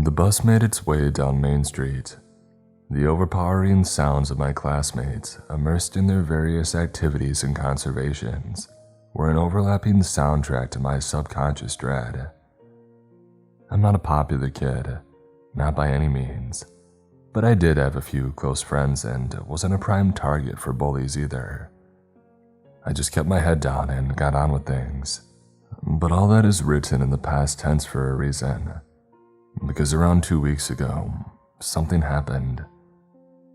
The bus made its way down Main Street. The overpowering sounds of my classmates, immersed in their various activities and conservations, were an overlapping soundtrack to my subconscious dread. I'm not a popular kid, not by any means, but I did have a few close friends and wasn't a prime target for bullies either. I just kept my head down and got on with things. But all that is written in the past tense for a reason. Because around 2 weeks ago, something happened.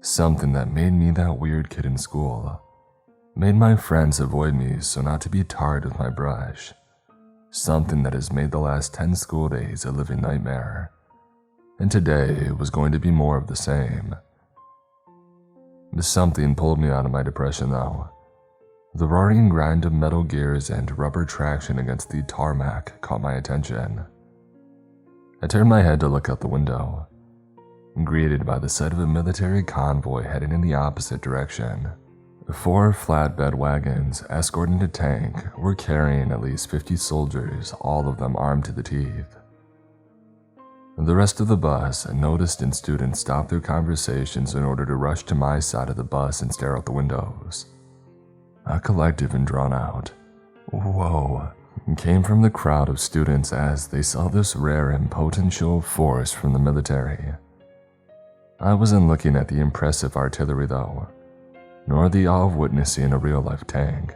Something that made me that weird kid in school. Made my friends avoid me so not to be tarred with my brush. Something that has made the last 10 school days a living nightmare. And today was going to be more of the same. Something pulled me out of my depression though. The roaring grind of metal gears and rubber traction against the tarmac caught my attention. I turned my head to look out the window, greeted by the sight of a military convoy heading in the opposite direction. 4 flatbed wagons escorting a tank were carrying at least 50 soldiers, all of them armed to the teeth. The rest of the bus, noticed and students stopped their conversations in order to rush to my side of the bus and stare out the windows. A collective and drawn out "Whoa" came from the crowd of students as they saw this rare and potent show of force from the military. I wasn't looking at the impressive artillery though, nor the awe of witnessing a real-life tank.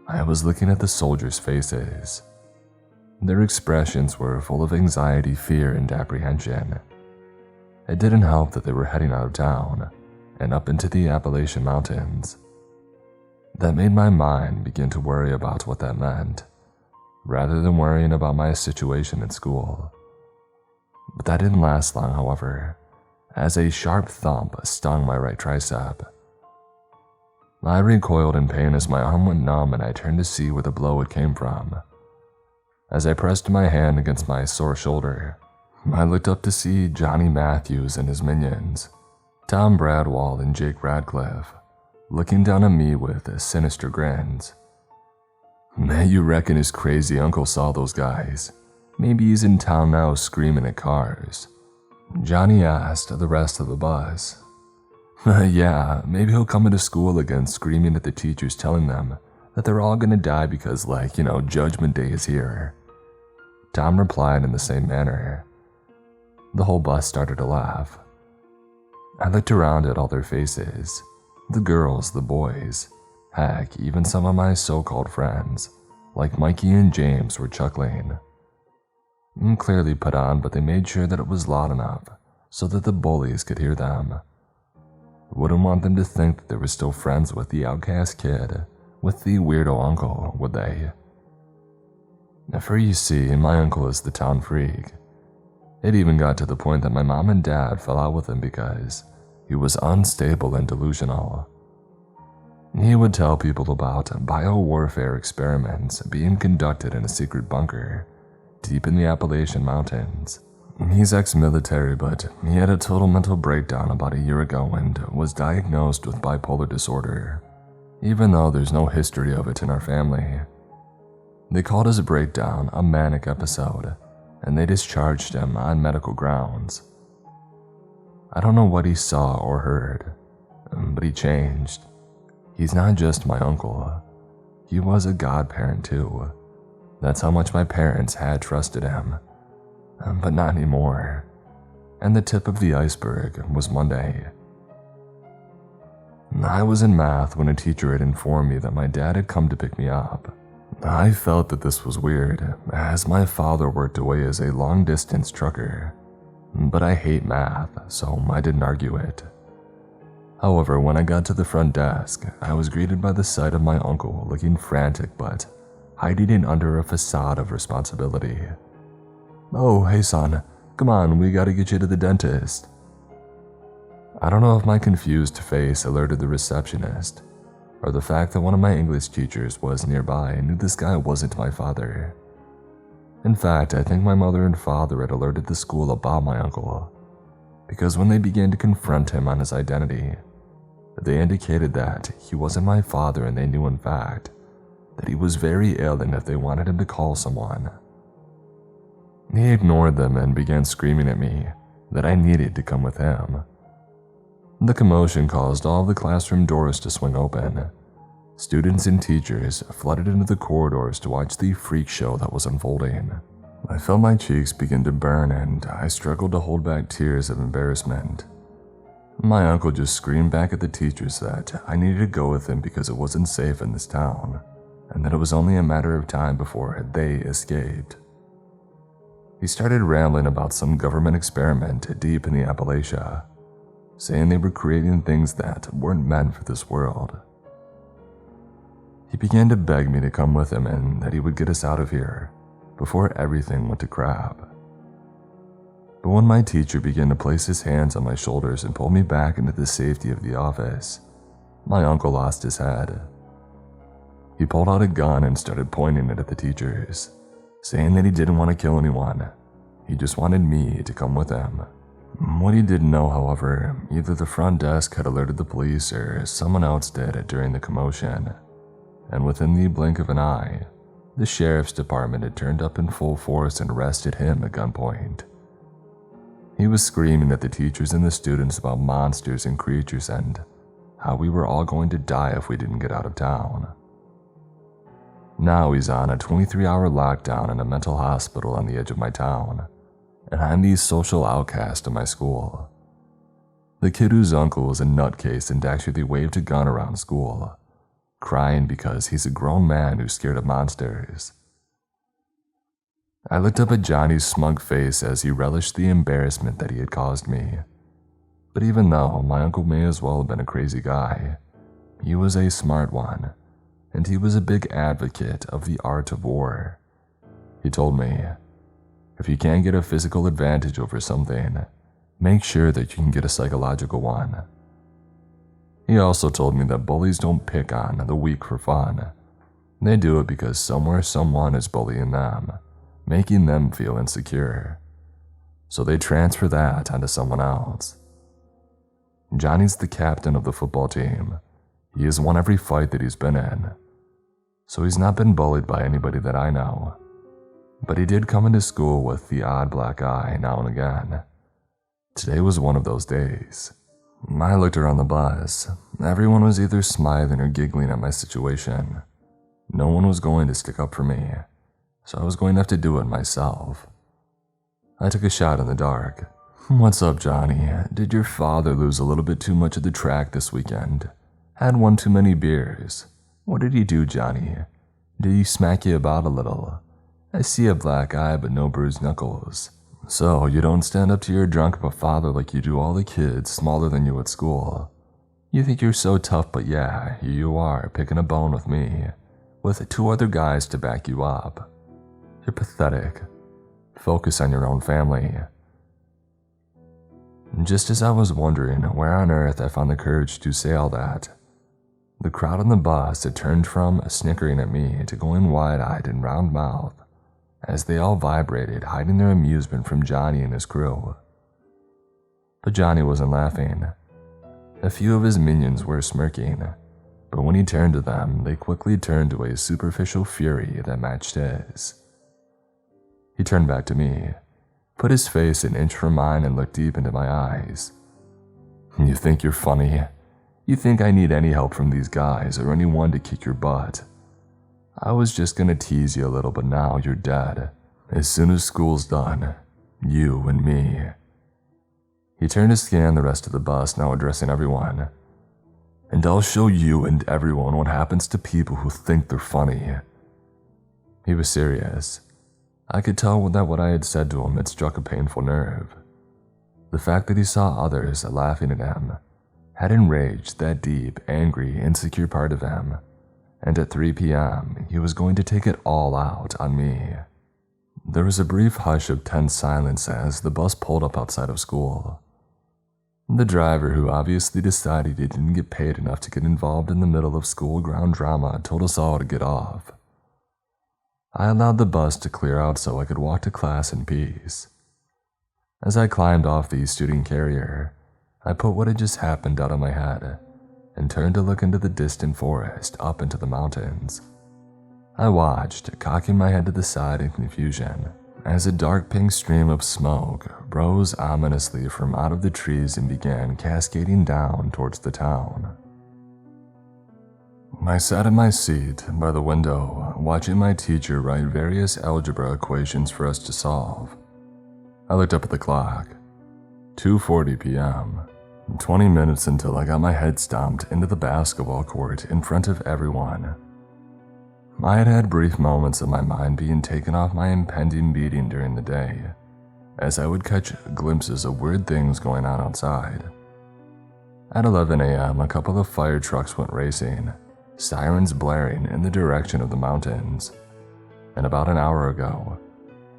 I was looking at the soldiers' faces. Their expressions were full of anxiety, fear, and apprehension. It didn't help that they were heading out of town and up into the Appalachian Mountains. That made my mind begin to worry about what that meant, rather than worrying about my situation at school. But that didn't last long, however, as a sharp thump stung my right tricep. I recoiled in pain as my arm went numb and I turned to see where the blow had came from. As I pressed my hand against my sore shoulder, I looked up to see Johnny Matthews and his minions, Tom Bradwell and Jake Radcliffe, looking down at me with sinister grins. "Man, you reckon his crazy uncle saw those guys? Maybe he's in town now screaming at cars?" Johnny asked the rest of the bus. "Yeah, maybe he'll come into school again screaming at the teachers telling them that they're all gonna die because Judgment Day is here." Tom replied in the same manner. The whole bus started to laugh. I looked around at all their faces. The girls, the boys, heck, even some of my so-called friends, like Mikey and James, were chuckling. Clearly put on, but they made sure that it was loud enough so that the bullies could hear them. Wouldn't want them to think that they were still friends with the outcast kid, with the weirdo uncle, would they? For you see, my uncle is the town freak. It even got to the point that my mom and dad fell out with him because he was unstable and delusional. He would tell people about biowarfare experiments being conducted in a secret bunker deep in the Appalachian Mountains. He's ex-military, but he had a total mental breakdown about a year ago and was diagnosed with bipolar disorder, even though there's no history of it in our family. They called his breakdown a manic episode, and they discharged him on medical grounds. I don't know what he saw or heard, but he changed. He's not just my uncle. He was a godparent too. That's how much my parents had trusted him. But not anymore. And the tip of the iceberg was Monday. I was in math when a teacher had informed me that my dad had come to pick me up. I felt that this was weird, as my father worked away as a long-distance trucker. But I hate math, so I didn't argue it. However, when I got to the front desk, I was greeted by the sight of my uncle looking frantic but hiding it under a facade of responsibility. "Oh, hey son, come on, we gotta get you to the dentist." I don't know if my confused face alerted the receptionist, or the fact that one of my English teachers was nearby and knew this guy wasn't my father. In fact, I think my mother and father had alerted the school about my uncle, because when they began to confront him on his identity, they indicated that he wasn't my father and they knew in fact that he was very ill and if they wanted him to call someone. He ignored them and began screaming at me that I needed to come with him. The commotion caused all the classroom doors to swing open. Students and teachers flooded into the corridors to watch the freak show that was unfolding. I felt my cheeks begin to burn and I struggled to hold back tears of embarrassment. My uncle just screamed back at the teachers that I needed to go with him because it wasn't safe in this town, and that it was only a matter of time before they escaped. He started rambling about some government experiment deep in the Appalachia, saying they were creating things that weren't meant for this world. He began to beg me to come with him and that he would get us out of here before everything went to crap. But when my teacher began to place his hands on my shoulders and pull me back into the safety of the office, my uncle lost his head. He pulled out a gun and started pointing it at the teachers, saying that he didn't want to kill anyone. He just wanted me to come with him. What he didn't know, however, either the front desk had alerted the police or someone else did during the commotion, and within the blink of an eye, the sheriff's department had turned up in full force and arrested him at gunpoint. He was screaming at the teachers and the students about monsters and creatures and how we were all going to die if we didn't get out of town. Now he's on a 23-hour lockdown in a mental hospital on the edge of my town, and I'm the social outcast of my school. The kid whose uncle was a nutcase and actually waved a gun around school, crying because he's a grown man who's scared of monsters. I looked up at Johnny's smug face as he relished the embarrassment that he had caused me. But even though my uncle may as well have been a crazy guy, he was a smart one, and he was a big advocate of the art of war. He told me, if you can't get a physical advantage over something, make sure that you can get a psychological one. He also told me that bullies don't pick on the weak for fun. They do it because somewhere someone is bullying them, making them feel insecure. So they transfer that onto someone else. Johnny's the captain of the football team. He has won every fight that he's been in. So he's not been bullied by anybody that I know. But he did come into school with the odd black eye now and again. Today was one of those days. I looked around the bus. Everyone was either smiling or giggling at my situation. No one was going to stick up for me, so I was going to have to do it myself. I took a shot in the dark. "What's up, Johnny? Did your father lose a little bit too much at the track this weekend? Had one too many beers? What did he do, Johnny? Did he smack you about a little? I see a black eye but no bruised knuckles. So you don't stand up to your drunk father like you do all the kids smaller than you at school. You think you're so tough, but yeah, here you are picking a bone with me, with 2 other guys to back you up. You're pathetic. Focus on your own family." Just as I was wondering where on earth I found the courage to say all that, the crowd on the bus had turned from snickering at me to going wide-eyed and round-mouthed as they all vibrated, hiding their amusement from Johnny and his crew. But Johnny wasn't laughing. A few of his minions were smirking, but when he turned to them, they quickly turned to a superficial fury that matched his. He turned back to me, put his face an inch from mine and looked deep into my eyes. "You think you're funny? You think I need any help from these guys or anyone to kick your butt? I was just gonna tease you a little, but now you're dead. As soon as school's done, you and me." He turned to scan the rest of the bus, now addressing everyone. "And I'll show you and everyone what happens to people who think they're funny." He was serious. I could tell that what I had said to him had struck a painful nerve. The fact that he saw others laughing at him had enraged that deep, angry, insecure part of him, and at 3 p.m., he was going to take it all out on me. There was a brief hush of tense silence as the bus pulled up outside of school. The driver, who obviously decided he didn't get paid enough to get involved in the middle of school ground drama, told us all to get off. I allowed the bus to clear out so I could walk to class in peace. As I climbed off the student carrier, I put what had just happened out of my head and turned to look into the distant forest up into the mountains. I watched, cocking my head to the side in confusion, as a dark pink stream of smoke rose ominously from out of the trees and began cascading down towards the town. I sat in my seat by the window, watching my teacher write various algebra equations for us to solve. I looked up at the clock. 2:40 p.m. 20 minutes until I got my head stomped into the basketball court in front of everyone. I had had brief moments of my mind being taken off my impending beating during the day, as I would catch glimpses of weird things going on outside. At 11 a.m., a couple of fire trucks went racing, sirens blaring in the direction of the mountains, and about an hour ago,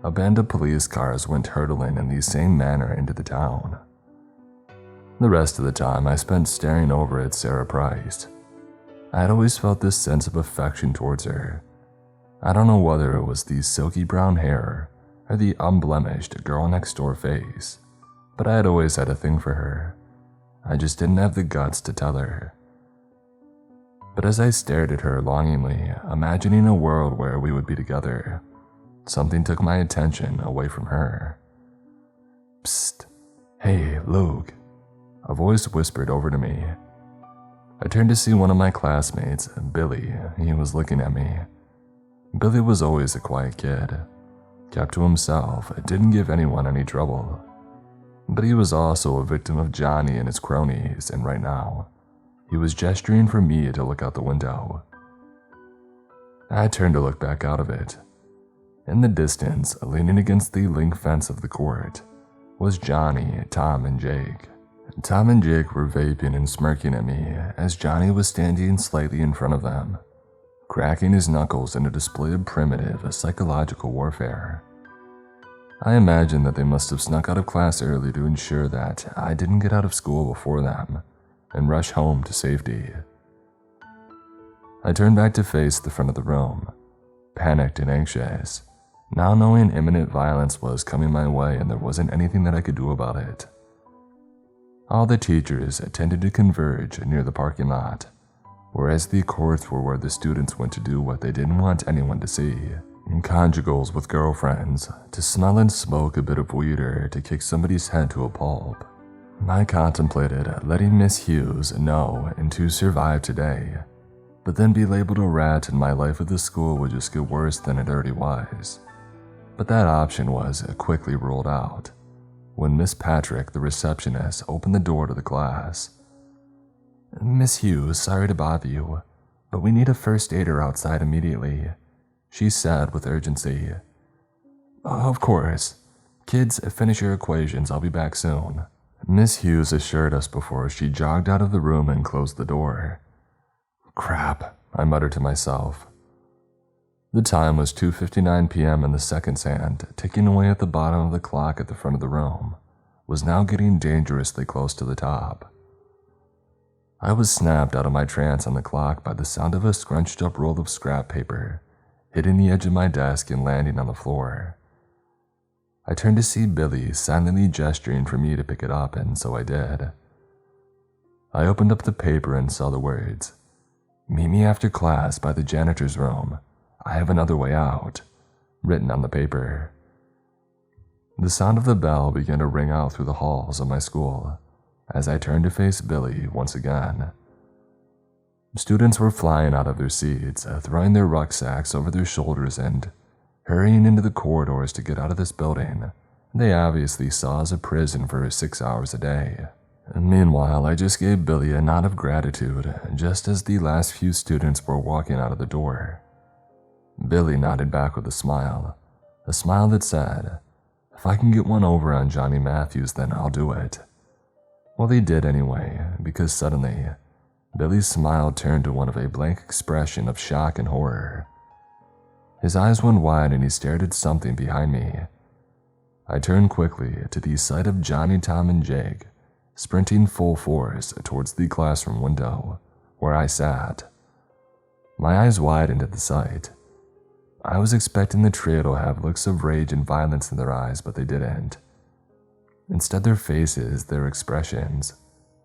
a band of police cars went hurtling in the same manner into the town. The rest of the time I spent staring over at Sarah Price. I had always felt this sense of affection towards her. I don't know whether it was the silky brown hair or the unblemished girl next door face, but I had always had a thing for her. I just didn't have the guts to tell her. But as I stared at her longingly, imagining a world where we would be together, something took my attention away from her. Psst. Hey, Luke. A voice whispered over to me. I turned to see one of my classmates, Billy. He was looking at me. Billy was always a quiet kid. Kept to himself, didn't give anyone any trouble. But he was also a victim of Johnny and his cronies, and right now, he was gesturing for me to look out the window. I turned to look back out of it. In the distance, leaning against the link fence of the court, was Johnny, Tom, and Jake. Tom and Jake were vaping and smirking at me as Johnny was standing slightly in front of them, cracking his knuckles in a display of primitive psychological warfare. I imagine that they must have snuck out of class early to ensure that I didn't get out of school before them and rush home to safety. I turned back to face the front of the room, panicked and anxious, now knowing imminent violence was coming my way and there wasn't anything that I could do about it. All the teachers tended to converge near the parking lot, whereas the courts were where the students went to do what they didn't want anyone to see. Conjugals with girlfriends, to smell and smoke a bit of weed or to kick somebody's head to a pulp. I contemplated letting Miss Hughes know and to survive today, but then be labeled a rat and my life at the school would just get worse than it already was. But that option was quickly ruled out when Miss Patrick, the receptionist, opened the door to the class. "Miss Hughes, sorry to bother you, but we need a first aider outside immediately," she said with urgency. "Of course. Kids, finish your equations, I'll be back soon," Miss Hughes assured us before she jogged out of the room and closed the door. Crap, I muttered to myself. The time was 2:59 p.m. and the seconds hand, ticking away at the bottom of the clock at the front of the room, was now getting dangerously close to the top. I was snapped out of my trance on the clock by the sound of a scrunched up roll of scrap paper hitting the edge of my desk and landing on the floor. I turned to see Billy silently gesturing for me to pick it up, and so I did. I opened up the paper and saw the words, "Meet me after class by the janitor's room. I have another way out," written on the paper. The sound of the bell began to ring out through the halls of my school as I turned to face Billy once again. Students were flying out of their seats, throwing their rucksacks over their shoulders and hurrying into the corridors to get out of this building they obviously saw as a prison for 6 hours a day. Meanwhile, I just gave Billy a nod of gratitude just as the last few students were walking out of the door. Billy nodded back with a smile that said, "If I can get one over on Johnny Matthews, then I'll do it." Well, he did anyway, because suddenly, Billy's smile turned to one of a blank expression of shock and horror. His eyes went wide and he stared at something behind me. I turned quickly to the sight of Johnny, Tom, and Jake sprinting full force towards the classroom window where I sat. My eyes widened at the sight. I was expecting the trio to have looks of rage and violence in their eyes, but they didn't. Instead, their faces, their expressions,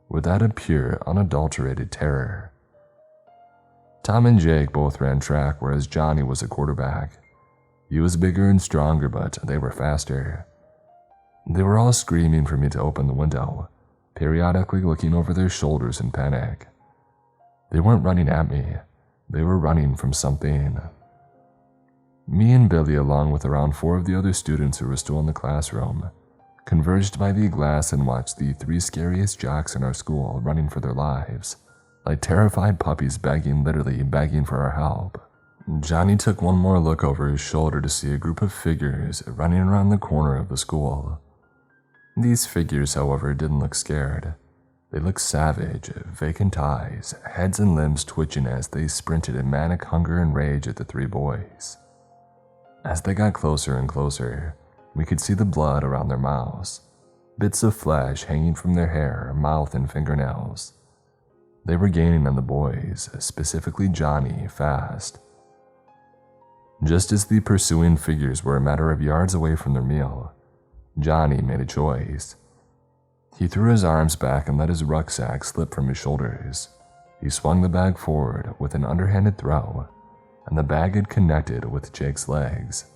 were that of pure, unadulterated terror. Tom and Jake both ran track, whereas Johnny was a quarterback. He was bigger and stronger, but they were faster. They were all screaming for me to open the window, periodically looking over their shoulders in panic. They weren't running at me. They were running from something. Me and Billy, along with around 4 of the other students who were still in the classroom, converged by the glass and watched the 3 scariest jocks in our school running for their lives, like terrified puppies literally begging for our help. Johnny took one more look over his shoulder to see a group of figures running around the corner of the school. These figures, however, didn't look scared. They looked savage, vacant eyes, heads and limbs twitching as they sprinted in manic hunger and rage at the 3 boys. As they got closer and closer, we could see the blood around their mouths, bits of flesh hanging from their hair, mouth, and fingernails. They were gaining on the boys, specifically Johnny, fast. Just as the pursuing figures were a matter of yards away from their meal, Johnny made a choice. He threw his arms back and let his rucksack slip from his shoulders. He swung the bag forward with an underhanded throw, and the bag had connected with Jake's legs.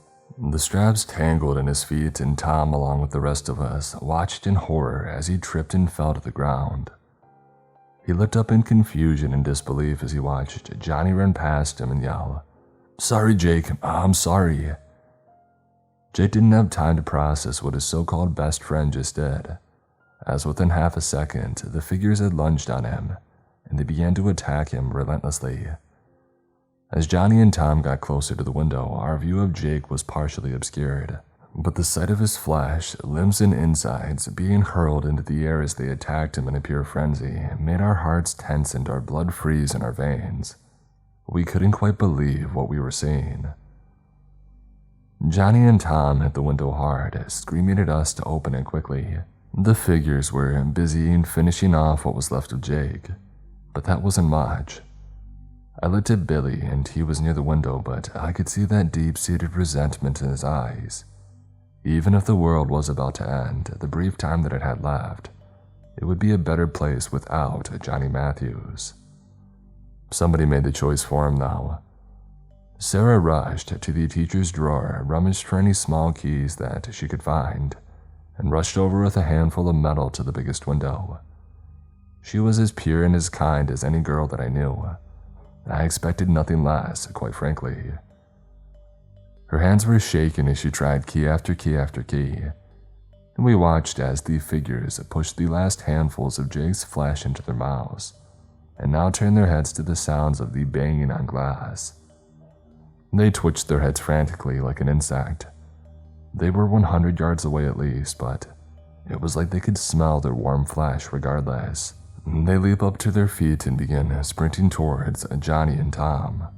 The straps tangled in his feet, and Tom, along with the rest of us, watched in horror as he tripped and fell to the ground. He looked up in confusion and disbelief as he watched Johnny run past him and yell, "Sorry, Jake, I'm sorry." Jake didn't have time to process what his so-called best friend just did, as within half a second, the figures had lunged on him, and they began to attack him relentlessly. As Johnny and Tom got closer to the window, our view of Jake was partially obscured, but the sight of his flesh, limbs, and insides being hurled into the air as they attacked him in a pure frenzy made our hearts tense and our blood freeze in our veins. We couldn't quite believe what we were seeing. Johnny and Tom hit the window hard, screaming at us to open it quickly. The figures were busy finishing off what was left of Jake, but that wasn't much. I looked at Billy, and he was near the window, but I could see that deep-seated resentment in his eyes. Even if the world was about to end, the brief time that it had left, it would be a better place without Johnny Matthews. Somebody made the choice for him now. Sarah rushed to the teacher's drawer, rummaged for any small keys that she could find, and rushed over with a handful of metal to the biggest window. She was as pure and as kind as any girl that I knew. I expected nothing less, quite frankly. Her hands were shaking as she tried key after key after key, and we watched as the figures pushed the last handfuls of Jake's flesh into their mouths, and now turned their heads to the sounds of the banging on glass. They twitched their heads frantically like an insect. They were 100 yards away at least, but it was like they could smell their warm flesh regardless. They leap up to their feet and begin sprinting towards Johnny and Tom.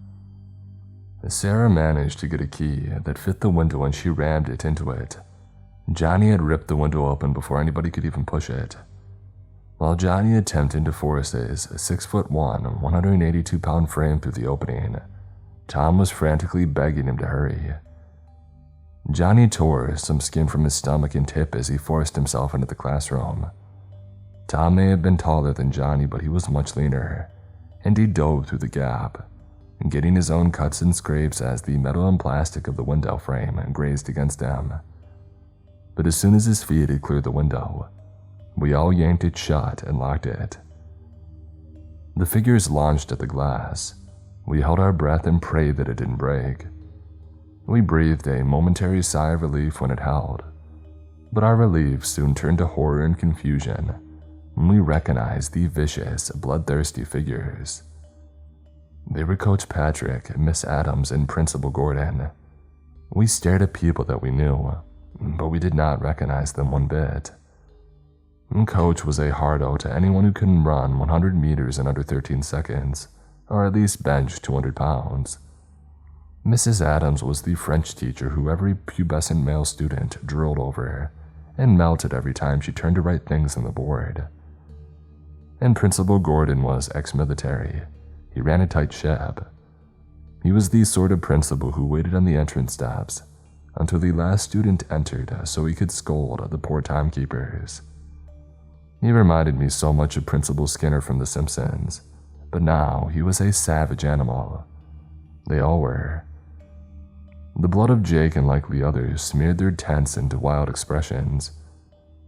Sarah managed to get a key that fit the window and she rammed it into it. Johnny had ripped the window open before anybody could even push it. While Johnny attempted to force his 6'1", 182-pound frame through the opening, Tom was frantically begging him to hurry. Johnny tore some skin from his stomach and hip as he forced himself into the classroom. Tom may have been taller than Johnny, but he was much leaner, and he dove through the gap, getting his own cuts and scrapes as the metal and plastic of the window frame grazed against him. But as soon as his feet had cleared the window, we all yanked it shut and locked it. The figures launched at the glass. We held our breath and prayed that it didn't break. We breathed a momentary sigh of relief when it held, but our relief soon turned to horror and confusion when we recognized the vicious, bloodthirsty figures. They were Coach Patrick, Miss Adams, and Principal Gordon. We stared at people that we knew, but we did not recognize them one bit. Coach was a hard-o to anyone who couldn't run 100 meters in under 13 seconds, or at least bench 200 pounds. Mrs. Adams was the French teacher who every pubescent male student drooled over and melted every time she turned to write things on the board. And Principal Gordon was ex-military. He ran a tight ship. He was the sort of principal who waited on the entrance steps until the last student entered so he could scold the poor timekeepers. He reminded me so much of Principal Skinner from The Simpsons, but now he was a savage animal. They all were. The blood of Jake and likely others smeared their tense and wild expressions.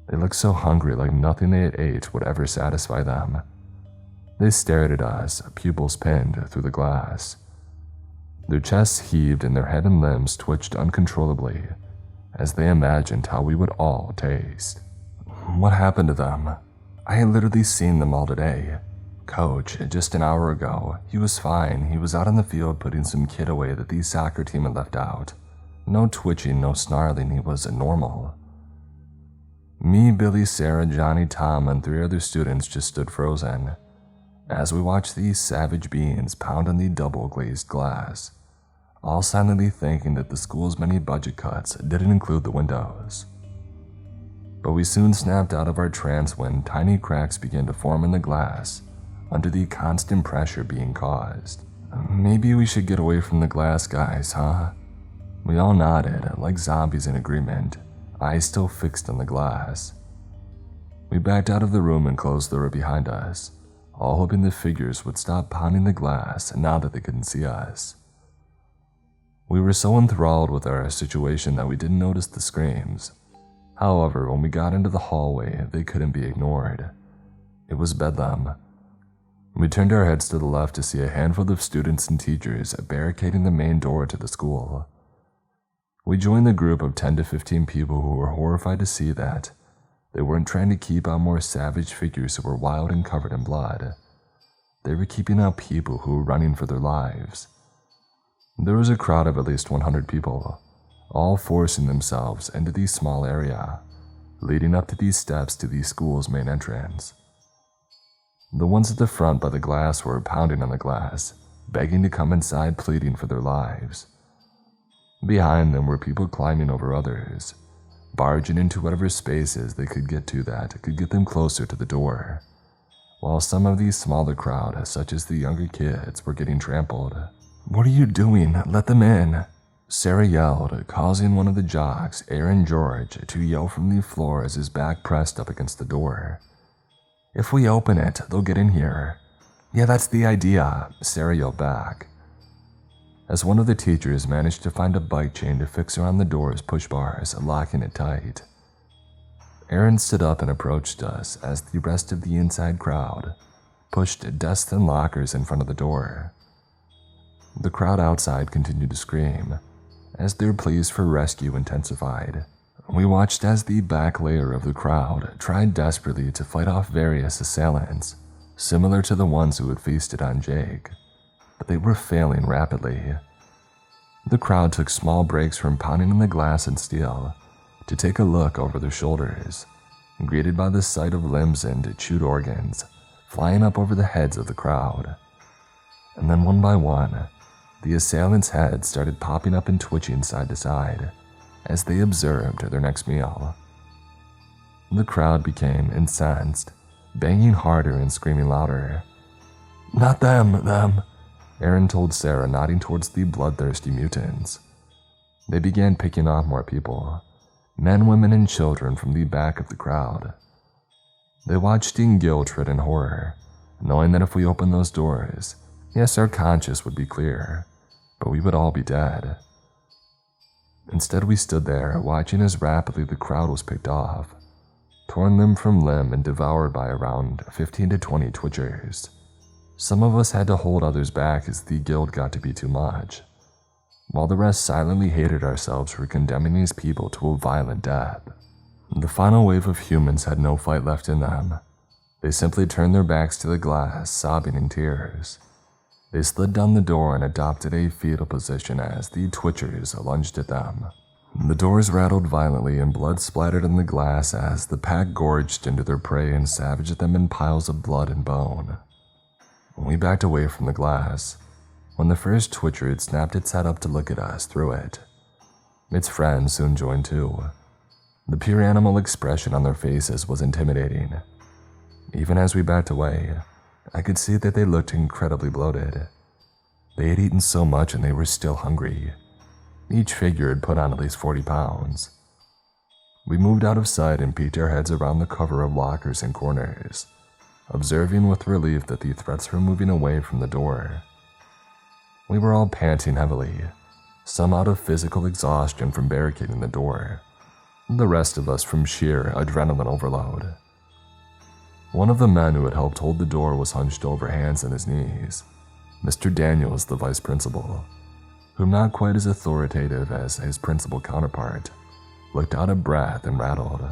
They looked so hungry, like nothing they had ate would ever satisfy them. They stared at us, pupils pinned through the glass. Their chests heaved and their head and limbs twitched uncontrollably as they imagined how we would all taste. What happened to them? I had literally seen them all today. Coach, just an hour ago, he was fine. He was out on the field putting some kid away that the soccer team had left out. No twitching, no snarling, he was normal. Me, Billy, Sarah, Johnny, Tom, and 3 other students just stood frozen as we watched these savage beings pound on the double-glazed glass, all silently thinking that the school's many budget cuts didn't include the windows. But we soon snapped out of our trance when tiny cracks began to form in the glass under the constant pressure being caused. Maybe we should get away from the glass, guys, huh? We all nodded, like zombies in agreement, eyes still fixed on the glass. We backed out of the room and closed the door behind us, all hoping the figures would stop pounding the glass now that they couldn't see us. We were so enthralled with our situation that we didn't notice the screams. However, when we got into the hallway, they couldn't be ignored. It was bedlam. We turned our heads to the left to see a handful of students and teachers barricading the main door to the school. We joined the group of 10 to 15 people who were horrified to see that they weren't trying to keep out more savage figures who were wild and covered in blood. They were keeping out people who were running for their lives. There was a crowd of at least 100 people, all forcing themselves into the small area, leading up to these steps to the school's main entrance. The ones at the front by the glass were pounding on the glass, begging to come inside, pleading for their lives. Behind them were people climbing over others, barging into whatever spaces they could get to that could get them closer to the door, while some of the smaller crowd, such as the younger kids, were getting trampled. "What are you doing? Let them in!" Sarah yelled, causing one of the jocks, Aaron George, to yell from the floor as his back pressed up against the door. "If we open it, they'll get in here." "Yeah, that's the idea," Sarah yelled back, as one of the teachers managed to find a bike chain to fix around the door's push bars, locking it tight. Aaron stood up and approached us as the rest of the inside crowd pushed desks and lockers in front of the door. The crowd outside continued to scream as their pleas for rescue intensified. We watched as the back layer of the crowd tried desperately to fight off various assailants, similar to the ones who had feasted on Jake, but they were failing rapidly. The crowd took small breaks from pounding on the glass and steel to take a look over their shoulders, greeted by the sight of limbs and chewed organs flying up over the heads of the crowd. And then one by one, the assailants' heads started popping up and twitching side to side as they observed their next meal. The crowd became incensed, banging harder and screaming louder. "Not them, them," Aaron told Sarah, nodding towards the bloodthirsty mutants. They began picking off more people, men, women, and children from the back of the crowd. They watched in guilt-ridden horror, knowing that if we opened those doors, yes, our conscience would be clear, but we would all be dead. Instead, we stood there, watching as rapidly the crowd was picked off, torn limb from limb and devoured by around 15 to 20 twitchers. Some of us had to hold others back as the guilt got to be too much, while the rest silently hated ourselves for condemning these people to a violent death. The final wave of humans had no fight left in them. They simply turned their backs to the glass, sobbing in tears. They slid down the door and adopted a fetal position as the twitchers lunged at them. The doors rattled violently and blood splattered on the glass as the pack gorged into their prey and savaged them in piles of blood and bone. We backed away from the glass when the first twitcher had snapped its head up to look at us through it. Its friends soon joined too. The pure animal expression on their faces was intimidating. Even as we backed away, I could see that they looked incredibly bloated. They had eaten so much and they were still hungry. Each figure had put on at least 40 pounds. We moved out of sight and peeked our heads around the cover of lockers and corners, observing with relief that the threats were moving away from the door. We were all panting heavily, some out of physical exhaustion from barricading the door, the rest of us from sheer adrenaline overload. One of the men who had helped hold the door was hunched over, hands on his knees. Mr. Daniels, the vice principal, whom not quite as authoritative as his principal counterpart, looked out of breath and rattled.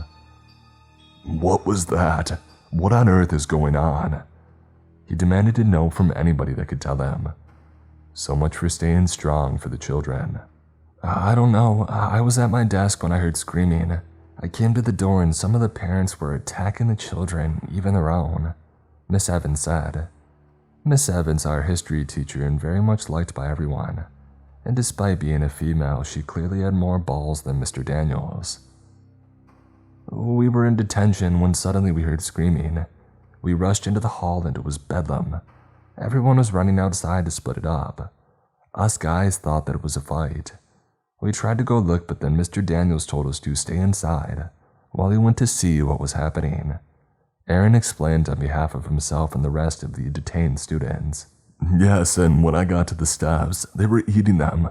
"What was that? What on earth is going on?" He demanded to know from anybody that could tell him. So much for staying strong for the children. "I don't know. I was at my desk when I heard screaming. I came to the door and some of the parents were attacking the children, even their own," Miss Evans said. Miss Evans, our history teacher and very much liked by everyone, and despite being a female, she clearly had more balls than Mr. Daniels. "We were in detention when suddenly we heard screaming. We rushed into the hall and it was bedlam. Everyone was running outside to split it up. Us guys thought that it was a fight. We tried to go look, but then Mr. Daniels told us to stay inside while he went to see what was happening." Aaron explained on behalf of himself and the rest of the detained students. "Yes, and when I got to the steps, they were eating them.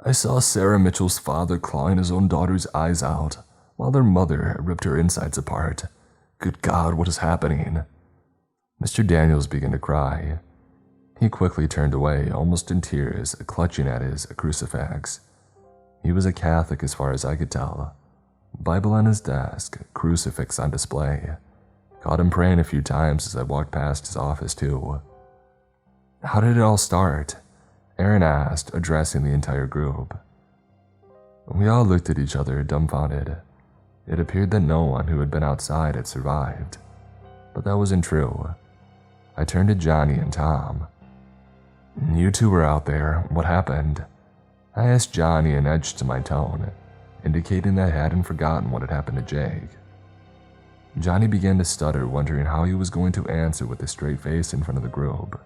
I saw Sarah Mitchell's father clawing his own daughter's eyes out, while their mother ripped her insides apart. Good God, what is happening?" Mr. Daniels began to cry. He quickly turned away, almost in tears, clutching at his crucifix. He was a Catholic as far as I could tell. Bible on his desk, crucifix on display. Caught him praying a few times as I walked past his office too. "How did it all start?" Aaron asked, addressing the entire group. We all looked at each other, dumbfounded. It appeared that no one who had been outside had survived. But that wasn't true. I turned to Johnny and Tom. "You two were out there. What happened?" I asked Johnny and edged to my tone, indicating that I hadn't forgotten what had happened to Jake. Johnny began to stutter, wondering how he was going to answer with a straight face in front of the group,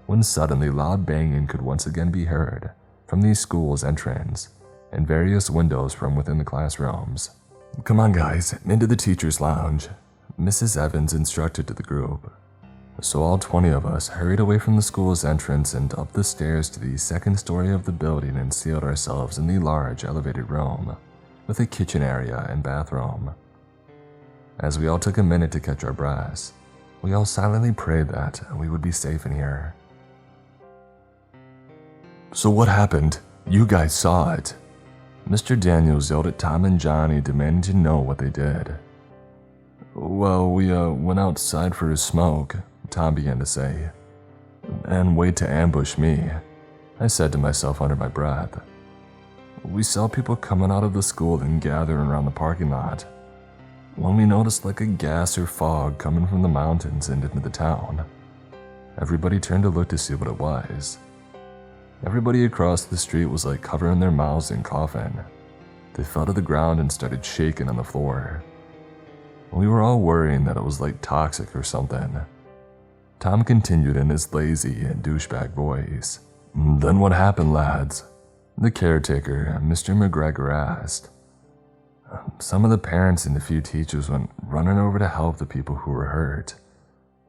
when suddenly loud banging could once again be heard from the school's entrance and various windows from within the classrooms. "Come on, guys, into the teacher's lounge," Mrs. Evans instructed to the group. So all 20 of us hurried away from the school's entrance and up the stairs to the second story of the building and sealed ourselves in the large elevated room with a kitchen area and bathroom. As we all took a minute to catch our breaths, we all silently prayed that we would be safe in here. "So what happened? You guys saw it." Mr. Daniels yelled at Tom and Johnny, demanding to know what they did. "Well, we went outside for a smoke," Tom began to say. "And wait to ambush me," I said to myself under my breath. "We saw people coming out of the school and gathering around the parking lot, when we noticed like a gas or fog coming from the mountains and into the town. Everybody turned to look to see what it was. Everybody across the street was like covering their mouths and coughing. They fell to the ground and started shaking on the floor. We were all worrying that it was like toxic or something." Tom continued in his lazy and douchebag voice. "Then what happened, lads?" the caretaker, Mr. McGregor, asked. "Some of the parents and a few teachers went running over to help the people who were hurt.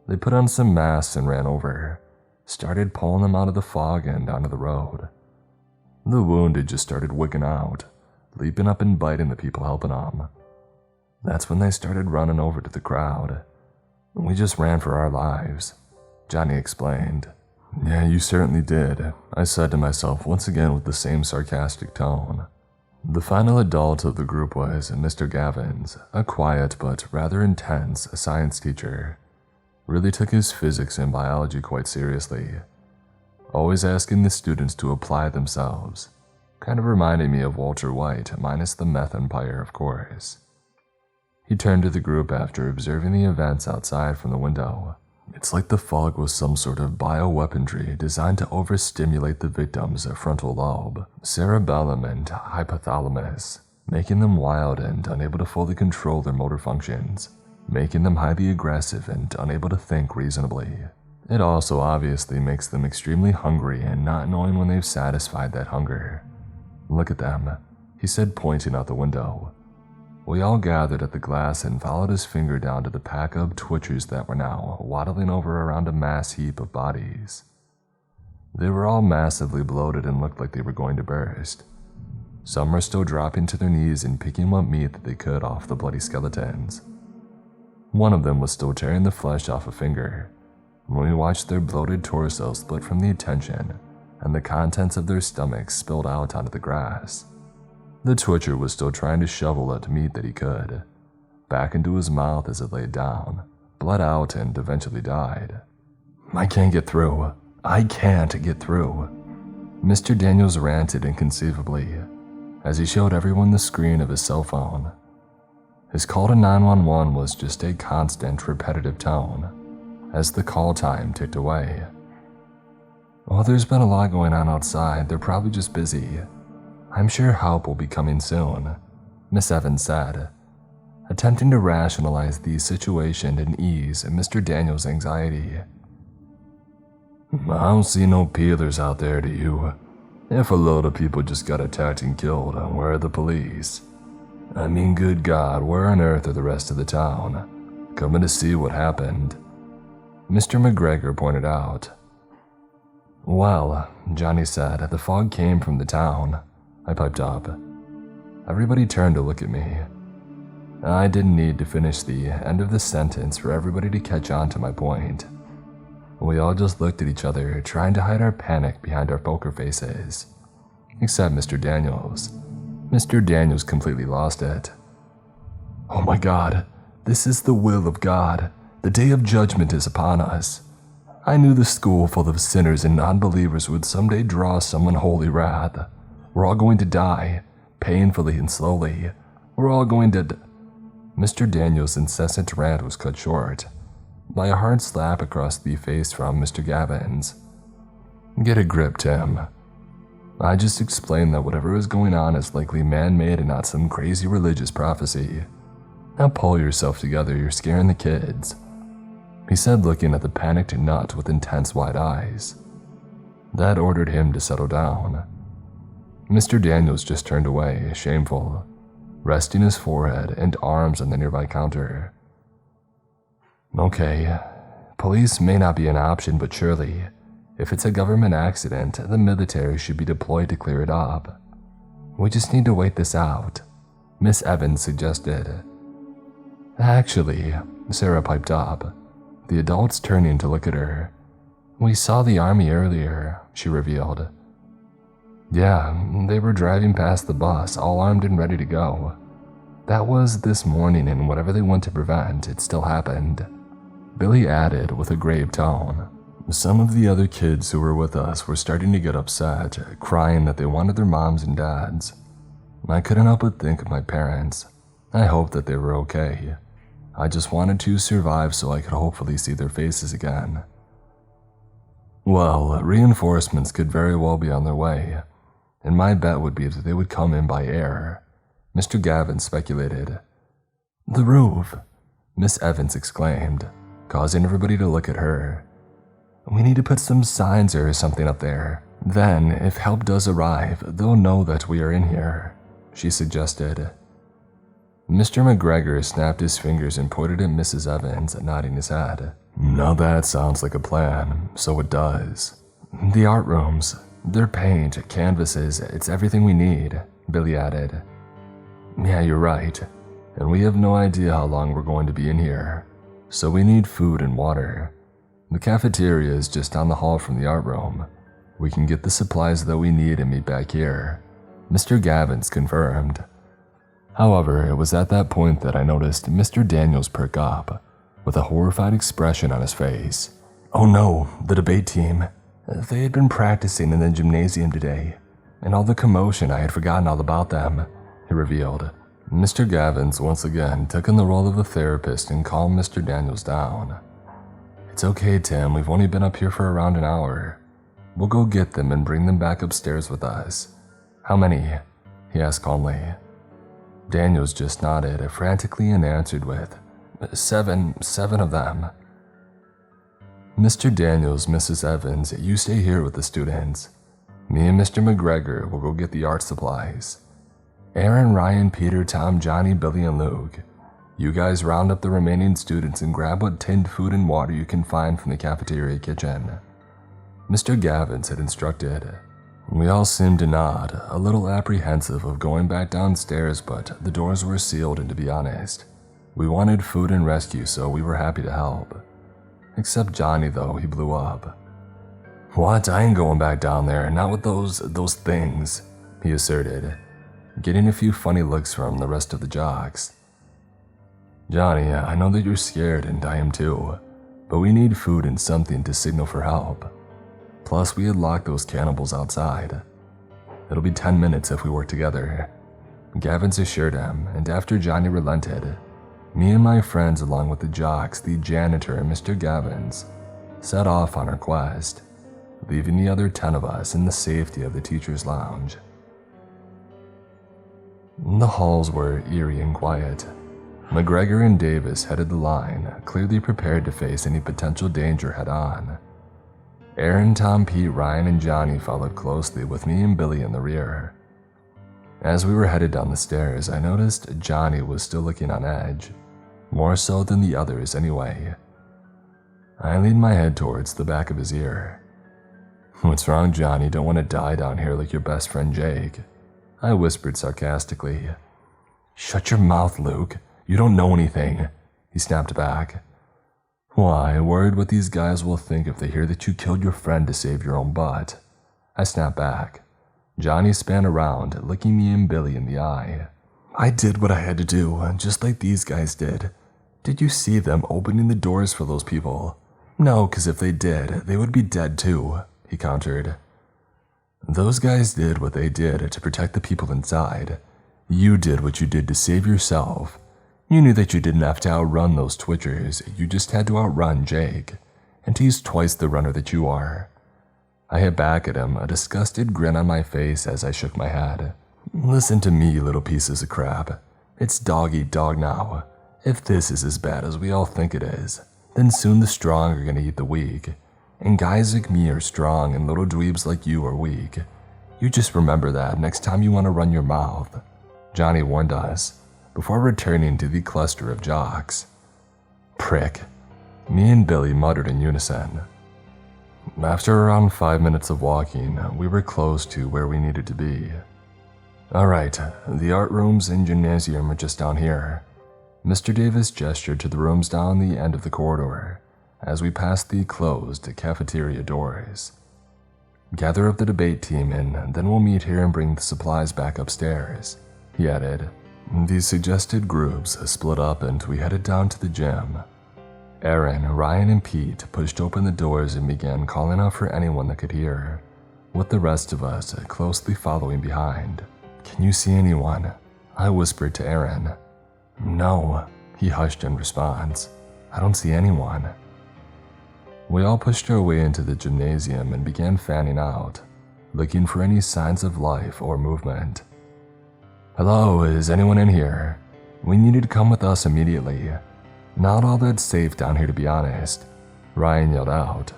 They put on some masks and ran over, started pulling them out of the fog and onto the road. The wounded just started wigging out, leaping up and biting the people helping them. That's when they started running over to the crowd. We just ran for our lives," Johnny explained. "Yeah, you certainly did," I said to myself once again with the same sarcastic tone. The final adult of the group was Mr. Gavins, a quiet but rather intense science teacher. Really took his physics and biology quite seriously, always asking the students to apply themselves. Kind of reminded me of Walter White, minus the meth empire, of course. He turned to the group after observing the events outside from the window. "It's like the fog was some sort of bioweaponry designed to overstimulate the victim's frontal lobe, cerebellum, and hypothalamus, making them wild and unable to fully control their motor functions, making them highly aggressive and unable to think reasonably. It also obviously makes them extremely hungry and not knowing when they've satisfied that hunger. Look at them," he said, pointing out the window. We all gathered at the glass and followed his finger down to the pack of twitchers that were now waddling over around a mass heap of bodies. They were all massively bloated and looked like they were going to burst. Some were still dropping to their knees and picking what meat that they could off the bloody skeletons. One of them was still tearing the flesh off a finger when we watched their bloated torso split from the attention and the contents of their stomachs spilled out onto the grass. The Twitcher was still trying to shovel at meat that he could, back into his mouth as it laid down, bled out, and eventually died. "I can't get through. I can't get through," Mr. Daniels ranted inconceivably as he showed everyone the screen of his cell phone. His call to 911 was just a constant, repetitive tone as the call time ticked away. "Well, there's been a lot going on outside. They're probably just busy. I'm sure help will be coming soon," Miss Evans said, attempting to rationalize the situation and ease Mr. Daniels' anxiety. "I don't see no peelers out there, do you? If a load of people just got attacked and killed, where are the police? I mean, good God, where on earth are the rest of the town? Coming to see what happened?" Mr. McGregor pointed out. "Well," Johnny said, "the fog came from the town," I piped up. Everybody turned to look at me. I didn't need to finish the end of the sentence for everybody to catch on to my point. We all just looked at each other, trying to hide our panic behind our poker faces. Except Mr. Daniels. Mr. Daniels completely lost it. "Oh my God, this is the will of God. The day of judgment is upon us. I knew the school full of sinners and non-believers would someday draw some unholy wrath. We're all going to die, painfully and slowly. We're all going to..." Mr. Daniels' incessant rant was cut short by a hard slap across the face from Mr. Gavin's. "Get a grip, Tim. I just explained that whatever is going on is likely man-made and not some crazy religious prophecy. Now pull yourself together, you're scaring the kids," he said, looking at the panicked nut with intense wide eyes. That ordered him to settle down. Mr. Daniels just turned away, shameful, resting his forehead and arms on the nearby counter. "Okay, police may not be an option, but surely, if it's a government accident, the military should be deployed to clear it up. We just need to wait this out," Miss Evans suggested. "Actually," Sarah piped up, the adults turning to look at her. "We saw the army earlier," she revealed. "Yeah, they were driving past the bus, all armed and ready to go. That was this morning, and whatever they want to prevent, it still happened," Billy added with a grave tone. Some of the other kids who were with us were starting to get upset, crying that they wanted their moms and dads. I couldn't help but think of my parents. I hoped that they were okay. I just wanted to survive so I could hopefully see their faces again. "Well, reinforcements could very well be on their way, and my bet would be that they would come in by air," Mr. Gavin speculated. "The roof," Miss Evans exclaimed, causing everybody to look at her. "We need to put some signs or something up there. Then, if help does arrive, they'll know that we are in here," she suggested. Mr. McGregor snapped his fingers and pointed at Mrs. Evans, nodding his head. "Now that sounds like a plan, so it does. The art rooms, their paint, canvases, it's everything we need," Billy added. "Yeah, you're right, and we have no idea how long we're going to be in here, so we need food and water. The cafeteria is just down the hall from the art room. We can get the supplies that we need and meet back here," Mr. Gavins confirmed. However, it was at that point that I noticed Mr. Daniels perk up, with a horrified expression on his face. "Oh no, the debate team. They had been practicing in the gymnasium today. In all the commotion, I had forgotten all about them," he revealed. Mr. Gavins once again took on the role of a therapist and calmed Mr. Daniels down. "It's okay, Tim, we've only been up here for around an hour. We'll go get them and bring them back upstairs with us." "How many?" he asked calmly. Daniels just nodded frantically and answered with, Seven of them." "Mr. Daniels, Mrs. Evans, you stay here with the students. Me and Mr. McGregor will go get the art supplies. Aaron, Ryan, Peter, Tom, Johnny, Billy, and Luke. You guys round up the remaining students and grab what tinned food and water you can find from the cafeteria kitchen." Mr. Gavins had instructed. We all seemed to nod, a little apprehensive of going back downstairs, but the doors were sealed, and to be honest, we wanted food and rescue, so we were happy to help. Except Johnny, though, he blew up. "What? I ain't going back down there, not with those things," he asserted, getting a few funny looks from the rest of the jocks. "Johnny, I know that you're scared, and I am too, but we need food and something to signal for help. Plus, we had locked those cannibals outside. It'll be 10 minutes if we work together," Gavins assured him, and after Johnny relented, me and my friends, along with the jocks, the janitor, and Mr. Gavins, set off on our quest, leaving the other 10 of us in the safety of the teacher's lounge. The halls were eerie and quiet. McGregor and Davis headed the line, clearly prepared to face any potential danger head-on. Aaron, Tom, Pete, Ryan, and Johnny followed closely, with me and Billy in the rear. As we were headed down the stairs, I noticed Johnny was still looking on edge, more so than the others anyway. I leaned my head towards the back of his ear. "What's wrong, Johnny? Don't want to die down here like your best friend Jake," I whispered sarcastically. "Shut your mouth, Luke. You don't know anything," he snapped back. "Why, worried what these guys will think if they hear that you killed your friend to save your own butt," I snapped back. Johnny span around, looking me and Billy in the eye. "I did what I had to do, just like these guys did. Did you see them opening the doors for those people?" "No, because if they did, they would be dead too," he countered. "Those guys did what they did to protect the people inside. You did what you did to save yourself. You knew that you didn't have to outrun those twitchers, you just had to outrun Jake, and he's twice the runner that you are." I hit back at him, a disgusted grin on my face as I shook my head. "Listen to me, you little pieces of crap. It's dog eat dog now. If this is as bad as we all think it is, then soon the strong are gonna eat the weak. And guys like me are strong and little dweebs like you are weak. You just remember that next time you want to run your mouth," Johnny warned us, before returning to the cluster of jocks. "Prick," me and Billy muttered in unison. After around 5 minutes of walking, we were close to where we needed to be. "Alright, the art rooms and gymnasium are just down here." Mr. Davis gestured to the rooms down the end of the corridor as we passed the closed cafeteria doors. "Gather up the debate team and then we'll meet here and bring the supplies back upstairs," he added. These suggested groups split up and we headed down to the gym. Aaron, Ryan, and Pete pushed open the doors and began calling out for anyone that could hear, with the rest of us closely following behind. "Can you see anyone?" I whispered to Aaron. "No," he hushed in response. "I don't see anyone." We all pushed our way into the gymnasium and began fanning out, looking for any signs of life or movement. "Hello, is anyone in here? We need you to come with us immediately. Not all that safe down here, to be honest," Ryan yelled out.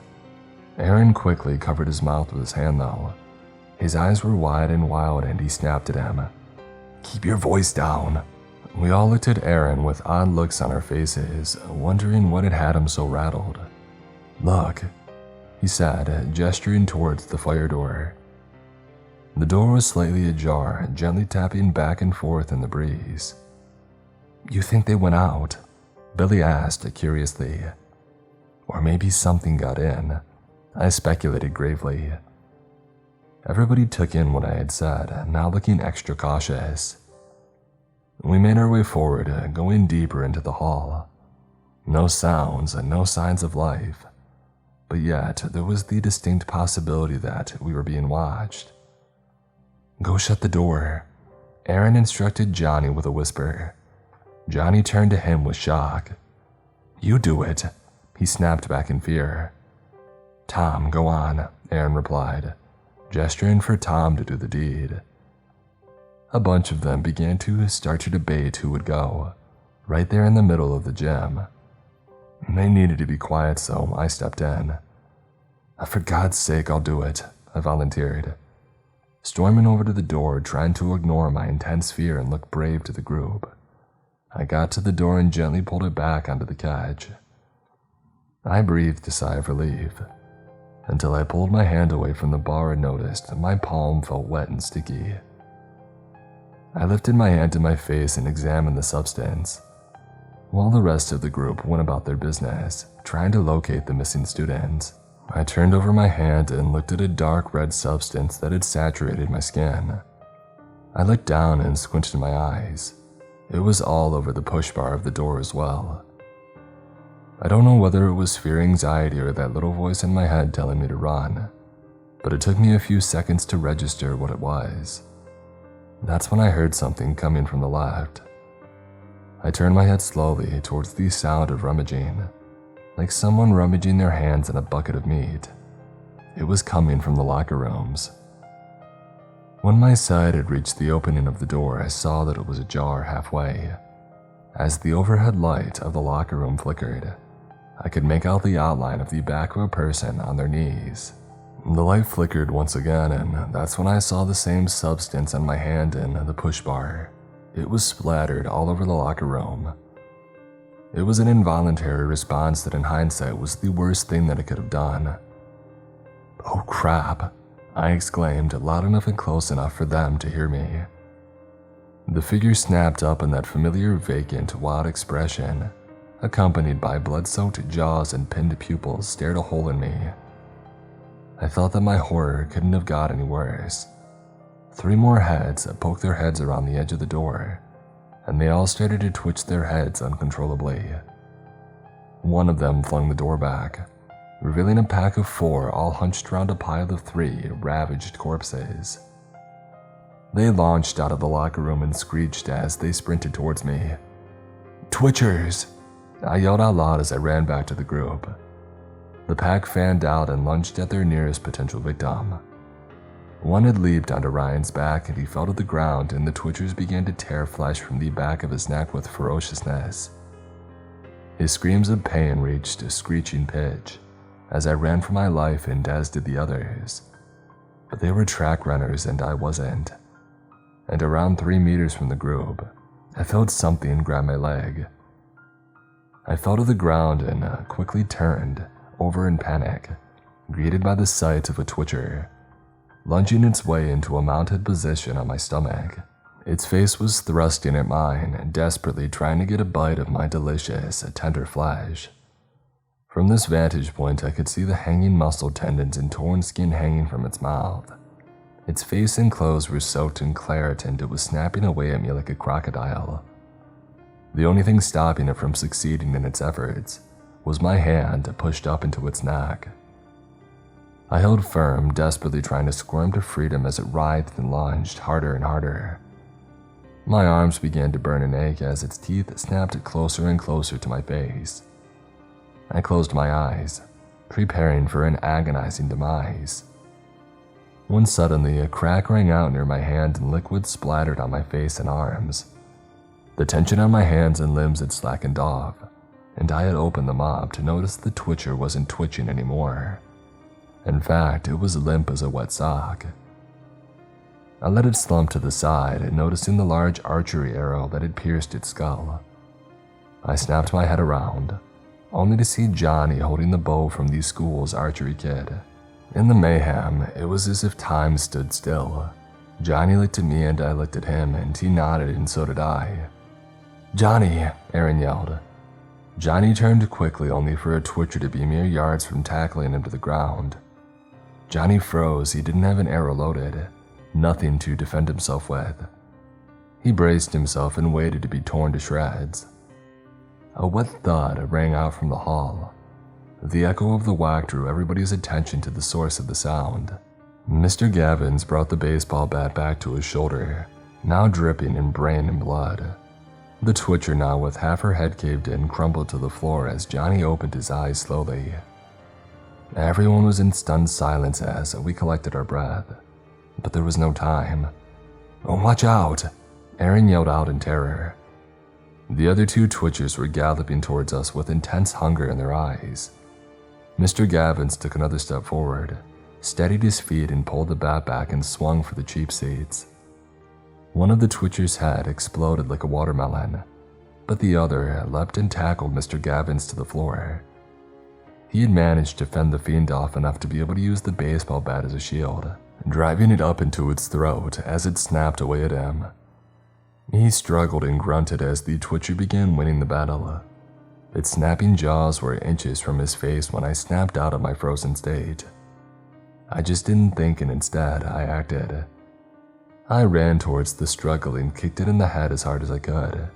Aaron quickly covered his mouth with his hand, though. His eyes were wide and wild, and he snapped at him. "Keep your voice down." We all looked at Aaron with odd looks on our faces, wondering what had him so rattled. "Look," he said, gesturing towards the fire door. The door was slightly ajar, gently tapping back and forth in the breeze. "You think they went out?" Billy asked curiously. "Or maybe something got in," I speculated gravely. Everybody took in what I had said, now looking extra cautious. We made our way forward, going deeper into the hall. No sounds and no signs of life, but yet there was the distinct possibility that we were being watched. "Go shut the door," Aaron instructed Johnny with a whisper. Johnny turned to him with shock. "You do it," he snapped back in fear. "Tom, go on," Aaron replied, gesturing for Tom to do the deed. A bunch of them began to start to debate who would go, right there in the middle of the gym. They needed to be quiet, so I stepped in. "For God's sake, I'll do it," I volunteered, storming over to the door, trying to ignore my intense fear and look brave to the group. I got to the door and gently pulled it back onto the catch. I breathed a sigh of relief. until I pulled my hand away from the bar and noticed my palm felt wet and sticky. I lifted my hand to my face and examined the substance, while the rest of the group went about their business, trying to locate the missing students. I turned over my hand and looked at a dark red substance that had saturated my skin. I looked down and squinted my eyes. It was all over the push bar of the door as well. I don't know whether it was fear, anxiety, or that little voice in my head telling me to run, but it took me a few seconds to register what it was. That's when I heard something coming from the left. I turned my head slowly towards the sound of rummaging, like someone rummaging their hands in a bucket of meat. It was coming from the locker rooms. When my sight had reached the opening of the door, I saw that it was ajar halfway. As the overhead light of the locker room flickered, I could make out the outline of the back of a person on their knees. The light flickered once again, and that's when I saw the same substance on my hand in the push bar. It was splattered all over the locker room. It was an involuntary response that in hindsight was the worst thing that I could have done. "Oh crap," I exclaimed, loud enough and close enough for them to hear me. The figure snapped up in that familiar vacant, wild expression, accompanied by blood-soaked jaws and pinned pupils, stared a hole in me. I thought that my horror couldn't have got any worse. 3 more heads poked their heads around the edge of the door, and they all started to twitch their heads uncontrollably. One of them flung the door back, revealing a pack of 4 all hunched around a pile of 3 ravaged corpses. They launched out of the locker room and screeched as they sprinted towards me. "Twitchers!" I yelled out loud as I ran back to the group. The pack fanned out and lunged at their nearest potential victim. One had leaped onto Ryan's back and he fell to the ground, and the twitchers began to tear flesh from the back of his neck with ferociousness. His screams of pain reached a screeching pitch as I ran for my life, and as did the others. But they were track runners and I wasn't. And around 3 meters from the group, I felt something grab my leg. I fell to the ground and quickly turned over in panic, greeted by the sight of a twitcher lunging its way into a mounted position on my stomach. Its face was thrusting at mine, desperately trying to get a bite of my delicious, tender flesh. From this vantage point, I could see the hanging muscle tendons and torn skin hanging from its mouth. Its face and clothes were soaked in claret, and it was snapping away at me like a crocodile. The only thing stopping it from succeeding in its efforts was my hand pushed up into its neck. I held firm, desperately trying to squirm to freedom as it writhed and lunged harder and harder. My arms began to burn and ache as its teeth snapped closer and closer to my face. I closed my eyes, preparing for an agonizing demise, when suddenly a crack rang out near my hand and liquid splattered on my face and arms. The tension on my hands and limbs had slackened off, and I had opened them up to notice the twitcher wasn't twitching anymore. In fact, it was limp as a wet sock. I let it slump to the side, noticing the large archery arrow that had pierced its skull. I snapped my head around, only to see Johnny holding the bow from the school's archery kit. In the mayhem, it was as if time stood still. Johnny looked at me and I looked at him, and he nodded and so did I. "Johnny!" Aaron yelled. Johnny turned quickly, only for a twitcher to be mere yards from tackling him to the ground. Johnny froze. He didn't have an arrow loaded, nothing to defend himself with. He braced himself and waited to be torn to shreds. A wet thud rang out from the hall. The echo of the whack drew everybody's attention to the source of the sound. Mr. Gavins brought the baseball bat back to his shoulder, now dripping in brain and blood. The twitcher, now with half her head caved in, crumbled to the floor as Johnny opened his eyes slowly. Everyone was in stunned silence as we collected our breath, but there was no time. "Oh, watch out!" Aaron yelled out in terror. The other 2 twitchers were galloping towards us with intense hunger in their eyes. Mr. Gavins took another step forward, steadied his feet and pulled the bat back and swung for the cheap seats. One of the twitchers' head exploded like a watermelon, but the other leapt and tackled Mr. Gavins to the floor. He had managed to fend the fiend off enough to be able to use the baseball bat as a shield, driving it up into its throat as it snapped away at him. He struggled and grunted as the Twitcher began winning the battle. Its snapping jaws were inches from his face when I snapped out of my frozen state. I just didn't think, and instead, I acted. I ran towards the struggle and kicked it in the head as hard as I could.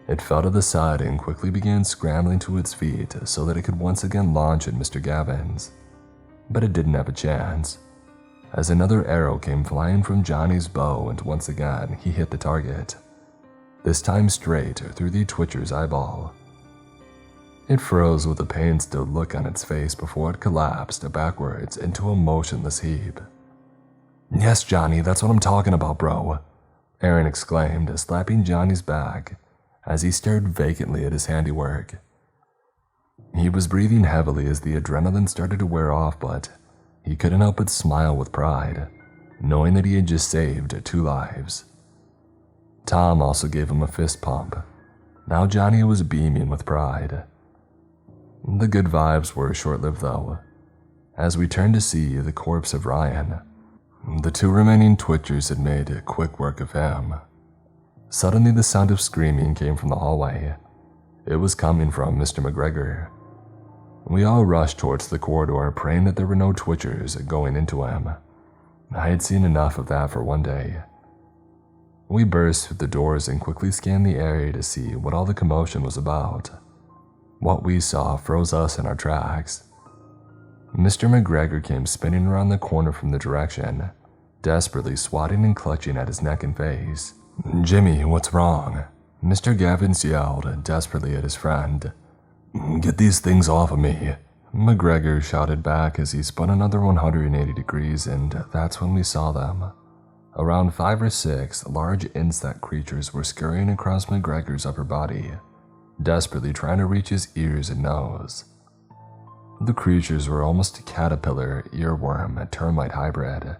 It fell to the side and quickly began scrambling to its feet so that it could once again launch at Mr. Gavin's. But it didn't have a chance, as another arrow came flying from Johnny's bow and once again he hit the target, this time straight through the Twitcher's eyeball. It froze with a pain-stilled look on its face before it collapsed backwards into a motionless heap. "Yes, Johnny, that's what I'm talking about, bro," Aaron exclaimed, slapping Johnny's back as he stared vacantly at his handiwork. He was breathing heavily as the adrenaline started to wear off, but he couldn't help but smile with pride, knowing that he had just saved 2 lives. Tom also gave him a fist pump. Now Johnny was beaming with pride. The good vibes were short-lived though, as we turned to see the corpse of Ryan. The 2 remaining Twitchers had made quick work of him. Suddenly the sound of screaming came from the hallway. It was coming from Mr. McGregor. We all rushed towards the corridor, praying that there were no Twitchers going into him. I had seen enough of that for one day. We burst through the doors and quickly scanned the area to see what all the commotion was about. What we saw froze us in our tracks. Mr. McGregor came spinning around the corner from the direction, desperately swatting and clutching at his neck and face. "Jimmy, what's wrong?" Mr. Gavins yelled desperately at his friend. "Get these things off of me," McGregor shouted back as he spun another 180 degrees, and that's when we saw them. Around 5 or 6 large insect creatures were scurrying across McGregor's upper body, desperately trying to reach his ears and nose. The creatures were almost a caterpillar, earworm, termite hybrid.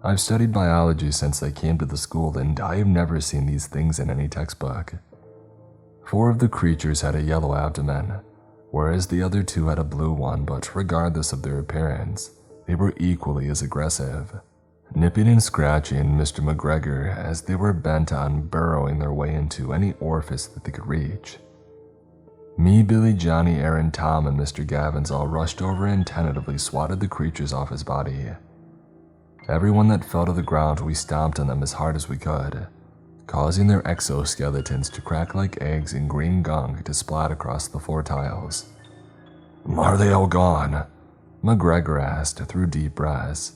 I've studied biology since I came to the school, and I have never seen these things in any textbook. 4 of the creatures had a yellow abdomen, whereas the other 2 had a blue one, but regardless of their appearance, they were equally as aggressive, nipping and scratching Mr. McGregor as they were bent on burrowing their way into any orifice that they could reach. Me, Billy, Johnny, Aaron, Tom, and Mr. Gavins all rushed over and tentatively swatted the creatures off his body. Everyone that fell to the ground, we stomped on them as hard as we could, causing their exoskeletons to crack like eggs and green gunk to splat across the floor tiles. "Are they all gone?" McGregor asked through deep breaths.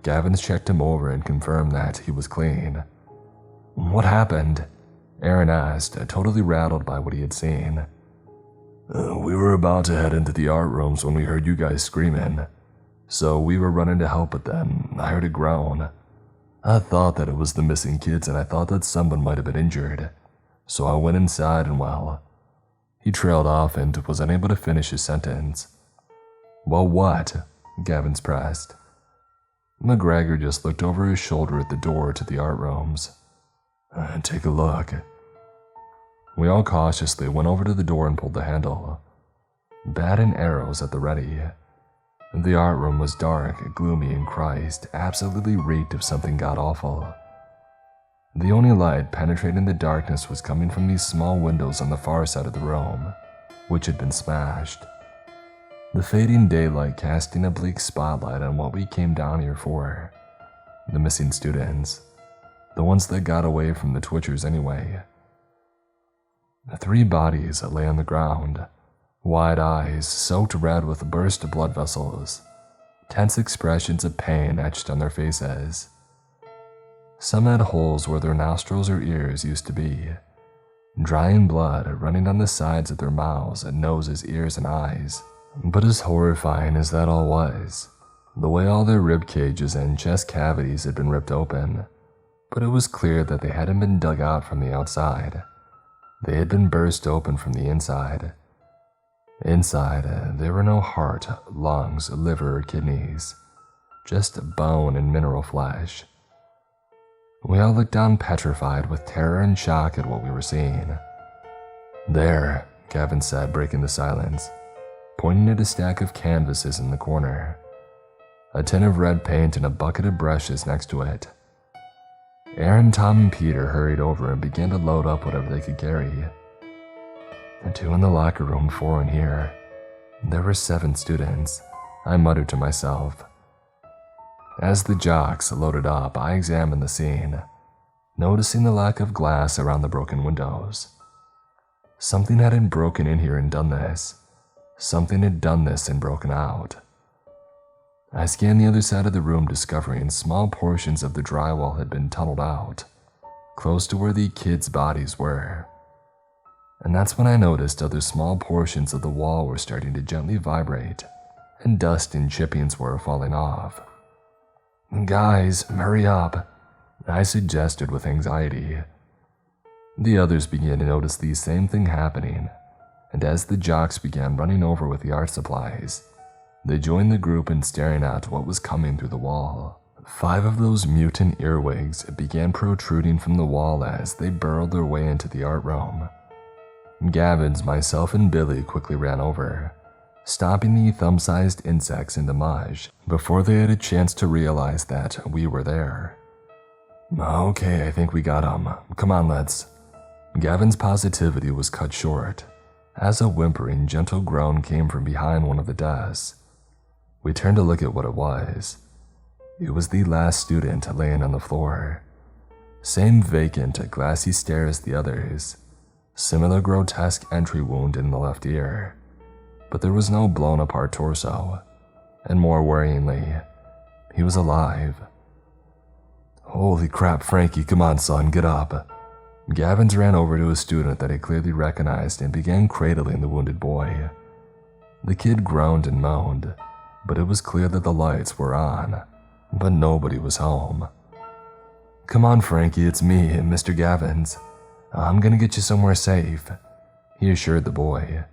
Gavins checked him over and confirmed that he was clean. "What happened?" Aaron asked, totally rattled by what he had seen. "We were about to head into the art rooms when we heard you guys screaming. So we were running to help, but then I heard a groan. I thought that it was the missing kids, and I thought that someone might have been injured. So I went inside and well..." He trailed off and was unable to finish his sentence. "Well, what?" Gavins pressed. McGregor just looked over his shoulder at the door to the art rooms. "Take a look." We all cautiously went over to the door and pulled the handle. Bat and arrows at the ready. The art room was dark, gloomy, and Christ absolutely reeked of something god-awful. The only light penetrating the darkness was coming from these small windows on the far side of the room, which had been smashed. The fading daylight casting a bleak spotlight on what we came down here for. The missing students. The ones that got away from the Twitchers anyway. 3 bodies lay on the ground. Wide eyes, soaked red with burst blood vessels. Tense expressions of pain etched on their faces. Some had holes where their nostrils or ears used to be. Drying blood running down the sides of their mouths, noses, ears, and eyes. But as horrifying as that all was, the way all their rib cages and chest cavities had been ripped open, but it was clear that they hadn't been dug out from the outside. They had been burst open from the inside. Inside, there were no heart, lungs, liver, or kidneys, just bone and mineral flesh. We all looked down petrified with terror and shock at what we were seeing. "There," Gavin said, breaking the silence, pointing at a stack of canvases in the corner, a tin of red paint and a bucket of brushes next to it. Aaron, Tom, and Peter hurried over and began to load up whatever they could carry. 2 in the locker room, 4 in here. There were 7 students, I muttered to myself. As the jocks loaded up, I examined the scene, noticing the lack of glass around the broken windows. Something hadn't broken in here and done this. Something had done this and broken out. I scanned the other side of the room, discovering small portions of the drywall had been tunneled out, close to where the kids' bodies were. And that's when I noticed other small portions of the wall were starting to gently vibrate, and dust and chippings were falling off. "Guys, hurry up," I suggested with anxiety. The others began to notice the same thing happening, and as the jocks began running over with the art supplies, they joined the group in staring at what was coming through the wall. 5 of those mutant earwigs began protruding from the wall as they burrowed their way into the art room. Gavins, myself, and Billy quickly ran over, stomping the thumb-sized insects into mush before they had a chance to realize that we were there. "Okay, I think we got 'em. Come on, let's." Gavin's positivity was cut short as a whimpering, gentle groan came from behind one of the desks. We turned to look at what it was. It was the last student laying on the floor. Same vacant, glassy stare as the others. Similar grotesque entry wound in the left ear. But there was no blown apart torso. And more worryingly, he was alive. "Holy crap, Frankie, come on son, get up." Gavins ran over to a student that he clearly recognized and began cradling the wounded boy. The kid groaned and moaned, but it was clear that the lights were on, but nobody was home. "Come on, Frankie, it's me, Mr. Gavins. I'm gonna get you somewhere safe," he assured the boy.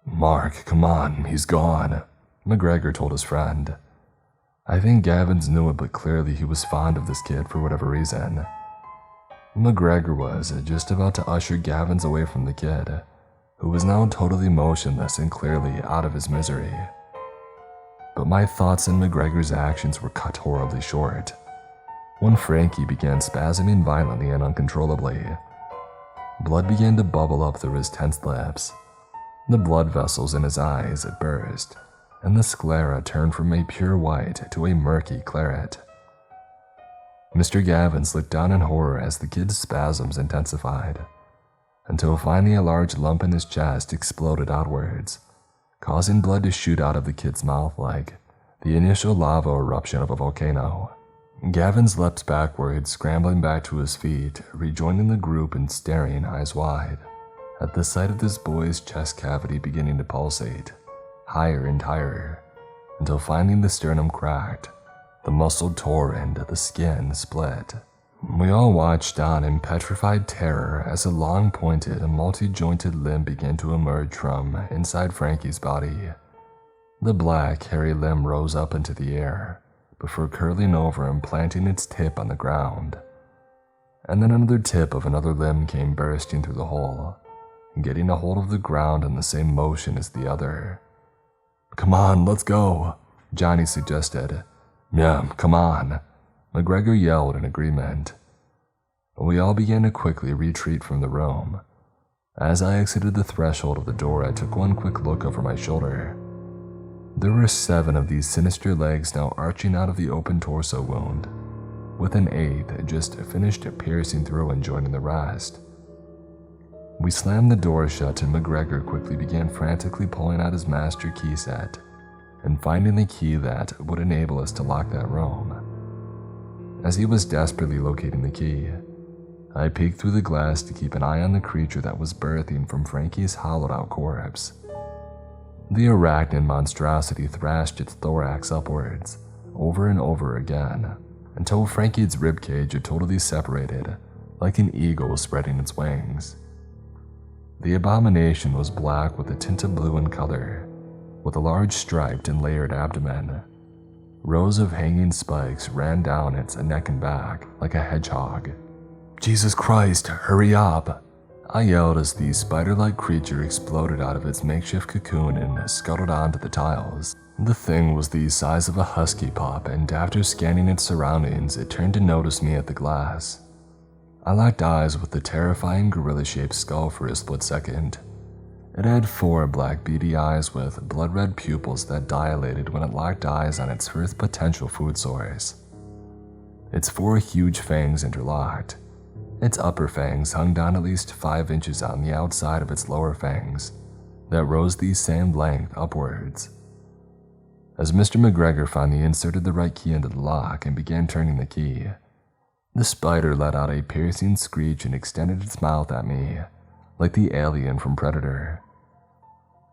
"Mark, come on, he's gone," McGregor told his friend. I think Gavins knew it, but clearly he was fond of this kid for whatever reason. McGregor was just about to usher Gavins away from the kid, who was now totally motionless and clearly out of his misery. But my thoughts and McGregor's actions were cut horribly short, when Frankie began spasming violently and uncontrollably. Blood began to bubble up through his tense lips. The blood vessels in his eyes burst, and the sclera turned from a pure white to a murky claret. Mr. Gavins looked down in horror as the kid's spasms intensified, until finally a large lump in his chest exploded outwards, causing blood to shoot out of the kid's mouth like the initial lava eruption of a volcano. Gavins leapt backwards, scrambling back to his feet, rejoining the group and staring eyes wide at the sight of this boy's chest cavity beginning to pulsate, higher and higher, until finally the sternum cracked, the muscle tore and the skin split. We all watched on in petrified terror as a long-pointed, multi-jointed limb began to emerge from inside Frankie's body. The black, hairy limb rose up into the air, before curling over and planting its tip on the ground. And then another tip of another limb came bursting through the hole, getting a hold of the ground in the same motion as the other. "Come on, let's go," Johnny suggested. "Yeah, come on," McGregor yelled in agreement. We all began to quickly retreat from the room. As I exited the threshold of the door, I took one quick look over my shoulder. There were 7 of these sinister legs now arching out of the open torso wound, with an 8th just finished piercing through and joining the rest. We slammed the door shut and McGregor quickly began frantically pulling out his master key set and finding the key that would enable us to lock that room. As he was desperately locating the key, I peeked through the glass to keep an eye on the creature that was birthing from Frankie's hollowed-out corpse. The arachnid monstrosity thrashed its thorax upwards, over and over again, until Frankie's ribcage had totally separated, like an eagle spreading its wings. The abomination was black with a tint of blue in color, with a large striped and layered abdomen. Rows of hanging spikes ran down its neck and back like a hedgehog. "Jesus Christ, hurry up!" I yelled as the spider-like creature exploded out of its makeshift cocoon and scuttled onto the tiles. The thing was the size of a husky pup, and after scanning its surroundings, it turned to notice me at the glass. I locked eyes with the terrifying gorilla-shaped skull for a split second. It had 4 black beady eyes with blood-red pupils that dilated when it locked eyes on its first potential food source. Its 4 huge fangs interlocked. Its upper fangs hung down at least 5 inches on the outside of its lower fangs that rose the same length upwards. As Mr. McGregor finally inserted the right key into the lock and began turning the key, the spider let out a piercing screech and extended its mouth at me, like the alien from Predator.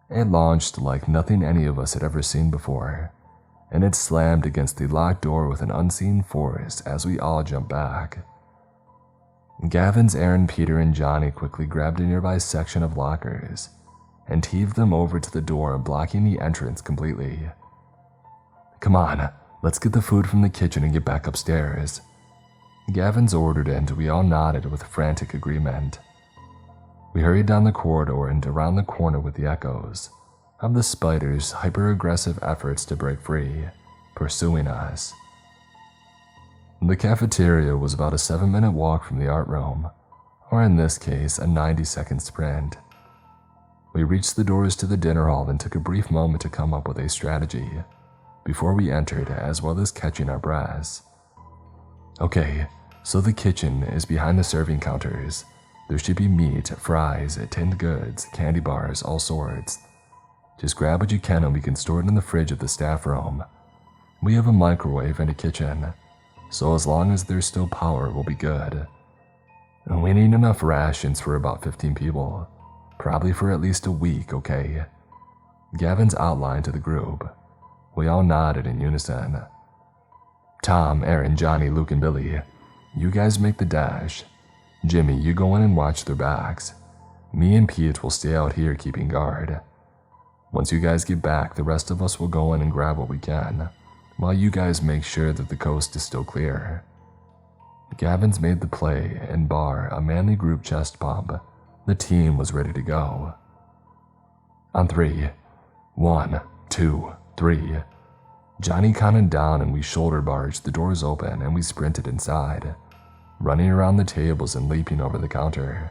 It launched like nothing any of us had ever seen before, and it slammed against the locked door with an unseen force as we all jumped back. Gavin's, Aaron, Peter, and Johnny quickly grabbed a nearby section of lockers and heaved them over to the door, blocking the entrance completely. "Come on, let's get the food from the kitchen and get back upstairs." Gavin's ordered, and we all nodded with frantic agreement. We hurried down the corridor and around the corner with the echoes of the spider's hyper-aggressive efforts to break free, pursuing us. The cafeteria was about a 7-minute walk from the art room, or in this case, a 90-second sprint. We reached the doors to the dinner hall and took a brief moment to come up with a strategy before we entered, as well as catching our breaths. Okay, so the kitchen is behind the serving counters. There should be meat, fries, tinned goods, candy bars, all sorts. Just grab what you can and we can store it in the fridge of the staff room. We have a microwave and a kitchen, so as long as there's still power, we'll be good. We need enough rations for about 15 people, probably for at least a week, okay? Gavin's outlined to the group. We all nodded in unison. Tom, Aaron, Johnny, Luke, and Billy, you guys make the dash. Jimmy, you go in and watch their backs. Me and Pete will stay out here keeping guard. Once you guys get back, the rest of us will go in and grab what we can, while you guys make sure that the coast is still clear. Gavin's made the play and bar a manly group chest pump. The team was ready to go. On 3, 1, 2, 3. Johnny counted down and we shoulder barged the doors open and we sprinted inside, running around the tables and leaping over the counter.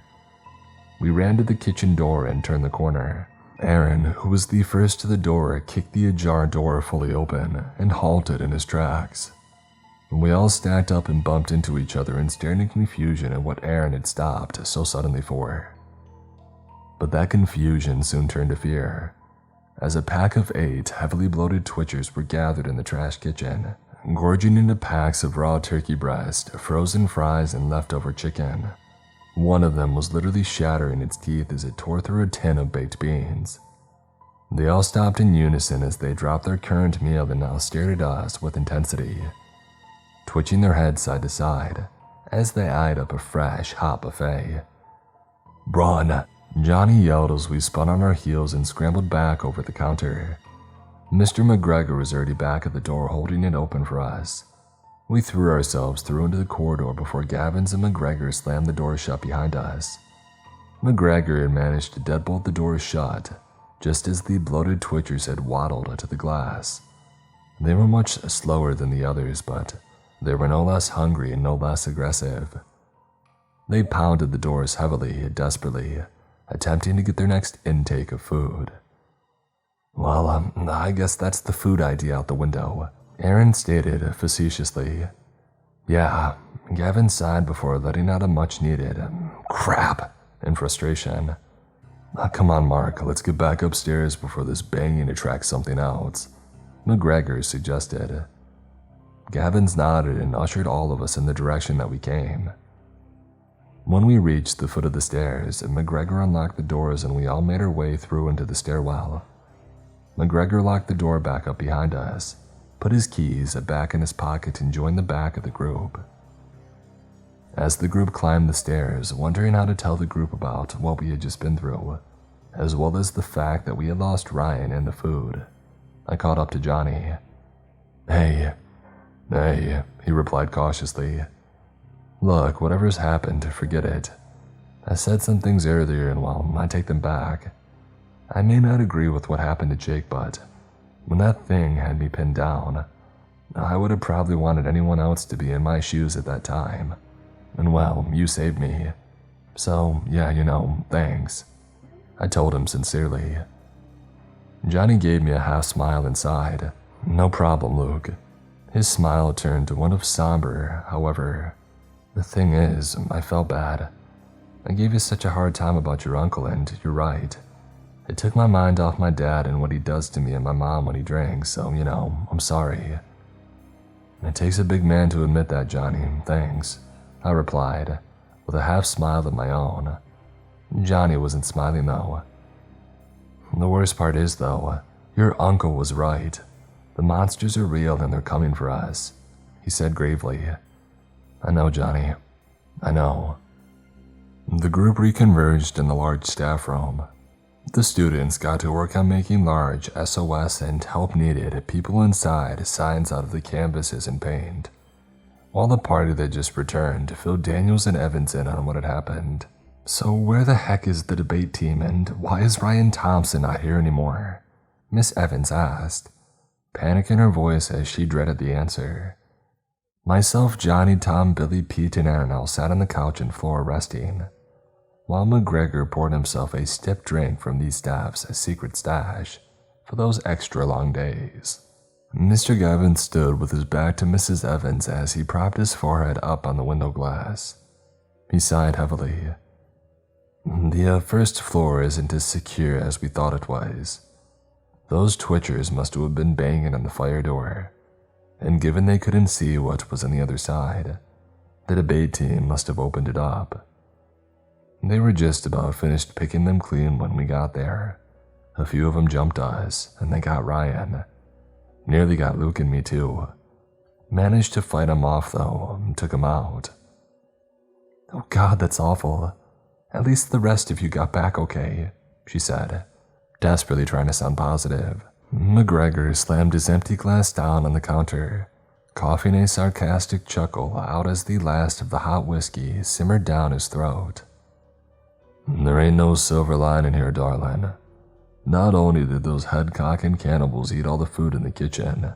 We ran to the kitchen door and turned the corner. Aaron, who was the first to the door, kicked the ajar door fully open and halted in his tracks. We all stacked up and bumped into each other and stared in confusion at what Aaron had stopped so suddenly for. But that confusion soon turned to fear, as a pack of 8 heavily bloated twitchers were gathered in the trash kitchen, gorging into packs of raw turkey breast, frozen fries, and leftover chicken. One of them was literally shattering its teeth as it tore through a tin of baked beans. They all stopped in unison as they dropped their current meal and now stared at us with intensity, twitching their heads side to side as they eyed up a fresh, hot buffet. "Run!" Johnny yelled as we spun on our heels and scrambled back over the counter. Mr. McGregor was already back at the door holding it open for us. We threw ourselves through into the corridor before Gavin's and McGregor slammed the door shut behind us. McGregor had managed to deadbolt the door shut, just as the bloated twitchers had waddled to the glass. They were much slower than the others, but they were no less hungry and no less aggressive. They pounded the doors heavily, desperately, attempting to get their next intake of food. "Well, I guess that's the food idea out the window," Aaron stated facetiously. "Yeah," Gavin sighed before letting out a much-needed crap in frustration. "Come on, Mark, let's get back upstairs before this banging attracts something else," McGregor suggested. Gavin's nodded and ushered all of us in the direction that we came. When we reached the foot of the stairs, McGregor unlocked the doors and we all made our way through into the stairwell. McGregor locked the door back up behind us, put his keys back in his pocket, and joined the back of the group. As the group climbed the stairs, wondering how to tell the group about what we had just been through, as well as the fact that we had lost Ryan and the food, I caught up to Johnny. Hey, he replied cautiously. "Look, whatever's happened, forget it. I said some things earlier and well, I take them back. I may not agree with what happened to Jake, but when that thing had me pinned down, I would have probably wanted anyone else to be in my shoes at that time. And well, you saved me. So, yeah, thanks. I told him sincerely. Johnny gave me a half smile inside. No problem, Luke. His smile turned to one of somber, however. The thing is, I felt bad. I gave you such a hard time about your uncle, and you're right. It took my mind off my dad and what he does to me and my mom when he drinks, so, I'm sorry. It takes a big man to admit that, Johnny, thanks, I replied, with a half smile of my own. Johnny wasn't smiling, though. The worst part is, though, your uncle was right. The monsters are real and they're coming for us, he said gravely. I know, Johnny. I know. The group reconverged in the large staff room. The students got to work on making large SOS and help needed people inside signs out of the canvases and paint, while the party that just returned filled Daniels and Evans in on what had happened. So where the heck is the debate team and why is Ryan Thompson not here anymore? Miss Evans asked, panic in her voice as she dreaded the answer. Myself, Johnny, Tom, Billy, Pete, and Annabelle sat on the couch and floor resting, while McGregor poured himself a stiff drink from these staff's secret stash for those extra long days. Mr. Gavin stood with his back to Mrs. Evans as he propped his forehead up on the window glass. He sighed heavily. The first floor isn't as secure as we thought it was. Those twitchers must have been banging on the fire door, and given they couldn't see what was on the other side, the debate team must have opened it up. They were just about finished picking them clean when we got there. A few of them jumped us, and they got Ryan. Nearly got Luke and me too. Managed to fight him off though, and took him out. Oh God, that's awful. At least the rest of you got back okay, she said, desperately trying to sound positive. McGregor slammed his empty glass down on the counter, coughing a sarcastic chuckle out as the last of the hot whiskey simmered down his throat. There ain't no silver lining here, darling. Not only did those head-cocking cannibals eat all the food in the kitchen,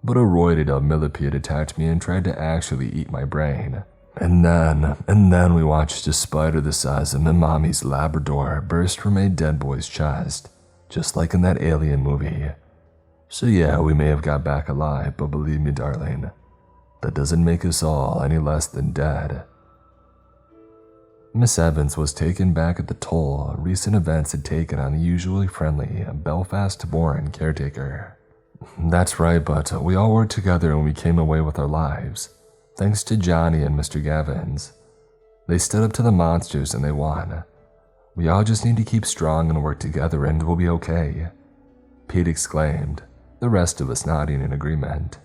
but a roided up millipede attacked me and tried to actually eat my brain. And then we watched a spider the size of my mommy's Labrador burst from a dead boy's chest, just like in that Alien movie. So yeah, we may have got back alive, but believe me, darling, that doesn't make us all any less than dead. Miss Evans was taken back at the toll recent events had taken on the usually friendly, Belfast-born caretaker. That's right, but we all worked together and we came away with our lives, thanks to Johnny and Mr. Gavins. They stood up to the monsters and they won. We all just need to keep strong and work together and we'll be okay, Pete exclaimed, the rest of us nodding in agreement.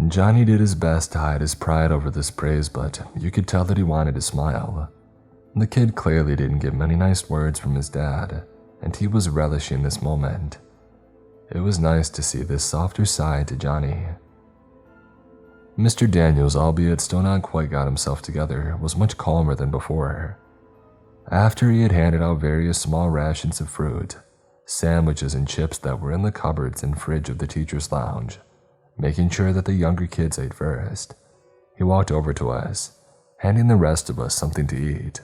Johnny did his best to hide his pride over this praise, but you could tell that he wanted to smile. The kid clearly didn't get many nice words from his dad, and he was relishing this moment. It was nice to see this softer side to Johnny. Mr. Daniels, albeit still not quite got himself together, was much calmer than before. After he had handed out various small rations of fruit, sandwiches and chips that were in the cupboards and fridge of the teacher's lounge, making sure that the younger kids ate first, he walked over to us, handing the rest of us something to eat.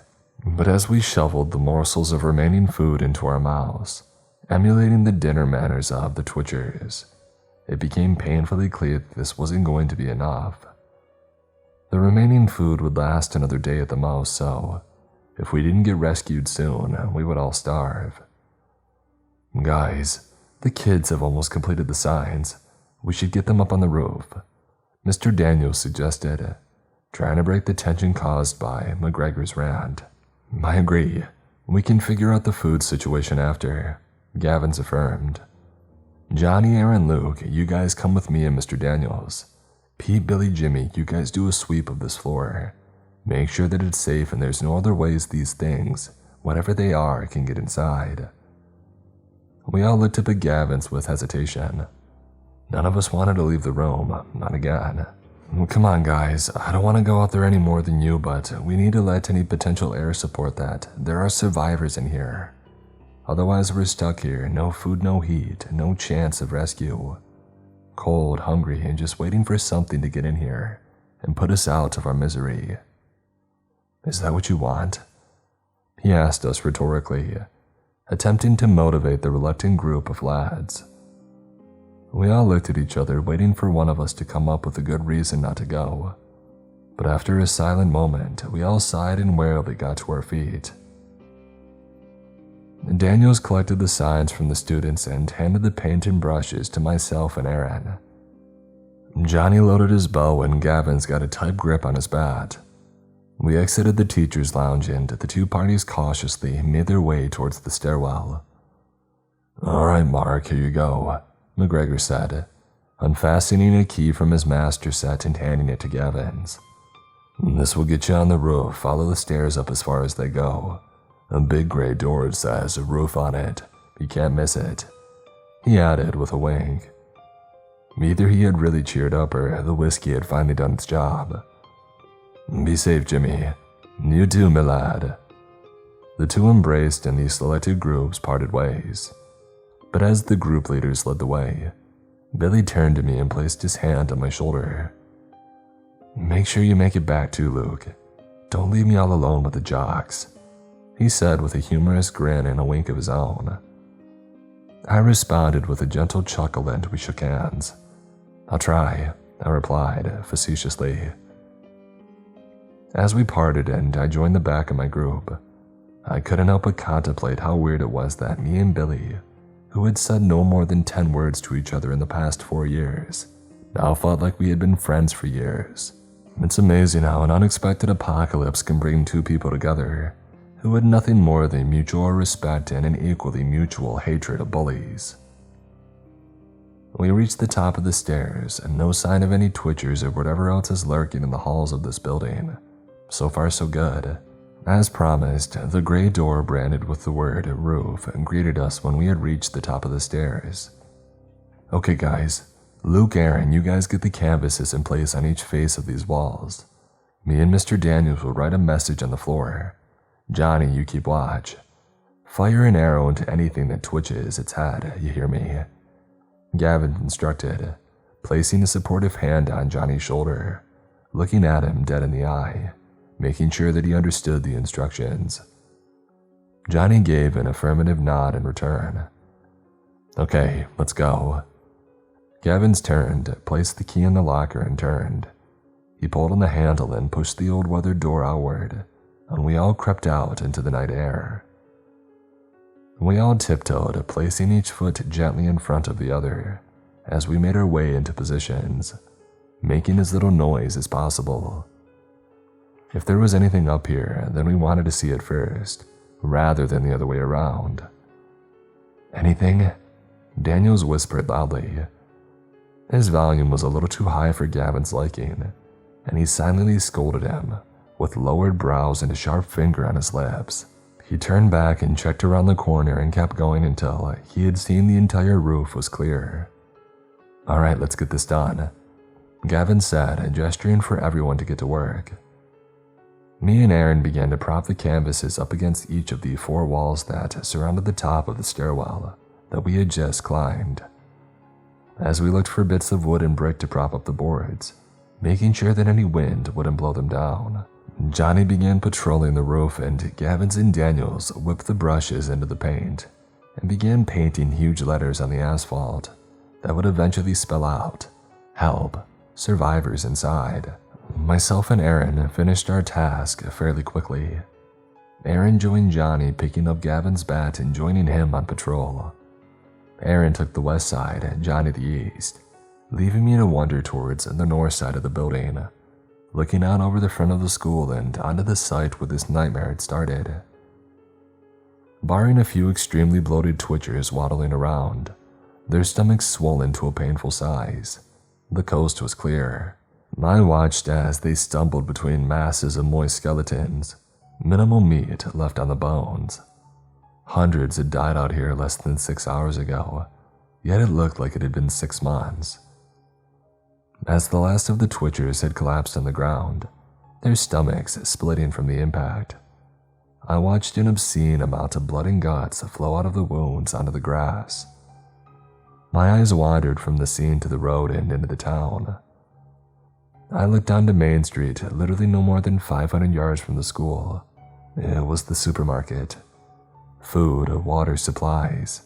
But as we shoveled the morsels of remaining food into our mouths, emulating the dinner manners of the Twitchers, it became painfully clear that this wasn't going to be enough. The remaining food would last another day at the most, so if we didn't get rescued soon, we would all starve. Guys, the kids have almost completed the signs. We should get them up on the roof, Mr. Daniels suggested, trying to break the tension caused by McGregor's rant. I agree. We can figure out the food situation after, Gavins affirmed. Johnny, Aaron, Luke, you guys come with me and Mr. Daniels. Pete, Billy, Jimmy, you guys do a sweep of this floor. Make sure that it's safe and there's no other ways these things, whatever they are, can get inside. We all looked up at Gavins with hesitation. None of us wanted to leave the room, not again. Come on, guys. I don't want to go out there any more than you, but we need to let any potential air support that there are survivors in here. Otherwise, we're stuck here. No food, no heat, no chance of rescue. Cold, hungry, and just waiting for something to get in here and put us out of our misery. Is that what you want? He asked us rhetorically, attempting to motivate the reluctant group of lads. We all looked at each other, waiting for one of us to come up with a good reason not to go. But after a silent moment, we all sighed and wearily got to our feet. Daniels collected the signs from the students and handed the paint and brushes to myself and Aaron. Johnny loaded his bow and Gavin's got a tight grip on his bat. We exited the teacher's lounge and the two parties cautiously made their way towards the stairwell. "All right, Mark, here you go," McGregor said, unfastening a key from his master set and handing it to Gavin's. "This will get you on the roof. Follow the stairs up as far as they go. A big gray door says roof on it. You can't miss it," he added with a wink. Either he had really cheered up or the whiskey had finally done its job. "Be safe, Jimmy. You too, my lad." The two embraced and the selected groups parted ways. But as the group leaders led the way, Billy turned to me and placed his hand on my shoulder. "Make sure you make it back too, Luke. Don't leave me all alone with the jocks," he said with a humorous grin and a wink of his own. I responded with a gentle chuckle and we shook hands. "I'll try," I replied facetiously. As we parted and I joined the back of my group, I couldn't help but contemplate how weird it was that me and Billy, who had said no more than 10 words to each other in the past 4 years, now felt like we had been friends for years. It's amazing how an unexpected apocalypse can bring two people together who had nothing more than mutual respect and an equally mutual hatred of bullies. We reached the top of the stairs, and no sign of any twitchers or whatever else is lurking in the halls of this building. So far so good. As promised, the gray door branded with the word roof greeted us when we had reached the top of the stairs. "Okay guys, Luke, Aaron, you guys get the canvases in place on each face of these walls. Me and Mr. Daniels will write a message on the floor. Johnny, you keep watch. Fire an arrow into anything that twitches its head, you hear me?" Gavin instructed, placing a supportive hand on Johnny's shoulder, looking at him dead in the eye, making sure that he understood the instructions. Johnny gave an affirmative nod in return. "Okay, let's go." Gavin's turned, placed the key in the locker and turned. He pulled on the handle and pushed the old weathered door outward, and we all crept out into the night air. We all tiptoed, placing each foot gently in front of the other as we made our way into positions, making as little noise as possible. If there was anything up here, then we wanted to see it first, rather than the other way around. "Anything?" Daniels whispered loudly. His volume was a little too high for Gavin's liking, and he silently scolded him, with lowered brows and a sharp finger on his lips. He turned back and checked around the corner and kept going until he had seen the entire roof was clear. "All right, let's get this done," Gavin said, gesturing for everyone to get to work. Me and Aaron began to prop the canvases up against each of the 4 walls that surrounded the top of the stairwell that we had just climbed. As we looked for bits of wood and brick to prop up the boards, making sure that any wind wouldn't blow them down, Johnny began patrolling the roof and Gavin's and Daniels whipped the brushes into the paint and began painting huge letters on the asphalt that would eventually spell out, "Help, survivors inside." Myself and Aaron finished our task fairly quickly. Aaron joined Johnny, picking up Gavin's bat and joining him on patrol. Aaron took the west side, Johnny the east, leaving me to wander towards the north side of the building, looking out over the front of the school and onto the site where this nightmare had started. Barring a few extremely bloated twitchers waddling around, their stomachs swollen to a painful size, the coast was clear. I watched as they stumbled between masses of moist skeletons, minimal meat left on the bones. Hundreds had died out here less than 6 hours ago, yet it looked like it had been 6 months. As the last of the Twitchers had collapsed on the ground, their stomachs splitting from the impact, I watched an obscene amount of blood and guts flow out of the wounds onto the grass. My eyes wandered from the scene to the road and into the town. I looked down to Main Street, literally no more than 500 yards from the school. It was the supermarket. Food, water, supplies.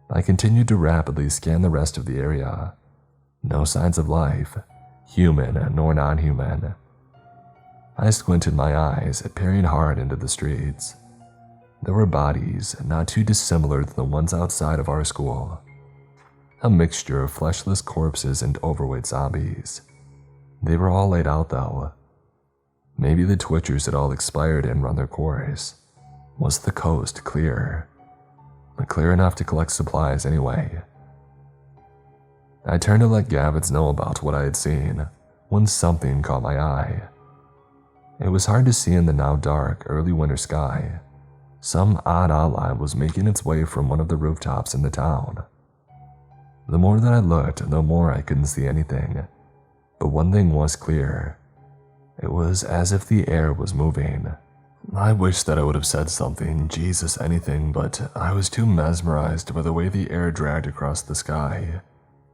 I continued to rapidly scan the rest of the area. No signs of life, human nor non-human. I squinted my eyes, peering hard into the streets. There were bodies, not too dissimilar to the ones outside of our school. A mixture of fleshless corpses and overweight zombies. They were all laid out though. Maybe the Twitchers had all expired and run their course. Was the coast clear? But clear enough to collect supplies anyway. I turned to let Gavins know about what I had seen when something caught my eye. It was hard to see in the now dark, early winter sky. Some odd outline was making its way from one of the rooftops in the town. The more that I looked, the more I couldn't see anything. But one thing was clear. It was as if the air was moving. I wish that I would have said something, Jesus, anything, but I was too mesmerized by the way the air dragged across the sky,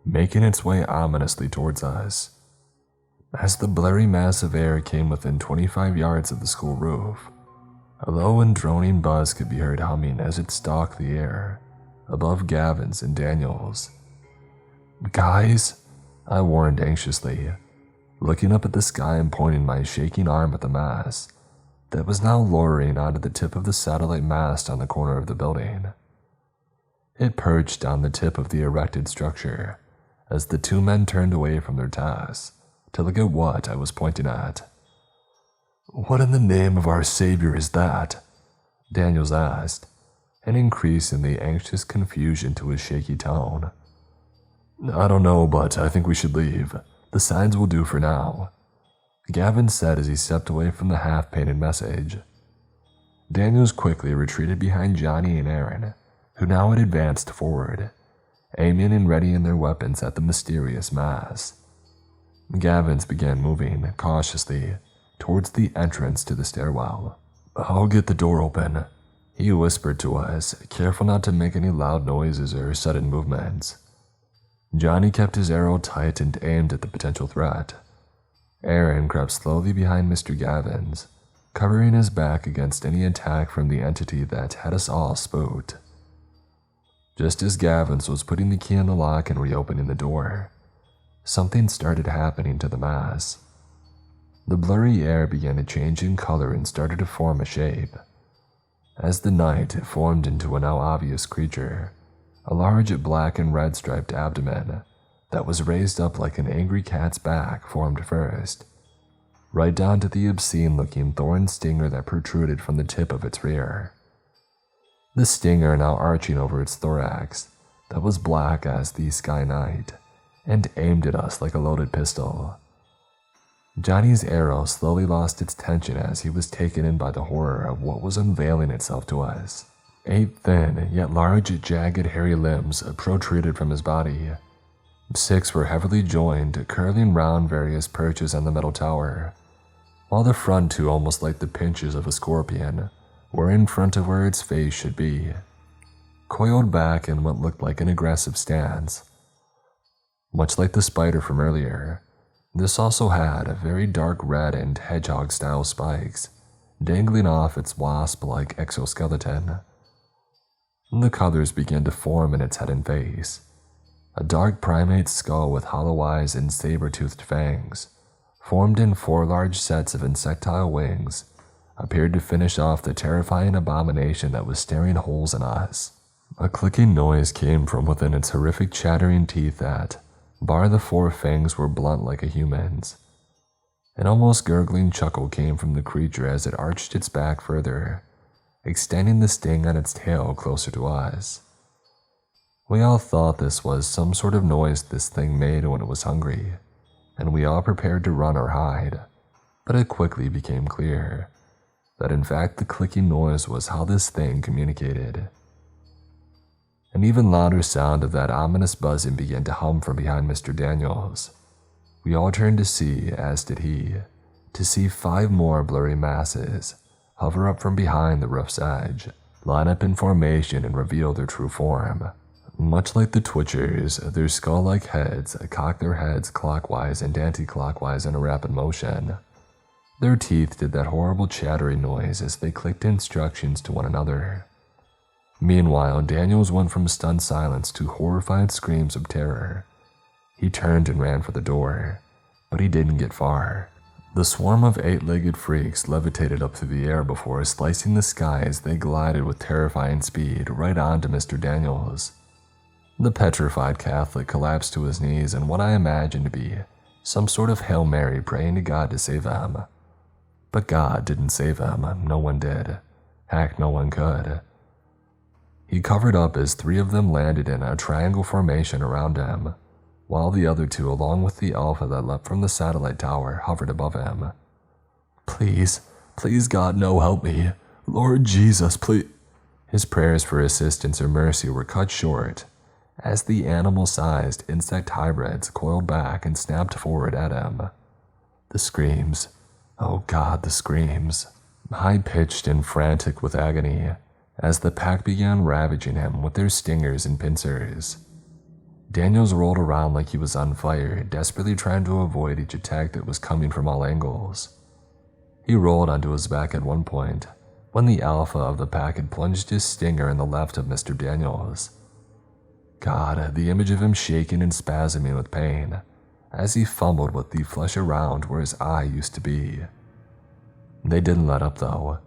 making its way ominously towards us. As the blurry mass of air came within 25 yards of the school roof, a low and droning buzz could be heard humming as it stalked the air, above Gavin's and Daniel's. "Guys," I warned anxiously, looking up at the sky and pointing my shaking arm at the mass that was now lowering onto the tip of the satellite mast on the corner of the building. It perched on the tip of the erected structure as the two men turned away from their tasks to look at what I was pointing at. "What in the name of our Savior is that?" Daniels asked, an increase in the anxious confusion to his shaky tone. "I don't know, but I think we should leave. The signs will do for now," Gavin said as he stepped away from the half-painted message. Daniels quickly retreated behind Johnny and Aaron, who now had advanced forward, aiming and readying their weapons at the mysterious mass. Gavins began moving cautiously towards the entrance to the stairwell. "I'll get the door open," he whispered to us, careful not to make any loud noises or sudden movements. Johnny kept his arrow tight and aimed at the potential threat. Aaron crept slowly behind Mr. Gavins, covering his back against any attack from the entity that had us all spooked. Just as Gavins was putting the key in the lock and reopening the door, something started happening to the mass. The blurry air began to change in color and started to form a shape. As the night formed into a now obvious creature, a large black and red striped abdomen that was raised up like an angry cat's back formed first, right down to the obscene-looking thorn stinger that protruded from the tip of its rear. The stinger now arching over its thorax that was black as the sky night, and aimed at us like a loaded pistol. Johnny's arrow slowly lost its tension as he was taken in by the horror of what was unveiling itself to us. 8 thin, yet large, jagged, hairy limbs protruded from his body. 6 were heavily joined, curling round various perches on the metal tower, while the front 2, almost like the pinches of a scorpion, were in front of where its face should be, coiled back in what looked like an aggressive stance. Much like the spider from earlier, this also had very dark red and hedgehog-style spikes dangling off its wasp-like exoskeleton. The colors began to form in its head and face. A dark primate skull with hollow eyes and saber-toothed fangs, formed in 4 large sets of insectile wings, appeared to finish off the terrifying abomination that was staring holes in us. A clicking noise came from within its horrific chattering teeth that, bar the 4 fangs, were blunt like a human's. An almost gurgling chuckle came from the creature as it arched its back further, extending the sting on its tail closer to us. We all thought this was some sort of noise this thing made when it was hungry, and we all prepared to run or hide, but it quickly became clear that in fact the clicking noise was how this thing communicated. An even louder sound of that ominous buzzing began to hum from behind Mr. Daniels. We all turned to see, as did he, to see 5 more blurry masses hover up from behind the roof's edge, line up in formation and reveal their true form. Much like the Twitchers, their skull-like heads cocked their heads clockwise and anti-clockwise in a rapid motion. Their teeth did that horrible chattering noise as they clicked instructions to one another. Meanwhile, Daniels went from stunned silence to horrified screams of terror. He turned and ran for the door, but he didn't get far. The swarm of 8-legged freaks levitated up through the air before slicing the sky as they glided with terrifying speed right onto Mr. Daniels. The petrified Catholic collapsed to his knees in what I imagined to be some sort of Hail Mary praying to God to save him. But God didn't save him, no one did. Heck, no one could. He covered up as 3 of them landed in a triangle formation around him, while the other 2, along with the Alpha that leapt from the satellite tower, hovered above him. Please, please God, no, help me. Lord Jesus, please. His prayers for assistance or mercy were cut short as the animal-sized insect hybrids coiled back and snapped forward at him. The screams, oh God, the screams, high-pitched and frantic with agony, as the pack began ravaging him with their stingers and pincers. Daniels rolled around like he was on fire, desperately trying to avoid each attack that was coming from all angles. He rolled onto his back at one point, when the Alpha of the pack had plunged his stinger in the left of Mr. Daniels. God, the image of him shaking and spasming with pain, as he fumbled with the flesh around where his eye used to be. They didn't let up though.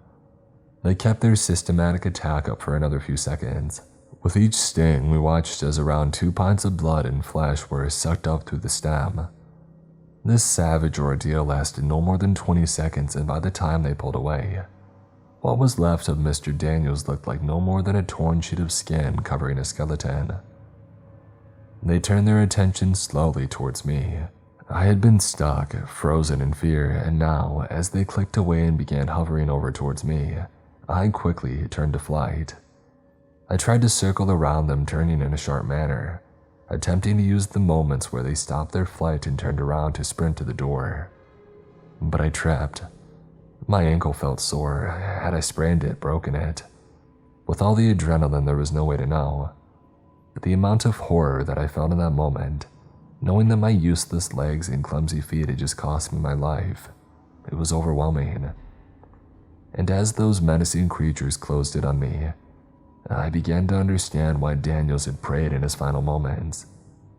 They kept their systematic attack up for another few seconds. With each sting, we watched as around 2 pints of blood and flesh were sucked up through the stem. This savage ordeal lasted no more than 20 seconds, and by the time they pulled away, what was left of Mr. Daniels looked like no more than a torn sheet of skin covering a skeleton. They turned their attention slowly towards me. I had been stuck, frozen in fear, and now, as they clicked away and began hovering over towards me, I quickly turned to flight. I tried to circle around them, turning in a sharp manner, attempting to use the moments where they stopped their flight and turned around to sprint to the door. But I tripped. My ankle felt sore. Had I sprained it, broken it? With all the adrenaline, there was no way to know. But the amount of horror that I felt in that moment, knowing that my useless legs and clumsy feet had just cost me my life, it was overwhelming. And as those menacing creatures closed in on me, I began to understand why Daniels had prayed in his final moments,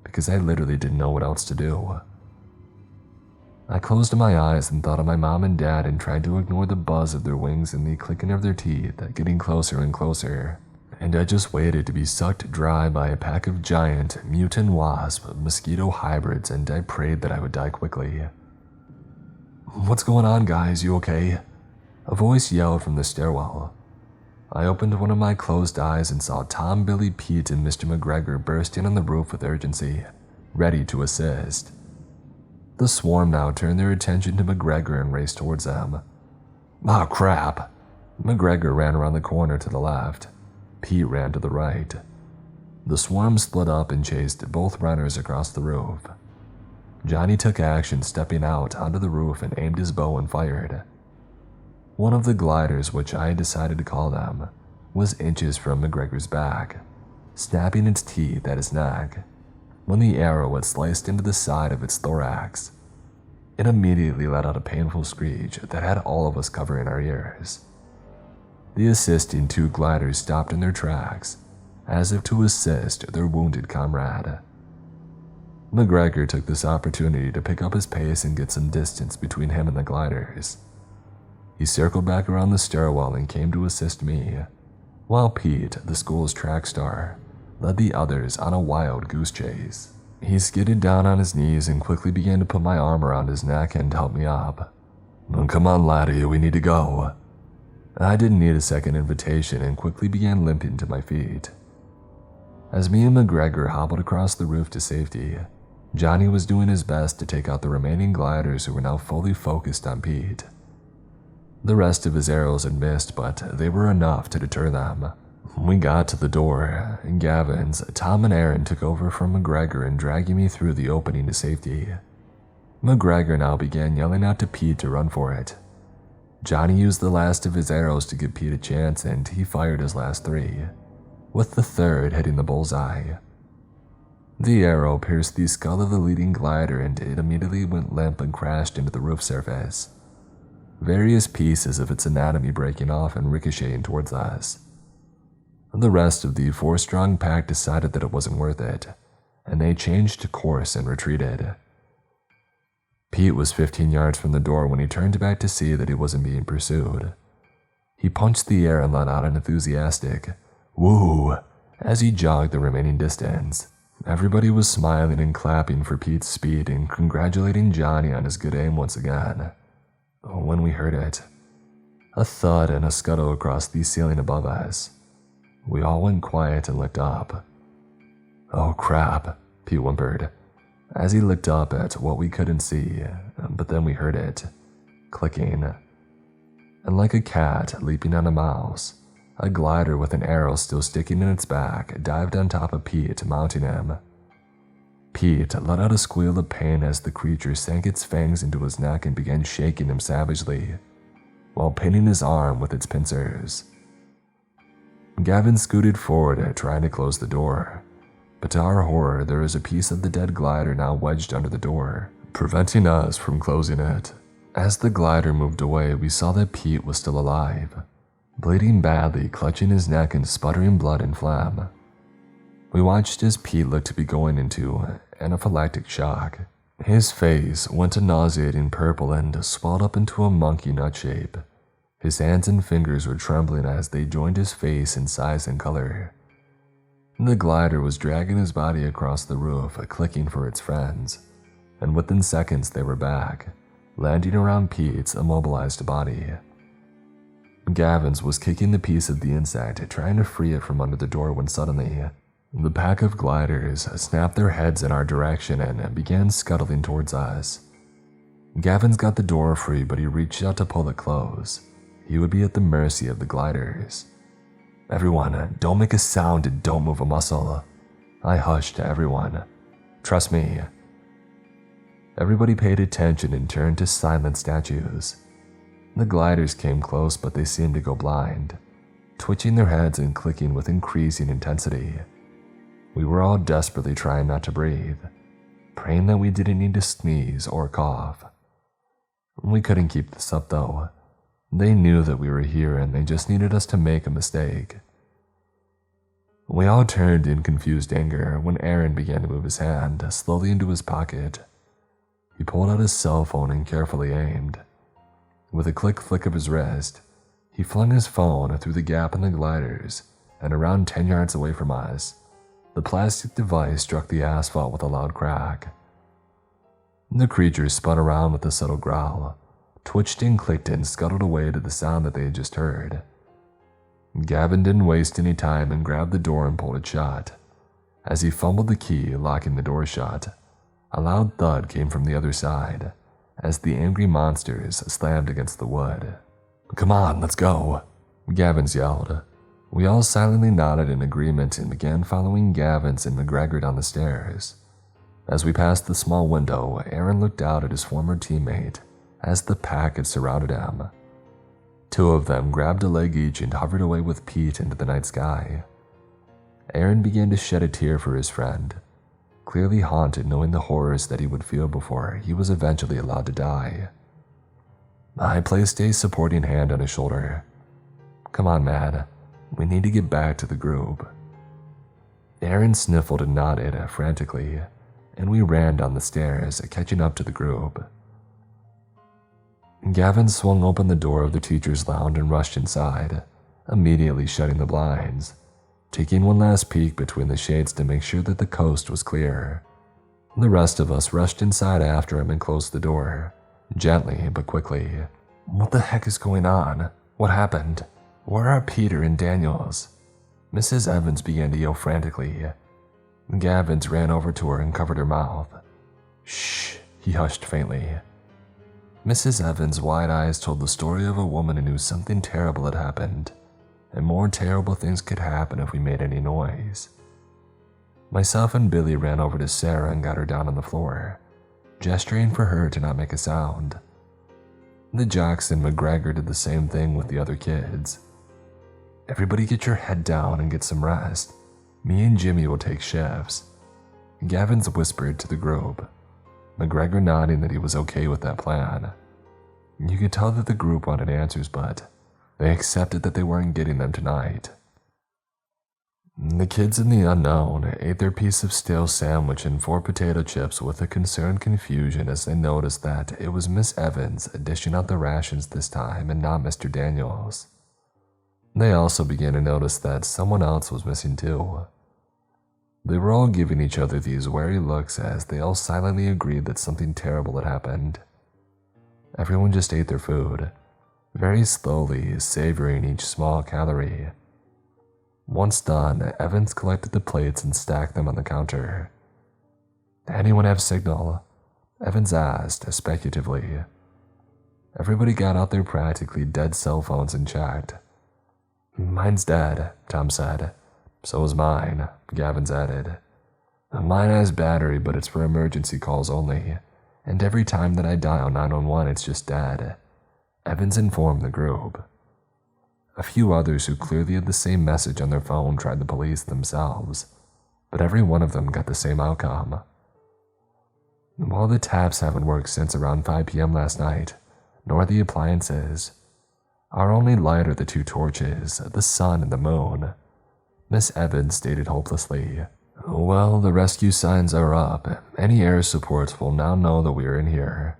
because I literally didn't know what else to do. I closed my eyes and thought of my mom and dad and tried to ignore the buzz of their wings and the clicking of their teeth getting closer and closer, and I just waited to be sucked dry by a pack of giant, mutant wasp, mosquito hybrids, and I prayed that I would die quickly. "What's going on, guys? You okay?" A voice yelled from the stairwell. I opened one of my closed eyes and saw Tom, Billy, Pete, and Mr. McGregor bursting on the roof with urgency, ready to assist. The swarm now turned their attention to McGregor and raced towards them. "Oh, crap!" McGregor ran around the corner to the left. Pete ran to the right. The swarm split up and chased both runners across the roof. Johnny took action, stepping out onto the roof and aimed his bow and fired. One of the gliders, which I had decided to call them, was inches from McGregor's back, snapping its teeth at his neck. When the arrow had sliced into the side of its thorax, it immediately let out a painful screech that had all of us covering our ears. The assisting 2 gliders stopped in their tracks, as if to assist their wounded comrade. McGregor took this opportunity to pick up his pace and get some distance between him and the gliders. He circled back around the stairwell and came to assist me, while Pete, the school's track star, led the others on a wild goose chase. He skidded down on his knees and quickly began to put my arm around his neck and help me up. "Come on, laddie, we need to go." I didn't need a second invitation and quickly began limping to my feet. As me and McGregor hobbled across the roof to safety, Johnny was doing his best to take out the remaining gliders who were now fully focused on Pete. The rest of his arrows had missed, but they were enough to deter them. We got to the door, and Gavin's, Tom, and Aaron took over from McGregor and dragging me through the opening to safety. McGregor now began yelling out to Pete to run for it. Johnny used the last of his arrows to give Pete a chance, and he fired his last 3, with the 3rd hitting the bullseye. The arrow pierced the skull of the leading glider, and it immediately went limp and crashed into the roof surface, various pieces of its anatomy breaking off and ricocheting towards us. The rest of the 4-strong pack decided that it wasn't worth it, and they changed course and retreated. Pete was 15 yards from the door when he turned back to see that he wasn't being pursued. He punched the air and let out an enthusiastic "woo" as he jogged the remaining distance. Everybody was smiling and clapping for Pete's speed and congratulating Johnny on his good aim once again. When we heard it, a thud and a scuttle across the ceiling above us. We all went quiet and looked up. "Oh crap," Pete whimpered, as he looked up at what we couldn't see, but then we heard it, clicking. And like a cat leaping on a mouse, a glider with an arrow still sticking in its back dived on top of Pete, mounting him. Pete let out a squeal of pain as the creature sank its fangs into his neck and began shaking him savagely, while pinning his arm with its pincers. Gavin scooted forward, trying to close the door, but to our horror, there was a piece of the dead glider now wedged under the door, preventing us from closing it. As the glider moved away, we saw that Pete was still alive, bleeding badly, clutching his neck and sputtering blood and phlegm. We watched as Pete looked to be going into anaphylactic shock. His face went a nauseating purple and swelled up into a monkey nut shape. His hands and fingers were trembling as they joined his face in size and color. The glider was dragging his body across the roof, clicking for its friends, and within seconds they were back, landing around Pete's immobilized body. Gavin's was kicking the piece of the insect, trying to free it from under the door when suddenly, the pack of gliders snapped their heads in our direction and began scuttling towards us. Gavin's got the door free, but he reached out to pull it close. He would be at the mercy of the gliders. "Everyone, don't make a sound and don't move a muscle." I hushed to everyone. "Trust me." Everybody paid attention and turned to silent statues. The gliders came close, but they seemed to go blind, twitching their heads and clicking with increasing intensity. We were all desperately trying not to breathe, praying that we didn't need to sneeze or cough. We couldn't keep this up though. They knew that we were here and they just needed us to make a mistake. We all turned in confused anger when Aaron began to move his hand slowly into his pocket. He pulled out his cell phone and carefully aimed. With a flick of his wrist, he flung his phone through the gap in the gliders, and around 10 yards away from us, the plastic device struck the asphalt with a loud crack. The creature spun around with a subtle growl, twitched and clicked and scuttled away to the sound that they had just heard. Gavin didn't waste any time and grabbed the door and pulled it shut. As he fumbled the key, locking the door shut, a loud thud came from the other side as the angry monsters slammed against the wood. "Come on, let's go," Gavin's yelled. We all silently nodded in agreement and began following Gavin's and McGregor down the stairs. As we passed the small window, Aaron looked out at his former teammate as the pack had surrounded him. 2 of them grabbed a leg each and hovered away with Pete into the night sky. Aaron began to shed a tear for his friend, clearly haunted knowing the horrors that he would feel before he was eventually allowed to die. I placed a supporting hand on his shoulder. "Come on, man. We need to get back to the group." Aaron sniffled and nodded frantically, and we ran down the stairs, catching up to the group. Gavin swung open the door of the teacher's lounge and rushed inside, immediately shutting the blinds, taking one last peek between the shades to make sure that the coast was clear. The rest of us rushed inside after him and closed the door, gently but quickly. "What the heck is going on? What happened? Where are Peter and Daniels?" Mrs. Evans began to yell frantically. Gavins ran over to her and covered her mouth. "Shh," he hushed faintly. Mrs. Evans' wide eyes told the story of a woman who knew something terrible had happened, and more terrible things could happen if we made any noise. Myself and Billy ran over to Sarah and got her down on the floor, gesturing for her to not make a sound. The Jackson McGregor did the same thing with the other kids. "Everybody get your head down and get some rest. Me and Jimmy will take shifts," Gavins whispered to the group, McGregor nodding that he was okay with that plan. You could tell that the group wanted answers, but they accepted that they weren't getting them tonight. The kids in the unknown ate their piece of stale sandwich and 4 potato chips with a concerned confusion as they noticed that it was Miss Evans dishing out the rations this time and not Mr. Daniels. They also began to notice that someone else was missing too. They were all giving each other these wary looks as they all silently agreed that something terrible had happened. Everyone just ate their food, very slowly, savoring each small calorie. Once done, Evans collected the plates and stacked them on the counter. "Anyone have signal?" Evans asked, speculatively. Everybody got out their practically dead cell phones and checked. "Mine's dead," Tom said. "So is mine," Gavins added. "Mine has battery, but it's for emergency calls only, and every time that I dial 911 it's just dead," Evans informed the group. A few others who clearly had the same message on their phone tried the police themselves, but every one of them got the same outcome. While the taps haven't worked since around 5 p.m. last night, nor the appliances, our only light are the 2 torches, the sun and the moon, Miss Evans stated hopelessly. "Well, the rescue signs are up. Any air supports will now know that we are in here.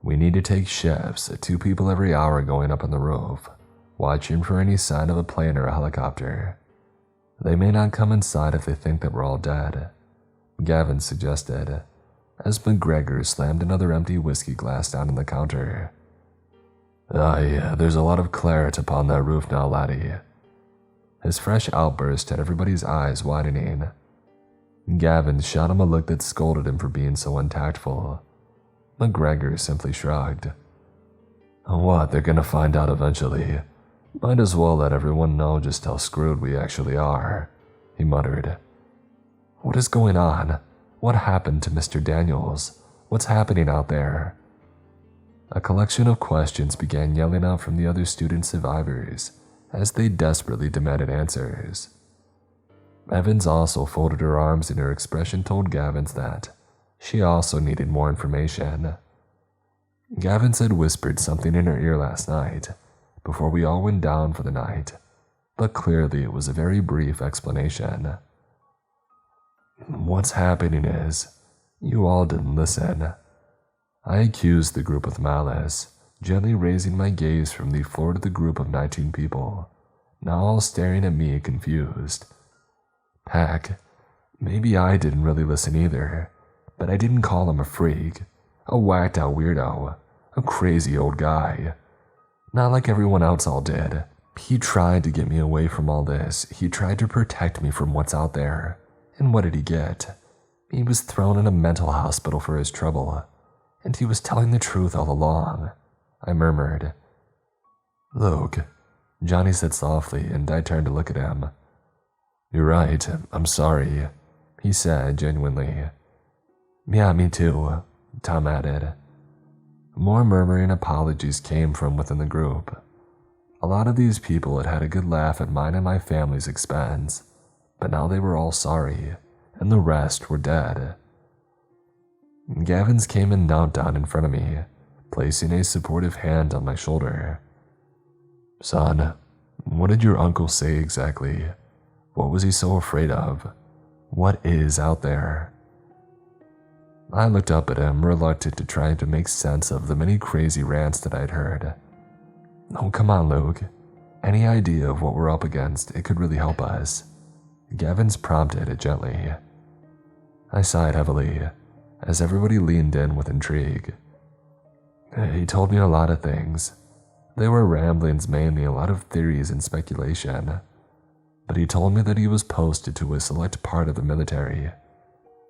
We need to take shifts, 2 people every hour going up on the roof, watching for any sign of a plane or a helicopter. They may not come inside if they think that we're all dead," Gavin suggested, as McGregor slammed another empty whiskey glass down on the counter. "Aye, there's a lot of claret upon that roof now, laddie." His fresh outburst had everybody's eyes widening. Gavin shot him a look that scolded him for being so untactful. McGregor simply shrugged. "What, they're gonna find out eventually. Might as well let everyone know just how screwed we actually are," he muttered. "What is going on? What happened to Mr. Daniels? What's happening out there?" A collection of questions began yelling out from the other student survivors as they desperately demanded answers. Evans also folded her arms and her expression told Gavins that she also needed more information. Gavins had whispered something in her ear last night before we all went down for the night, but clearly it was a very brief explanation. "What's happening is, you all didn't listen." I accused the group with malice, gently raising my gaze from the floor to the group of 19 people, now all staring at me confused. Heck, maybe I didn't really listen either, but I didn't call him a freak, a whacked out weirdo, a crazy old guy. Not like everyone else all did. He tried to get me away from all this. He tried to protect me from what's out there. And what did he get? He was thrown in a mental hospital for his trouble, and he was telling the truth all along, I murmured. "Luke," Johnny said softly, and I turned to look at him. "You're right, I'm sorry," he said genuinely. "Yeah, me too," Tom added. More murmuring apologies came from within the group. A lot of these people had had a good laugh at mine and my family's expense, but now they were all sorry, and the rest were dead. Gavins came and knelt down in front of me, placing a supportive hand on my shoulder. "Son, what did your uncle say exactly? What was he so afraid of? What is out there?" I looked up at him, reluctant to try to make sense of the many crazy rants that I'd heard. "Oh, come on, Luke. Any idea of what we're up against? It could really help us." Gavins prompted it gently. I sighed heavily, as everybody leaned in with intrigue. He told me a lot of things. They were ramblings, mainly a lot of theories and speculation. But he told me that he was posted to a select part of the military,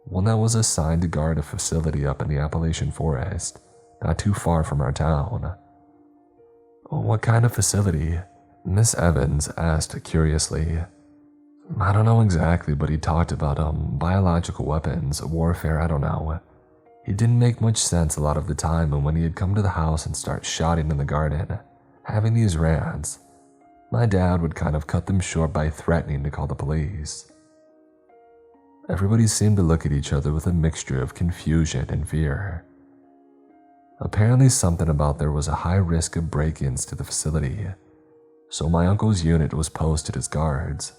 one that was assigned to guard a facility up in the Appalachian Forest, not too far from our town. "What kind of facility?" Miss Evans asked curiously. "I don't know exactly, but he talked about biological weapons, warfare, I don't know. He didn't make much sense a lot of the time, and when he had come to the house and start shouting in the garden, having these rants, my dad would kind of cut them short by threatening to call the police. Everybody seemed to look at each other with a mixture of confusion and fear. Apparently something about there was a high risk of break-ins to the facility, so my uncle's unit was posted as guards.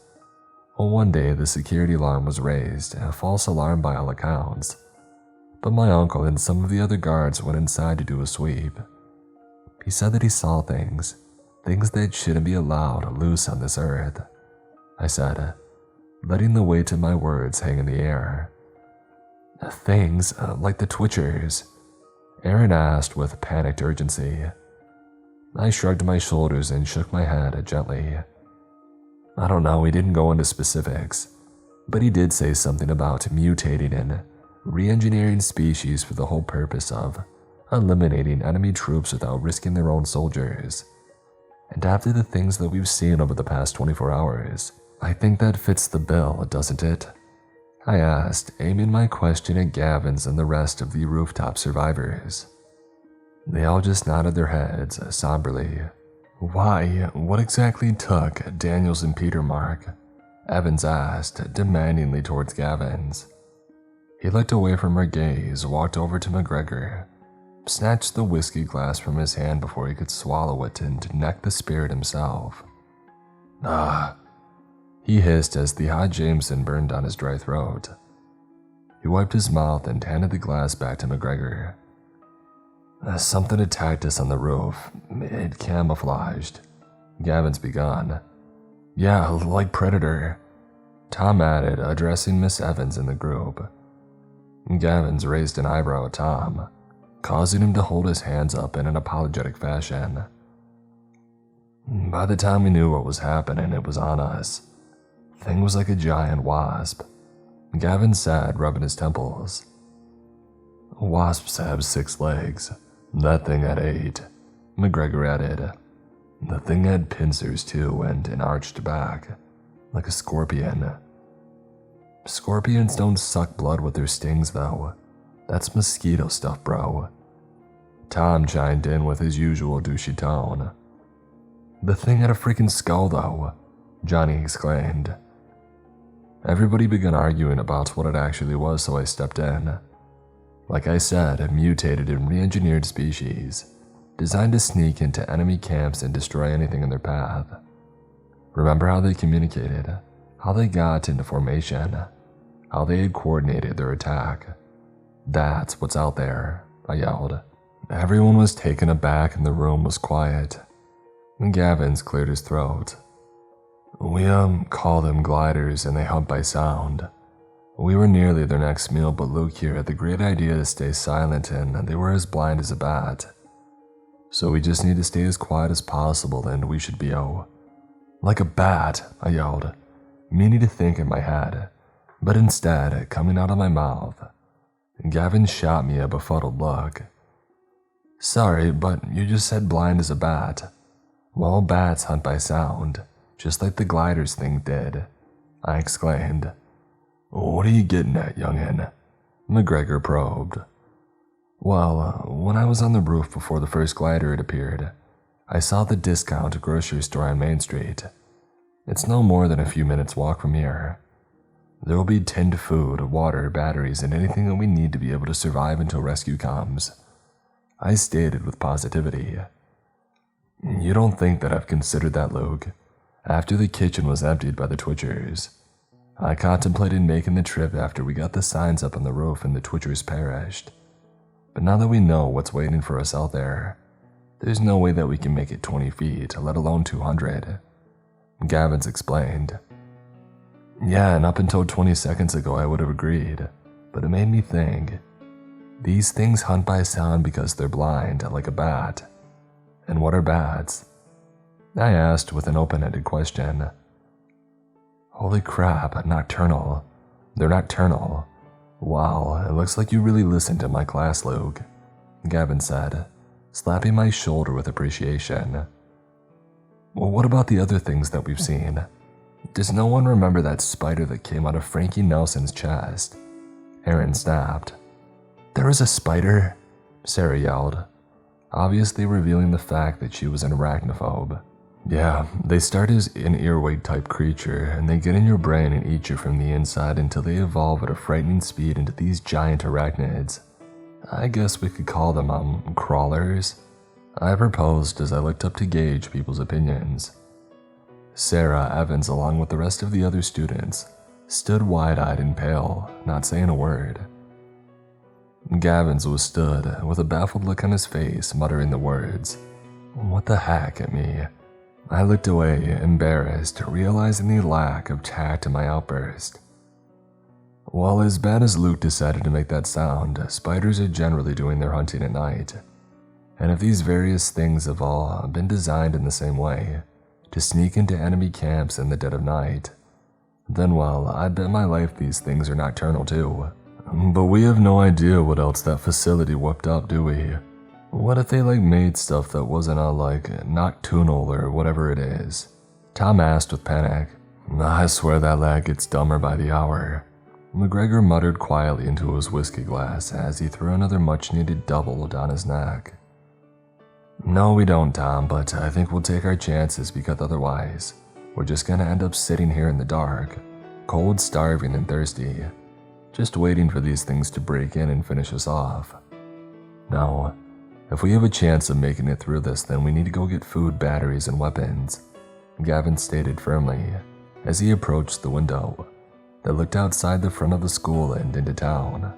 Well, one day the security alarm was raised, a false alarm by all accounts, but my uncle and some of the other guards went inside to do a sweep. He said that he saw things that shouldn't be allowed loose on this earth. I said, letting the weight of my words hang in the air. Things like the Twitchers, Aaron asked with panicked urgency. I shrugged my shoulders and shook my head gently. I don't know, he didn't go into specifics, but he did say something about mutating and re-engineering species for the whole purpose of eliminating enemy troops without risking their own soldiers. And after the things that we've seen over the past 24 hours, I think that fits the bill, doesn't it? I asked, aiming my question at Gavin's and the rest of the rooftop survivors. They all just nodded their heads somberly. Why? What exactly took Daniels and Peter Mark? Evans asked, demandingly towards Gavin's. He looked away from her gaze, walked over to McGregor, snatched the whiskey glass from his hand before he could swallow it and neck the spirit himself. Ah, he hissed as the hot Jameson burned on his dry throat. He wiped his mouth and handed the glass back to McGregor. Something attacked us on the roof. It camouflaged. Gavin's begun. Yeah, like Predator. Tom added, addressing Miss Evans in the group. Gavin's raised an eyebrow at Tom, causing him to hold his hands up in an apologetic fashion. By the time we knew what was happening, it was on us. Thing was like a giant wasp, Gavin said, rubbing his temples. Wasps have 6 legs. That thing had 8, McGregor added. The thing had pincers too and an arched back, like a scorpion. Scorpions don't suck blood with their stings though. That's mosquito stuff, bro. Tom chimed in with his usual douchey tone. The thing had a freaking skull though, Johnny exclaimed. Everybody began arguing about what it actually was, so I stepped in. Like I said, a mutated and re-engineered species, designed to sneak into enemy camps and destroy anything in their path. Remember how they communicated, how they got into formation, how they had coordinated their attack. That's what's out there, I yelled. Everyone was taken aback and the room was quiet. Gavin's cleared his throat. We call them gliders and they hunt by sound. We were nearly their next meal, but Luke here had the great idea to stay silent and they were as blind as a bat. So we just need to stay as quiet as possible and we should be like a bat, I yelled, meaning to think in my head, but instead coming out of my mouth. Gavin shot me a befuddled look. Sorry, but you just said blind as a bat. Well, bats hunt by sound, just like the gliders thing did, I exclaimed. What are you getting at, youngin'? McGregor probed. Well, when I was on the roof before the first glider had appeared, I saw the discount grocery store on Main Street. It's no more than a few minutes walk from here. There will be tinned food, water, batteries, and anything that we need to be able to survive until rescue comes, I stated with positivity. You don't think that I've considered that, Luke? After the kitchen was emptied by the Twitchers, I contemplated making the trip after we got the signs up on the roof and the Twitchers perished. But now that we know what's waiting for us out there, there's no way that we can make it 20 feet, let alone 200. Gavin's explained. Yeah, and up until 20 seconds ago I would have agreed, but it made me think. These things hunt by sound because they're blind, like a bat. And what are bats? I asked with an open-ended question. Holy crap, nocturnal. They're nocturnal. Wow, it looks like you really listened to my class, Luke, Gavin said, slapping my shoulder with appreciation. Well, what about the other things that we've seen? Does no one remember that spider that came out of Frankie Nelson's chest? Aaron snapped. "There is a spider," Sarah yelled, obviously revealing the fact that she was an arachnophobe. "Yeah, they start as an earwig type creature, and they get in your brain and eat you from the inside until they evolve at a frightening speed into these giant arachnids. I guess we could call them, crawlers," I proposed as I looked up to gauge people's opinions. Sarah, Evans, along with the rest of the other students, stood wide-eyed and pale, not saying a word. Gavins was stood, with a baffled look on his face, muttering the words, "What the heck," at me. I looked away, embarrassed, realizing the lack of tact in my outburst. Well, as bad as Luke decided to make that sound, spiders are generally doing their hunting at night. And if these various things have all been designed in the same way, to sneak into enemy camps in the dead of night, then well, I bet my life these things are nocturnal too. But we have no idea what else that facility whipped up, do we? What if they made stuff that wasn't all nocturnal or whatever it is? Tom asked with panic. I swear that lad gets dumber by the hour. McGregor muttered quietly into his whiskey glass as he threw another much-needed double down his neck. No, we don't, Tom, but I think we'll take our chances because otherwise, we're just gonna end up sitting here in the dark, cold, starving, and thirsty, just waiting for these things to break in and finish us off. No, if we have a chance of making it through this, then we need to go get food, batteries, and weapons, Gavin stated firmly as he approached the window that looked outside the front of the school and into town.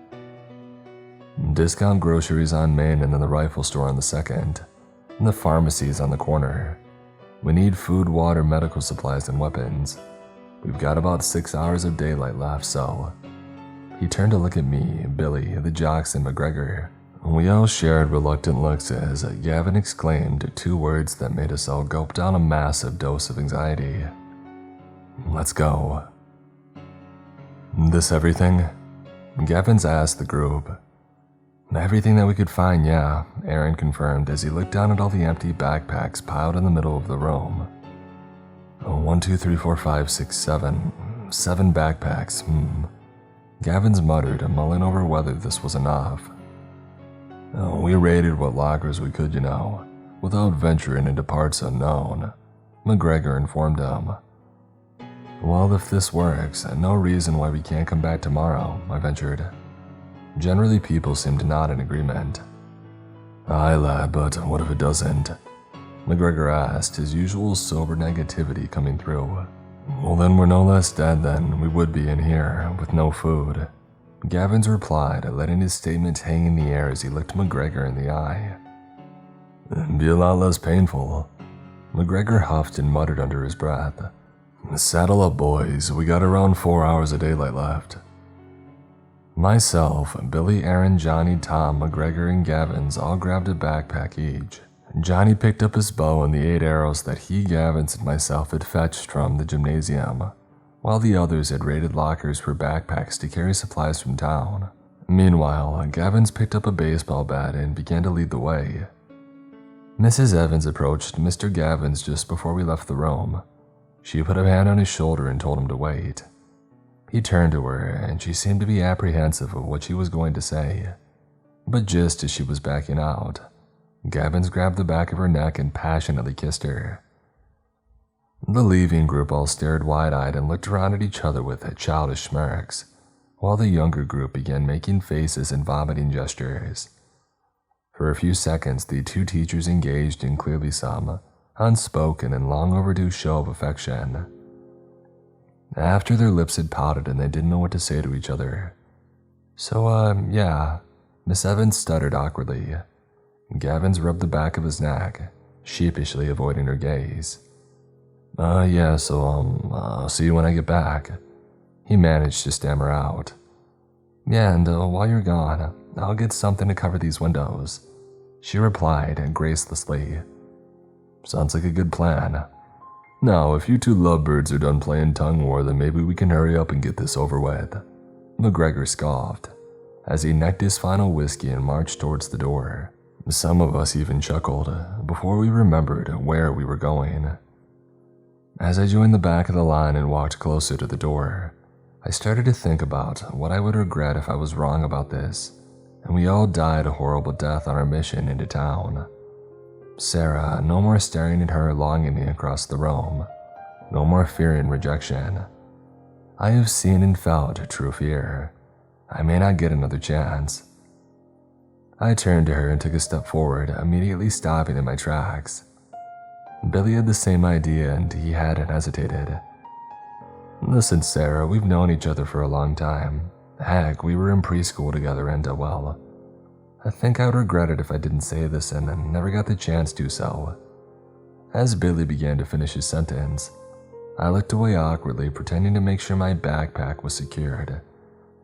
Discount groceries on Main and then the rifle store on the second, and the pharmacies on the corner. We need food, water, medical supplies, and weapons. We've got about 6 hours of daylight left, so... He turned to look at me, Billy, the jocks, and McGregor. We all shared reluctant looks as Gavin exclaimed 2 words that made us all gulp down a massive dose of anxiety. Let's go. This everything? Gavin's asked the group. Everything that we could find, yeah, Aaron confirmed as he looked down at all the empty backpacks piled in the middle of the room. 1, 2, 3, 4, 5, 6, 7. 7 backpacks, Gavins muttered, mulling over whether this was enough. We raided what lockers we could, without venturing into parts unknown, McGregor informed him. Well, if this works, no reason why we can't come back tomorrow, I ventured. Generally, people seemed to nod in agreement. Aye, lad, but what if it doesn't? McGregor asked, his usual sober negativity coming through. Well, then we're no less dead than we would be in here, with no food. Gavins replied, letting his statement hang in the air as he looked McGregor in the eye. It'd be a lot less painful. McGregor huffed and muttered under his breath. Saddle up, boys. We got around 4 hours of daylight left. Myself, Billy, Aaron, Johnny, Tom, McGregor, and Gavins all grabbed a backpack each. Johnny picked up his bow and the 8 arrows that he, Gavins, and myself had fetched from the gymnasium, while the others had raided lockers for backpacks to carry supplies from town. Meanwhile, Gavins picked up a baseball bat and began to lead the way. Mrs. Evans approached Mr. Gavins just before we left the room. She put a hand on his shoulder and told him to wait. He turned to her, and she seemed to be apprehensive of what she was going to say. But just as she was backing out, Gavins grabbed the back of her neck and passionately kissed her. The leaving group all stared wide-eyed and looked around at each other with childish smirks, while the younger group began making faces and vomiting gestures. For a few seconds, the 2 teachers engaged in clearly some unspoken and long overdue show of affection. After their lips had pouted and they didn't know what to say to each other. Yeah, Miss Evans stuttered awkwardly. Gavins rubbed the back of his neck, sheepishly avoiding her gaze. I'll see you when I get back. He managed to stammer out. Yeah, and while you're gone, I'll get something to cover these windows, she replied gracelessly. Sounds like a good plan. Now, if you 2 lovebirds are done playing tongue war, then maybe we can hurry up and get this over with. McGregor scoffed as he necked his final whiskey and marched towards the door. Some of us even chuckled before we remembered where we were going. As I joined the back of the line and walked closer to the door, I started to think about what I would regret if I was wrong about this, and we all died a horrible death on our mission into town. Sarah, no more staring at her longingly across the room. No more fear and rejection. I have seen and felt true fear. I may not get another chance. I turned to her and took a step forward, immediately stopping in my tracks. Billy had the same idea and he hadn't hesitated. Listen, Sarah, we've known each other for a long time. Heck, we were in preschool together and, well, I think I would regret it if I didn't say this and never got the chance to so. As Billy began to finish his sentence, I looked away awkwardly, pretending to make sure my backpack was secured,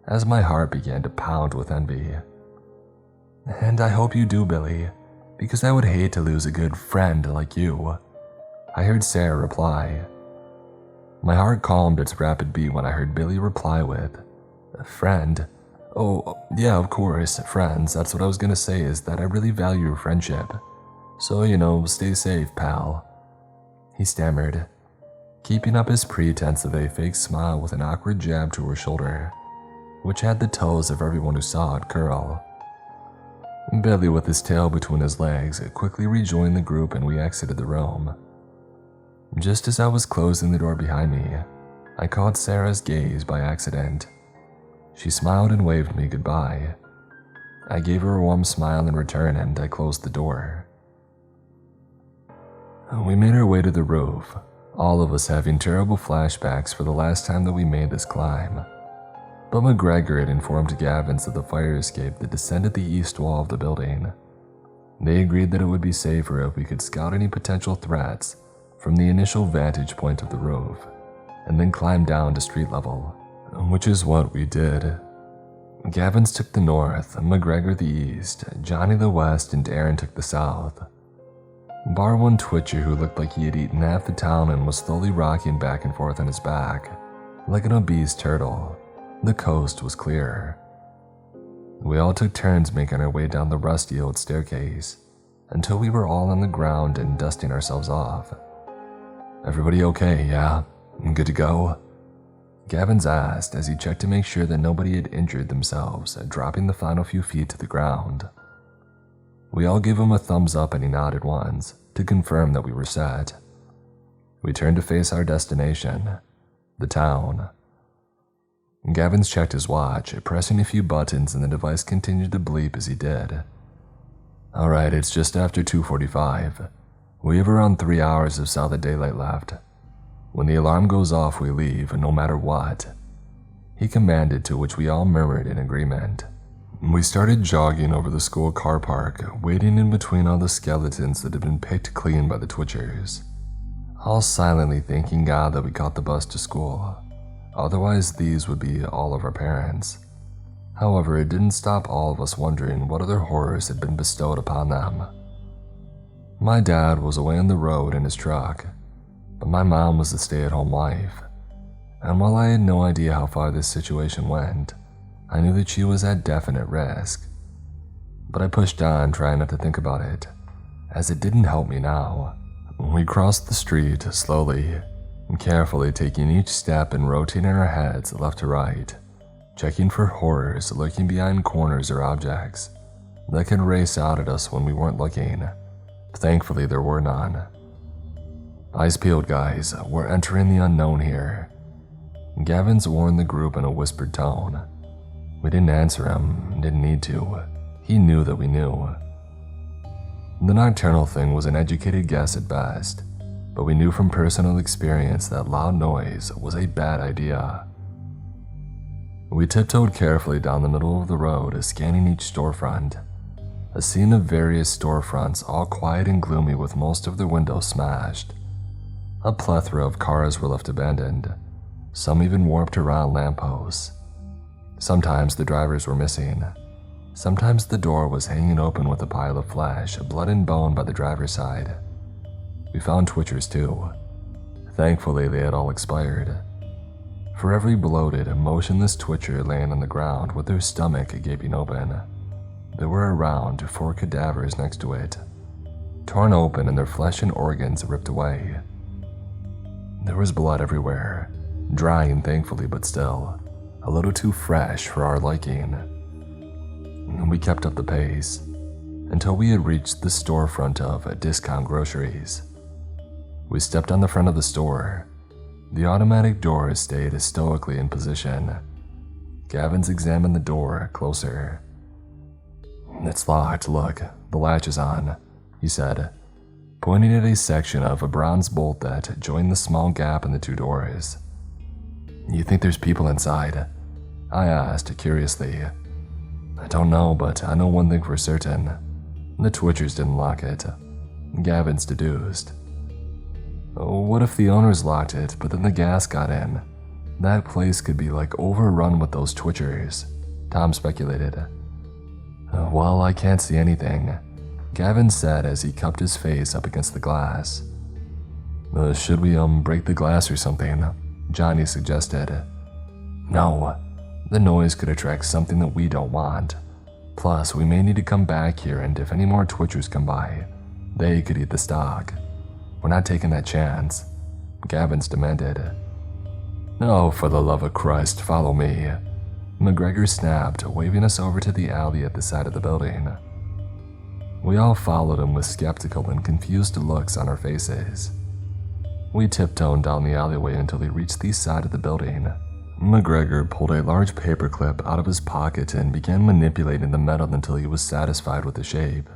as my heart began to pound with envy. And I hope you do, Billy, because I would hate to lose a good friend like you, I heard Sarah reply. My heart calmed its rapid beat when I heard Billy reply with, "A friend? Oh, yeah, of course, friends. That's what I was gonna say, is that I really value your friendship. So, stay safe, pal," he stammered, keeping up his pretense of a fake smile with an awkward jab to her shoulder, which had the toes of everyone who saw it curl. Billy, with his tail between his legs, quickly rejoined the group and we exited the room. Just as I was closing the door behind me, I caught Sarah's gaze by accident. She smiled and waved me goodbye. I gave her a warm smile in return and I closed the door. We made our way to the roof, all of us having terrible flashbacks for the last time that we made this climb. But McGregor had informed Gavins of the fire escape that descended the east wall of the building. They agreed that it would be safer if we could scout any potential threats from the initial vantage point of the roof, and then climb down to street level, which is what we did. Gavins took the north, McGregor the east, Johnny the west, and Aaron took the south. Bar one twitcher who looked like he had eaten half the town and was slowly rocking back and forth on his back, like an obese turtle, the coast was clear. We all took turns making our way down the rusty old staircase, until we were all on the ground and dusting ourselves off. "Everybody okay, yeah? Good to go?" Gavins asked as he checked to make sure that nobody had injured themselves, dropping the final few feet to the ground. We all gave him a thumbs up and he nodded once, to confirm that we were set. We turned to face our destination, the town. Gavins checked his watch, pressing a few buttons, and the device continued to bleep as he did. "Alright, it's just after 2:45. We have around 3 hours of solid daylight left. When the alarm goes off, we leave, no matter what," he commanded, to which we all murmured in agreement. We started jogging over the school car park, wading in between all the skeletons that had been picked clean by the twitchers, all silently thanking God that we caught the bus to school. Otherwise, these would be all of our parents. However, it didn't stop all of us wondering what other horrors had been bestowed upon them. My dad was away on the road in his truck, but my mom was the stay-at-home wife, and while I had no idea how far this situation went, I knew that she was at definite risk. But I pushed on, trying not to think about it, as it didn't help me now. We crossed the street slowly, carefully taking each step and rotating our heads left to right, checking for horrors lurking behind corners or objects that could race out at us when we weren't looking. Thankfully, there were none. "Eyes peeled, guys. We're entering the unknown here," Gavins warned the group in a whispered tone. We didn't answer him, didn't need to. He knew that we knew. The nocturnal thing was an educated guess at best, but we knew from personal experience that loud noise was a bad idea. We tiptoed carefully down the middle of the road, scanning each storefront. A scene of various storefronts, all quiet and gloomy with most of their windows smashed. A plethora of cars were left abandoned, some even warped around lampposts. Sometimes the drivers were missing. Sometimes the door was hanging open with a pile of flesh, blood and bone by the driver's side. We found twitchers too. Thankfully, they had all expired. For every bloated, motionless twitcher laying on the ground with their stomach gaping open, there were around 4 cadavers next to it, torn open and their flesh and organs ripped away. There was blood everywhere, drying thankfully, but still a little too fresh for our liking. We kept up the pace until we had reached the storefront of Discount Groceries. We stepped on the front of the store. The automatic door stayed stoically in position. Gavins examined the door closer. "It's locked, look, the latch is on," he said, pointing at a section of a bronze bolt that joined the small gap in the two doors. "You think there's people inside?" I asked curiously. "I don't know, but I know one thing for certain. The Twitchers didn't lock it," Gavins deduced. "What if the owners locked it, but then the gas got in? That place could be like overrun with those Twitchers," Tom speculated. "Well, I can't see anything," Gavin said as he cupped his face up against the glass. "Should we break the glass or something?" Johnny suggested. "No, the noise could attract something that we don't want. Plus, we may need to come back here, and if any more Twitchers come by, they could eat the stock. We're not taking that chance," Gavins demanded. "Oh, for the love of Christ, follow me," McGregor snapped, waving us over to the alley at the side of the building. We all followed him with skeptical and confused looks on our faces. We tiptoed down the alleyway until we reached the side of the building. McGregor pulled a large paperclip out of his pocket and began manipulating the metal until he was satisfied with the shape.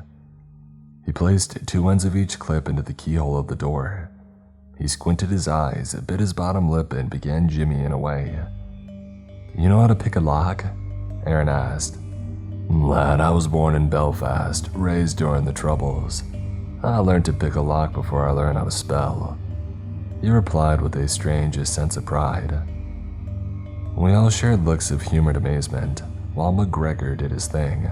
He placed two ends of each clip into the keyhole of the door. He squinted his eyes, bit his bottom lip, and began jimmying away. "You know how to pick a lock?" Aaron asked. "Lad, I was born in Belfast, raised during the Troubles. I learned to pick a lock before I learned how to spell," he replied with a strange sense of pride. We all shared looks of humored amazement, while McGregor did his thing.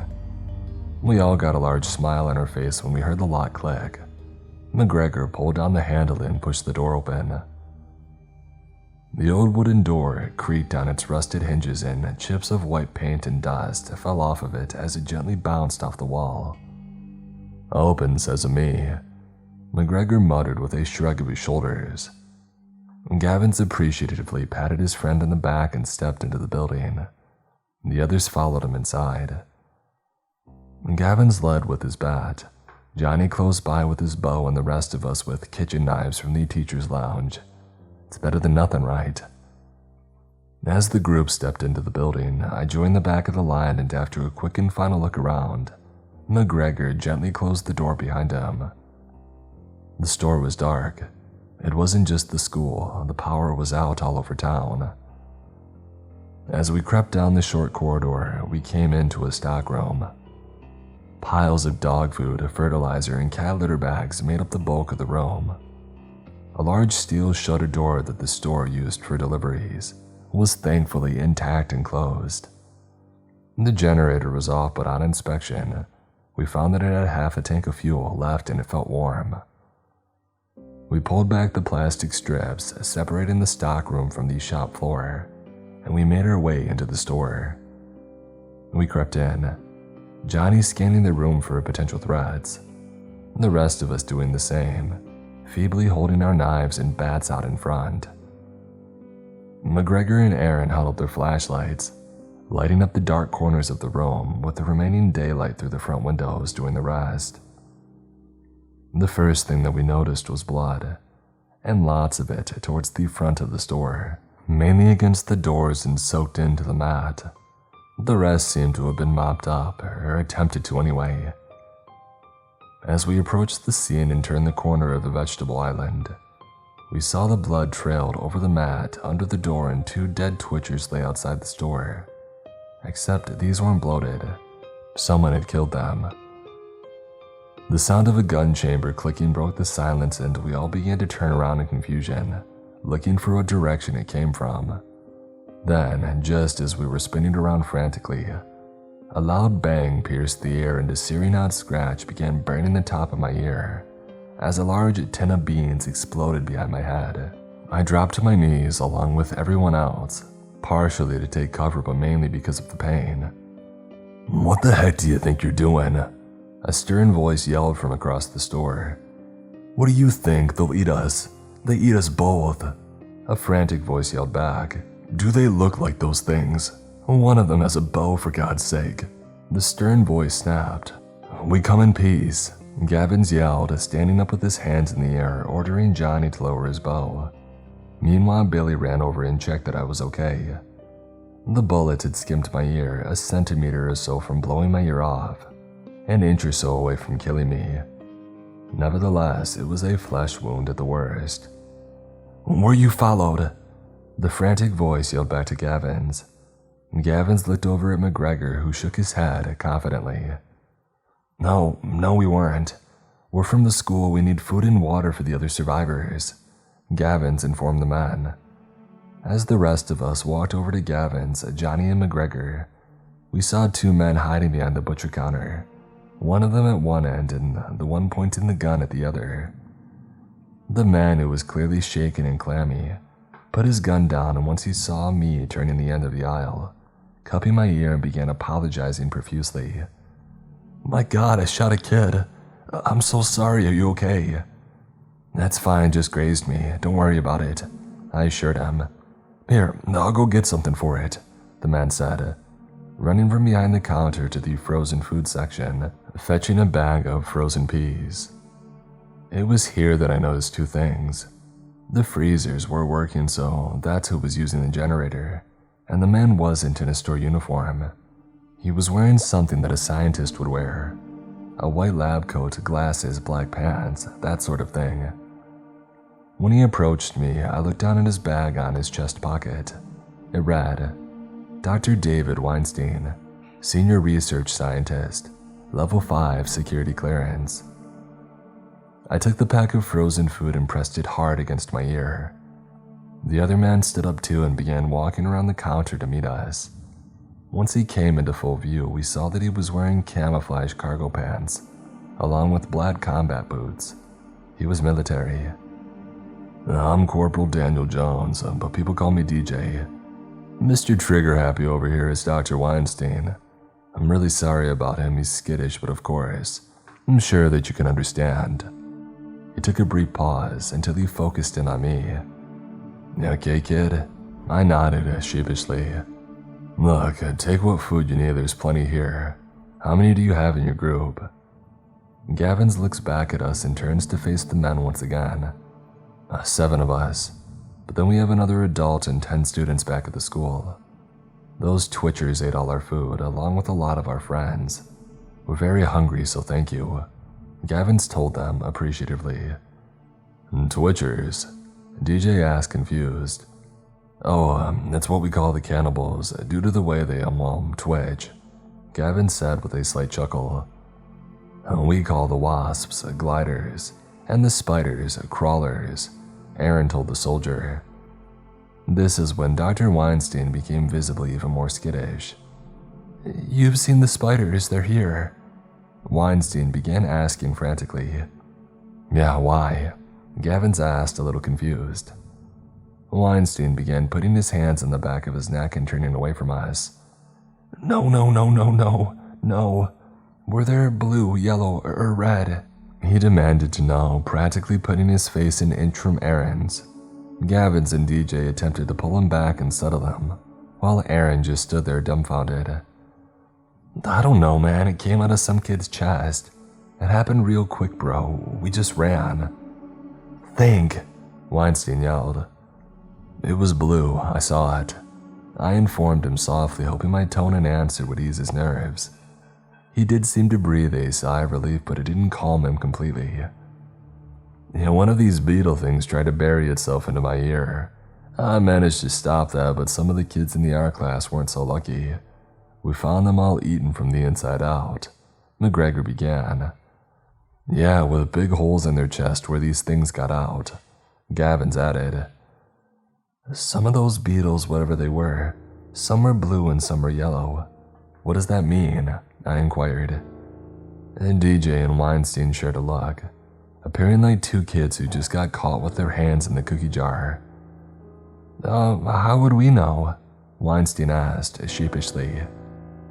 We all got a large smile on our face when we heard the lock click. McGregor pulled down the handle and pushed the door open. The old wooden door creaked on its rusted hinges and chips of white paint and dust fell off of it as it gently bounced off the wall. "Open, sesame," McGregor muttered with a shrug of his shoulders. Gavins appreciatively patted his friend on the back and stepped into the building. The others followed him inside. Gavins led with his bat, Johnny close by with his bow, and the rest of us with kitchen knives from the teacher's lounge. It's better than nothing, right? As the group stepped into the building, I joined the back of the line, and after a quick and final look around, McGregor gently closed the door behind him. The store was dark. It wasn't just the school, the power was out all over town. As we crept down the short corridor, we came into a stockroom. Piles of dog food, fertilizer, and cat litter bags made up the bulk of the room. A large steel shutter door that the store used for deliveries was thankfully intact and closed. The generator was off, but on inspection, we found that it had half a tank of fuel left and it felt warm. We pulled back the plastic strips, separating the stockroom from the shop floor, and we made our way into the store. We crept in, Johnny scanning the room for potential threats, the rest of us doing the same, feebly holding our knives and bats out in front. McGregor and Aaron held up their flashlights, lighting up the dark corners of the room with the remaining daylight through the front windows doing the rest. The first thing that we noticed was blood, and lots of it towards the front of the store, mainly against the doors and soaked into the mat. The rest seemed to have been mopped up, or attempted to anyway. As we approached the scene and turned the corner of the vegetable island, we saw the blood trailed over the mat under the door and two dead Twitchers lay outside the store. Except these weren't bloated. Someone had killed them. The sound of a gun chamber clicking broke the silence, and we all began to turn around in confusion, looking for what direction it came from. Then, just as we were spinning around frantically, a loud bang pierced the air and a searing hot scratch began burning the top of my ear as a large tin of beans exploded behind my head. I dropped to my knees along with everyone else, partially to take cover but mainly because of the pain. "What the heck do you think you're doing?" A stern voice yelled from across the store. "What do you think? They'll eat us. They eat us both." A frantic voice yelled back. "Do they look like those things? One of them has a bow, for God's sake. The stern voice snapped. "We come in peace," Gavins yelled, standing up with his hands in the air, ordering Johnny to lower his bow. Meanwhile, Billy ran over and checked that I was okay. The bullet had skimmed my ear, a centimeter or so from blowing my ear off, an inch or so away from killing me. Nevertheless, it was a flesh wound at the worst. "Were you followed?" The frantic voice yelled back to Gavins. Gavins looked over at McGregor, who shook his head confidently. No, we weren't. We're from the school. We need food and water for the other survivors," Gavins informed the men. As the rest of us walked over to Gavins, Johnny and McGregor, we saw two men hiding behind the butcher counter, one of them at one end and the one pointing the gun at the other. The man, who was clearly shaken and clammy, put his gun down, and once he saw me turning the end of the aisle, cupping my ear and began apologizing profusely. "My God, I shot a kid. I'm so sorry, are you okay?" "That's fine, just grazed me. Don't worry about it," I assured him. "Here, I'll go get something for it," the man said, running from behind the counter to the frozen food section, fetching a bag of frozen peas. It was here that I noticed two things. The freezers were working, so that's who was using the generator, and the man wasn't in a store uniform. He was wearing something that a scientist would wear. A white lab coat, glasses, black pants, that sort of thing. When he approached me, I looked down at his bag on his chest pocket. It read, "Dr. David Weinstein, Senior Research Scientist, Level 5 Security Clearance." I took the pack of frozen food and pressed it hard against my ear. The other man stood up too and began walking around the counter to meet us. Once he came into full view, we saw that he was wearing camouflage cargo pants, along with black combat boots. He was military. "I'm Corporal Daniel Jones, but people call me DJ. Mr. Trigger Happy over here is Dr. Weinstein. I'm really sorry about him, he's skittish, but of course, I'm sure that you can understand." He took a brief pause until he focused in on me. "Okay, kid?" I nodded sheepishly. "Look, take what food you need, there's plenty here. How many do you have in your group?" Gavins looks back at us and turns to face the men once again. 7 of us, but then we have another adult and 10 students back at the school. Those twitchers ate all our food, along with a lot of our friends. We're very hungry, so thank you," Gavins told them appreciatively. "Twitchers?" DJ asked, confused. "Oh, that's what we call the cannibals, due to the way they, twitch," Gavin said with a slight chuckle. "We call the wasps gliders, and the spiders crawlers," Aaron told the soldier. This is when Dr. Weinstein became visibly even more skittish. "You've seen the spiders, they're here," Weinstein began asking frantically. "Yeah, why?" Gavins asked, a little confused. Weinstein began putting his hands on the back of his neck and turning away from us. No. Were there blue, yellow, or red?" he demanded to know, practically putting his face an inch from Aaron's. Gavins and DJ attempted to pull him back and settle him, while Aaron just stood there dumbfounded. "I don't know, man. It came out of some kid's chest. It happened real quick, bro. We just ran." "Think," Weinstein yelled. "It was blue. I saw it," I informed him softly, hoping my tone and answer would ease his nerves. He did seem to breathe a sigh of relief, but it didn't calm him completely. "One of these beetle things tried to bury itself into my ear. I managed to stop that, but some of the kids in the art class weren't so lucky. We found them all eaten from the inside out," McGregor began. "Yeah, with big holes in their chest where these things got out," Gavins added. "Some of those beetles, whatever they were, some were blue and some were yellow. What does that mean?" I inquired. And DJ and Weinstein shared a look, appearing like two kids who just got caught with their hands in the cookie jar. How would we know?" Weinstein asked sheepishly,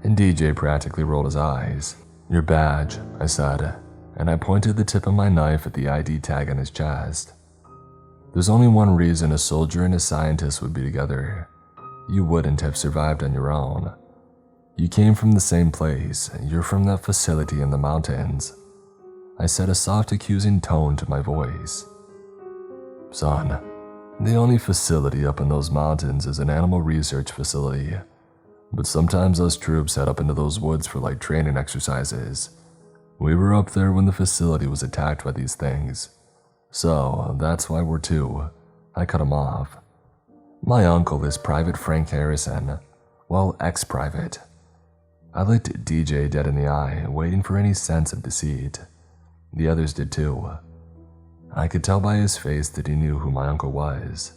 and DJ practically rolled his eyes. "Your badge," I said, and I pointed the tip of my knife at the ID tag on his chest. "There's only one reason a soldier and a scientist would be together. You wouldn't have survived on your own." You came from the same place. You're from that facility in the mountains. I said, a soft accusing tone to my voice. Son, the only facility up in those mountains is an animal research facility. But sometimes us troops head up into those woods for light training exercises. We were up there when the facility was attacked by these things. So that's why we're two. I cut him off. My uncle is Private Frank Harrison. Well, ex-private. I looked DJ dead in the eye, waiting for any sense of deceit. The others did too. I could tell by his face that he knew who my uncle was.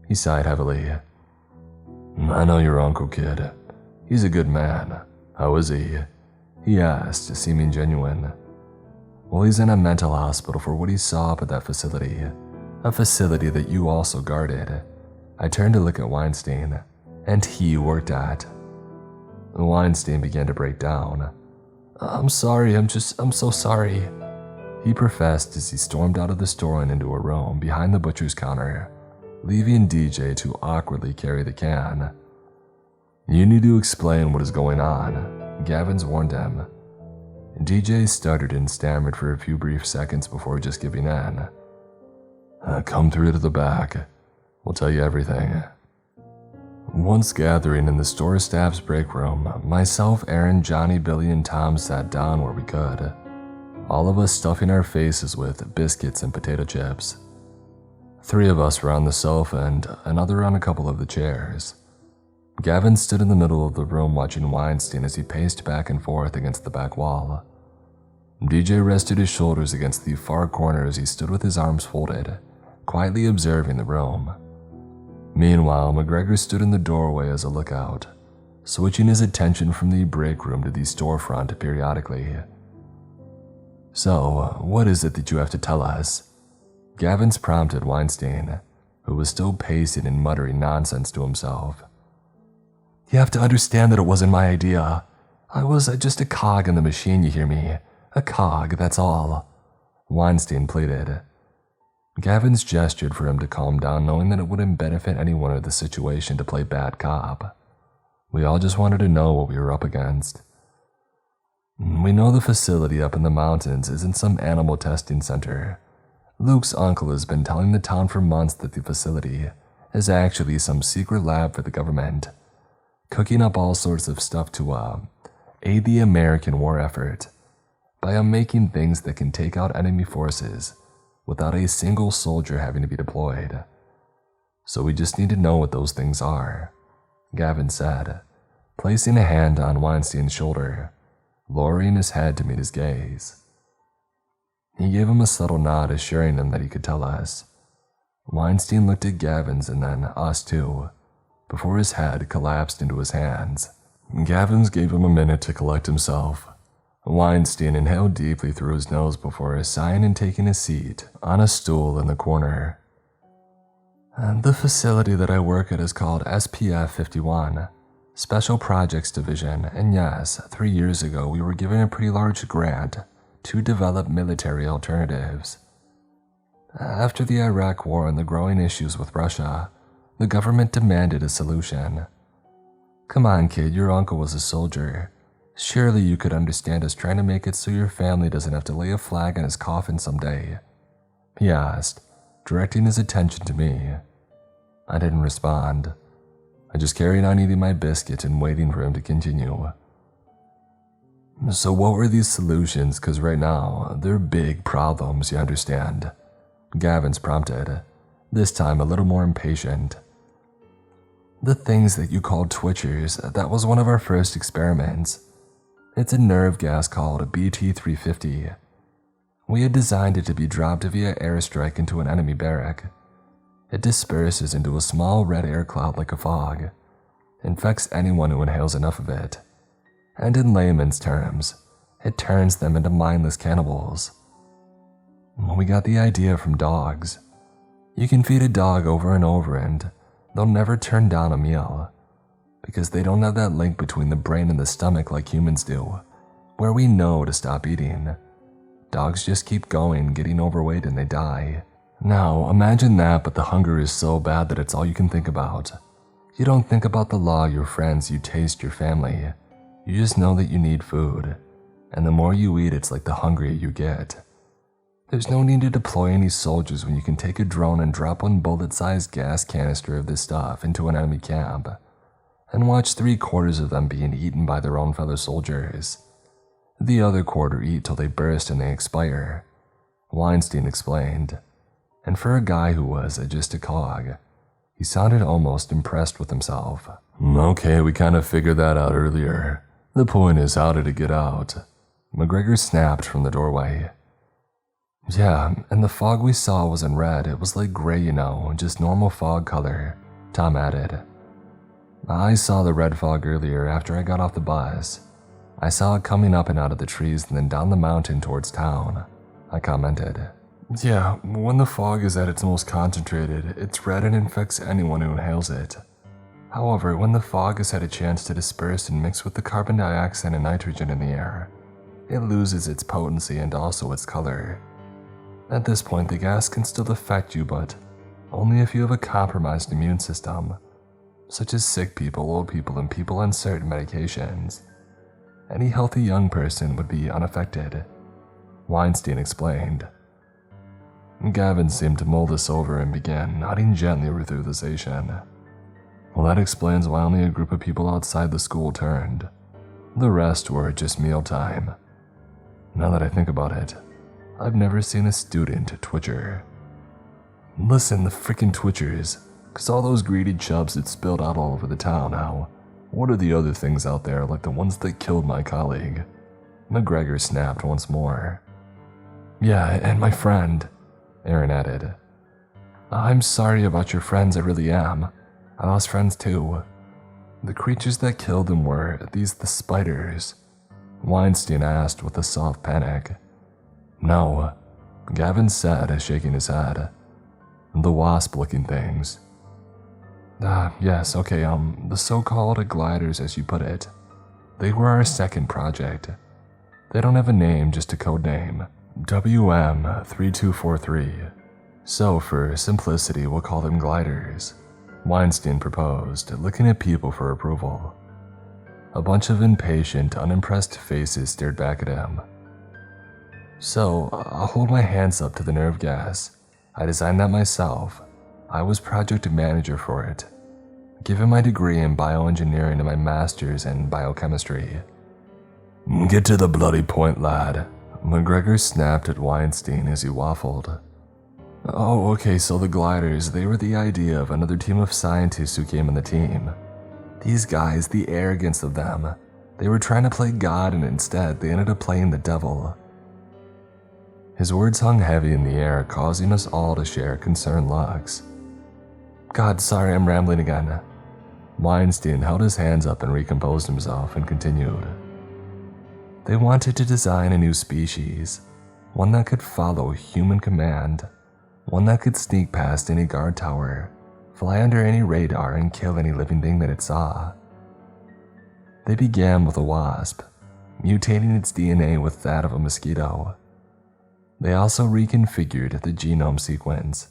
He sighed heavily. I know your uncle, kid. He's a good man. How is he? He asked, seeming genuine. Well, he's in a mental hospital for what he saw up at that facility. A facility that you also guarded. I turned to look at Weinstein, and he worked at. Weinstein began to break down. I'm sorry, I'm so sorry. He professed as he stormed out of the store and into a room behind the butcher's counter, leaving DJ to awkwardly carry the can. You need to explain what is going on, Gavins warned him. DJ stuttered and stammered for a few brief seconds before just giving in. Come through to the back. We'll tell you everything. Once gathering in the store staff's break room, myself, Aaron, Johnny, Billy, and Tom sat down where we could, all of us stuffing our faces with biscuits and potato chips. 3 of us were on the sofa and another on a couple of the chairs. Gavin stood in the middle of the room watching Weinstein as he paced back and forth against the back wall. DJ rested his shoulders against the far corner as he stood with his arms folded, quietly observing the room. Meanwhile, McGregor stood in the doorway as a lookout, switching his attention from the break room to the storefront periodically. So, what is it that you have to tell us? Gavins prompted Weinstein, who was still pacing and muttering nonsense to himself. You have to understand that it wasn't my idea. I was just a cog in the machine, you hear me? A cog, that's all. Weinstein pleaded. Gavins gestured for him to calm down, knowing that it wouldn't benefit anyone in the situation to play bad cop. We all just wanted to know what we were up against. We know the facility up in the mountains isn't some animal testing center. Luke's uncle has been telling the town for months that the facility is actually some secret lab for the government, cooking up all sorts of stuff to aid the American war effort by making things that can take out enemy forces without a single soldier having to be deployed. So we just need to know what those things are, Gavin said, placing a hand on Weinstein's shoulder, lowering his head to meet his gaze. He gave him a subtle nod, assuring him that he could tell us. Weinstein looked at Gavins and then us too, before his head collapsed into his hands. Gavins gave him a minute to collect himself. Weinstein inhaled deeply through his nose before sighing and taking a seat on a stool in the corner. The facility that I work at is called SPF 51, Special Projects Division, and yes, 3 years ago we were given a pretty large grant to develop military alternatives. After the Iraq War and the growing issues with Russia, the government demanded a solution. Come on, kid, your uncle was a soldier. Surely you could understand us trying to make it so your family doesn't have to lay a flag on his coffin someday, he asked, directing his attention to me. I didn't respond. I just carried on eating my biscuit and waiting for him to continue. So what were these solutions? Because right now, they're big problems, you understand? Gavins prompted, this time a little more impatient. The things that you called twitchers, that was one of our first experiments. It's a nerve gas called BT-350. We had designed it to be dropped via airstrike into an enemy barrack. It disperses into a small red air cloud like a fog, infects anyone who inhales enough of it, and in layman's terms, it turns them into mindless cannibals. We got the idea from dogs. You can feed a dog over and over and they'll never turn down a meal, because they don't have that link between the brain and the stomach like humans do, where we know to stop eating. Dogs just keep going, getting overweight, and they die. Now, imagine that, but the hunger is so bad that it's all you can think about. You don't think about the law, your friends, you taste your family. You just know that you need food, and the more you eat, it's like the hungrier you get. There's no need to deploy any soldiers when you can take a drone and drop one bullet-sized gas canister of this stuff into an enemy camp, and watch 3/4 of them being eaten by their own fellow soldiers. The other quarter eat till they burst and they expire, Weinstein explained. And for a guy who was just a cog, he sounded almost impressed with himself. Okay, we kind of figured that out earlier. The point is, how did it get out? McGregor snapped from the doorway. Yeah, and the fog we saw wasn't red, it was like gray, just normal fog color, Tom added. I saw the red fog earlier after I got off the bus. I saw it coming up and out of the trees and then down the mountain towards town, I commented. Yeah, when the fog is at its most concentrated, it's red and infects anyone who inhales it. However, when the fog has had a chance to disperse and mix with the carbon dioxide and nitrogen in the air, it loses its potency and also its color. At this point, the gas can still affect you, but only if you have a compromised immune system, such as sick people, old people, and people on certain medications. Any healthy young person would be unaffected, Weinstein explained. Gavin seemed to mull this over and began nodding gently with realization. Well, that explains why only a group of people outside the school turned. The rest were just mealtime. Now that I think about it, I've never seen a student twitcher. Listen, the frickin' twitchers, 'cause all those greedy chubs that spilled out all over the town now. What are the other things out there like the ones that killed my colleague? McGregor snapped once more. Yeah, and my friend, Aaron added. I'm sorry about your friends, I really am. I lost friends too. The creatures that killed them were the spiders? Weinstein asked with a soft panic. No, Gavin said, shaking his head. The wasp-looking things. Yes, okay, the so-called gliders, as you put it. They were our second project. They don't have a name, just a code name. WM3243. So, for simplicity, we'll call them gliders, Weinstein proposed, looking at people for approval. A bunch of impatient, unimpressed faces stared back at him. So, I'll hold my hands up to the nerve gas. I designed that myself. I was project manager for it. Given my degree in bioengineering and my master's in biochemistry. Get to the bloody point, lad. McGregor snapped at Weinstein as he waffled. Oh, okay, so the gliders, they were the idea of another team of scientists who came on the team. These guys, the arrogance of them. They were trying to play God and instead they ended up playing the devil. His words hung heavy in the air, causing us all to share concerned looks. God, sorry, I'm rambling again. Weinstein held his hands up and recomposed himself and continued. They wanted to design a new species, one that could follow human command, one that could sneak past any guard tower, fly under any radar, and kill any living thing that it saw. They began with a wasp, mutating its DNA with that of a mosquito. They also reconfigured the genome sequence,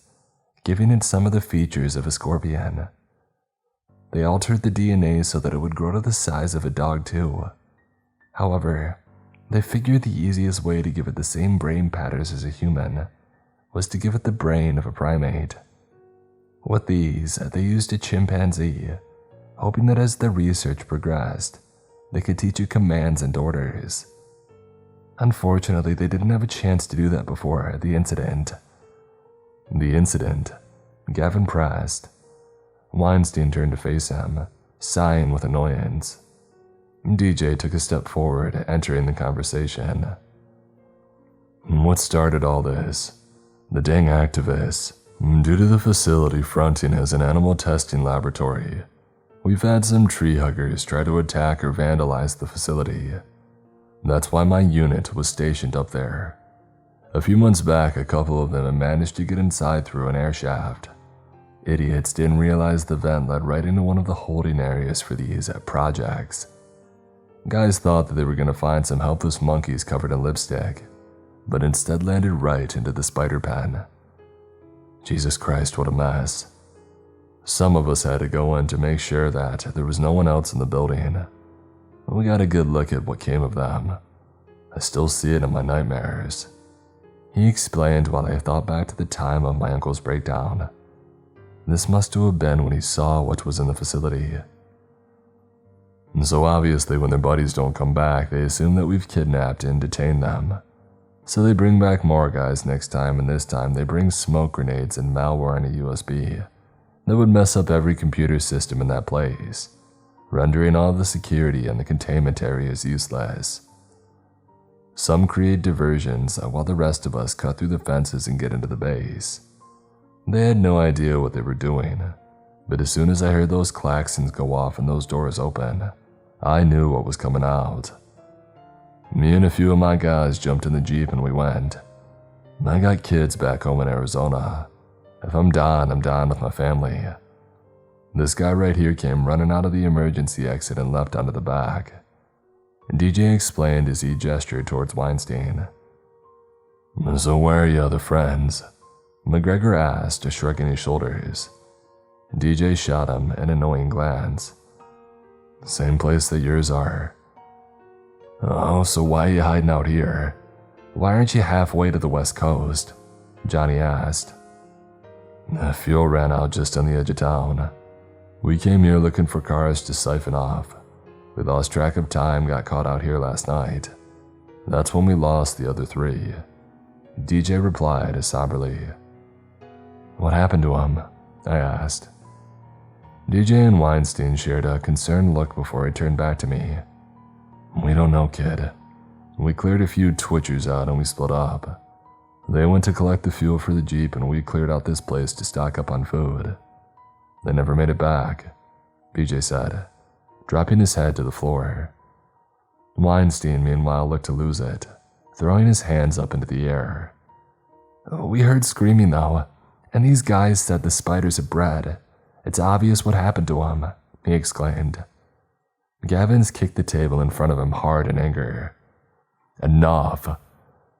giving it some of the features of a scorpion. They altered the DNA so that it would grow to the size of a dog too. However, they figured the easiest way to give it the same brain patterns as a human was to give it the brain of a primate. With these, they used a chimpanzee, hoping that as the research progressed, they could teach it commands and orders. Unfortunately, they didn't have a chance to do that before the incident. The incident? Gavin pressed. Weinstein turned to face him, sighing with annoyance. DJ took a step forward, entering the conversation. What started all this? The dang activists. Due to the facility fronting as an animal testing laboratory, we've had some tree huggers try to attack or vandalize the facility. That's why my unit was stationed up there. A few months back, a couple of them had managed to get inside through an air shaft. Idiots didn't realize the vent led right into one of the holding areas for these projects. Guys thought that they were going to find some helpless monkeys covered in lipstick, but instead landed right into the spider pen. Jesus Christ, what a mess. Some of us had to go in to make sure that there was no one else in the building. We got a good look at what came of them. I still see it in my nightmares. He explained while I thought back to the time of my uncle's breakdown. This must have been when he saw what was in the facility. And so obviously when their buddies don't come back, they assume that we've kidnapped and detained them. So they bring back more guys next time, and this time they bring smoke grenades and malware on a USB that would mess up every computer system in that place, rendering all the security and the containment areas useless. Some create diversions while the rest of us cut through the fences and get into the base. They had no idea what they were doing, but as soon as I heard those klaxons go off and those doors open, I knew what was coming out. Me and a few of my guys jumped in the Jeep and we went. I got kids back home in Arizona. If I'm dying with my family. This guy right here came running out of the emergency exit and leapt onto the back. DJ explained as he gestured towards Weinstein. So where are your other friends? McGregor asked, shrugging his shoulders. DJ shot him an annoying glance. Same place that yours are. Oh, so why are you hiding out here? Why aren't you halfway to the West Coast? Johnny asked. The fuel ran out just on the edge of town. We came here looking for cars to siphon off. We lost track of time, got caught out here last night. That's when we lost the other three. DJ replied somberly. What happened to him? I asked. DJ and Weinstein shared a concerned look before he turned back to me. We don't know, kid. We cleared a few twitchers out and we split up. They went to collect the fuel for the Jeep and we cleared out this place to stock up on food. They never made it back, BJ said, dropping his head to the floor. Weinstein, meanwhile, looked to lose it, throwing his hands up into the air. We heard screaming though, and these guys said the spiders had bred. It's obvious what happened to him, he exclaimed. Gavins kicked the table in front of him hard in anger. Enough.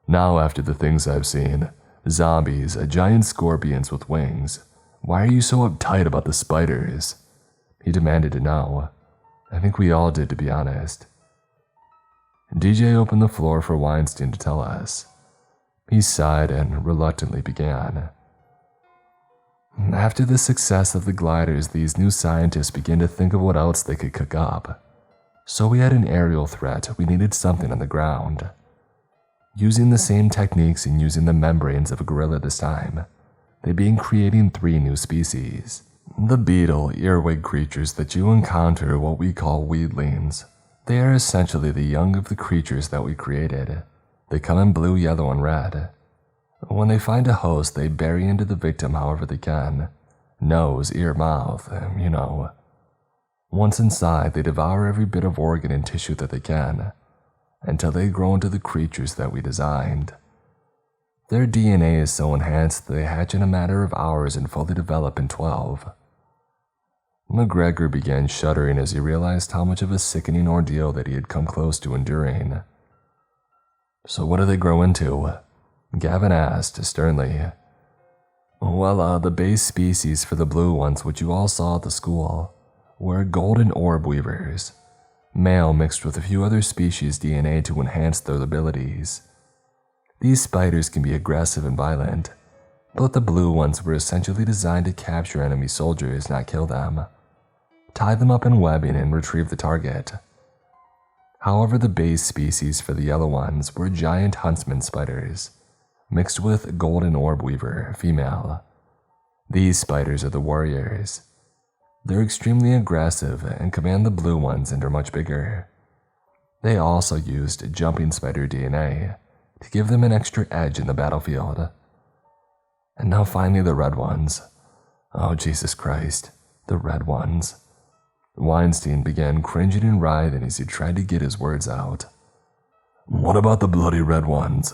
Now after the things I've seen, zombies, giant scorpions with wings, why are you so uptight about the spiders? He demanded to know. I think we all did, to be honest. DJ opened the floor for Weinstein to tell us. He sighed and reluctantly began. After the success of the gliders, these new scientists began to think of what else they could cook up. So we had an aerial threat. We needed something on the ground. Using the same techniques and using the membranes of a gorilla this time, they began creating 3 new species. The beetle, earwig creatures that you encounter what we call weedlings. They are essentially the young of the creatures that we created. They come in blue, yellow, and red. When they find a host, they bury into the victim however they can. Nose, ear, mouth, you know. Once inside, they devour every bit of organ and tissue that they can, until they grow into the creatures that we designed. Their DNA is so enhanced that they hatch in a matter of hours and fully develop in 12. McGregor began shuddering as he realized how much of a sickening ordeal that he had come close to enduring. So what do they grow into? Gavin asked sternly. Well, the base species for the blue ones, which you all saw at the school, were golden orb weavers. Male mixed with a few other species' DNA to enhance their abilities. These spiders can be aggressive and violent, but the blue ones were essentially designed to capture enemy soldiers, not kill them. Tie them up in webbing and retrieve the target. However, the base species for the yellow ones were giant huntsman spiders, mixed with golden orb weaver, female. These spiders are the warriors. They're extremely aggressive and command the blue ones and are much bigger. They also used jumping spider DNA to give them an extra edge in the battlefield. And now finally the red ones. Oh, Jesus Christ, the red ones. Weinstein began cringing and writhing as he tried to get his words out. What about the bloody red ones?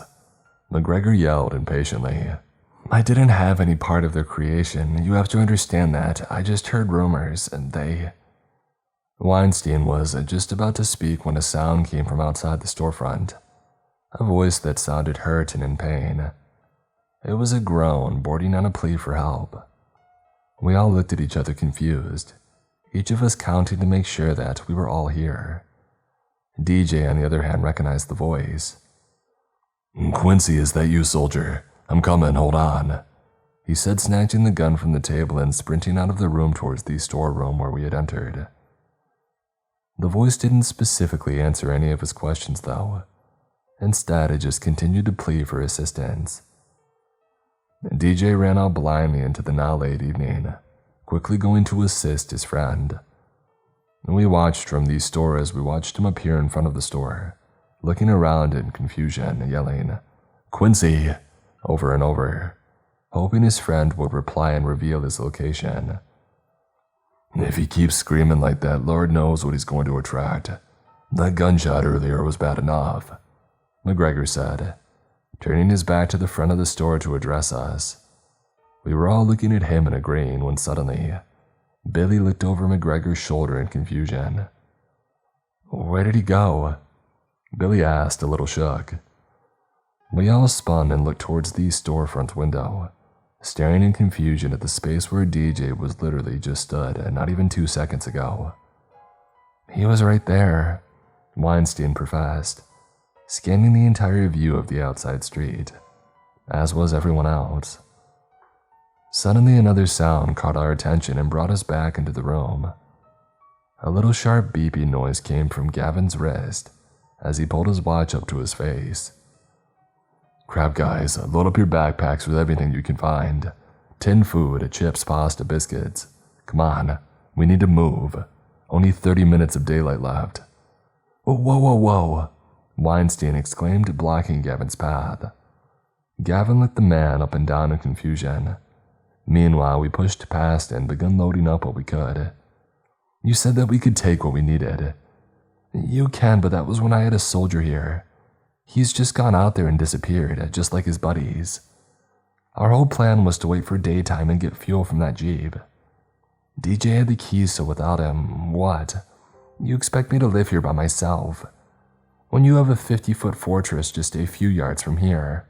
McGregor yelled impatiently. I didn't have any part of their creation. You have to understand that. I just heard rumors, and they... Weinstein was just about to speak when a sound came from outside the storefront. A voice that sounded hurt and in pain. It was a groan bordering on a plea for help. We all looked at each other confused, each of us counting to make sure that we were all here. DJ, on the other hand, recognized the voice. "Quincy, is that you, soldier? I'm coming, hold on," he said, snatching the gun from the table and sprinting out of the room towards the storeroom where we had entered. The voice didn't specifically answer any of his questions, though. Instead, it just continued to plead for assistance. DJ ran out blindly into the now late evening, quickly going to assist his friend. We watched from the store as we watched him appear in front of the store, looking around in confusion, yelling, "Quincy!" over and over, hoping his friend would reply and reveal his location. "If he keeps screaming like that, Lord knows what he's going to attract. That gunshot earlier was bad enough," McGregor said, turning his back to the front of the store to address us. We were all looking at him and agreeing when suddenly, Billy looked over McGregor's shoulder in confusion. "Where did he go?" Billy asked, a little shook. We all spun and looked towards the storefront window, staring in confusion at the space where DJ was literally just stood not even 2 seconds ago. "He was right there," Weinstein professed, scanning the entire view of the outside street, as was everyone else. Suddenly another sound caught our attention and brought us back into the room. A little sharp beeping noise came from Gavin's wrist as he pulled his watch up to his face. "Crap, guys, load up your backpacks with everything you can find. Tin food, chips, pasta, biscuits. Come on, we need to move. Only 30 minutes of daylight left." "Whoa, whoa, whoa," Weinstein exclaimed, blocking Gavin's path. Gavin looked the man up and down in confusion. Meanwhile, we pushed past and began loading up what we could. "You said that we could take what we needed." "You can, but that was when I had a soldier here. He's just gone out there and disappeared, just like his buddies. Our whole plan was to wait for daytime and get fuel from that Jeep. DJ had the keys, so without him, what? You expect me to live here by myself, when you have a 50-foot fortress just a few yards from here?"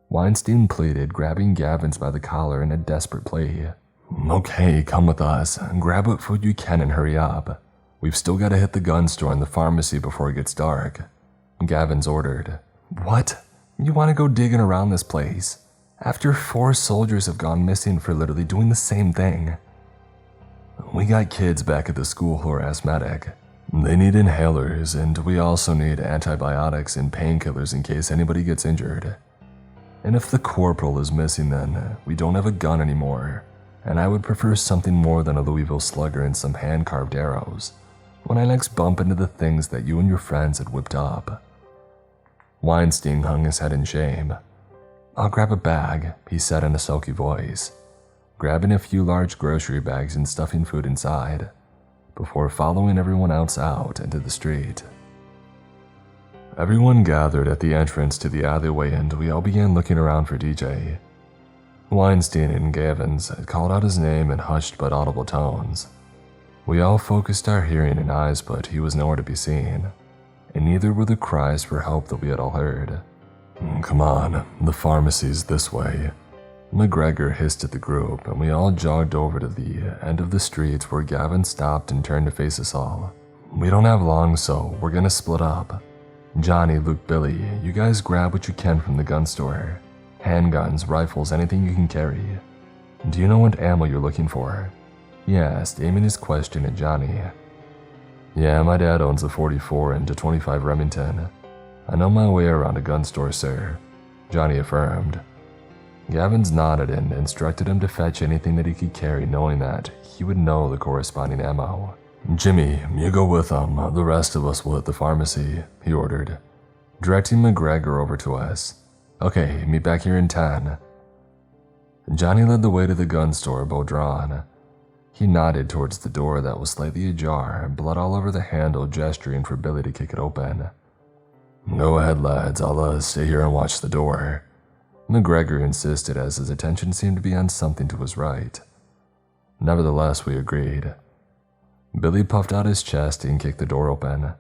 Weinstein pleaded, grabbing Gavin's by the collar in a desperate plea. "Okay, come with us. Grab what food you can and hurry up. We've still got to hit the gun store and the pharmacy before it gets dark," Gavin's ordered. "What? You want to go digging around this place? After 4 soldiers have gone missing for literally doing the same thing." "We got kids back at the school who are asthmatic. They need inhalers, and we also need antibiotics and painkillers in case anybody gets injured. And if the corporal is missing, then we don't have a gun anymore, and I would prefer something more than a Louisville Slugger and some hand-carved arrows when I next bump into the things that you and your friends had whipped up." Weinstein hung his head in shame. "I'll grab a bag," he said in a sulky voice, grabbing a few large grocery bags and stuffing food inside, before following everyone else out into the street. Everyone gathered at the entrance to the alleyway and we all began looking around for DJ. Weinstein and Gavins called out his name in hushed but audible tones. We all focused our hearing and eyes, but he was nowhere to be seen, and neither were the cries for help that we had all heard. "Come on, the pharmacy's this way," McGregor hissed at the group, and we all jogged over to the end of the street where Gavin stopped and turned to face us all. "We don't have long, so we're gonna split up. Johnny, Luke, Billy, you guys grab what you can from the gun store. Handguns, rifles, anything you can carry. Do you know what ammo you're looking for?" he asked, aiming his question at Johnny. "Yeah, my dad owns a 44 and a 25 Remington. I know my way around a gun store, sir," Johnny affirmed. Gavins nodded and instructed him to fetch anything that he could carry, knowing that he would know the corresponding ammo. "Jimmy, you go with them. The rest of us will hit the pharmacy," he ordered, directing McGregor over to us. "Okay, meet back here in 10. Johnny led the way to the gun store, bow drawn. He nodded towards the door that was slightly ajar, blood all over the handle, gesturing for Billy to kick it open. "Go ahead, lads. I'll stay here and watch the door," McGregor insisted as his attention seemed to be on something to his right. Nevertheless, we agreed. Billy puffed out his chest and kicked the door open.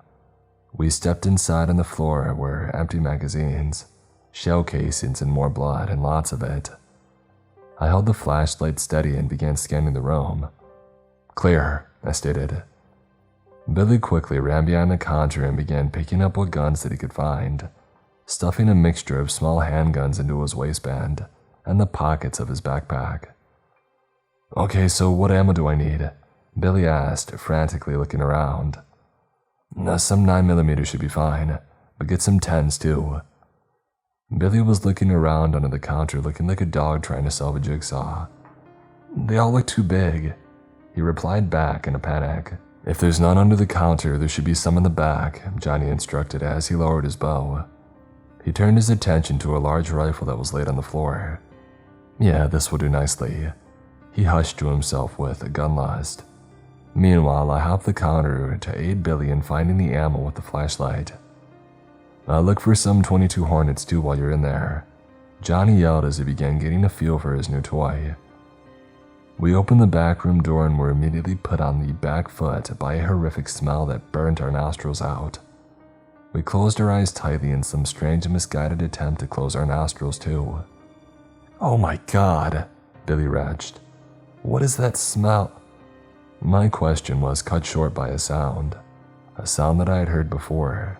We stepped inside on the floor were empty magazines, shell casings and more blood, and lots of it. I held the flashlight steady and began scanning the room. "Clear," I stated. Billy quickly ran behind the counter and began picking up what guns that he could find, stuffing a mixture of small handguns into his waistband and the pockets of his backpack. "Okay, so what ammo do I need?" Billy asked, frantically looking around. Some 9mm should be fine, but get some 10s too." Billy was looking around under the counter looking like a dog trying to solve a jigsaw. "They all look too big," he replied back in a panic. "If there's none under the counter, there should be some in the back," Johnny instructed as he lowered his bow. He turned his attention to a large rifle that was laid on the floor. "Yeah, this will do nicely," he hushed to himself with a gun lust. Meanwhile, I hopped the counter to aid Billy in finding the ammo with the flashlight. "Look for some 22 Hornets too while you're in there," Johnny yelled as he began getting a feel for his new toy. We opened the back room door and were immediately put on the back foot by a horrific smell that burnt our nostrils out. We closed our eyes tightly in some strange and misguided attempt to close our nostrils too. "Oh my God," Billy retched. "What is that smell?" My question was cut short by a sound that I had heard before.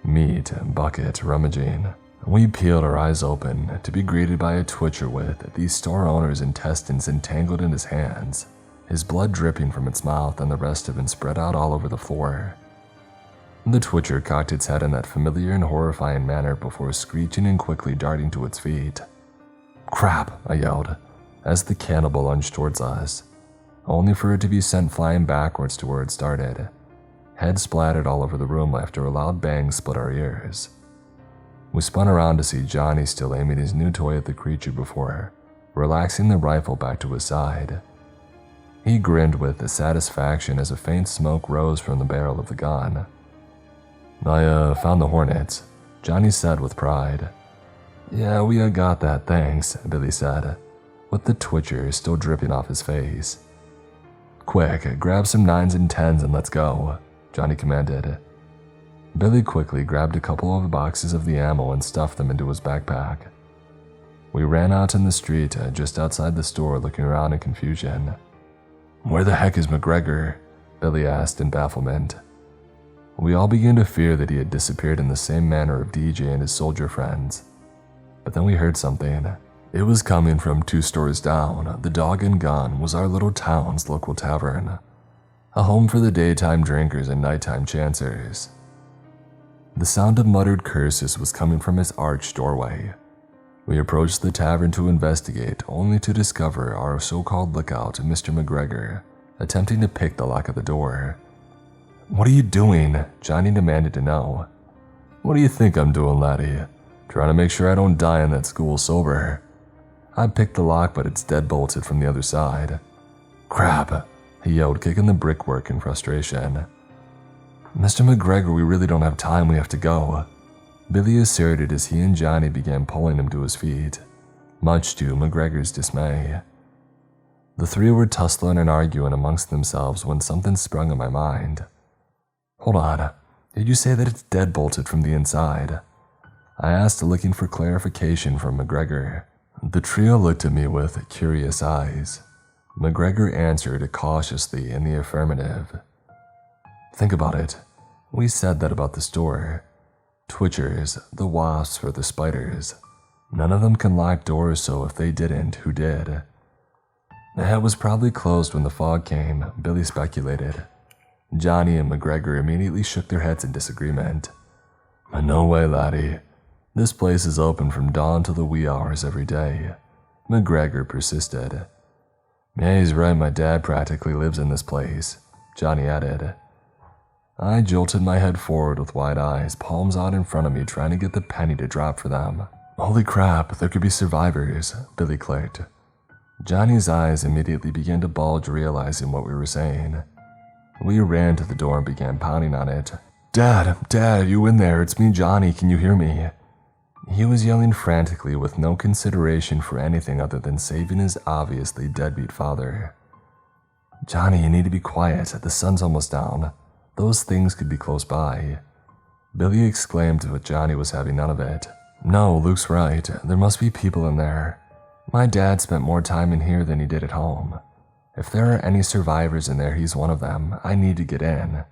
Meat, bucket, rummaging. We peeled our eyes open to be greeted by a twitcher with the store owner's intestines entangled in his hands, his blood dripping from its mouth and the rest of it spread out all over the floor. The twitcher cocked its head in that familiar and horrifying manner before screeching and quickly darting to its feet. "Crap," I yelled, as the cannibal lunged towards us, only for it to be sent flying backwards to where it started. Head splattered all over the room after a loud bang split our ears. We spun around to see Johnny still aiming his new toy at the creature before relaxing the rifle back to his side. He grinned with satisfaction as a faint smoke rose from the barrel of the gun. "I found the Hornets," Johnny said with pride. "Yeah, we got that, thanks," Billy said, with the twitcher still dripping off his face. "Quick, grab some 9s and 10s and let's go," Johnny commanded. Billy quickly grabbed a couple of boxes of the ammo and stuffed them into his backpack. We ran out in the street just outside the store looking around in confusion. "Where the heck is MacGregor?" Billy asked in bafflement. We all began to fear that he had disappeared in the same manner of DJ and his soldier friends. But then we heard something. It was coming from 2 stores down. The Dog and Gun was our little town's local tavern, a home for the daytime drinkers and nighttime chancers. The sound of muttered curses was coming from its arched doorway. We approached the tavern to investigate, only to discover our so-called lookout, Mr. MacGregor, attempting to pick the lock of the door. "What are you doing?" Johnny demanded to know. "What do you think I'm doing, laddie? Trying to make sure I don't die in that school sober. I picked the lock, but it's dead bolted from the other side." "Crap," he yelled, kicking the brickwork in frustration. "Mr. MacGregor, we really don't have time, we have to go," Billy asserted as he and Johnny began pulling him to his feet, much to MacGregor's dismay. The three were tussling and arguing amongst themselves when something sprung in my mind. "Hold on, did you say that it's dead bolted from the inside?" I asked, looking for clarification from MacGregor. The trio looked at me with curious eyes. MacGregor answered cautiously in the affirmative. "Think about it. We said that about the store. Twitchers, the wasps or the spiders. None of them can lock doors, so if they didn't, who did?" "It was probably closed when the fog came," Billy speculated. Johnny and MacGregor immediately shook their heads in disagreement. "No way, laddie. This place is open from dawn to the wee hours every day," MacGregor persisted. "Yeah, he's right, my dad practically lives in this place," Johnny added. I jolted my head forward with wide eyes, palms out in front of me, trying to get the penny to drop for them. "Holy crap, there could be survivors," Billy clicked. Johnny's eyes immediately began to bulge, realizing what we were saying. We ran to the door and began pounding on it. Dad, you in there? It's me, Johnny, can you hear me?" He was yelling frantically with no consideration for anything other than saving his obviously deadbeat father. "Johnny, you need to be quiet, the sun's almost down. Those things could be close by." Billy exclaimed, but Johnny was having none of it. "No, Luke's right. There must be people in there. My dad spent more time in here than he did at home. If there are any survivors in there, he's one of them. I need to get in."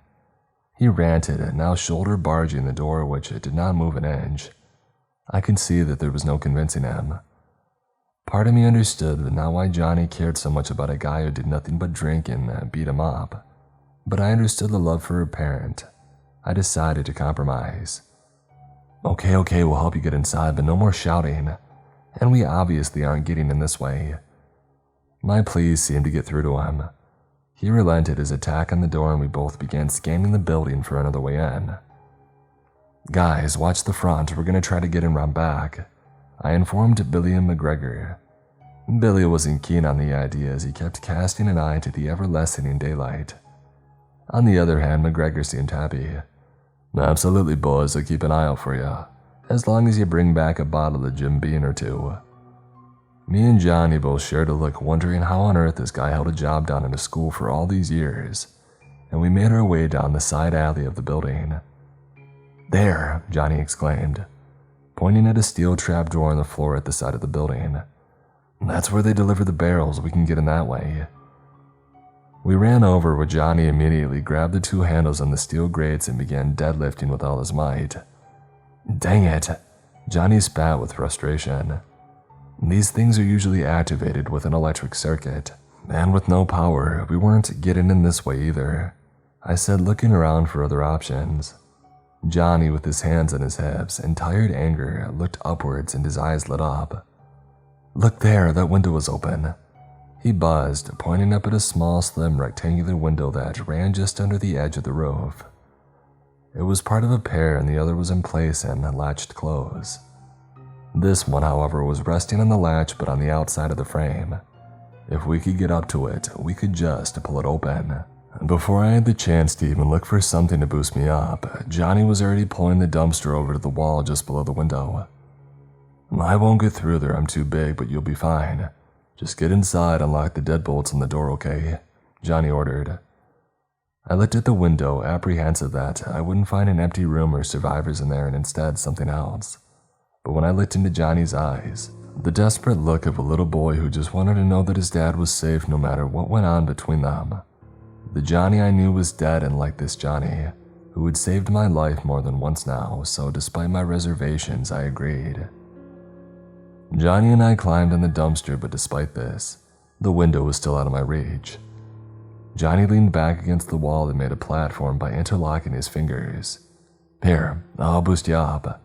He ranted, now shoulder barging the door, which did not move an inch. I could see that there was no convincing him. Part of me understood not why Johnny cared so much about a guy who did nothing but drink and beat him up, but I understood the love for her parent. I decided to compromise. Okay, we'll help you get inside, but no more shouting, and we obviously aren't getting in this way. My pleas seemed to get through to him. He relented his attack on the door and we both began scanning the building for another way in. Guys, watch the front, we're gonna try to get in round back, I informed Billy and McGregor. Billy wasn't keen on the idea as he kept casting an eye to the ever-lessening daylight. On the other hand, McGregor seemed happy. Absolutely, boys, I'll keep an eye out for you, as long as you bring back a bottle of Jim Beam or two. Me and Johnny both shared a look, wondering how on earth this guy held a job down at a school for all these years, and we made our way down the side alley of the building. There, Johnny exclaimed, pointing at a steel trapdoor on the floor at the side of the building. That's where they deliver the barrels, we can get in that way. We ran over where Johnny immediately grabbed the two handles on the steel grates and began deadlifting with all his might. Dang it, Johnny spat with frustration. These things are usually activated with an electric circuit, and with no power, we weren't getting in this way either, I said, looking around for other options. Johnny, with his hands on his hips and tired anger, looked upwards and his eyes lit up. Look there, that window is open. He buzzed, pointing up at a small, slim, rectangular window that ran just under the edge of the roof. It was part of a pair and the other was in place and latched closed. This one, however, was resting on the latch but on the outside of the frame. If we could get up to it, we could just pull it open. Before I had the chance to even look for something to boost me up, Johnny was already pulling the dumpster over to the wall just below the window. I won't get through there, I'm too big, but you'll be fine. Just get inside and lock the deadbolts on the door, okay? Johnny ordered. I looked at the window, apprehensive that I wouldn't find an empty room or survivors in there and instead something else. But when I looked into Johnny's eyes, the desperate look of a little boy who just wanted to know that his dad was safe no matter what went on between them. The Johnny I knew was dead, and like this Johnny, who had saved my life more than once now, so despite my reservations, I agreed. Johnny and I climbed in the dumpster, but despite this, the window was still out of my reach. Johnny leaned back against the wall and made a platform by interlocking his fingers. Here, I'll boost you up.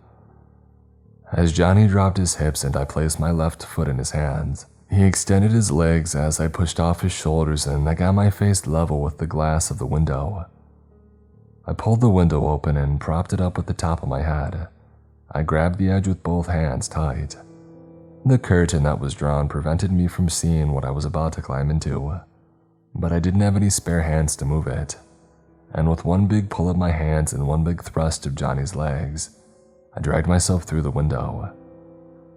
As Johnny dropped his hips and I placed my left foot in his hands, he extended his legs as I pushed off his shoulders and I got my face level with the glass of the window. I pulled the window open and propped it up with the top of my head. I grabbed the edge with both hands tight. The curtain that was drawn prevented me from seeing what I was about to climb into, but I didn't have any spare hands to move it, and with one big pull of my hands and one big thrust of Johnny's legs, I dragged myself through the window,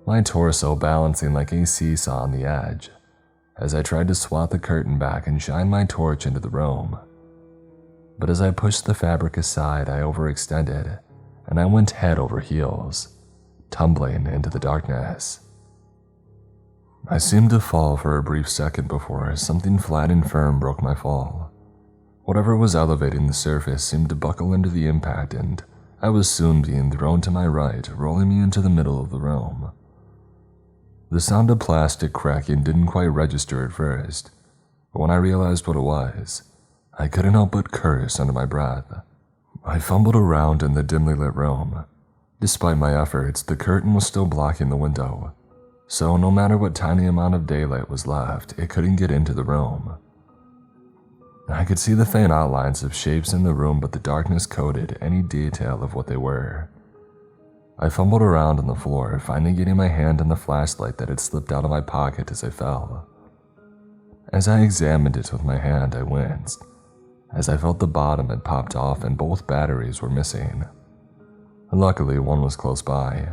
my torso balancing like a seesaw on the edge, as I tried to swat the curtain back and shine my torch into the room. But as I pushed the fabric aside, I overextended, and I went head over heels, tumbling into the darkness. I seemed to fall for a brief second before something flat and firm broke my fall. Whatever was elevating the surface seemed to buckle into the impact, and I was soon being thrown to my right, rolling me into the middle of the room. The sound of plastic cracking didn't quite register at first, but when I realized what it was, I couldn't help but curse under my breath. I fumbled around in the dimly lit room. Despite my efforts, the curtain was still blocking the window, so no matter what tiny amount of daylight was left, it couldn't get into the room. I could see the faint outlines of shapes in the room, but the darkness coated any detail of what they were. I fumbled around on the floor, finally getting my hand on the flashlight that had slipped out of my pocket as I fell. As I examined it with my hand, I winced, as I felt the bottom had popped off and both batteries were missing. Luckily, one was close by.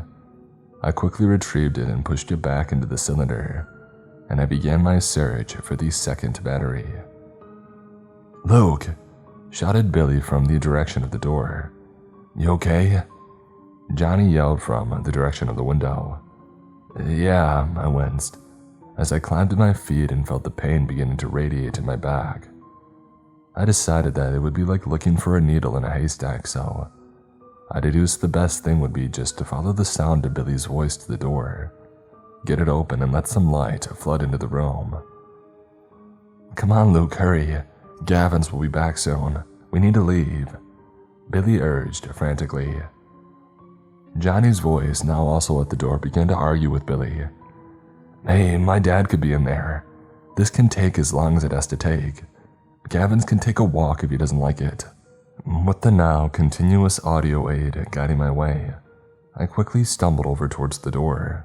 I quickly retrieved it and pushed it back into the cylinder, and I began my search for the second battery. "Luke!" shouted Billy from the direction of the door. "You okay?" Johnny yelled from the direction of the window. "Yeah," I winced, as I climbed to my feet and felt the pain beginning to radiate in my back. I decided that it would be like looking for a needle in a haystack, so I deduced the best thing would be just to follow the sound of Billy's voice to the door, get it open, and let some light flood into the room. "Come on, Luke, hurry. Gavin's will be back soon. We need to leave," Billy urged frantically. Johnny's voice, now also at the door, began to argue with Billy. "Hey, my dad could be in there. This can take as long as it has to take. Gavin's can take a walk if he doesn't like it." With the now continuous audio aid guiding my way, I quickly stumbled over towards the door,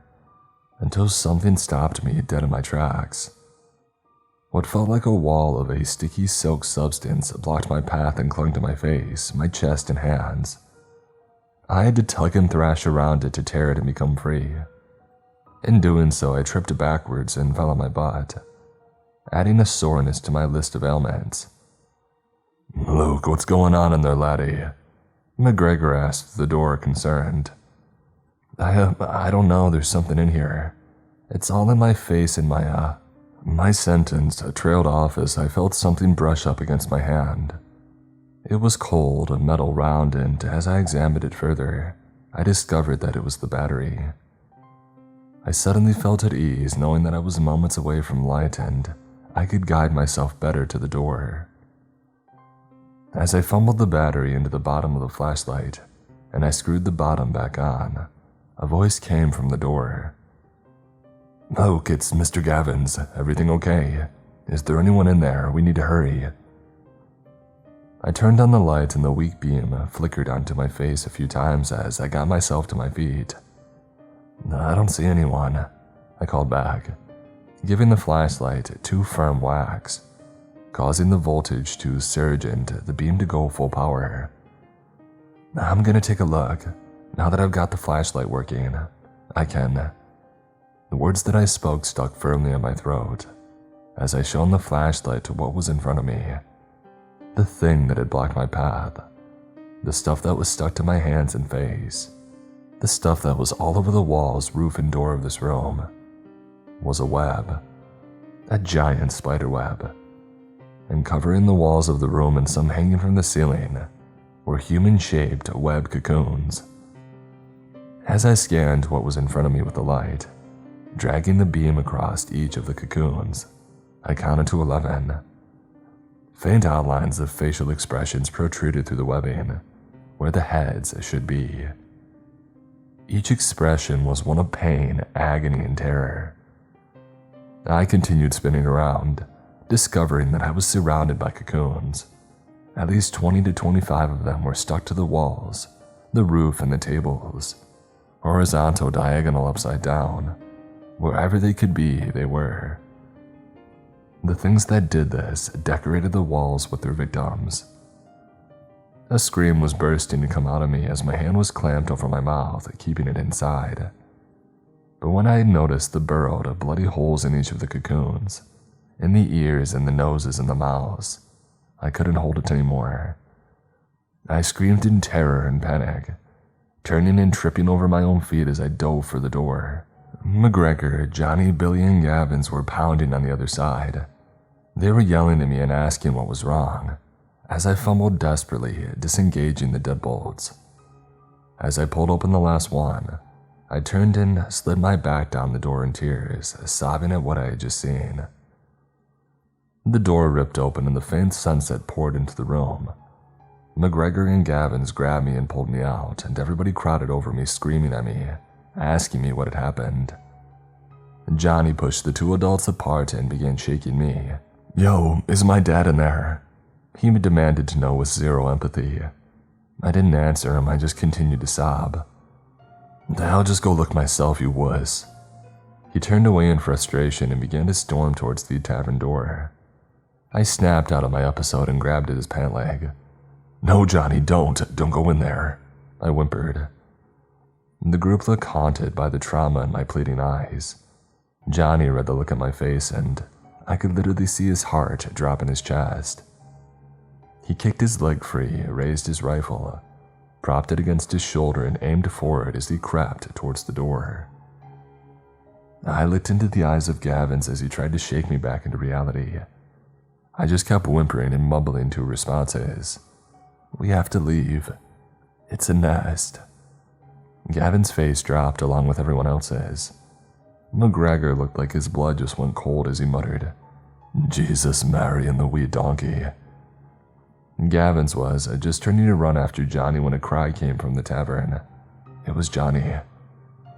until something stopped me dead in my tracks. What felt like a wall of a sticky silk substance blocked my path and clung to my face, my chest, and hands. I had to tug and thrash around it to tear it and become free. In doing so, I tripped backwards and fell on my butt, adding a soreness to my list of ailments. "Luke, what's going on in there, laddie?" McGregor asked the door, concerned. I don't know, there's something in here. It's all in my face and my sentence trailed off as I felt something brush up against my hand. It was cold, metal round, and as I examined it further, I discovered that it was the battery. I suddenly felt at ease knowing that I was moments away from light and I could guide myself better to the door. As I fumbled the battery into the bottom of the flashlight and I screwed the bottom back on, a voice came from the door. "Luke, it's Mr. Gavin's. Everything okay? Is there anyone in there? We need to hurry." I turned on the light and the weak beam flickered onto my face a few times as I got myself to my feet. "I don't see anyone," I called back, giving the flashlight 2 firm whacks, causing the voltage to surge and the beam to go full power. "I'm gonna take a look. Now that I've got the flashlight working, I can." The words that I spoke stuck firmly in my throat as I shone the flashlight to what was in front of me. The thing that had blocked my path, the stuff that was stuck to my hands and face, the stuff that was all over the walls, roof, and door of this room, was a web, a giant spider web, and covering the walls of the room and some hanging from the ceiling were human-shaped web cocoons. As I scanned what was in front of me with the light, dragging the beam across each of the cocoons, I counted to 11. Faint outlines of facial expressions protruded through the webbing, where the heads should be. Each expression was one of pain, agony, and terror. I continued spinning around, discovering that I was surrounded by cocoons. At least 20 to 25 of them were stuck to the walls, the roof, and the tables, horizontal, diagonal, upside down. Wherever they could be, they were. The things that did this decorated the walls with their victims. A scream was bursting to come out of me as my hand was clamped over my mouth, keeping it inside. But when I had noticed the burrowed, bloody holes in each of the cocoons, in the ears and the noses and the mouths, I couldn't hold it anymore. I screamed in terror and panic, turning and tripping over my own feet as I dove for the door. McGregor, Johnny, Billy, and Gavins were pounding on the other side. They were yelling at me and asking what was wrong, as I fumbled desperately, disengaging the deadbolts. As I pulled open the last one, I turned and slid my back down the door in tears, sobbing at what I had just seen. The door ripped open and the faint sunset poured into the room. McGregor and Gavins grabbed me and pulled me out, and everybody crowded over me, screaming at me, asking me what had happened. Johnny pushed the 2 adults apart and began shaking me. "Yo, is my dad in there?" He demanded to know with zero empathy. I didn't answer him, I just continued to sob. "I'll just go look myself, you wuss." He turned away in frustration and began to storm towards the tavern door. I snapped out of my episode and grabbed at his pant leg. "No, Johnny, don't go in there," I whimpered. The group looked haunted by the trauma in my pleading eyes. Johnny read the look on my face and I could literally see his heart drop in his chest. He kicked his leg free, raised his rifle, propped it against his shoulder, and aimed forward as he crept towards the door. I looked into the eyes of Gavins as he tried to shake me back into reality. I just kept whimpering and mumbling two responses. "We have to leave. It's a nest." Gavin's face dropped along with everyone else's. McGregor looked like his blood just went cold as he muttered, "Jesus, Mary, and the wee donkey." Gavin's was just turning to run after Johnny when a cry came from the tavern. It was Johnny.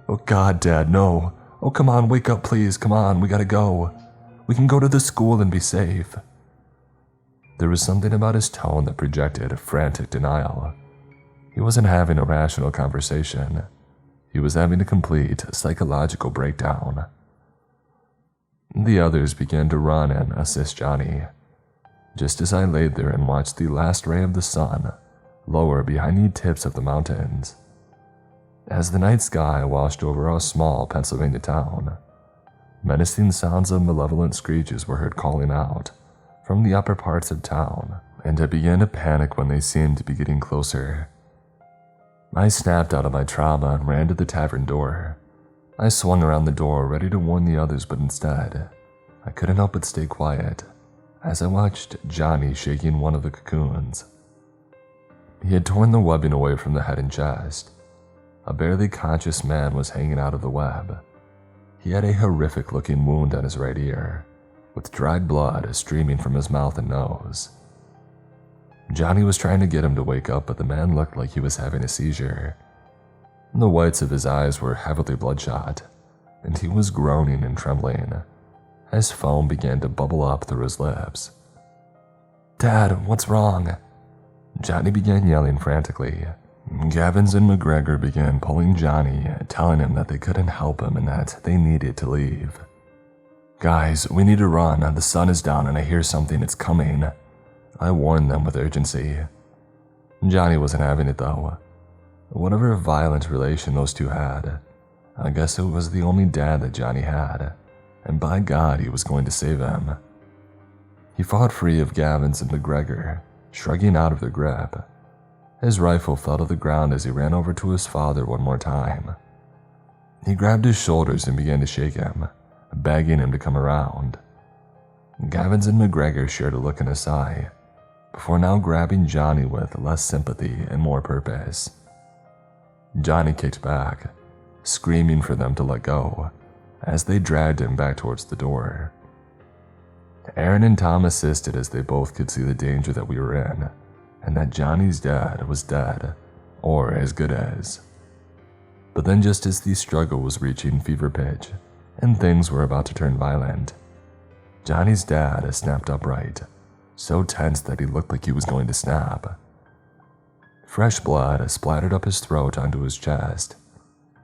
"Oh God, Dad, no. Oh, come on, wake up, please. Come on, we gotta go. We can go to the school and be safe." There was something about his tone that projected frantic denial. He wasn't having a rational conversation. He was having a complete psychological breakdown. The others began to run and assist Johnny. Just as I laid there and watched the last ray of the sun lower behind the tips of the mountains. As the night sky washed over our small Pennsylvania town, menacing sounds of malevolent screeches were heard calling out from the upper parts of town, and I began to panic when they seemed to be getting closer. I snapped out of my trauma and ran to the tavern door. I swung around the door, ready to warn the others, but instead, I couldn't help but stay quiet as I watched Johnny shaking one of the cocoons. He had torn the webbing away from the head and chest. A barely conscious man was hanging out of the web. He had a horrific-looking wound on his right ear, with dried blood streaming from his mouth and nose. Johnny was trying to get him to wake up, but the man looked like he was having a seizure. The whites of his eyes were heavily bloodshot, and he was groaning and trembling as foam began to bubble up through his lips. "Dad, what's wrong?" Johnny began yelling frantically. Gavins and McGregor began pulling Johnny, telling him that they couldn't help him and that they needed to leave. "Guys, we need to run. The sun is down and I hear something. It's coming," I warned them with urgency. Johnny wasn't having it though. Whatever violent relation those two had, I guess it was the only dad that Johnny had, and by God he was going to save him. He fought free of Gavins and McGregor, shrugging out of their grip. His rifle fell to the ground as he ran over to his father one more time. He grabbed his shoulders and began to shake him, begging him to come around. Gavins and McGregor shared a look in his eye, before now grabbing Johnny with less sympathy and more purpose. Johnny kicked back, screaming for them to let go, as they dragged him back towards the door. Aaron and Tom assisted as they both could see the danger that we were in, and that Johnny's dad was dead, or as good as. But then just as the struggle was reaching fever pitch, and things were about to turn violent, Johnny's dad snapped upright, so tense that he looked like he was going to snap. Fresh blood splattered up his throat onto his chest,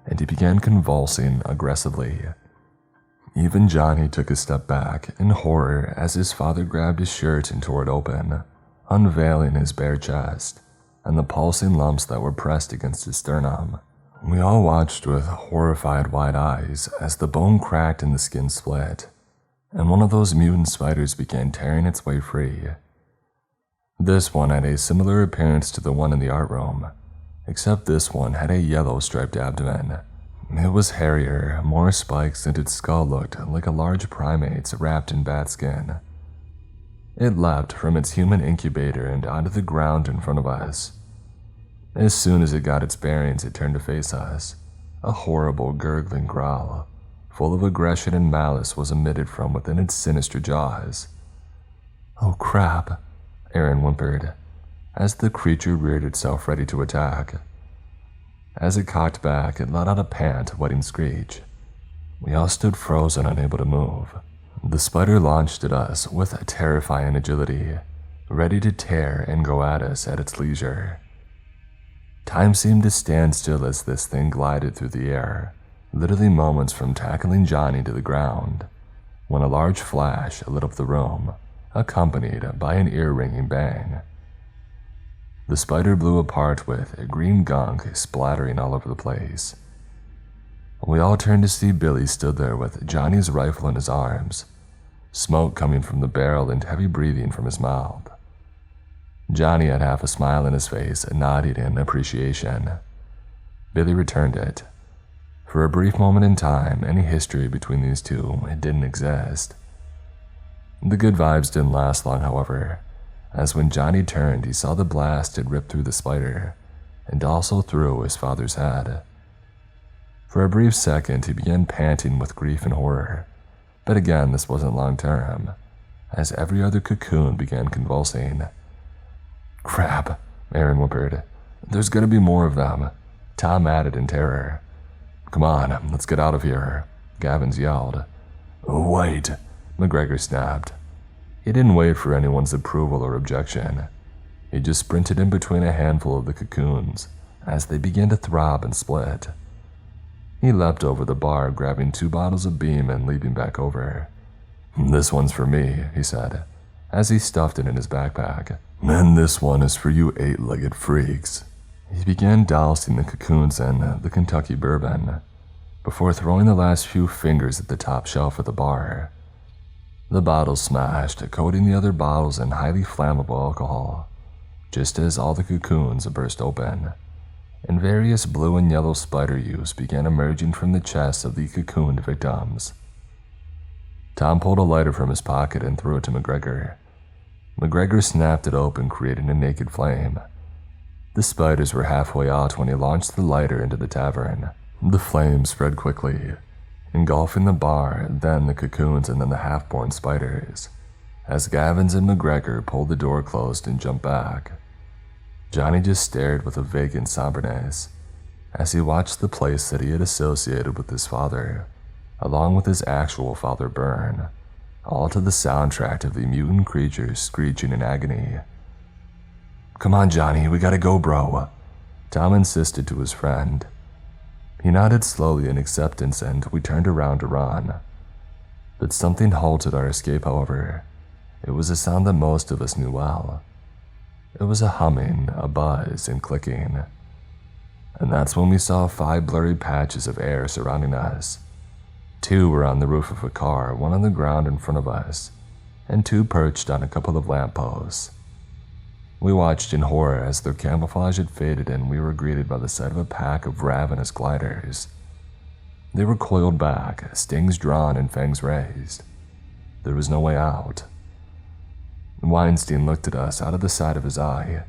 and he began convulsing aggressively. Even Johnny took a step back in horror as his father grabbed his shirt and tore it open, unveiling his bare chest and the pulsing lumps that were pressed against his sternum. We all watched with horrified wide eyes as the bone cracked and the skin split, and one of those mutant spiders began tearing its way free. This one had a similar appearance to the one in the art room, except this one had a yellow striped abdomen. It was hairier, more spikes, and its skull looked like a large primate's wrapped in bat skin. It leapt from its human incubator and onto the ground in front of us. As soon as it got its bearings, it turned to face us. A horrible, gurgling growl, full of aggression and malice, was emitted from within its sinister jaws. "Oh crap," Aaron whimpered, as the creature reared itself ready to attack. As it cocked back, it let out a pant-wetting screech. We all stood frozen, unable to move. The spider launched at us with a terrifying agility, ready to tear and go at us at its leisure. Time seemed to stand still as this thing glided through the air, literally moments from tackling Johnny to the ground, when a large flash lit up the room, accompanied by an ear-ringing bang. The spider blew apart with green gunk splattering all over the place. We all turned to see Billy stood there with Johnny's rifle in his arms, smoke coming from the barrel and heavy breathing from his mouth. Johnny had half a smile in his face, nodding in appreciation. Billy returned it. For a brief moment in time, any history between these two didn't exist. The good vibes didn't last long, however, as when Johnny turned, he saw the blast had ripped through the spider and also through his father's head. For a brief second, he began panting with grief and horror, but again, this wasn't long-term, as every other cocoon began convulsing. "Crap," Aaron whimpered. "There's gonna be more of them," Tom added in terror. "Come on, let's get out of here," Gavins yelled. "Wait," McGregor snapped. He didn't wait for anyone's approval or objection. He just sprinted in between a handful of the cocoons as they began to throb and split. He leapt over the bar, grabbing 2 bottles of Beam and leaping back over. "This one's for me," he said, as he stuffed it in his backpack. "And this one is for you 8-legged freaks." He began dousing the cocoons in the Kentucky bourbon before throwing the last few fingers at the top shelf of the bar. The bottles smashed, coating the other bottles in highly flammable alcohol, just as all the cocoons burst open, and various blue and yellow spider ewes began emerging from the chests of the cocooned victims. Tom pulled a lighter from his pocket and threw it to McGregor. McGregor snapped it open, creating a naked flame. The spiders were halfway out when he launched the lighter into the tavern. The flames spread quickly, engulfing the bar, then the cocoons, and then the half-born spiders, as Gavins and McGregor pulled the door closed and jumped back. Johnny just stared with a vacant somberness as he watched the place that he had associated with his father, along with his actual father, burn, all to the soundtrack of the mutant creatures screeching in agony. "Come on, Johnny, we gotta go, bro," Tom insisted to his friend. He nodded slowly in acceptance, and we turned around to run. But something halted our escape, however. It was a sound that most of us knew well. It was a humming, a buzz, and clicking. And that's when we saw 5 blurry patches of air surrounding us. 2 were on the roof of a car, 1 on the ground in front of us, and 2 perched on a couple of lampposts. We watched in horror as their camouflage had faded, and we were greeted by the sight of a pack of ravenous gliders. They were coiled back, stings drawn and fangs raised. There was no way out. Weinstein looked at us out of the side of his eye.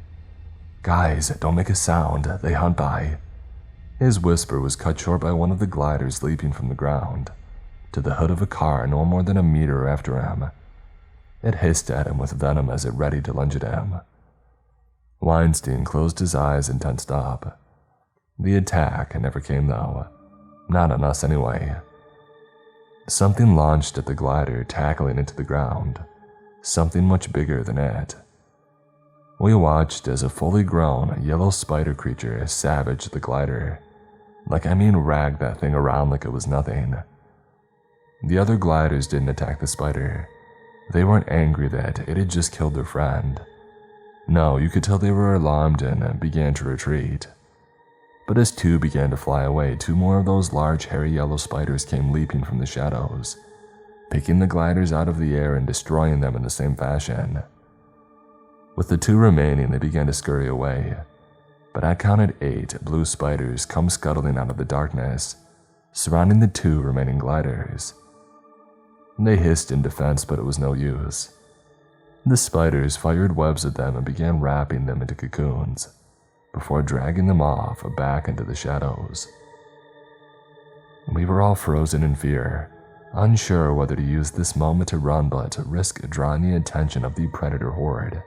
"Guys, don't make a sound, they hunt by." His whisper was cut short by one of the gliders leaping from the ground to the hood of a car no more than a meter after him. It hissed at him with venom as it readied to lunge at him. Weinstein closed his eyes and tensed up. The attack never came, though. Not on us, anyway. Something launched at the glider, tackling into the ground. Something much bigger than it. We watched as a fully grown, yellow spider creature savaged the glider. Ragged that thing around like it was nothing. The other gliders didn't attack the spider. They weren't angry that it had just killed their friend. No, you could tell they were alarmed and began to retreat. But as 2 began to fly away, 2 more of those large, hairy yellow spiders came leaping from the shadows, picking the gliders out of the air and destroying them in the same fashion. With the 2 remaining, they began to scurry away, but I counted 8 blue spiders come scuttling out of the darkness, surrounding the 2 remaining gliders. They hissed in defense, but it was no use. The spiders fired webs at them and began wrapping them into cocoons, before dragging them off back into the shadows. We were all frozen in fear, unsure whether to use this moment to run but to risk drawing the attention of the predator horde.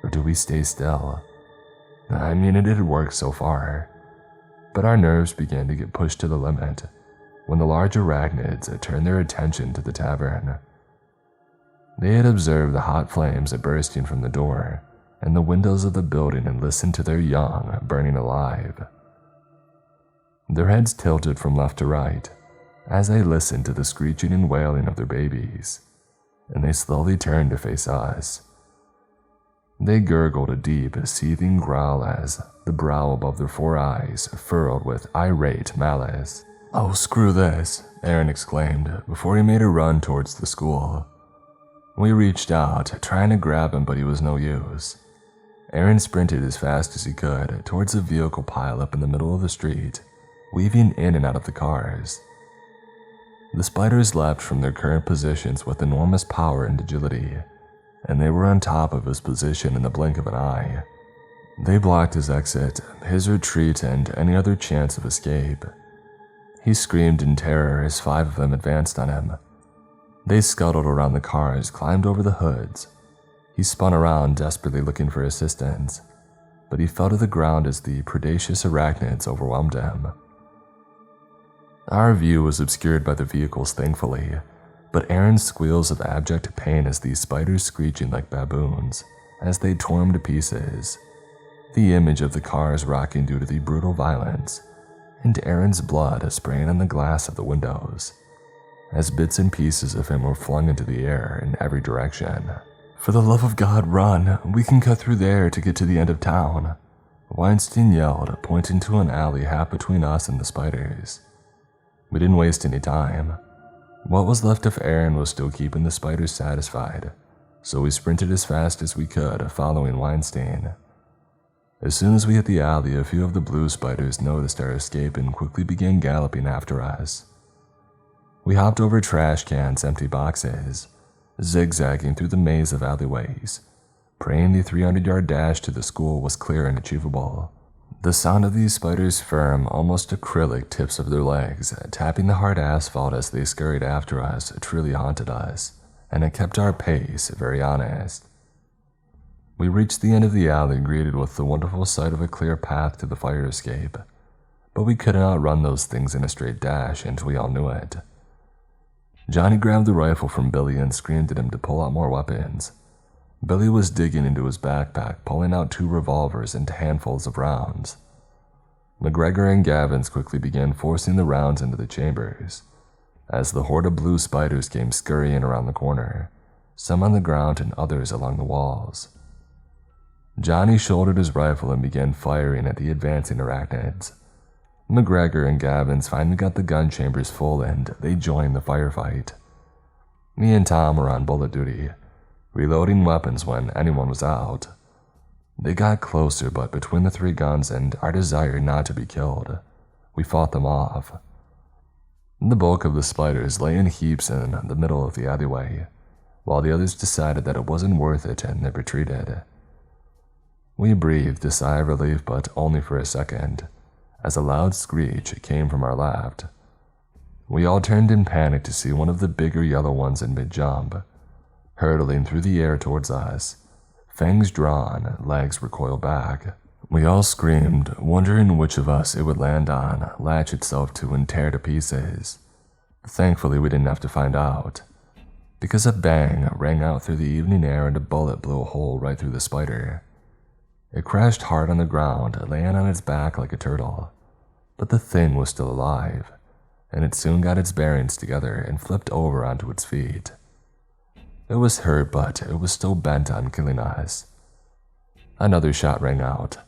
Or do we stay still? It had worked so far. But our nerves began to get pushed to the limit when the large arachnids turned their attention to the tavern. They had observed the hot flames bursting from the door and the windows of the building and listened to their young burning alive. Their heads tilted from left to right as they listened to the screeching and wailing of their babies, and they slowly turned to face us. They gurgled a deep, seething growl as the brow above their 4 eyes furrowed with irate malice. "Oh, screw this," Aaron exclaimed before he made a run towards the school. We reached out, trying to grab him, but he was no use. Aaron sprinted as fast as he could towards a vehicle pileup in the middle of the street, weaving in and out of the cars. The spiders leapt from their current positions with enormous power and agility, and they were on top of his position in the blink of an eye. They blocked his exit, his retreat, and any other chance of escape. He screamed in terror as 5 of them advanced on him. They scuttled around the cars, climbed over the hoods. He spun around, desperately looking for assistance, but he fell to the ground as the predacious arachnids overwhelmed him. Our view was obscured by the vehicles, thankfully, but Aaron's squeals of abject pain as these spiders screeching like baboons as they tore him to pieces, the image of the cars rocking due to the brutal violence, and Aaron's blood spraying on the glass of the windows, as bits and pieces of him were flung into the air in every direction. "For the love of God, run! We can cut through there to get to the end of town," Weinstein yelled, pointing to an alley half between us and the spiders. We didn't waste any time. What was left of Aaron was still keeping the spiders satisfied, so we sprinted as fast as we could, following Weinstein. As soon as we hit the alley, a few of the blue spiders noticed our escape and quickly began galloping after us. We hopped over trash cans, empty boxes, zigzagging through the maze of alleyways, praying the 300-yard dash to the school was clear and achievable. The sound of these spiders' firm, almost acrylic tips of their legs tapping the hard asphalt as they scurried after us truly haunted us, and it kept our pace very honest. We reached the end of the alley, greeted with the wonderful sight of a clear path to the fire escape, but we couldn't outrun those things in a straight dash, and we all knew it. Johnny grabbed the rifle from Billy and screamed at him to pull out more weapons. Billy was digging into his backpack, pulling out 2 revolvers and handfuls of rounds. McGregor and Gavins quickly began forcing the rounds into the chambers, as the horde of blue spiders came scurrying around the corner, some on the ground and others along the walls. Johnny shouldered his rifle and began firing at the advancing arachnids. McGregor and Gavins finally got the gun chambers full and they joined the firefight. Me and Tom were on bullet duty, reloading weapons when anyone was out. They got closer, but between the 3 guns and our desire not to be killed, we fought them off. The bulk of the spiders lay in heaps in the middle of the alleyway, while the others decided that it wasn't worth it and they retreated. We breathed a sigh of relief, but only for a second, as a loud screech came from our left. We all turned in panic to see one of the bigger yellow ones in mid-jump, hurtling through the air towards us, fangs drawn, legs recoiled back. We all screamed, wondering which of us it would land on, latch itself to, and tear to pieces. Thankfully, we didn't have to find out, because a bang rang out through the evening air and a bullet blew a hole right through the spider. It crashed hard on the ground, laying on its back like a turtle, but the thing was still alive, and it soon got its bearings together and flipped over onto its feet. It was hurt, but it was still bent on killing us. Another shot rang out.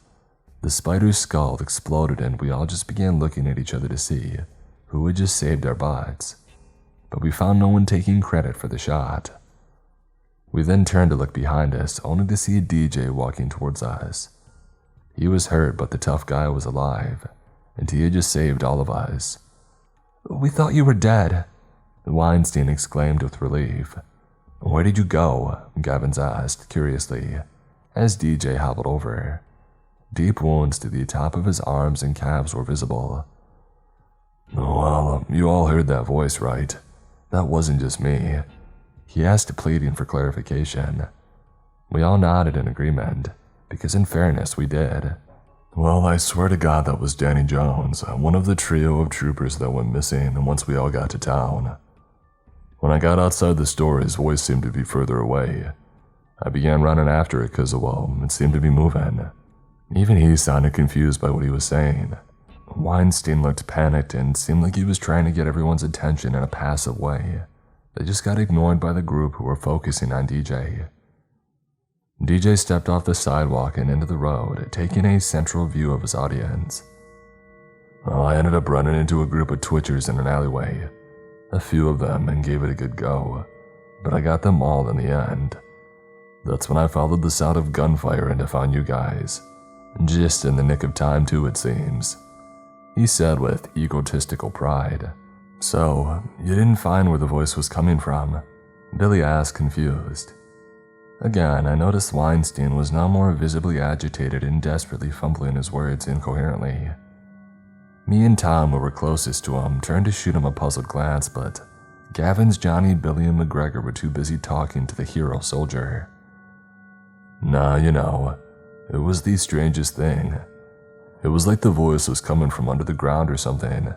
The spider's skull exploded and we all just began looking at each other to see who had just saved our butts, but we found no one taking credit for the shot. We then turned to look behind us, only to see a DJ walking towards us. He was hurt, but the tough guy was alive, and he had just saved all of us. "We thought you were dead," Weinstein exclaimed with relief. "Where did you go?" Gavins asked curiously, as DJ hobbled over. Deep wounds to the top of his arms and calves were visible. "Well, you all heard that voice, right? That wasn't just me," he asked, pleading for clarification. We all nodded in agreement, because in fairness we did. "Well, I swear to God that was Danny Jones, one of the trio of troopers that went missing once we all got to town. When I got outside the store, his voice seemed to be further away. I began running after it because, well, it seemed to be moving. Even he sounded confused by what he was saying." Weinstein looked panicked and seemed like he was trying to get everyone's attention in a passive way. They just got ignored by the group who were focusing on DJ. DJ stepped off the sidewalk and into the road, taking a central view of his audience. "Well, I ended up running into a group of twitchers in an alleyway. A few of them, and gave it a good go, but I got them all in the end. That's when I followed the sound of gunfire and I found you guys. Just in the nick of time too, it seems," he said with egotistical pride. So, you didn't find where the voice was coming from? Billy asked, confused. Again, I noticed Weinstein was now more visibly agitated and desperately fumbling his words incoherently. Me and Tom, who were closest to him, turned to shoot him a puzzled glance, but Gavin's Johnny, Billy, and McGregor were too busy talking to the hero soldier. Nah, it was the strangest thing. It was like the voice was coming from under the ground or something.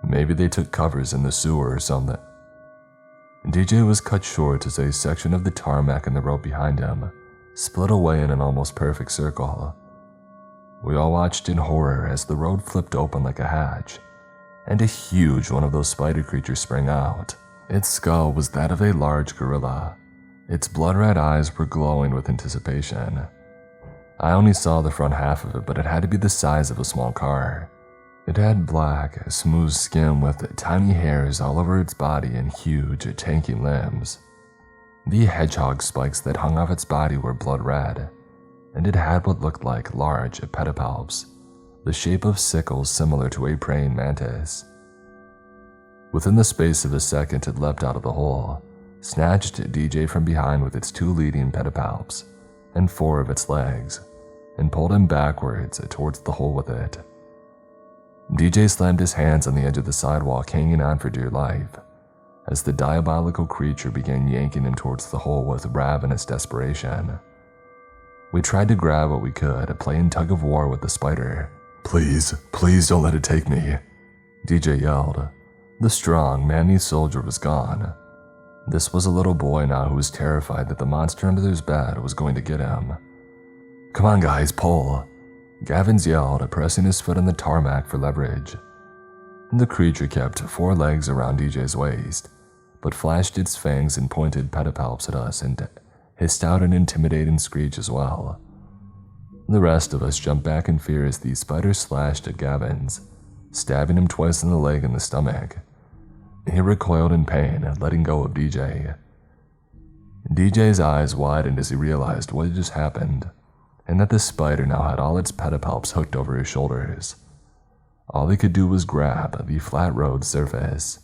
Maybe they took covers in the sewer or something. DJ was cut short as a section of the tarmac and the road behind him split away in an almost perfect circle. We all watched in horror as the road flipped open like a hatch, and a huge one of those spider creatures sprang out. Its skull was that of a large gorilla. Its blood-red eyes were glowing with anticipation. I only saw the front half of it, but it had to be the size of a small car. It had black, smooth skin with tiny hairs all over its body and huge, tanky limbs. The hedgehog spikes that hung off its body were blood red, and it had what looked like large pedipalps, the shape of sickles similar to a praying mantis. Within the space of a second, it leapt out of the hole, snatched DJ from behind with its 2 leading pedipalps and 4 of its legs, and pulled him backwards towards the hole with it. DJ slammed his hands on the edge of the sidewalk, hanging on for dear life, as the diabolical creature began yanking him towards the hole with ravenous desperation. We tried to grab what we could, playing tug of war with the spider. Please don't let it take me," DJ yelled. The strong, manly soldier was gone. This was a little boy now who was terrified that the monster under his bed was going to get him. "Come on guys, pull," Gavins yelled, pressing his foot on the tarmac for leverage. The creature kept 4 legs around DJ's waist, but flashed its fangs and pointed pedipalps at us and hissed out an intimidating screech as well. The rest of us jumped back in fear as the spider slashed at Gavins, stabbing him twice in the leg and the stomach. He recoiled in pain, letting go of DJ. DJ's eyes widened as he realized what had just happened, and that the spider now had all its pedipalps hooked over his shoulders. All he could do was grab the flat road surface.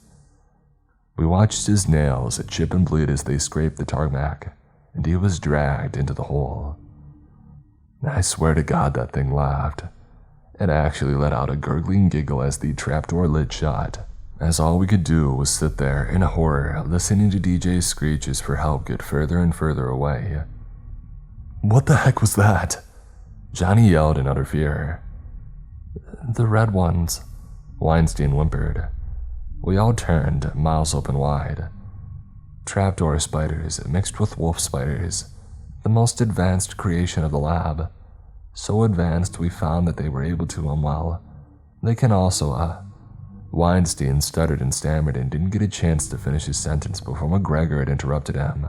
We watched his nails chip and bleed as they scraped the tarmac, and he was dragged into the hole. I swear to God that thing laughed. It actually let out a gurgling giggle as the trapdoor lid shut, as all we could do was sit there in horror, listening to DJ's screeches for help get further and further away. "What the heck was that?" Johnny yelled in utter fear. "The red ones," Weinstein whimpered. We all turned, mouths open wide. Trapdoor spiders mixed with wolf spiders, the most advanced creation of the lab. So advanced we found that they were able to, they can also, Weinstein stuttered and stammered and didn't get a chance to finish his sentence before McGregor had interrupted him.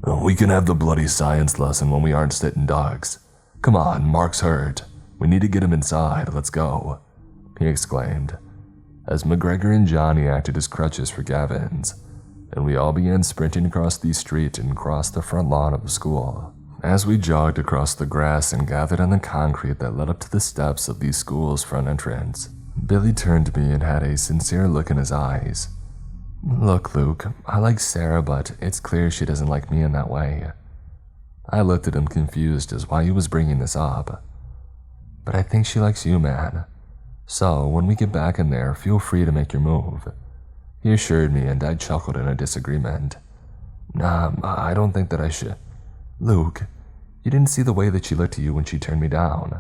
"We can have the bloody science lesson when we aren't sitting ducks. Come on, Mark's hurt. We need to get him inside, let's go," he exclaimed, as McGregor and Johnny acted as crutches for Gavins, and we all began sprinting across the street and crossed the front lawn of the school. As we jogged across the grass and gathered on the concrete that led up to the steps of the school's front entrance, Billy turned to me and had a sincere look in his eyes. "Look, Luke, I like Sarah, but it's clear she doesn't like me in that way." I looked at him confused as why he was bringing this up. "But I think she likes you, man. So, when we get back in there, feel free to make your move," he assured me, and I chuckled in a disagreement. "Nah, I don't think that I should." "Luke, you didn't see the way that she looked at you when she turned me down."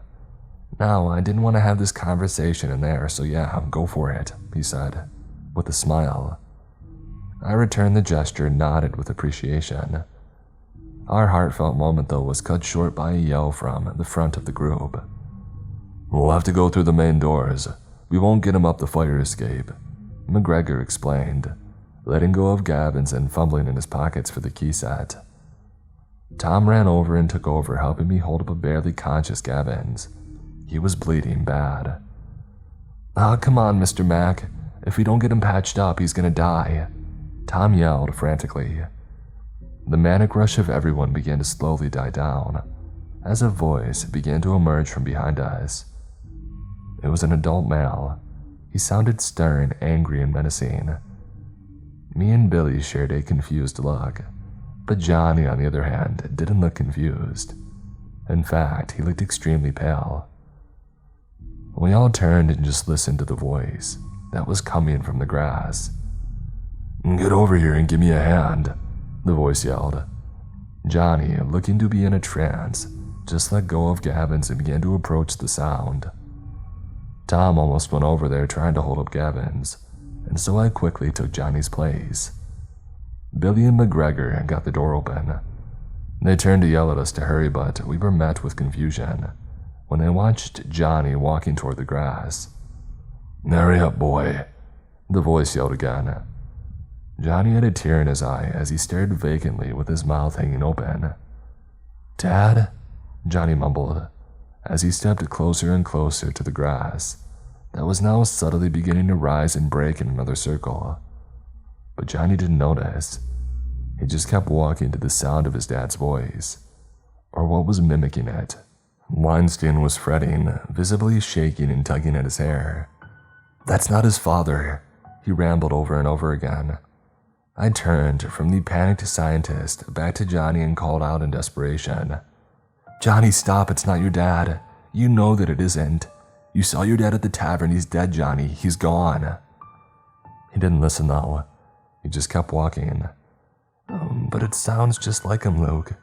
"No, I didn't want to have this conversation in there, so yeah, go for it," he said, with a smile. I returned the gesture and nodded with appreciation. Our heartfelt moment, though, was cut short by a yell from the front of the group. "We'll have to go through the main doors. We won't get him up the fire escape," McGregor explained, letting go of Gavins and fumbling in his pockets for the key set. Tom ran over and took over, helping me hold up a barely conscious Gavins. He was bleeding bad. Come on, Mr. Mac. If we don't get him patched up, he's gonna die," Tom yelled frantically. The manic rush of everyone began to slowly die down, as a voice began to emerge from behind us. It was an adult male, He sounded stern, angry, and menacing. Me and Billy shared a confused look, but Johnny, on the other hand, didn't look confused. In fact, he looked extremely pale. We all turned and just listened to the voice that was coming from the grass. "Get over here and give me a hand," the voice yelled. Johnny, looking to be in a trance, just let go of Gavin's and began to approach the sound. Tom almost went over there trying to hold up Gavin's, and so I quickly took Johnny's place. Billy and McGregor got the door open. They turned to yell at us to hurry, but we were met with confusion when they watched Johnny walking toward the grass. "Hurry up, boy," the voice yelled again. Johnny had a tear in his eye as he stared vacantly with his mouth hanging open. "Dad?" Johnny mumbled as he stepped closer and closer to the grass that was now subtly beginning to rise and break in another circle. But Johnny didn't notice. He just kept walking to the sound of his dad's voice, or what was mimicking it. Weinstein was fretting, visibly shaking and tugging at his hair. "That's not his father," he rambled over and over again. I turned from the panicked scientist back to Johnny and called out in desperation. "Johnny, stop, it's not your dad. You know that it isn't. You saw your dad at the tavern, he's dead, Johnny, he's gone." He didn't listen though. He just kept walking. "But it sounds just like him, Luke,"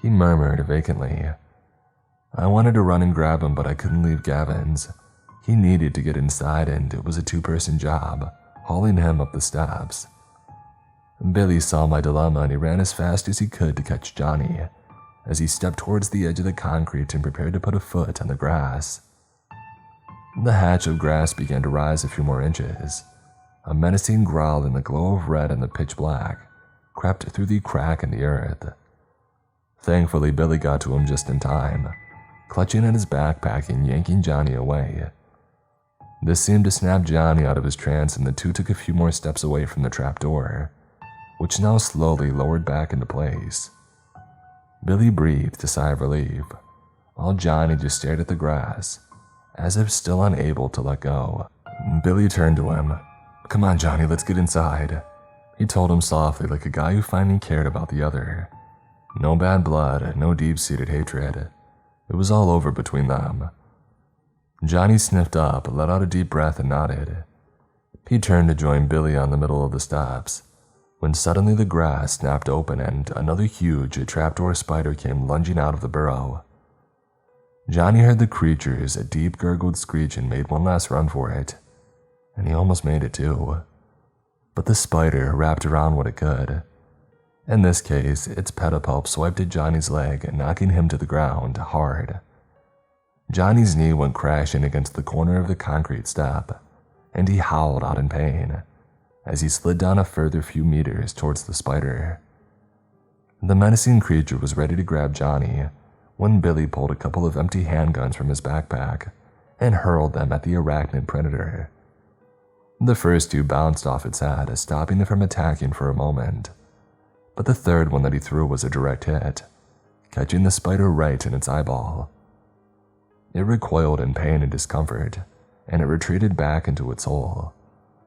he murmured vacantly. I wanted to run and grab him, but I couldn't leave Gavin's. He needed to get inside, and it was a two-person job, hauling him up the steps. Billy saw my dilemma, and he ran as fast as he could to catch Johnny as he stepped towards the edge of the concrete and prepared to put a foot on the grass. The hatch of grass began to rise a few more inches. A menacing growl in the glow of red and the pitch black crept through the crack in the earth. Thankfully, Billy got to him just in time, clutching at his backpack and yanking Johnny away. This seemed to snap Johnny out of his trance, and the two took a few more steps away from the trapdoor, which now slowly lowered back into place. Billy breathed a sigh of relief, while Johnny just stared at the grass, as if still unable to let go. Billy turned to him. "Come on, Johnny, let's get inside," he told him softly, like a guy who finally cared about the other. No bad blood, no deep-seated hatred. It was all over between them. Johnny sniffed up, let out a deep breath, and nodded. He turned to join Billy on the middle of the steps, when suddenly the grass snapped open and another huge trapdoor spider came lunging out of the burrow. Johnny heard the creature's deep gurgled screech and made one last run for it, and he almost made it too. But the spider wrapped around what it could. In this case, its pedipalp swiped at Johnny's leg, knocking him to the ground hard. Johnny's knee went crashing against the corner of the concrete step, and he howled out in pain as he slid down a further few meters towards the spider. The menacing creature was ready to grab Johnny when Billy pulled a couple of empty handguns from his backpack and hurled them at the arachnid predator. The first two bounced off its head, stopping it from attacking for a moment, but the third one that he threw was a direct hit, catching the spider right in its eyeball. It recoiled in pain and discomfort, and it retreated back into its hole,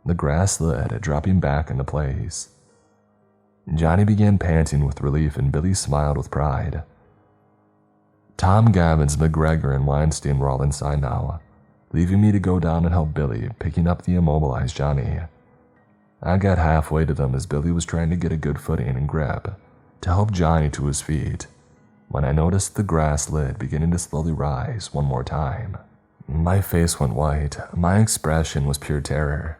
the grass lid dropping back into place. Johnny began panting with relief, and Billy smiled with pride. Tom, Gavin's, McGregor, and Weinstein were all inside now, leaving me to go down and help Billy, picking up the immobilized Johnny. I got halfway to them as Billy was trying to get a good footing and grip to help Johnny to his feet, when I noticed the grass lid beginning to slowly rise one more time. My face went white. My expression was pure terror.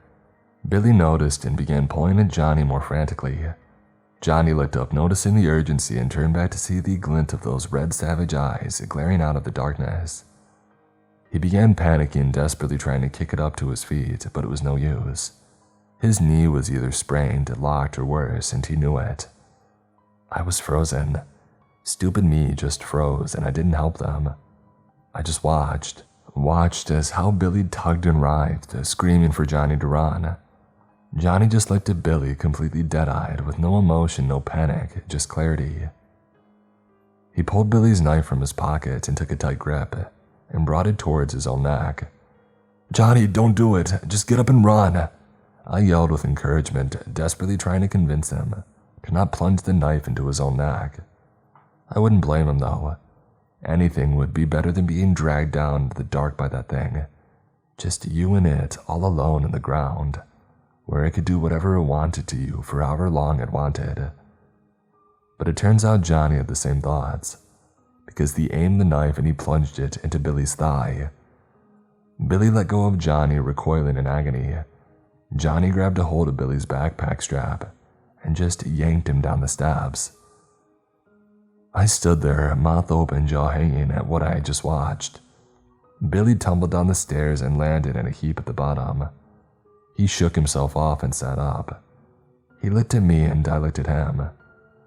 Billy noticed and began pulling at Johnny more frantically. Johnny looked up, noticing the urgency, and turned back to see the glint of those red savage eyes glaring out of the darkness. He began panicking, desperately trying to kick it up to his feet, but it was no use. His knee was either sprained, locked, or worse, and he knew it. I was frozen. Stupid me just froze, and I didn't help them. I just watched as how Billy tugged and writhed, screaming for Johnny to run. Johnny just looked at Billy, completely dead-eyed, with no emotion, no panic, just clarity. He pulled Billy's knife from his pocket and took a tight grip, and brought it towards his own neck. "Johnny, don't do it. Just get up and run." I yelled with encouragement, desperately trying to convince him to not plunge the knife into his own neck. I wouldn't blame him, though. Anything would be better than being dragged down into the dark by that thing. Just you and it, all alone in the ground, where it could do whatever it wanted to you for however long it wanted. But it turns out Johnny had the same thoughts, because he aimed the knife and he plunged it into Billy's thigh. Billy let go of Johnny, recoiling in agony. Johnny grabbed a hold of Billy's backpack strap and just yanked him down the steps. I stood there, mouth open, jaw hanging at what I had just watched. Billy tumbled down the stairs and landed in a heap at the bottom. He shook himself off and sat up. He looked at me and I looked at him,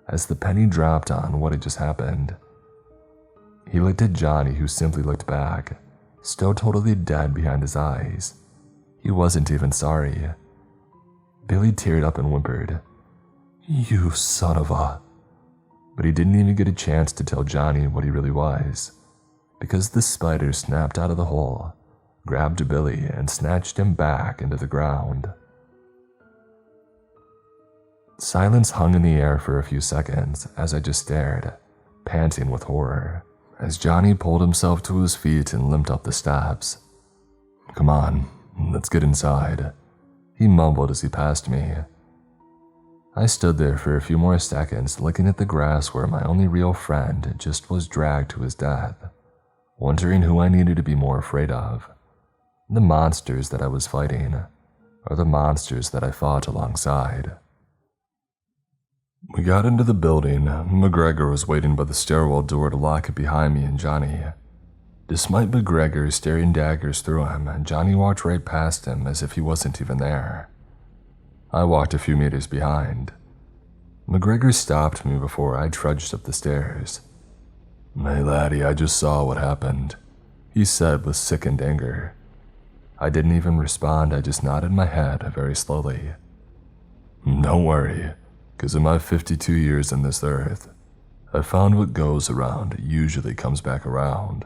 as the penny dropped on what had just happened. He looked at Johnny, who simply looked back, still totally dead behind his eyes. He wasn't even sorry. Billy teared up and whimpered, "You son of a..." But he didn't even get a chance to tell Johnny what he really was, because the spider snapped out of the hole, grabbed Billy, and snatched him back into the ground. Silence hung in the air for a few seconds as I just stared, panting with horror, as Johnny pulled himself to his feet and limped up the steps. "Come on, let's get inside," he mumbled as he passed me. I stood there for a few more seconds looking at the grass where my only real friend just was dragged to his death, wondering who I needed to be more afraid of, the monsters that I was fighting, or the monsters that I fought alongside. We got into the building. McGregor was waiting by the stairwell door to lock it behind me and Johnny. Despite McGregor staring daggers through him, Johnny walked right past him as if he wasn't even there. I walked a few meters behind. McGregor stopped me before I trudged up the stairs. "Hey laddie, I just saw what happened," he said with sickened anger. I didn't even respond, I just nodded my head very slowly. "Don't worry, 'cause in my 52 years on this earth, I found what goes around usually comes back around."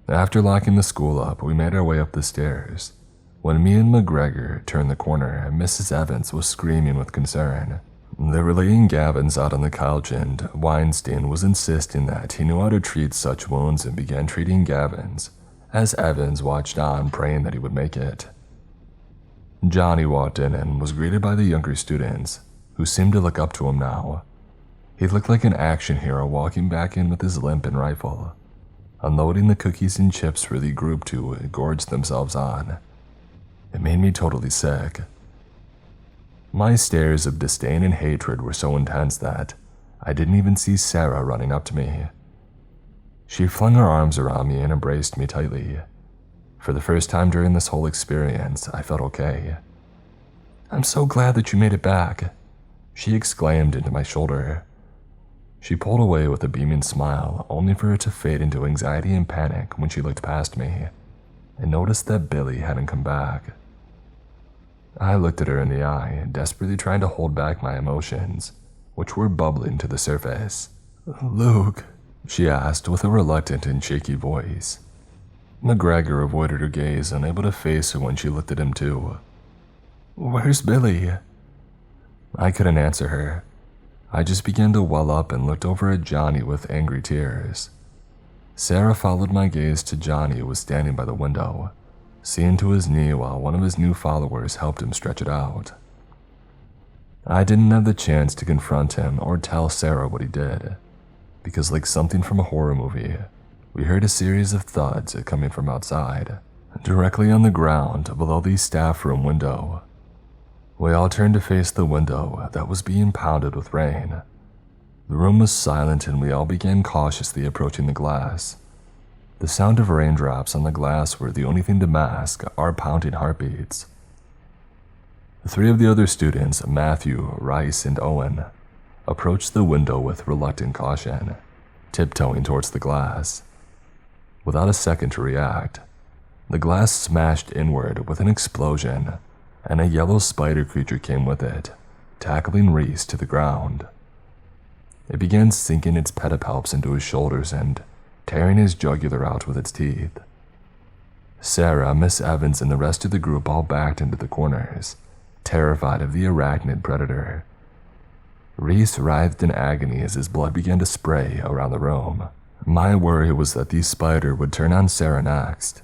After locking the school up, we made our way up the stairs. When me and McGregor turned the corner, Mrs. Evans was screaming with concern. They were laying Gavins out on the couch, and Weinstein was insisting that he knew how to treat such wounds and began treating Gavins, as Evans watched on, praying that he would make it. Johnny walked in and was greeted by the younger students, who seemed to look up to him now. He looked like an action hero walking back in with his limp and rifle, unloading the cookies and chips for the group to gorge themselves on. It made me totally sick. My stares of disdain and hatred were so intense that I didn't even see Sarah running up to me. She flung her arms around me and embraced me tightly. For the first time during this whole experience, I felt okay. "I'm so glad that you made it back," she exclaimed into my shoulder. She pulled away with a beaming smile, only for it to fade into anxiety and panic when she looked past me and noticed that Billy hadn't come back. I looked at her in the eye, desperately trying to hold back my emotions, which were bubbling to the surface. "Luke," she asked with a reluctant and shaky voice. McGregor avoided her gaze, unable to face her when she looked at him too. "Where's Billy?" I couldn't answer her. I just began to well up and looked over at Johnny with angry tears. Sarah followed my gaze to Johnny, who was standing by the window, seeing to his knee while one of his new followers helped him stretch it out. I didn't have the chance to confront him or tell Sarah what he did, because like something from a horror movie, we heard a series of thuds coming from outside, directly on the ground below the staff room window. We all turned to face the window that was being pounded with rain. The room was silent and we all began cautiously approaching the glass. The sound of raindrops on the glass were the only thing to mask our pounding heartbeats. The three of the other students, Matthew, Rice, and Owen, approached the window with reluctant caution, tiptoeing towards the glass. Without a second to react, the glass smashed inward with an explosion, and a yellow spider creature came with it, tackling Reese to the ground. It began sinking its pedipalps into his shoulders and tearing his jugular out with its teeth. Sarah, Miss Evans, and the rest of the group all backed into the corners, terrified of the arachnid predator. Reese writhed in agony as his blood began to spray around the room. My worry was that the spider would turn on Sarah next.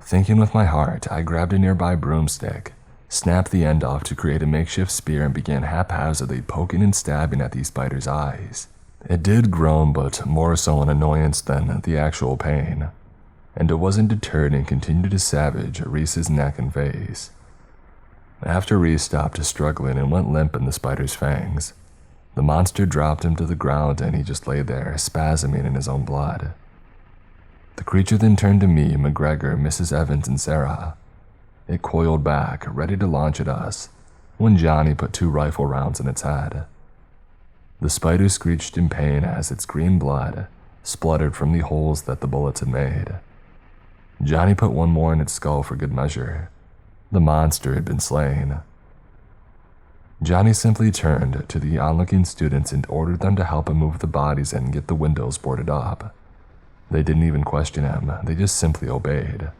Thinking with my heart, I grabbed a nearby broomstick, snapped the end off to create a makeshift spear, and began haphazardly poking and stabbing at the spider's eyes. It did groan, but more so an annoyance than the actual pain, and it wasn't deterred and continued to savage Reese's neck and face. After Reese stopped struggling and went limp in the spider's fangs, the monster dropped him to the ground and he just lay there, spasming in his own blood. The creature then turned to me, McGregor, Mrs. Evans, and Sarah. It coiled back, ready to launch at us, when Johnny put 2 rifle rounds in its head. The spider screeched in pain as its green blood spluttered from the holes that the bullets had made. Johnny put 1 more in its skull for good measure. The monster had been slain. Johnny simply turned to the onlooking students and ordered them to help him move the bodies and get the windows boarded up. They didn't even question him, they just simply obeyed.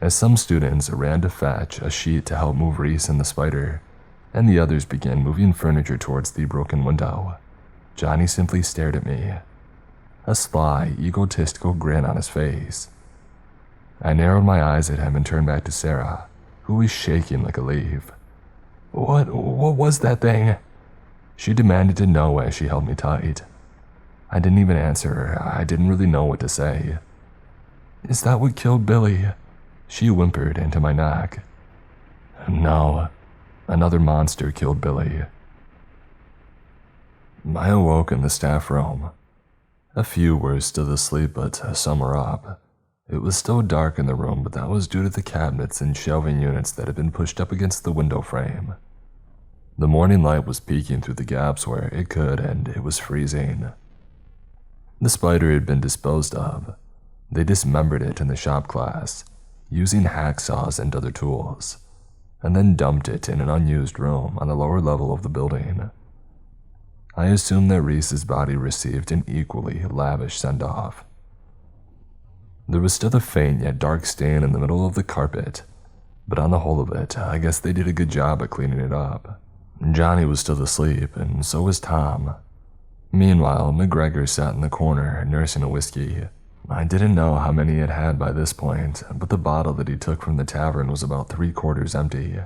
As some students ran to fetch a sheet to help move Reese and the spider, and the others began moving furniture towards the broken window, Johnny simply stared at me, a sly, egotistical grin on his face. I narrowed my eyes at him and turned back to Sarah, who was shaking like a leaf. What was that thing?" she demanded to know as she held me tight. I didn't even answer her. I didn't really know what to say. "Is that what killed Billy?" she whimpered into my neck. "No, another monster killed Billy." I awoke in the staff room. A few were still asleep, but some were up. It was still dark in the room, but that was due to the cabinets and shelving units that had been pushed up against the window frame. The morning light was peeking through the gaps where it could, and it was freezing. The spider had been disposed of. They dismembered it in the shop class, using hacksaws and other tools, and then dumped it in an unused room on the lower level of the building. I assumed that Reese's body received an equally lavish send-off. There was still a faint yet dark stain in the middle of the carpet, but on the whole of it, I guess they did a good job at cleaning it up. Johnny was still asleep, and so was Tom. Meanwhile, McGregor sat in the corner, nursing a whiskey. I didn't know how many he had had by this point, but the bottle that he took from the tavern was about 3/4 empty.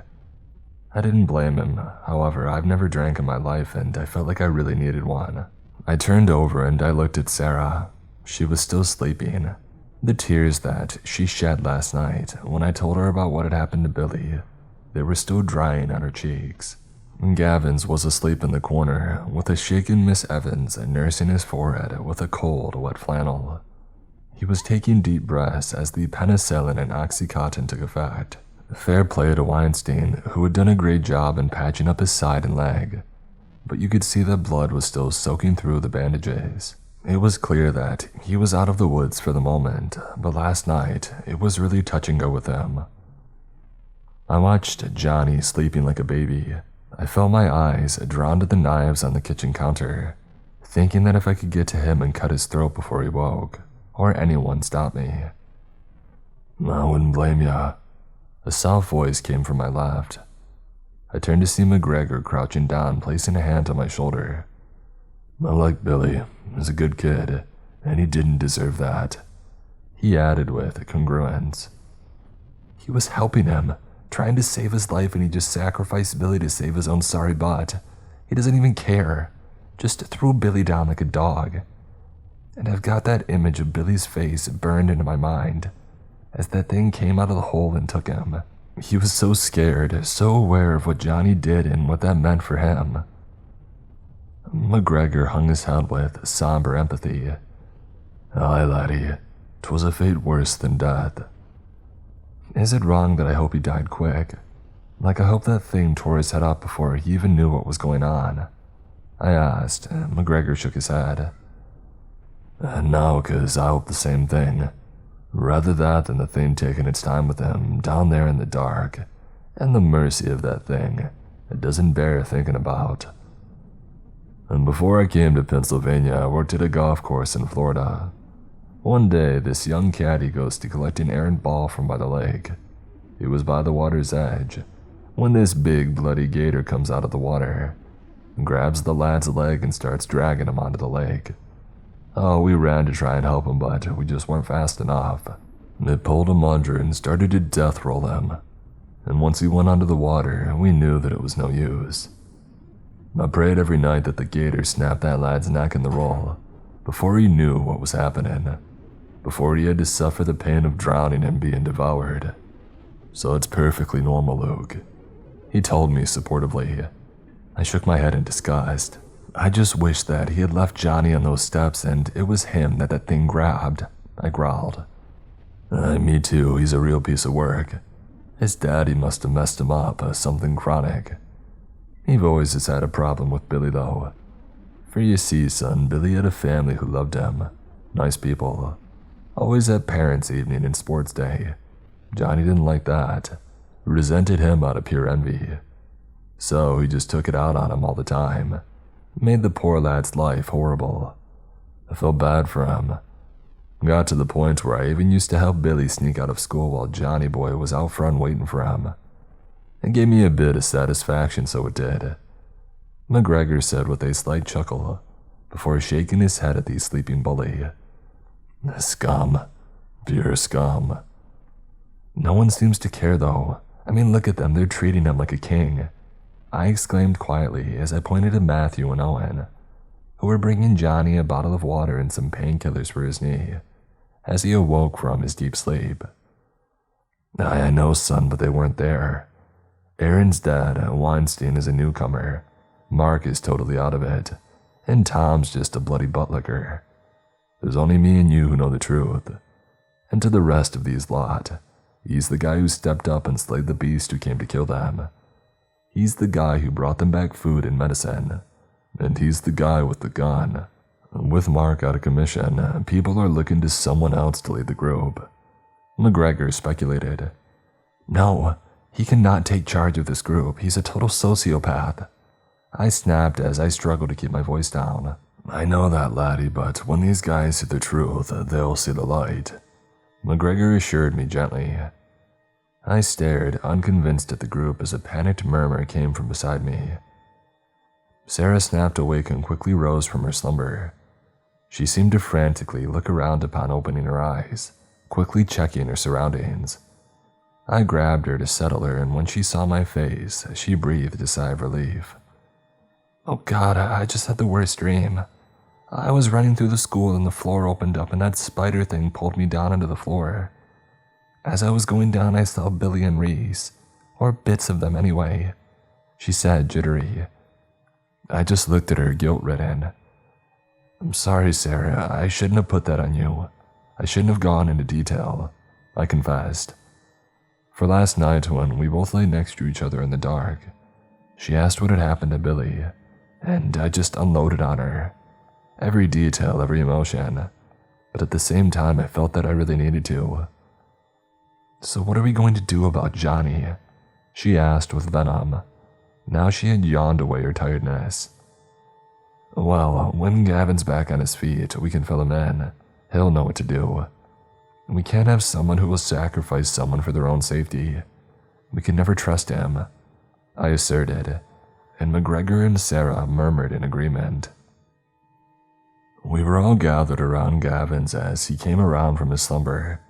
I didn't blame him. However, I've never drank in my life, and I felt like I really needed one. I turned over and I looked at Sarah. She was still sleeping. The tears that she shed last night when I told her about what had happened to Billy, they were still drying on her cheeks. Gavins was asleep in the corner, with a shaken Miss Evans nursing his forehead with a cold, wet flannel. He was taking deep breaths as the penicillin and Oxycontin took effect. Fair play to Weinstein, who had done a great job in patching up his side and leg, but you could see that blood was still soaking through the bandages. It was clear that he was out of the woods for the moment, but last night, it was really touch and go with him. I watched Johnny sleeping like a baby. I felt my eyes drawn to the knives on the kitchen counter, thinking that if I could get to him and cut his throat before he woke, or anyone stop me. "I wouldn't blame ya." A soft voice came from my left. I turned to see McGregor crouching down, placing a hand on my shoulder. "I like Billy. He's a good kid, and he didn't deserve that," he added with congruence. "He was helping him, trying to save his life, and he just sacrificed Billy to save his own sorry butt. He doesn't even care. Just threw Billy down like a dog. And I've got that image of Billy's face burned into my mind as that thing came out of the hole and took him. He was so scared, so aware of what Johnny did and what that meant for him." McGregor hung his head with somber empathy. "Aye, laddie, 'twas a fate worse than death." "Is it wrong that I hope he died quick? Like I hope that thing tore his head off before he even knew what was going on?" I asked. McGregor shook his head. "No, 'cause I hope the same thing. Rather that than the thing taking its time with him down there in the dark, and the mercy of that thing, it doesn't bear thinking about. And before I came to Pennsylvania, I worked at a golf course in Florida. One day, this young caddy goes to collect an errant ball from by the lake. He was by the water's edge when this big bloody gator comes out of the water, grabs the lad's leg and starts dragging him onto the lake. Oh, we ran to try and help him, but we just weren't fast enough. It pulled him under and started to death roll him. And once he went under the water, we knew that it was no use. I prayed every night that the gator snapped that lad's neck in the roll before he knew what was happening, before he had to suffer the pain of drowning and being devoured. So it's perfectly normal, Luke, he told me supportively. I shook my head in disgust. I just wish that he had left Johnny on those steps and it was him that thing grabbed, I growled. Me too, he's a real piece of work. His daddy must have messed him up, something chronic. You've always just had a problem with Billy though. For you see, son, Billy had a family who loved him. Nice people. Always had parents' evening and sports day. Johnny didn't like that. Resented him out of pure envy. So he just took it out on him all the time. Made the poor lad's life horrible. I felt bad for him. Got to the point where I even used to help Billy sneak out of school while Johnny boy was out front waiting for him. It gave me a bit of satisfaction, so it did. McGregor said with a slight chuckle, before shaking his head at the sleeping bully. Scum. Pure scum. No one seems to care though. I mean, look at them, they're treating him like a king. I exclaimed quietly as I pointed to Matthew and Owen, who were bringing Johnny a bottle of water and some painkillers for his knee, as he awoke from his deep sleep. I know, son, but they weren't there. Aaron's dad, Weinstein, is a newcomer. Mark is totally out of it, and Tom's just a bloody buttlicker. There's only me and you who know the truth. And to the rest of these lot, he's the guy who stepped up and slayed the beast who came to kill them. He's the guy who brought them back food and medicine. And he's the guy with the gun. With Mark out of commission, people are looking to someone else to lead the group. McGregor speculated. No, he cannot take charge of this group. He's a total sociopath. I snapped as I struggled to keep my voice down. I know that, laddie, but when these guys see the truth, they'll see the light. McGregor assured me gently. I stared, unconvinced at the group as a panicked murmur came from beside me. Sarah snapped awake and quickly rose from her slumber. She seemed to frantically look around upon opening her eyes, quickly checking her surroundings. I grabbed her to settle her, and when she saw my face, she breathed a sigh of relief. Oh God, I just had the worst dream. I was running through the school and the floor opened up and that spider thing pulled me down into the floor. As I was going down, I saw Billy and Reese, or bits of them anyway, she said, jittery. I just looked at her, guilt-ridden. I'm sorry, Sarah, I shouldn't have put that on you. I shouldn't have gone into detail, I confessed. For last night, when we both lay next to each other in the dark, she asked what had happened to Billy, and I just unloaded on her. Every detail, every emotion, but at the same time I felt that I really needed to. So what are we going to do about Johnny? She asked with venom. Now she had yawned away her tiredness. Well, when Gavin's back on his feet, we can fill him in. He'll know what to do. We can't have someone who will sacrifice someone for their own safety. We can never trust him, I asserted, and McGregor and Sarah murmured in agreement. We were all gathered around Gavin's as he came around from his slumber.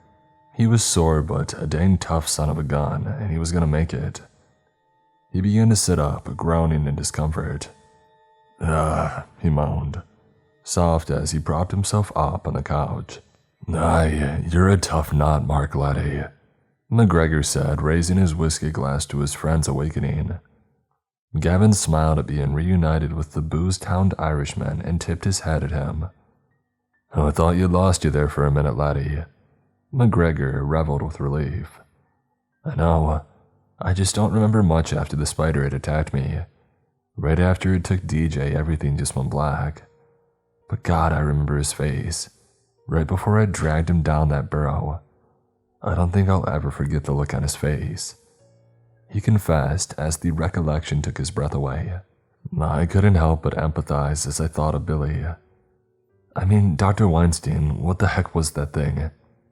He was sore, but a dang tough son of a gun, and he was gonna make it. He began to sit up, groaning in discomfort. He moaned, soft as he propped himself up on the couch. Aye, you're a tough knot, Mark, laddie, McGregor said, raising his whiskey glass to his friend's awakening. Gavin smiled at being reunited with the booze-hound Irishman and tipped his hat at him. I thought you'd lost you there for a minute, laddie. McGregor reveled with relief. I know. I just don't remember much after the spider had attacked me. Right after it took DJ, everything just went black. But God, I remember his face. Right before I dragged him down that burrow. I don't think I'll ever forget the look on his face. He confessed as the recollection took his breath away. I couldn't help but empathize as I thought of Billy. I mean, Dr. Weinstein, what the heck was that thing?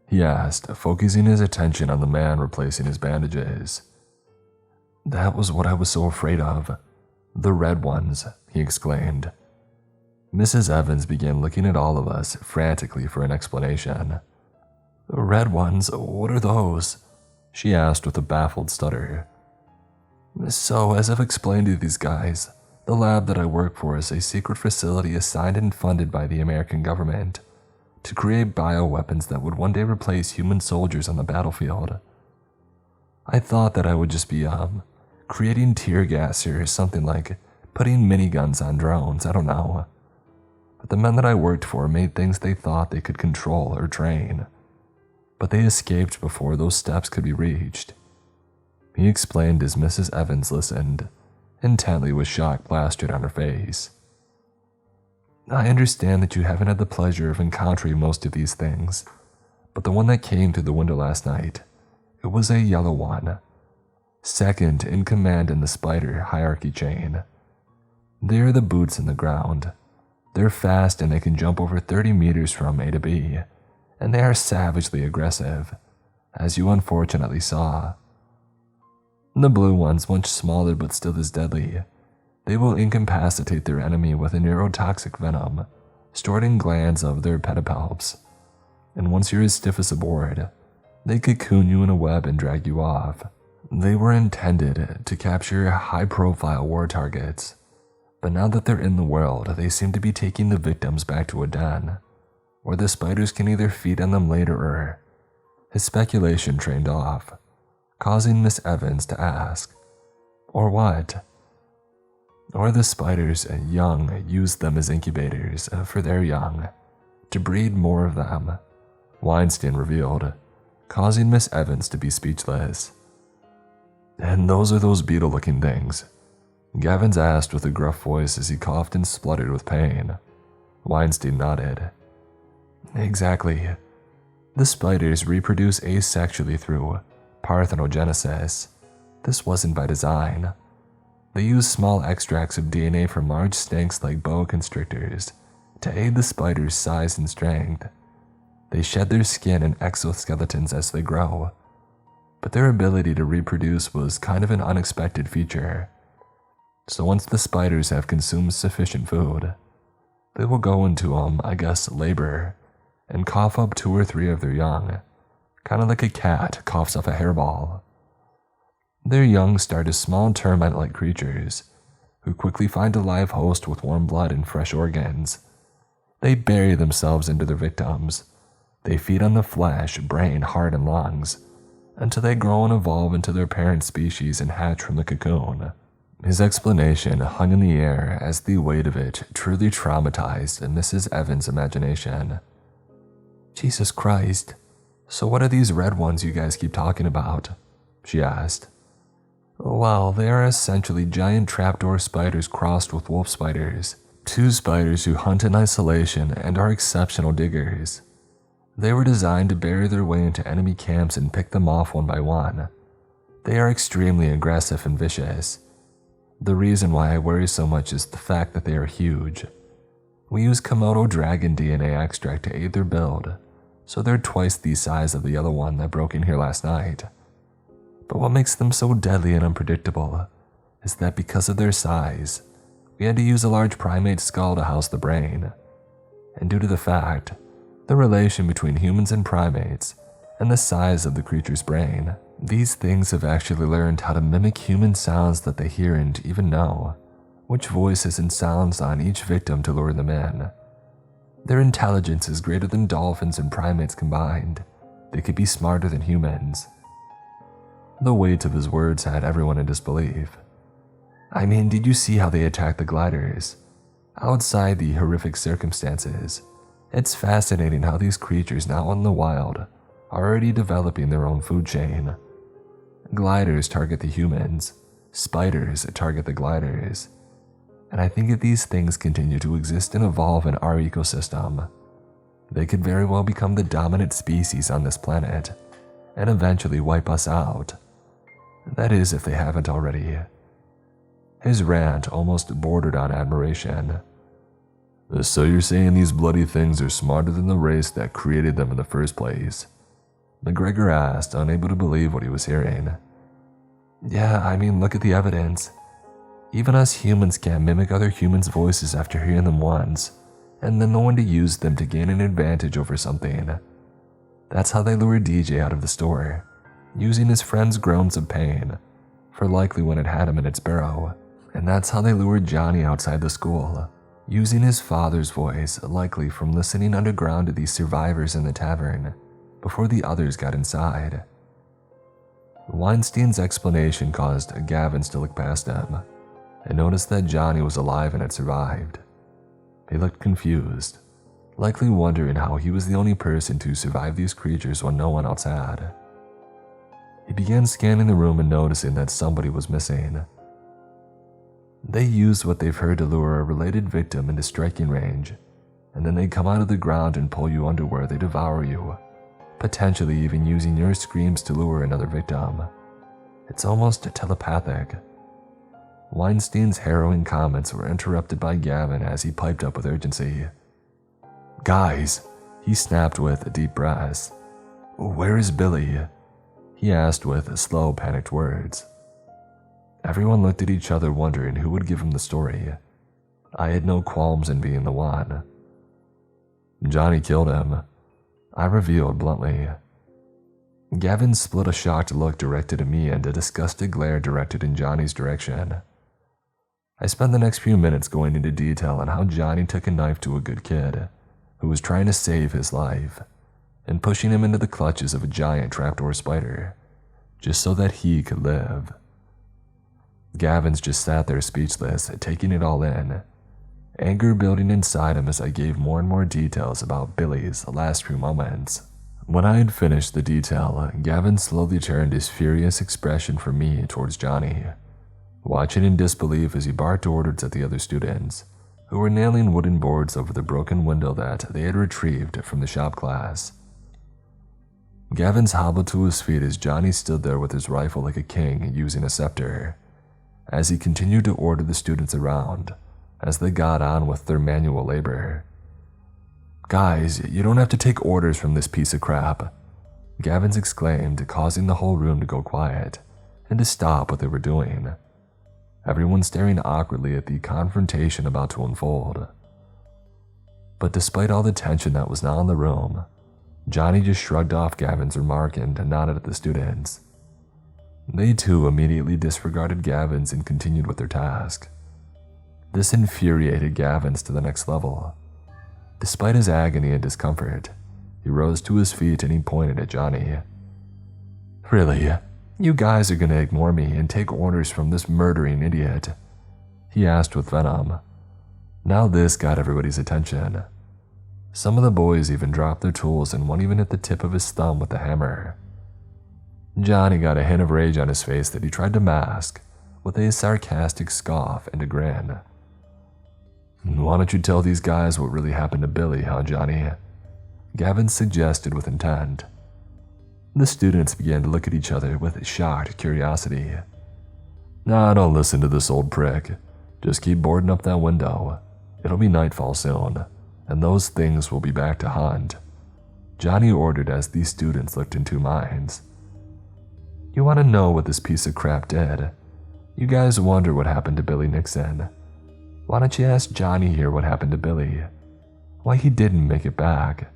He asked, focusing his attention on the man replacing his bandages. That was what I was so afraid of. The red ones, he exclaimed. Mrs. Evans began looking at all of us frantically for an explanation. The red ones, what are those? She asked with a baffled stutter. So, as I've explained to these guys, the lab that I work for is a secret facility assigned and funded by the American government to create bioweapons that would one day replace human soldiers on the battlefield. I thought that I would just be, creating tear gas or something, like putting miniguns on drones, I don't know. But the men that I worked for made things they thought they could control or train. But they escaped before those steps could be reached. He explained as Mrs. Evans listened, intently with shock plastered on her face. I understand that you haven't had the pleasure of encountering most of these things, but the one that came through the window last night, it was a yellow one. Second in command in the spider hierarchy chain. They're the boots in the ground. They're fast and they can jump over 30 meters from A to B, and they are savagely aggressive, as you unfortunately saw. The blue ones, much smaller but still as deadly. They will incapacitate their enemy with a neurotoxic venom stored in glands of their pedipalps, and once you're as stiff as a board, they cocoon you in a web and drag you off. They were intended to capture high-profile war targets, but now that they're in the world, they seem to be taking the victims back to a den, where the spiders can either feed on them later or... His speculation trained off, causing Miss Evans to ask, or what? Or the spiders young use them as incubators for their young, to breed more of them, Weinstein revealed, causing Miss Evans to be speechless. And those are those beetle-looking things? Gavins asked with a gruff voice as he coughed and spluttered with pain. Weinstein nodded. Exactly. The spiders reproduce asexually through parthenogenesis. This wasn't by design. They use small extracts of DNA from large snakes like boa constrictors to aid the spider's size and strength. They shed their skin and exoskeletons as they grow, but their ability to reproduce was kind of an unexpected feature. So once the spiders have consumed sufficient food, they will go into, labor, and cough up 2 or 3 of their young, kind of like a cat coughs up a hairball. Their young start as small termite-like creatures, who quickly find a live host with warm blood and fresh organs. They bury themselves into their victims. They feed on the flesh, brain, heart, and lungs, until they grow and evolve into their parent species and hatch from the cocoon. His explanation hung in the air as the weight of it truly traumatized Mrs. Evans' imagination. Jesus Christ, so what are these red ones you guys keep talking about? She asked. Well, they are essentially giant trapdoor spiders crossed with wolf spiders, 2 spiders who hunt in isolation and are exceptional diggers. They were designed to bury their way into enemy camps and pick them off one by one. They are extremely aggressive and vicious. The reason why I worry so much is the fact that they are huge. We use Komodo dragon DNA extract to aid their build, so they're twice the size of the yellow one that broke in here last night. But what makes them so deadly and unpredictable is that because of their size, we had to use a large primate skull to house the brain. And due to the fact, the relation between humans and primates, and the size of the creature's brain, these things have actually learned how to mimic human sounds that they hear and even know which voices and sounds on each victim to lure them in. Their intelligence is greater than dolphins and primates combined. They could be smarter than humans. The weight of his words had everyone in disbelief. I mean, did you see how they attacked the gliders? Outside the horrific circumstances, it's fascinating how these creatures now in the wild are already developing their own food chain. Gliders target the humans, spiders target the gliders. And I think if these things continue to exist and evolve in our ecosystem, they could very well become the dominant species on this planet and eventually wipe us out. That is, if they haven't already. His rant almost bordered on admiration. So you're saying these bloody things are smarter than the race that created them in the first place? McGregor asked, unable to believe what he was hearing. Yeah, I mean, look at the evidence. Even us humans can't mimic other humans' voices after hearing them once, and then know when to use them to gain an advantage over something. That's how they lured DJ out of the store, using his friend's groans of pain, for likely when it had him in its burrow. And that's how they lured Johnny outside the school, using his father's voice, likely from listening underground to these survivors in the tavern, before the others got inside. Weinstein's explanation caused Gavins to look past him, and noticed that Johnny was alive and had survived. He looked confused, likely wondering how he was the only person to survive these creatures when no one else had. He began scanning the room and noticing that somebody was missing. They used what they've heard to lure a related victim into striking range, and then they come out of the ground and pull you under where they devour you, potentially even using your screams to lure another victim. It's almost telepathic. Weinstein's harrowing comments were interrupted by Gavin as he piped up with urgency. "Guys," he snapped with deep breaths. "Where is Billy?" he asked with slow, panicked words. Everyone looked at each other wondering who would give him the story. I had no qualms in being the one. "Johnny killed him," I revealed bluntly. Gavin split a shocked look directed at me and a disgusted glare directed in Johnny's direction. I spent the next few minutes going into detail on how Johnny took a knife to a good kid who was trying to save his life and pushing him into the clutches of a giant trapdoor spider just so that he could live. Gavin's just sat there speechless, taking it all in, anger building inside him as I gave more and more details about Billy's last few moments. When I had finished the detail, Gavin slowly turned his furious expression from me towards Johnny, watching in disbelief as he barked orders at the other students, who were nailing wooden boards over the broken window that they had retrieved from the shop class. Gavin's hobbled to his feet as Johnny stood there with his rifle like a king using a scepter, as he continued to order the students around as they got on with their manual labor. "Guys, you don't have to take orders from this piece of crap," Gavins exclaimed, causing the whole room to go quiet and to stop what they were doing, everyone staring awkwardly at the confrontation about to unfold. But despite all the tension that was now in the room, Johnny just shrugged off Gavin's remark and nodded at the students. They too immediately disregarded Gavin's and continued with their task. This infuriated Gavin's to the next level. Despite his agony and discomfort, he rose to his feet and he pointed at Johnny. "Really, you guys are gonna ignore me and take orders from this murdering idiot?" he asked with venom. Now this got everybody's attention. Some of the boys even dropped their tools and one even hit the tip of his thumb with the hammer. Johnny got a hint of rage on his face that he tried to mask with a sarcastic scoff and a grin. "Why don't you tell these guys what really happened to Billy, huh, Johnny?" Gavin suggested with intent. The students began to look at each other with shocked curiosity. "Nah, don't listen to this old prick. Just keep boarding up that window. It'll be nightfall soon, and those things will be back to hunt," Johnny ordered as these students looked in two minds. "You want to know what this piece of crap did? You guys wonder what happened to Billy Nixon. Why don't you ask Johnny here what happened to Billy? Why he didn't make it back?"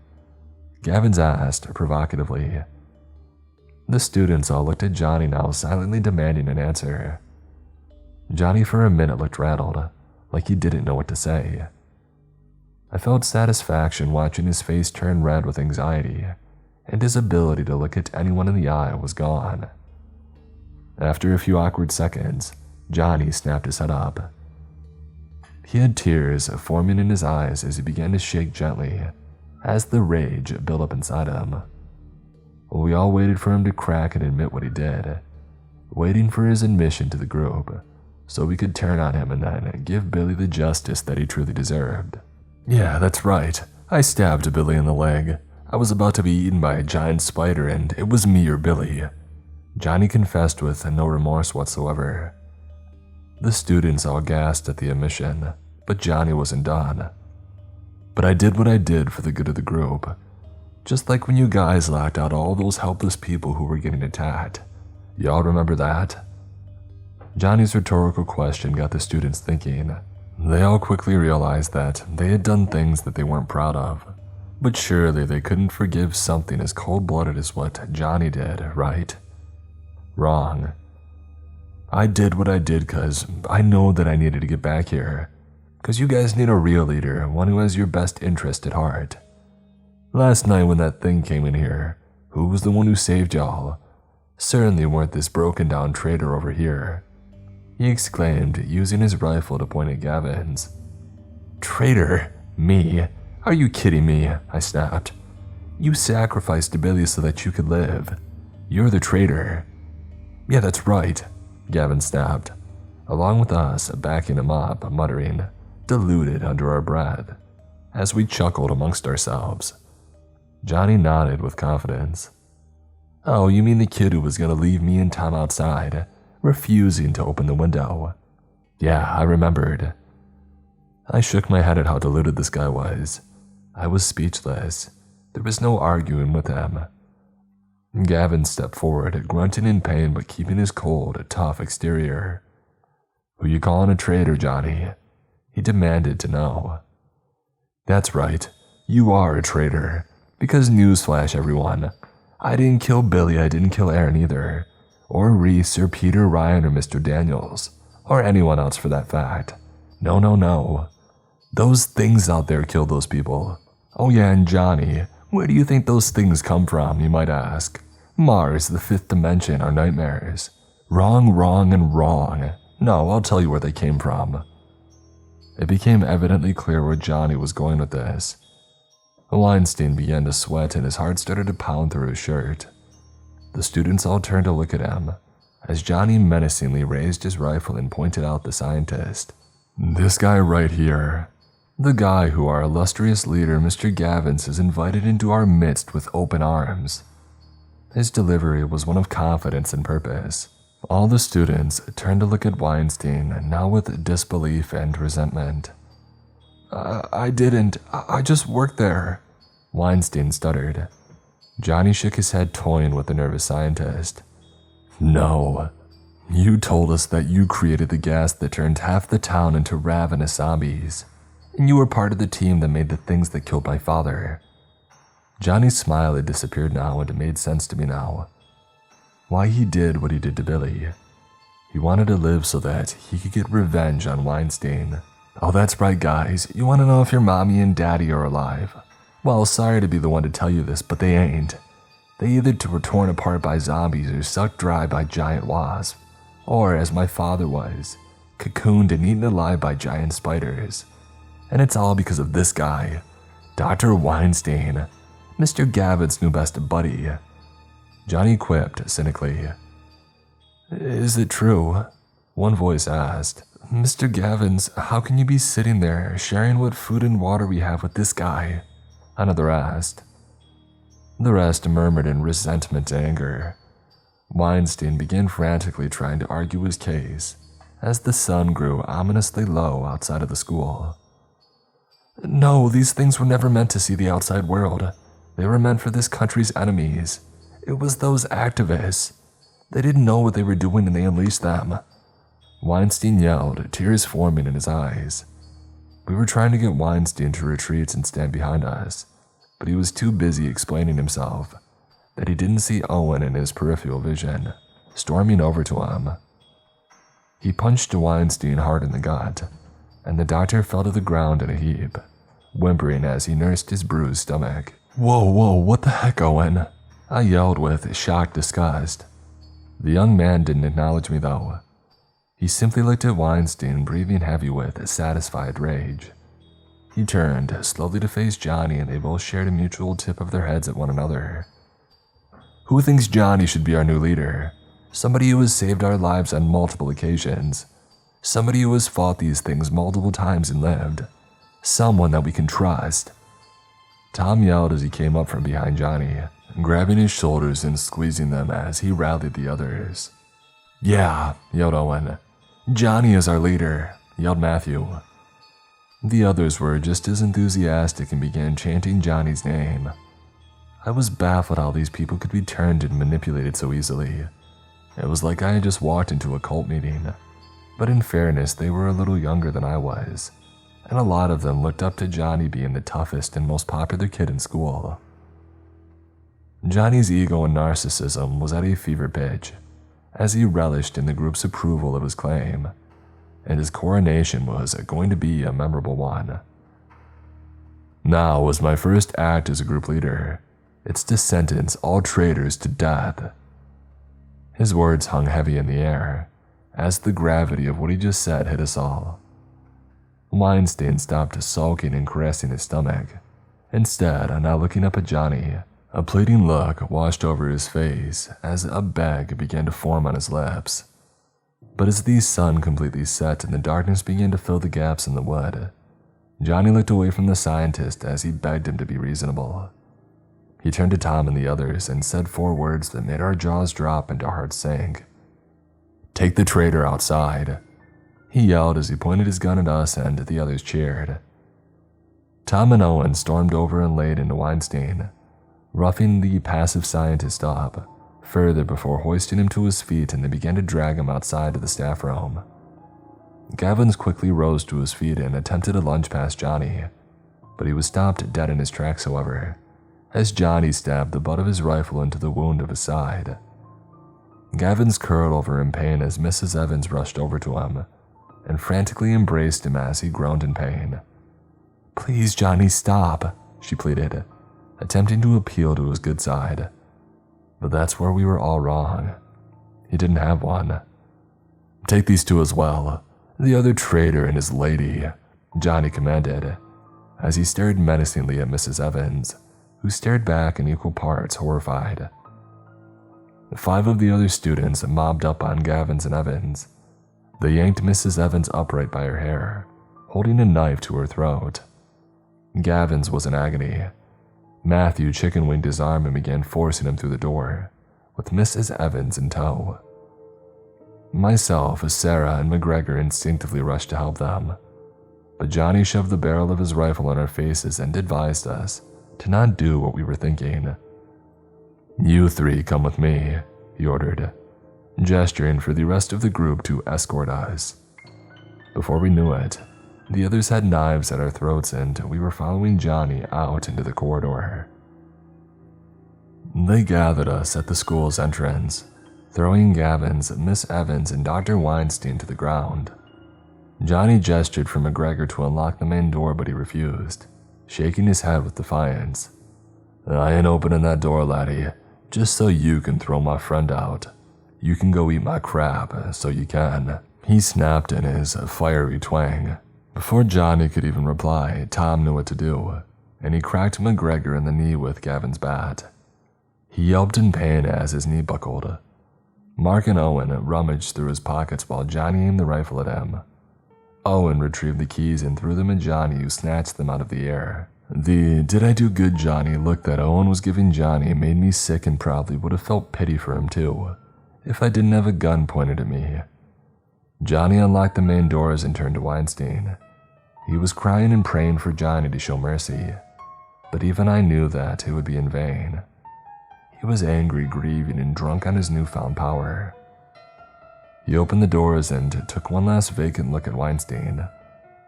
Gavins asked provocatively. The students all looked at Johnny now, silently demanding an answer. Johnny for a minute looked rattled, like he didn't know what to say. I felt satisfaction watching his face turn red with anxiety, and his ability to look at anyone in the eye was gone. After a few awkward seconds, Johnny snapped his head up. He had tears forming in his eyes as he began to shake gently as the rage built up inside him. We all waited for him to crack and admit what he did, waiting for his admission to the group so we could turn on him and then give Billy the justice that he truly deserved. "Yeah, that's right. I stabbed Billy in the leg. I was about to be eaten by a giant spider and it was me or Billy," Johnny confessed with no remorse whatsoever. The students all gasped at the admission, but Johnny wasn't done. But I did what I did for the good of the group. Just like when you guys locked out all those helpless people who were getting attacked. Y'all remember that? Johnny's rhetorical question got the students thinking. They all quickly realized that they had done things that they weren't proud of. But surely they couldn't forgive something as cold-blooded as what Johnny did, right? Wrong. I did what I did because I know that I needed to get back here. Because you guys need a real leader, one who has your best interest at heart. Last night when that thing came in here, who was the one who saved y'all? Certainly weren't this broken-down traitor over here. He exclaimed, using his rifle to point at Gavin's. Traitor? Me? Are you kidding me? I snapped. You sacrificed to Billy so that you could live. You're the traitor. Yeah, that's right, Gavin snapped, along with us backing him up, muttering, deluded under our breath, as we chuckled amongst ourselves. Johnny nodded with confidence. Oh, you mean the kid who was going to leave me and Tom outside, refusing to open the window? Yeah, I remembered. I shook my head at how deluded this guy was. I was speechless. There was no arguing with him. Gavin stepped forward, grunting in pain but keeping his cold, tough exterior. Who you calling a traitor, Johnny? He demanded to know. That's right, you are a traitor. Because newsflash, everyone. I didn't kill Billy, I didn't kill Aaron either. Or Reese, or Peter, Ryan, or Mr. Daniels. Or anyone else for that fact. No. Those things out there killed those people. Oh yeah, and Johnny, where do you think those things come from, you might ask? Mars, the fifth dimension, our nightmares. Wrong, and wrong. No, I'll tell you where they came from. It became evidently clear where Johnny was going with this. Weinstein began to sweat and his heart started to pound through his shirt. The students all turned to look at him, as Johnny menacingly raised his rifle and pointed out the scientist. This guy right here. The guy who our illustrious leader, Mr. Gavins, has invited into our midst with open arms. His delivery was one of confidence and purpose. All the students turned to look at Weinstein, now with disbelief and resentment. I didn't. I just worked there, Weinstein stuttered. Johnny shook his head, toying with the nervous scientist. No. You told us that you created the gas that turned half the town into ravenous zombies. And you were part of the team that made the things that killed my father. Johnny's smile had disappeared now, and it made sense to me now. Why he did what he did to Billy. He wanted to live so that he could get revenge on Weinstein. Oh, that's right, guys. You want to know if your mommy and daddy are alive? Well, sorry to be the one to tell you this, but they ain't. They either were torn apart by zombies or sucked dry by giant wasps. Or, as my father was, cocooned and eaten alive by giant spiders. And it's all because of this guy, Dr. Weinstein, Mr. Gavin's new best buddy. Johnny quipped cynically. Is it true? One voice asked. Mr. Gavins, how can you be sitting there sharing what food and water we have with this guy? Another asked. The rest murmured in resentment and anger. Weinstein began frantically trying to argue his case as the sun grew ominously low outside of the school. No, these things were never meant to see the outside world. They were meant for this country's enemies. It was those activists. They didn't know what they were doing and they unleashed them. Weinstein yelled, tears forming in his eyes. We were trying to get Weinstein to retreat and stand behind us, but he was too busy explaining himself that he didn't see Owen in his peripheral vision, storming over to him. He punched Weinstein hard in the gut, and the doctor fell to the ground in a heap, whimpering as he nursed his bruised stomach. Whoa, what the heck, Owen? I yelled with shocked disgust. The young man didn't acknowledge me though. He simply looked at Weinstein, breathing heavy with satisfied rage. He turned slowly to face Johnny and they both shared a mutual tip of their heads at one another. Who thinks Johnny should be our new leader? Somebody who has saved our lives on multiple occasions. Somebody who has fought these things multiple times and lived. Someone that we can trust. Tom yelled as he came up from behind Johnny, grabbing his shoulders and squeezing them as he rallied the others. Yeah, yelled Owen. Johnny is our leader, yelled Matthew. The others were just as enthusiastic and began chanting Johnny's name. I was baffled how these people could be turned and manipulated so easily. It was like I had just walked into a cult meeting. But in fairness, they were a little younger than I was, and a lot of them looked up to Johnny being the toughest and most popular kid in school. Johnny's ego and narcissism was at a fever pitch, as he relished in the group's approval of his claim, and his coronation was going to be a memorable one. Now was my first act as a group leader. It's to sentence all traitors to death. His words hung heavy in the air, as the gravity of what he just said hit us all. Weinstein stopped sulking and caressing his stomach. Instead, now looking up at Johnny, a pleading look washed over his face as a beg began to form on his lips. But as the sun completely set and the darkness began to fill the gaps in the wood, Johnny looked away from the scientist as he begged him to be reasonable. He turned to Tom and the others and said 4 words that made our jaws drop and our hearts sink. "Take the traitor outside," he yelled as he pointed his gun at us, and the others cheered. Tom and Owen stormed over and laid into Weinstein, roughing the passive scientist up further before hoisting him to his feet, and they began to drag him outside to the staff room. Gavins quickly rose to his feet and attempted to lunge past Johnny, but he was stopped dead in his tracks, however, as Johnny stabbed the butt of his rifle into the wound of his side. Gavins curled over in pain as Mrs. Evans rushed over to him and frantically embraced him as he groaned in pain. "Please, Johnny, stop," she pleaded, attempting to appeal to his good side. But that's where we were all wrong. He didn't have one. "Take these 2 as well, the other traitor and his lady," Johnny commanded, as he stared menacingly at Mrs. Evans, who stared back in equal parts, horrified. 5 of the other students mobbed up on Gavins and Evans. They yanked Mrs. Evans upright by her hair, holding a knife to her throat. Gavins was in agony. Matthew chicken-winged his arm and began forcing him through the door, with Mrs. Evans in tow. Myself, Sarah, and McGregor instinctively rushed to help them, but Johnny shoved the barrel of his rifle in our faces and advised us to not do what we were thinking. "You 3 come with me," he ordered, gesturing for the rest of the group to escort us. Before we knew it, the others had knives at our throats and we were following Johnny out into the corridor. They gathered us at the school's entrance, throwing Gavins, Miss Evans, and Dr. Weinstein to the ground. Johnny gestured for McGregor to unlock the main door, but he refused, shaking his head with defiance. "I ain't opening that door, laddie, just so you can throw my friend out. You can go eat my crap, so you can," he snapped in his fiery twang. Before Johnny could even reply, Tom knew what to do, and he cracked McGregor in the knee with Gavin's bat. He yelped in pain as his knee buckled. Mark and Owen rummaged through his pockets while Johnny aimed the rifle at him. Owen retrieved the keys and threw them at Johnny, who snatched them out of the air. The "did I do good, Johnny" look that Owen was giving Johnny made me sick, and probably would have felt pity for him too, if I didn't have a gun pointed at me. Johnny unlocked the main doors and turned to Weinstein. He was crying and praying for Johnny to show mercy, but even I knew that it would be in vain. He was angry, grieving, and drunk on his newfound power. He opened the doors and took one last vacant look at Weinstein.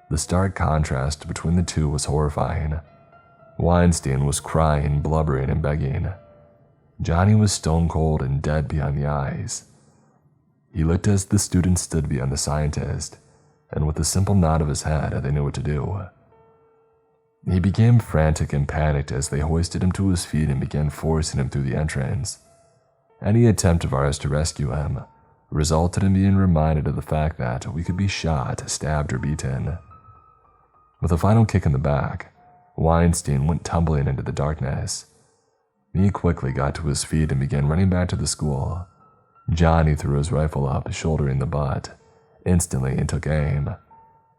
The stark contrast between the two was horrifying. Weinstein was crying, blubbering, and begging. Johnny was stone cold and dead behind the eyes. He looked as the students stood behind the scientist, and with a simple nod of his head, they knew what to do. He became frantic and panicked as they hoisted him to his feet and began forcing him through the entrance. Any attempt of ours to rescue him resulted in being reminded of the fact that we could be shot, stabbed, or beaten. With a final kick in the back, Weinstein went tumbling into the darkness. He quickly got to his feet and began running back to the school. Johnny threw his rifle up, shouldering the butt, instantly, and took aim,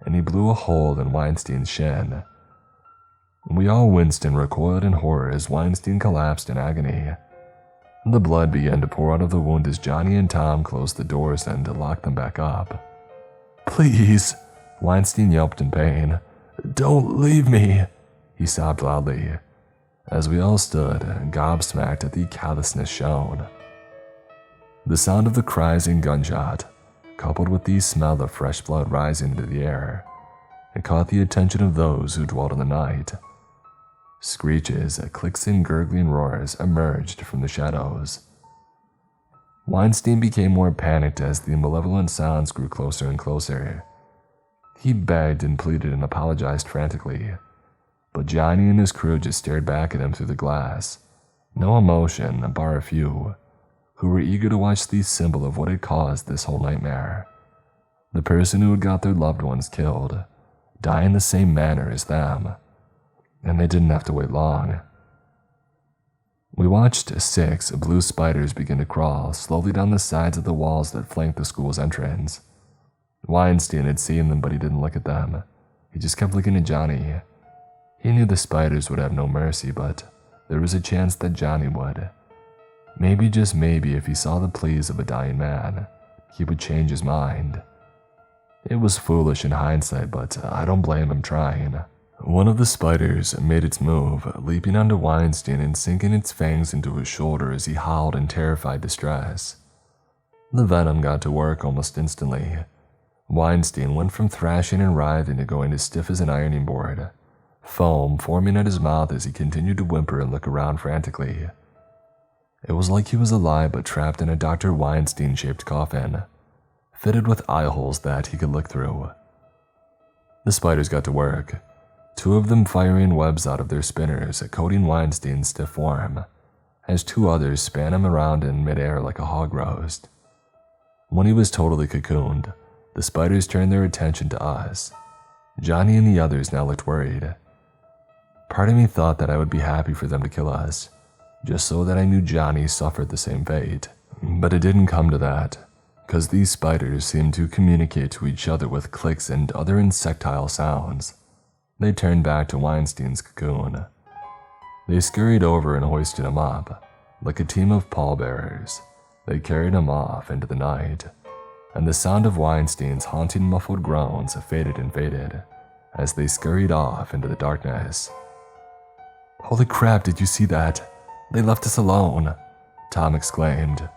and he blew a hole in Weinstein's shin. We all winced and recoiled in horror as Weinstein collapsed in agony. The blood began to pour out of the wound as Johnny and Tom closed the doors and locked them back up. "Please," Weinstein yelped in pain, "Don't leave me," he sobbed loudly, as we all stood gobsmacked at the callousness shown. The sound of the cries and gunshot, coupled with the smell of fresh blood rising into the air, it caught the attention of those who dwelt in the night. Screeches, clicks, and gurgling roars emerged from the shadows. Weinstein became more panicked as the malevolent sounds grew closer and closer. He begged and pleaded and apologized frantically, but Johnny and his crew just stared back at him through the glass, no emotion bar a few, who were eager to watch the symbol of what had caused this whole nightmare. The person who had got their loved ones killed, die in the same manner as them, and they didn't have to wait long. We watched 6 blue spiders begin to crawl slowly down the sides of the walls that flanked the school's entrance. Weinstein had seen them, but he didn't look at them. He just kept looking at Johnny. He knew the spiders would have no mercy, but there was a chance that Johnny would. Maybe, just maybe, if he saw the pleas of a dying man, he would change his mind. It was foolish in hindsight, but I don't blame him trying. One of the spiders made its move, leaping onto Weinstein and sinking its fangs into his shoulder as he howled in terrified distress. The venom got to work almost instantly. Weinstein went from thrashing and writhing to going as stiff as an ironing board, foam forming at his mouth as he continued to whimper and look around frantically. It was like he was alive but trapped in a Dr. Weinstein-shaped coffin, fitted with eye holes that he could look through. The spiders got to work, 2 of them firing webs out of their spinners, coating Weinstein's stiff form, as 2 others span him around in midair like a hog roast. When he was totally cocooned, the spiders turned their attention to us. Johnny and the others now looked worried. Part of me thought that I would be happy for them to kill us, just so that I knew Johnny suffered the same fate. But it didn't come to that, because these spiders seemed to communicate to each other with clicks and other insectile sounds. They turned back to Weinstein's cocoon. They scurried over and hoisted him up. Like a team of pallbearers, they carried him off into the night, and the sound of Weinstein's haunting muffled groans faded and faded as they scurried off into the darkness. "Holy crap, did you see that? They left us alone," Tom exclaimed.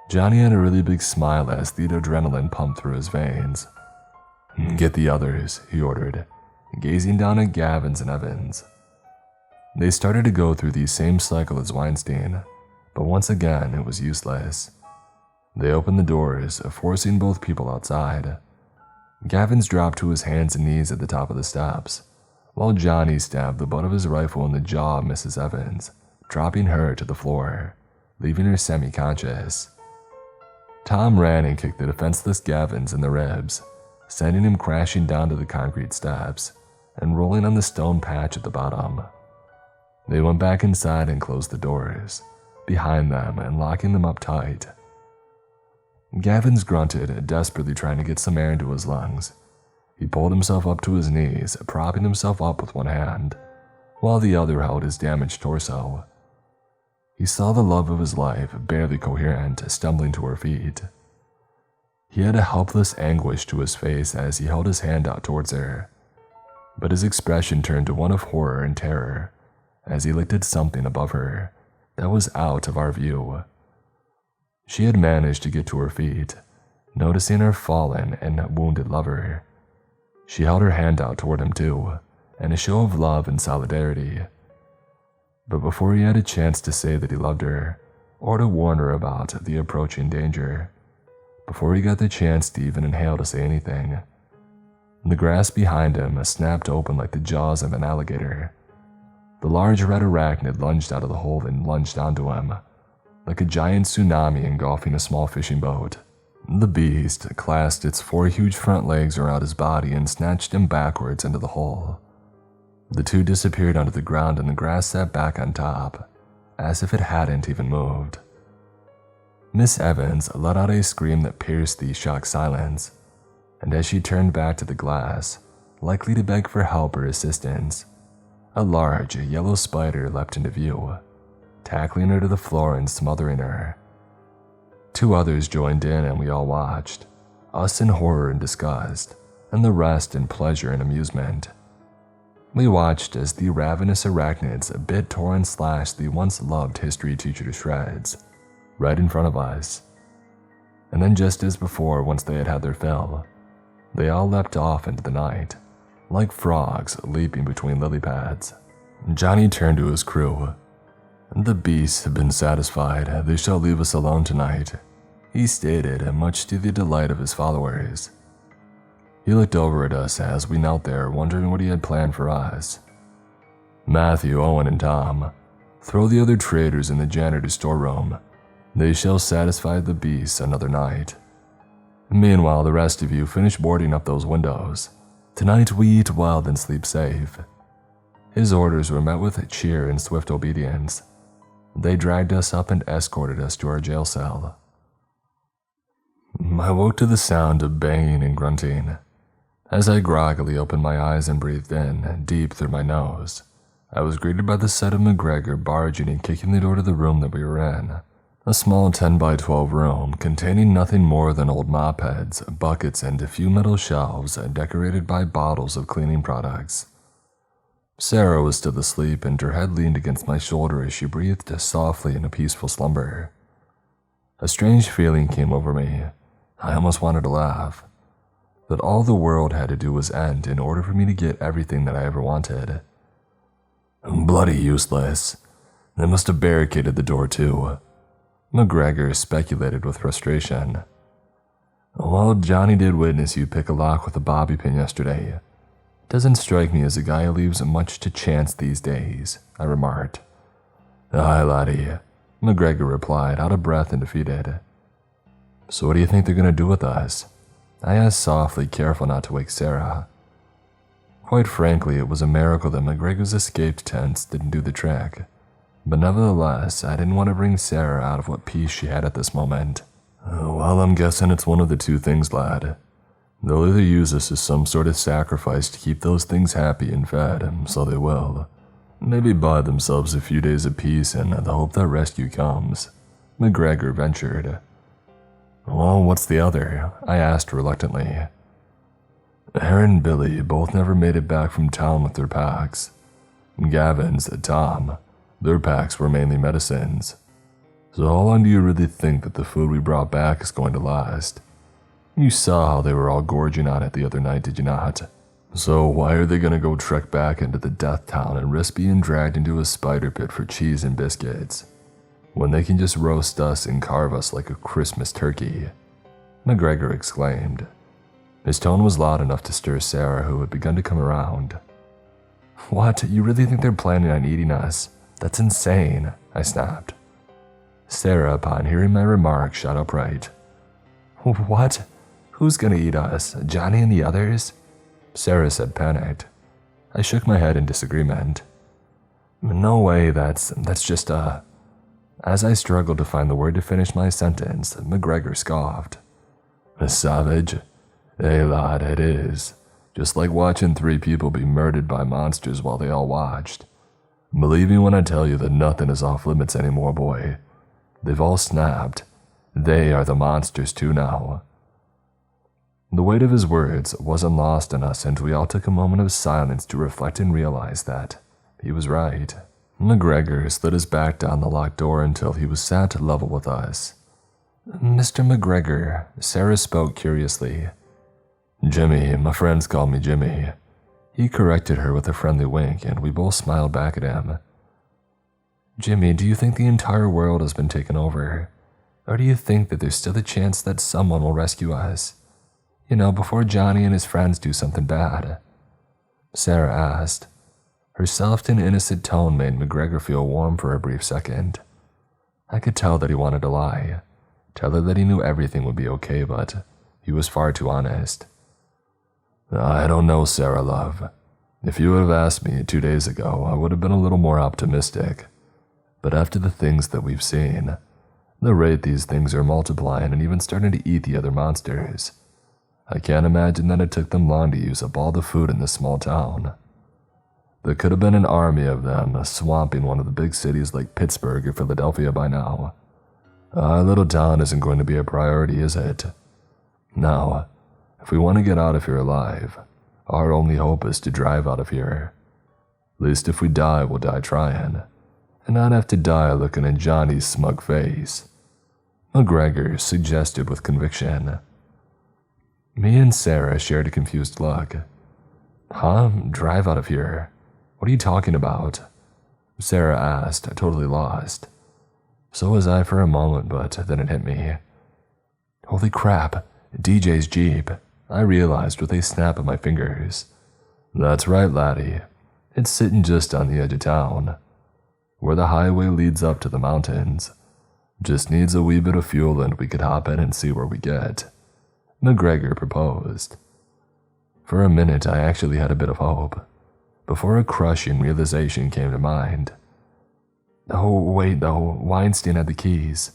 Johnny had a really big smile as the adrenaline pumped through his veins. "Get the others," he ordered, gazing down at Gavins and Evans. They started to go through the same cycle as Weinstein, but once again it was useless. They opened the doors, forcing both people outside. Gavins dropped to his hands and knees at the top of the steps, while Johnny stabbed the butt of his rifle in the jaw of Mrs. Evans, dropping her to the floor, leaving her semi-conscious. Tom ran and kicked the defenseless Gavins in the ribs, sending him crashing down to the concrete steps and rolling on the stone patch at the bottom. They went back inside and closed the doors behind them and locking them up tight. Gavins grunted, desperately trying to get some air into his lungs. He pulled himself up to his knees, propping himself up with one hand, while the other held his damaged torso. He saw the love of his life, barely coherent, stumbling to her feet. He had a helpless anguish to his face as he held his hand out towards her, but his expression turned to one of horror and terror as he looked at something above her that was out of our view. She had managed to get to her feet, noticing her fallen and wounded lover. She held her hand out toward him too, in a show of love and solidarity. But before he had a chance to say that he loved her, or to warn her about the approaching danger, before he got the chance to even inhale to say anything, the grass behind him snapped open like the jaws of an alligator. The large red arachnid lunged out of the hole and lunged onto him, like a giant tsunami engulfing a small fishing boat. The beast clasped its 4 huge front legs around his body and snatched him backwards into the hole. The 2 disappeared onto the ground and the grass sat back on top, as if it hadn't even moved. Miss Evans let out a scream that pierced the shocked silence, and as she turned back to the glass, likely to beg for help or assistance, a large yellow spider leapt into view, tackling her to the floor and smothering her. 2 others joined in and we all watched, us in horror and disgust, and the rest in pleasure and amusement. We watched as the ravenous arachnids bit, tore, and slashed the once loved history teacher to shreds, right in front of us. And then just as before, once they had had their fill, they all leapt off into the night, like frogs leaping between lily pads. Johnny turned to his crew. "The beasts have been satisfied. They shall leave us alone tonight," he stated, much to the delight of his followers. He looked over at us as we knelt there, wondering what he had planned for us. "Matthew, Owen, and Tom, throw the other traders in the janitor's storeroom. They shall satisfy the beasts another night. Meanwhile, the rest of you finish boarding up those windows. Tonight we eat well and sleep safe." His orders were met with cheer and swift obedience. They dragged us up and escorted us to our jail cell. I woke to the sound of banging and grunting. As I groggily opened my eyes and breathed in, deep through my nose, I was greeted by the sight of McGregor barging and kicking the door to the room that we were in. A small 10 by 12 room containing nothing more than old mop heads, buckets, and a few metal shelves decorated by bottles of cleaning products. Sarah was still asleep, and her head leaned against my shoulder as she breathed softly in a peaceful slumber. A strange feeling came over me. I almost wanted to laugh. That all the world had to do was end in order for me to get everything that I ever wanted. Bloody useless. They must have barricaded the door too, McGregor speculated with frustration. Well, Johnny did witness you pick a lock with a bobby pin yesterday. Doesn't strike me as a guy who leaves much to chance these days, I remarked. Aye, laddie, McGregor replied, out of breath and defeated. So what do you think they're going to do with us? I asked softly, careful not to wake Sarah. Quite frankly, it was a miracle that McGregor's escaped tents didn't do the trick. But nevertheless, I didn't want to bring Sarah out of what peace she had at this moment. Well, I'm guessing it's one of the two things, lad. They'll either use us as some sort of sacrifice to keep those things happy and fed, so they will. Maybe buy themselves a few days of peace in the hope that rescue comes, McGregor ventured. Well, what's the other? I asked reluctantly. Aaron and Billy both never made it back from town with their packs. Gavin's, Tom, their packs were mainly medicines. So how long do you really think that the food we brought back is going to last? You saw how they were all gorging on it the other night, did you not? So why are they going to go trek back into the death town and risk being dragged into a spider pit for cheese and biscuits, when they can just roast us and carve us like a Christmas turkey? McGregor exclaimed. His tone was loud enough to stir Sarah, who had begun to come around. What? You really think they're planning on eating us? That's insane, I snapped. Sarah, upon hearing my remark, shot upright. What? Who's gonna eat us? Johnny and the others? Sarah said, panicked. I shook my head in disagreement. No way, that's just As I struggled to find the word to finish my sentence, McGregor scoffed. A savage? Hey lad, it is. Just like watching 3 people be murdered by monsters while they all watched. Believe me when I tell you that nothing is off limits anymore, boy. They've all snapped. They are the monsters too now. The weight of his words wasn't lost on us, and we all took a moment of silence to reflect and realize that he was right. McGregor slid his back down the locked door until he was sat level with us. Mr. McGregor, Sarah spoke curiously. Jimmy, my friends call me Jimmy. He corrected her with a friendly wink, and we both smiled back at him. Jimmy, do you think the entire world has been taken over? Or do you think that there's still a chance that someone will rescue us? You know, before Johnny and his friends do something bad? Sarah asked. Her soft and innocent tone made McGregor feel warm for a brief second. I could tell that he wanted to lie, tell her that he knew everything would be okay, but he was far too honest. I don't know, Sarah, love. If you would have asked me 2 days ago, I would have been a little more optimistic. But after the things that we've seen, the rate these things are multiplying and even starting to eat the other monsters, I can't imagine that it took them long to use up all the food in this small town. There could have been an army of them swamping one of the big cities like Pittsburgh or Philadelphia by now. Our little town isn't going to be a priority, is it? Now, if we want to get out of here alive, our only hope is to drive out of here. Least if we die, we'll die trying, and not have to die looking at Johnny's smug face," McGregor suggested with conviction. Me and Sarah shared a confused look. "Huh? Drive out of here. What are you talking about?" Sarah asked, totally lost. So was I for a moment, but then it hit me. "Holy crap, DJ's Jeep," I realized with a snap of my fingers. "That's right, laddie. It's sitting just on the edge of town, where the highway leads up to the mountains. Just needs a wee bit of fuel and we could hop in and see where we get," McGregor proposed. For a minute, I actually had a bit of hope, before a crushing realization came to mind. "Oh, wait though, Weinstein had the keys.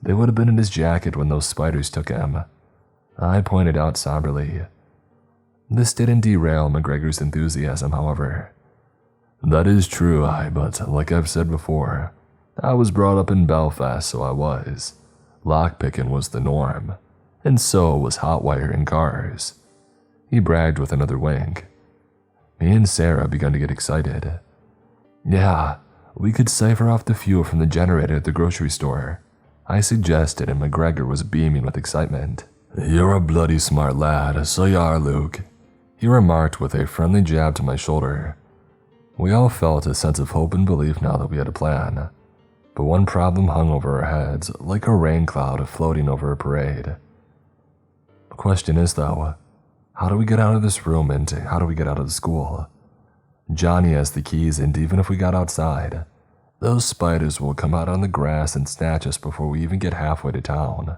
They would have been in his jacket when those spiders took him," I pointed out somberly. This didn't derail McGregor's enthusiasm, however. "That is true, but like I've said before, I was brought up in Belfast, so I was. Lockpicking was the norm, and so was hot wiring cars." He bragged with another wink. Me and Sarah began to get excited. "Yeah, we could siphon off the fuel from the generator at the grocery store," I suggested, and McGregor was beaming with excitement. "You're a bloody smart lad, so you are, Luke," he remarked with a friendly jab to my shoulder. We all felt a sense of hope and belief now that we had a plan. But one problem hung over our heads, like a rain cloud floating over a parade. The question is, though, how do we get out of this room and how do we get out of the school? Johnny has the keys, and even if we got outside, those spiders will come out on the grass and snatch us before we even get halfway to town.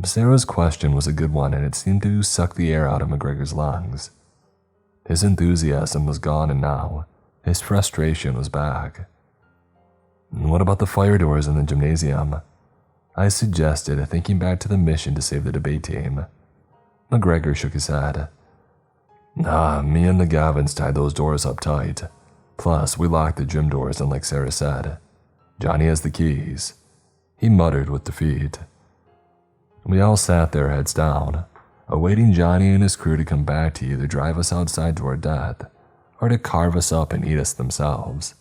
Sarah's question was a good one, and it seemed to suck the air out of McGregor's lungs. His enthusiasm was gone, and now his frustration was back. "What about the fire doors in the gymnasium?" I suggested, thinking back to the mission to save the debate team. McGregor shook his head. Me and the Gavins tied those doors up tight. Plus, we locked the gym doors, and like Sarah said, Johnny has the keys," he muttered with defeat. We all sat there heads down, awaiting Johnny and his crew to come back to either drive us outside to our death or to carve us up and eat us themselves.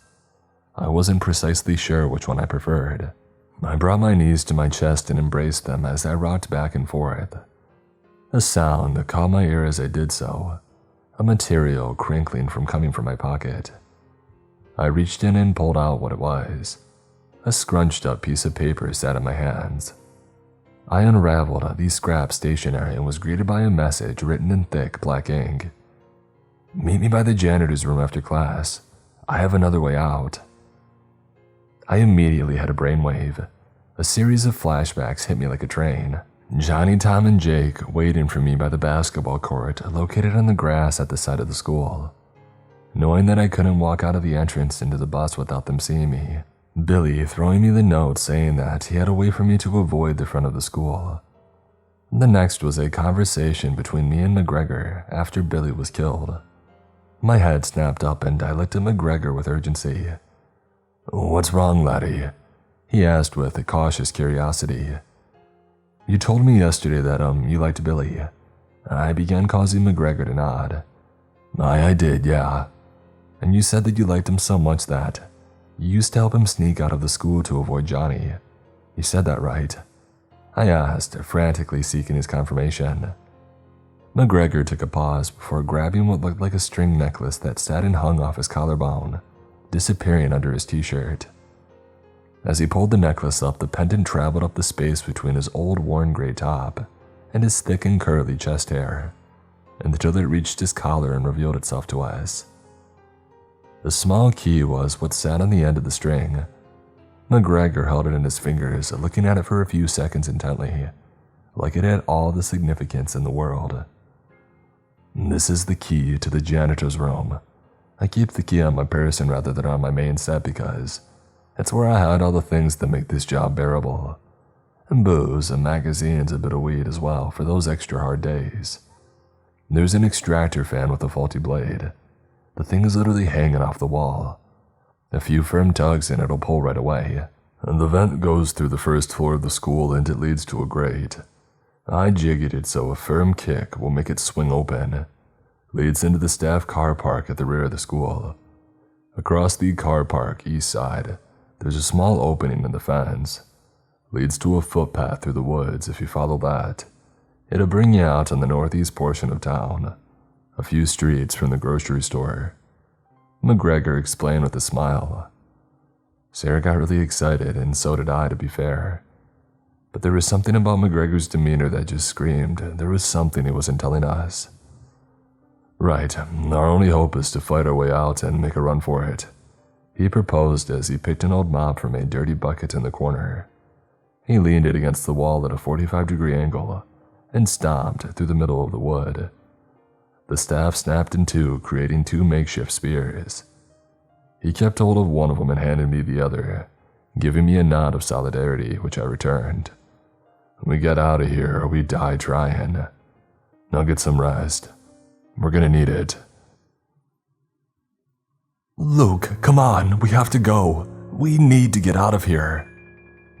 I wasn't precisely sure which one I preferred. I brought my knees to my chest and embraced them as I rocked back and forth. A sound that caught my ear as I did so, a material crinkling from coming from my pocket. I reached in and pulled out what it was. A scrunched up piece of paper sat in my hands. I unraveled the scrap stationery and was greeted by a message written in thick black ink. "Meet me by the janitor's room after class. I have another way out." I immediately had a brainwave. A series of flashbacks hit me like a train. Johnny, Tom, and Jake waiting for me by the basketball court located on the grass at the side of the school. Knowing that I couldn't walk out of the entrance into the bus without them seeing me. Billy throwing me the note saying that he had a way for me to avoid the front of the school. The next was a conversation between me and McGregor after Billy was killed. My head snapped up and I looked at McGregor with urgency. "What's wrong, laddie?" he asked with a cautious curiosity. "You told me yesterday that, you liked Billy." I began causing McGregor to nod. I did, yeah. And you said that you liked him so much that you used to help him sneak out of the school to avoid Johnny. You said that right?" I asked, frantically seeking his confirmation. McGregor took a pause before grabbing what looked like a string necklace that sat and hung off his collarbone, disappearing under his t-shirt. As he pulled the necklace up, the pendant traveled up the space between his old worn gray top and his thick and curly chest hair, until it reached his collar and revealed itself to us. The small key was what sat on the end of the string. McGregor held it in his fingers, looking at it for a few seconds intently, like it had all the significance in the world. "This is the key to the janitor's room. I keep the key on my person rather than on my main set because it's where I hide all the things that make this job bearable. And booze and magazines, a bit of weed as well for those extra hard days. There's an extractor fan with a faulty blade. The thing is literally hanging off the wall. A few firm tugs and it'll pull right away. And the vent goes through the first floor of the school and it leads to a grate. I jigged it so a firm kick will make it swing open. Leads into the staff car park at the rear of the school. Across the car park east side, there's a small opening in the fence. Leads to a footpath through the woods. If you follow that, it'll bring you out on the northeast portion of town, a few streets from the grocery store. McGregor explained with a smile. Sarah got really excited, and so did I, to be fair. But there was something about McGregor's demeanor that just screamed there was something he wasn't telling us. Right, our only hope is to fight our way out and make a run for it, he proposed as he picked an old mop from a dirty bucket in the corner. He leaned it against the wall at a 45-degree angle and stomped through the middle of the wood. The staff snapped in two, creating two makeshift spears. He kept hold of one of them and handed me the other, giving me a nod of solidarity, which I returned. We get out of here or we die trying. Now get some rest. We're gonna need it. Luke, come on, we have to go. We need to get out of here,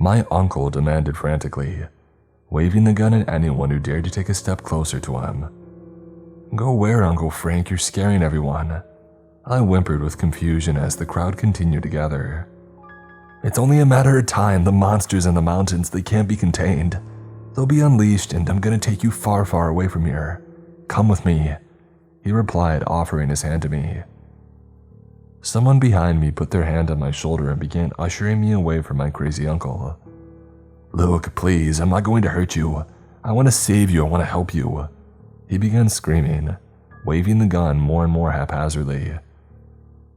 my uncle demanded frantically, waving the gun at anyone who dared to take a step closer to him. Go where, Uncle Frank? You're scaring everyone, I whimpered with confusion as the crowd continued to gather. It's only a matter of time. The monsters in the mountains, they can't be contained. They'll be unleashed and I'm gonna take you far, far away from here. Come with me, he replied, offering his hand to me. Someone behind me put their hand on my shoulder and began ushering me away from my crazy uncle. Luke, please, I'm not going to hurt you. I want to save you, I want to help you, he began screaming, waving the gun more and more haphazardly.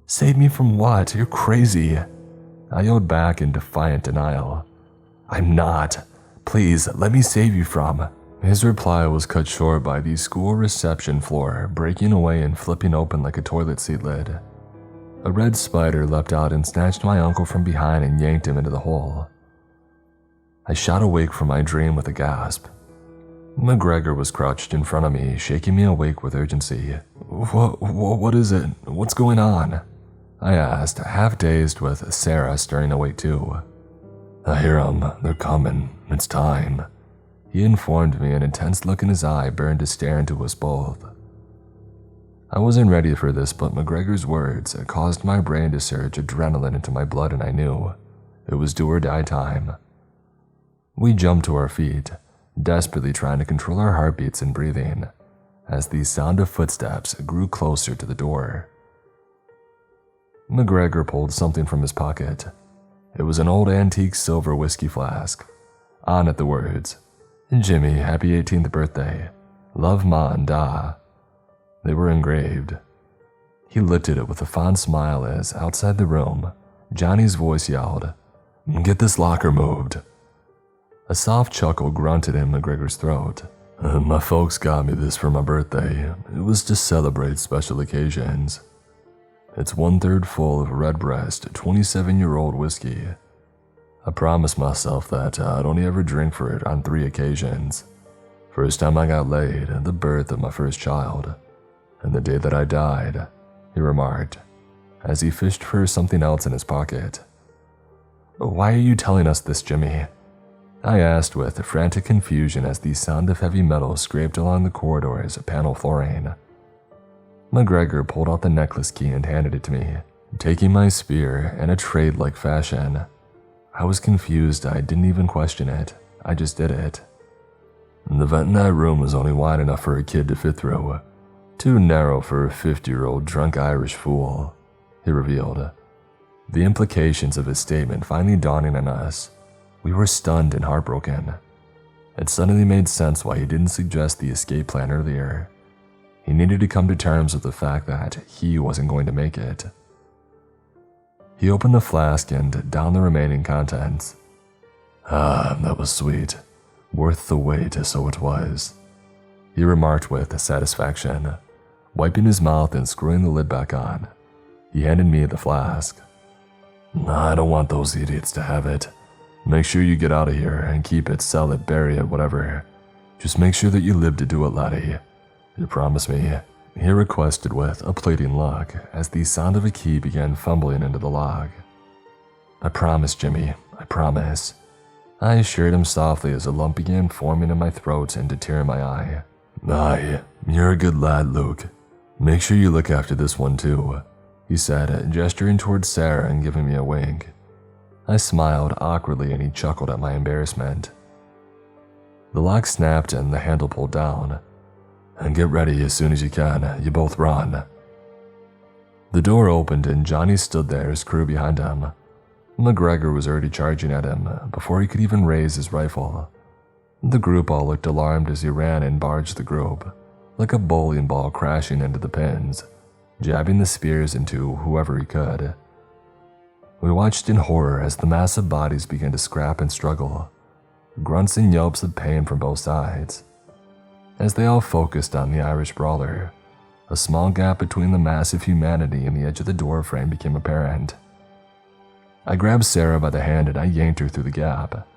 Save me from what? You're crazy, I yelled back in defiant denial. I'm not. Please, let me save you from. His reply was cut short by the school reception floor breaking away and flipping open like a toilet seat lid. A red spider leapt out and snatched my uncle from behind and yanked him into the hole. I shot awake from my dream with a gasp. McGregor was crouched in front of me, shaking me awake with urgency. What is it? What's going on? I asked, half dazed with Sarah stirring awake too. I hear 'em. They're coming. It's time, he informed me, an intense look in his eye burned to stare into us both. I wasn't ready for this, but McGregor's words caused my brain to surge adrenaline into my blood, and I knew it was do or die time. We jumped to our feet, desperately trying to control our heartbeats and breathing, as the sound of footsteps grew closer to the door. McGregor pulled something from his pocket. It was an old antique silver whiskey flask. On it the words, Jimmy, happy 18th birthday. Love Ma and Da. They were engraved. He lifted it with a fond smile as, outside the room, Johnny's voice yelled, Get this locker moved. A soft chuckle grunted in McGregor's throat. My folks got me this for my birthday. It was to celebrate special occasions. It's 1/3 full of Redbreast 27-year-old whiskey. I promised myself that I'd only ever drink for it on 3 occasions. First time I got laid, the birth of my first child, and the day that I died, he remarked, as he fished for something else in his pocket. Why are you telling us this, Jimmy? I asked with frantic confusion as the sound of heavy metal scraped along the corridor's panel flooring. McGregor pulled out the necklace key and handed it to me, taking my spear in a trade-like fashion. I was confused. I didn't even question it. I just did it. The vent in that room was only wide enough for a kid to fit through. Too narrow for a 50-year-old drunk Irish fool, he revealed. The implications of his statement finally dawning on us. We were stunned and heartbroken. It suddenly made sense why he didn't suggest the escape plan earlier. He needed to come to terms with the fact that he wasn't going to make it. He opened the flask and downed the remaining contents. That was sweet. Worth the wait, so it was, he remarked with satisfaction, wiping his mouth and screwing the lid back on. He handed me the flask. I don't want those idiots to have it. Make sure you get out of here and keep it, sell it, bury it, whatever. Just make sure that you live to do it, laddie. You promise me, he requested with a pleading look as the sound of a key began fumbling into the lock. I promise, Jimmy, I promise. I assured him softly as a lump began forming in my throat and a tear in my eye. Aye, you're a good lad, Luke. Make sure you look after this one too. he said, gesturing towards Sarah and giving me a wink. I smiled awkwardly and he chuckled at my embarrassment. The lock snapped and the handle pulled down. And get ready as soon as you can, you both run. The door opened and Johnny stood there, his crew behind him. McGregor was already charging at him before he could even raise his rifle. The group all looked alarmed as he ran and barged the group, like a bowling ball crashing into the pins, jabbing the spears into whoever he could. We watched in horror as the massive bodies began to scrap and struggle, grunts and yelps of pain from both sides. As they all focused on the Irish brawler, a small gap between the massive humanity and the edge of the door frame became apparent. I grabbed Sarah by the hand and I yanked her through the gap,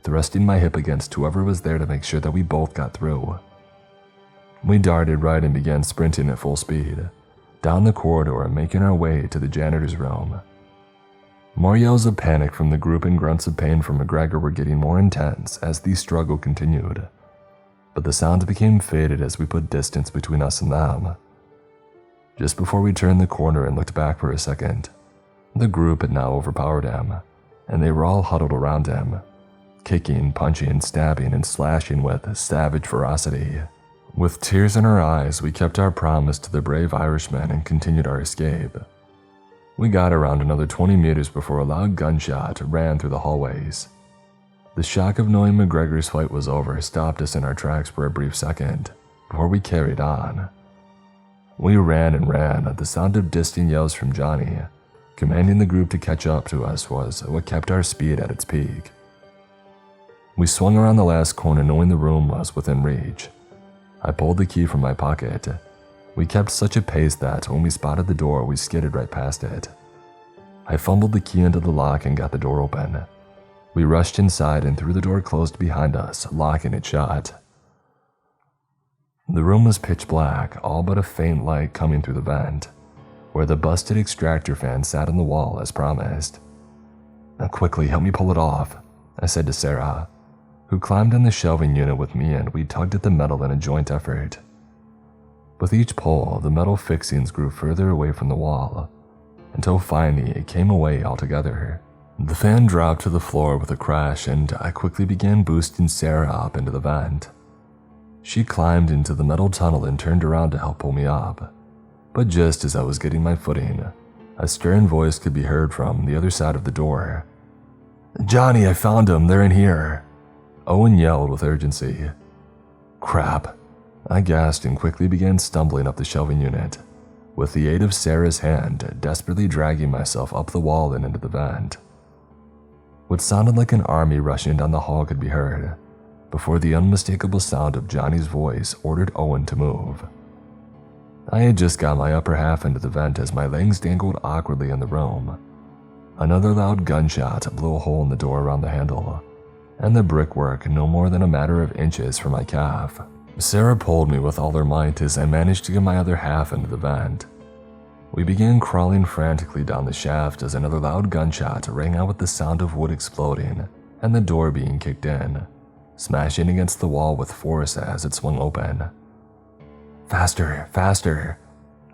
thrusting my hip against whoever was there to make sure that we both got through. We darted right and began sprinting at full speed, down the corridor, making our way to the janitor's room. More yells of panic from the group and grunts of pain from McGregor were getting more intense as the struggle continued, but the sounds became faded as we put distance between us and them. Just before we turned the corner and looked back for a second, the group had now overpowered him, and they were all huddled around him, kicking, punching, stabbing, and slashing with savage ferocity. With tears in our eyes, we kept our promise to the brave Irishmen and continued our escape. We got around another 20 meters before a loud gunshot ran through the hallways. The shock of knowing McGregor's fight was over stopped us in our tracks for a brief second, before we carried on. We ran and ran. The sound of distant yells from Johnny, commanding the group to catch up to us, was what kept our speed at its peak. We swung around the last corner knowing the room was within reach. I pulled the key from my pocket. We kept such a pace that when we spotted the door, we skidded right past it. I fumbled the key into the lock and got the door open. We rushed inside and threw the door closed behind us, locking it shut. The room was pitch black, all but a faint light coming through the vent, where the busted extractor fan sat on the wall as promised. "Now quickly, help me pull it off," I said to Sarah, who climbed on the shelving unit with me, and we tugged at the metal in a joint effort. With each pull, the metal fixings grew further away from the wall, until finally it came away altogether. The fan dropped to the floor with a crash, and I quickly began boosting Sarah up into the vent. She climbed into the metal tunnel and turned around to help pull me up. But just as I was getting my footing, a stern voice could be heard from the other side of the door. "Johnny, I found him, they're in here," Owen yelled with urgency. "Crap," I gasped and quickly began stumbling up the shelving unit, with the aid of Sarah's hand, desperately dragging myself up the wall and into the vent. What sounded like an army rushing down the hall could be heard, before the unmistakable sound of Johnny's voice ordered Owen to move. I had just got my upper half into the vent as my legs dangled awkwardly in the room. Another loud gunshot blew a hole in the door around the handle, and the brickwork no more than a matter of inches from my calf. Sarah pulled me with all her might as I managed to get my other half into the vent. We began crawling frantically down the shaft as another loud gunshot rang out with the sound of wood exploding and the door being kicked in, smashing against the wall with force as it swung open. "Faster, faster,"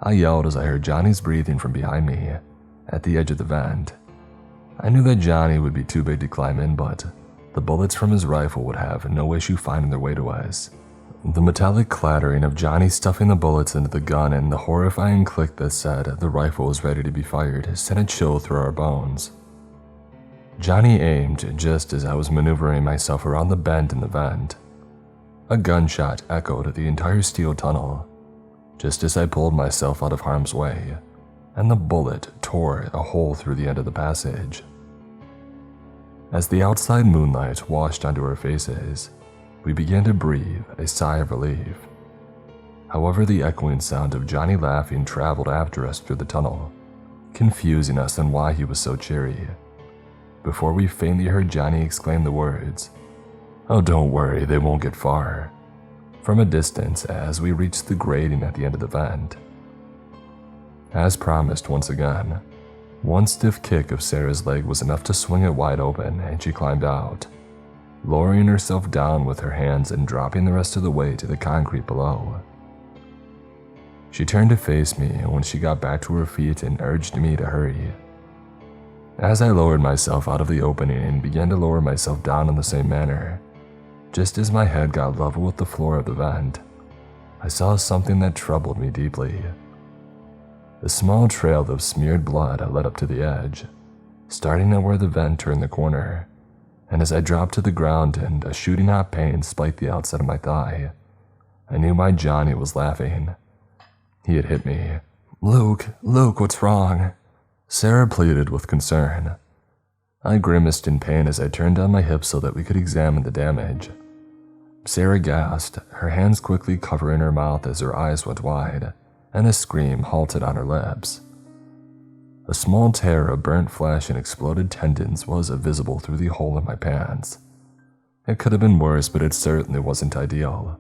I yelled as I heard Johnny's breathing from behind me, at the edge of the vent. I knew that Johnny would be too big to climb in, but the bullets from his rifle would have no issue finding their way to us. The metallic clattering of Johnny stuffing the bullets into the gun and the horrifying click that said the rifle was ready to be fired sent a chill through our bones. Johnny aimed just as I was maneuvering myself around the bend in the vent. A gunshot echoed the entire steel tunnel, just as I pulled myself out of harm's way, and the bullet tore a hole through the end of the passage. As the outside moonlight washed onto our faces, we began to breathe a sigh of relief. However, the echoing sound of Johnny laughing traveled after us through the tunnel, confusing us on why he was so cheery, before we faintly heard Johnny exclaim the words, "Oh, don't worry, they won't get far," from a distance as we reached the grating at the end of the vent. As promised once again, one stiff kick of Sarah's leg was enough to swing it wide open, and she climbed out, lowering herself down with her hands and dropping the rest of the way to the concrete below. She turned to face me when she got back to her feet and urged me to hurry. As I lowered myself out of the opening and began to lower myself down in the same manner, just as my head got level with the floor of the vent, I saw something that troubled me deeply. A small trail of smeared blood led up to the edge, starting at where the vent turned the corner, and as I dropped to the ground and a shooting hot pain spiked the outside of my thigh, I knew my Johnny was laughing. He had hit me. Luke, what's wrong?" Sarah pleaded with concern. I grimaced in pain as I turned down my hips so that we could examine the damage. Sarah gasped, her hands quickly covering her mouth as her eyes went wide, and a scream halted on her lips. A small tear of burnt flesh and exploded tendons was visible through the hole in my pants. It could have been worse, but it certainly wasn't ideal.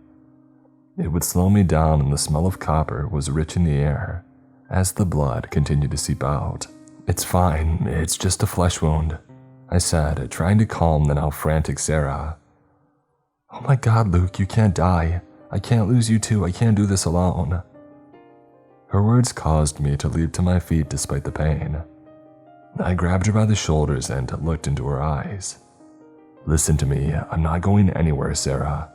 It would slow me down, and the smell of copper was rich in the air as the blood continued to seep out. "It's fine, it's just a flesh wound," I said, trying to calm the now frantic Sarah. "Oh my God, Luke, you can't die. I can't lose you too. I can't do this alone." Her words caused me to leap to my feet despite the pain. I grabbed her by the shoulders and looked into her eyes. "Listen to me, I'm not going anywhere, Sarah.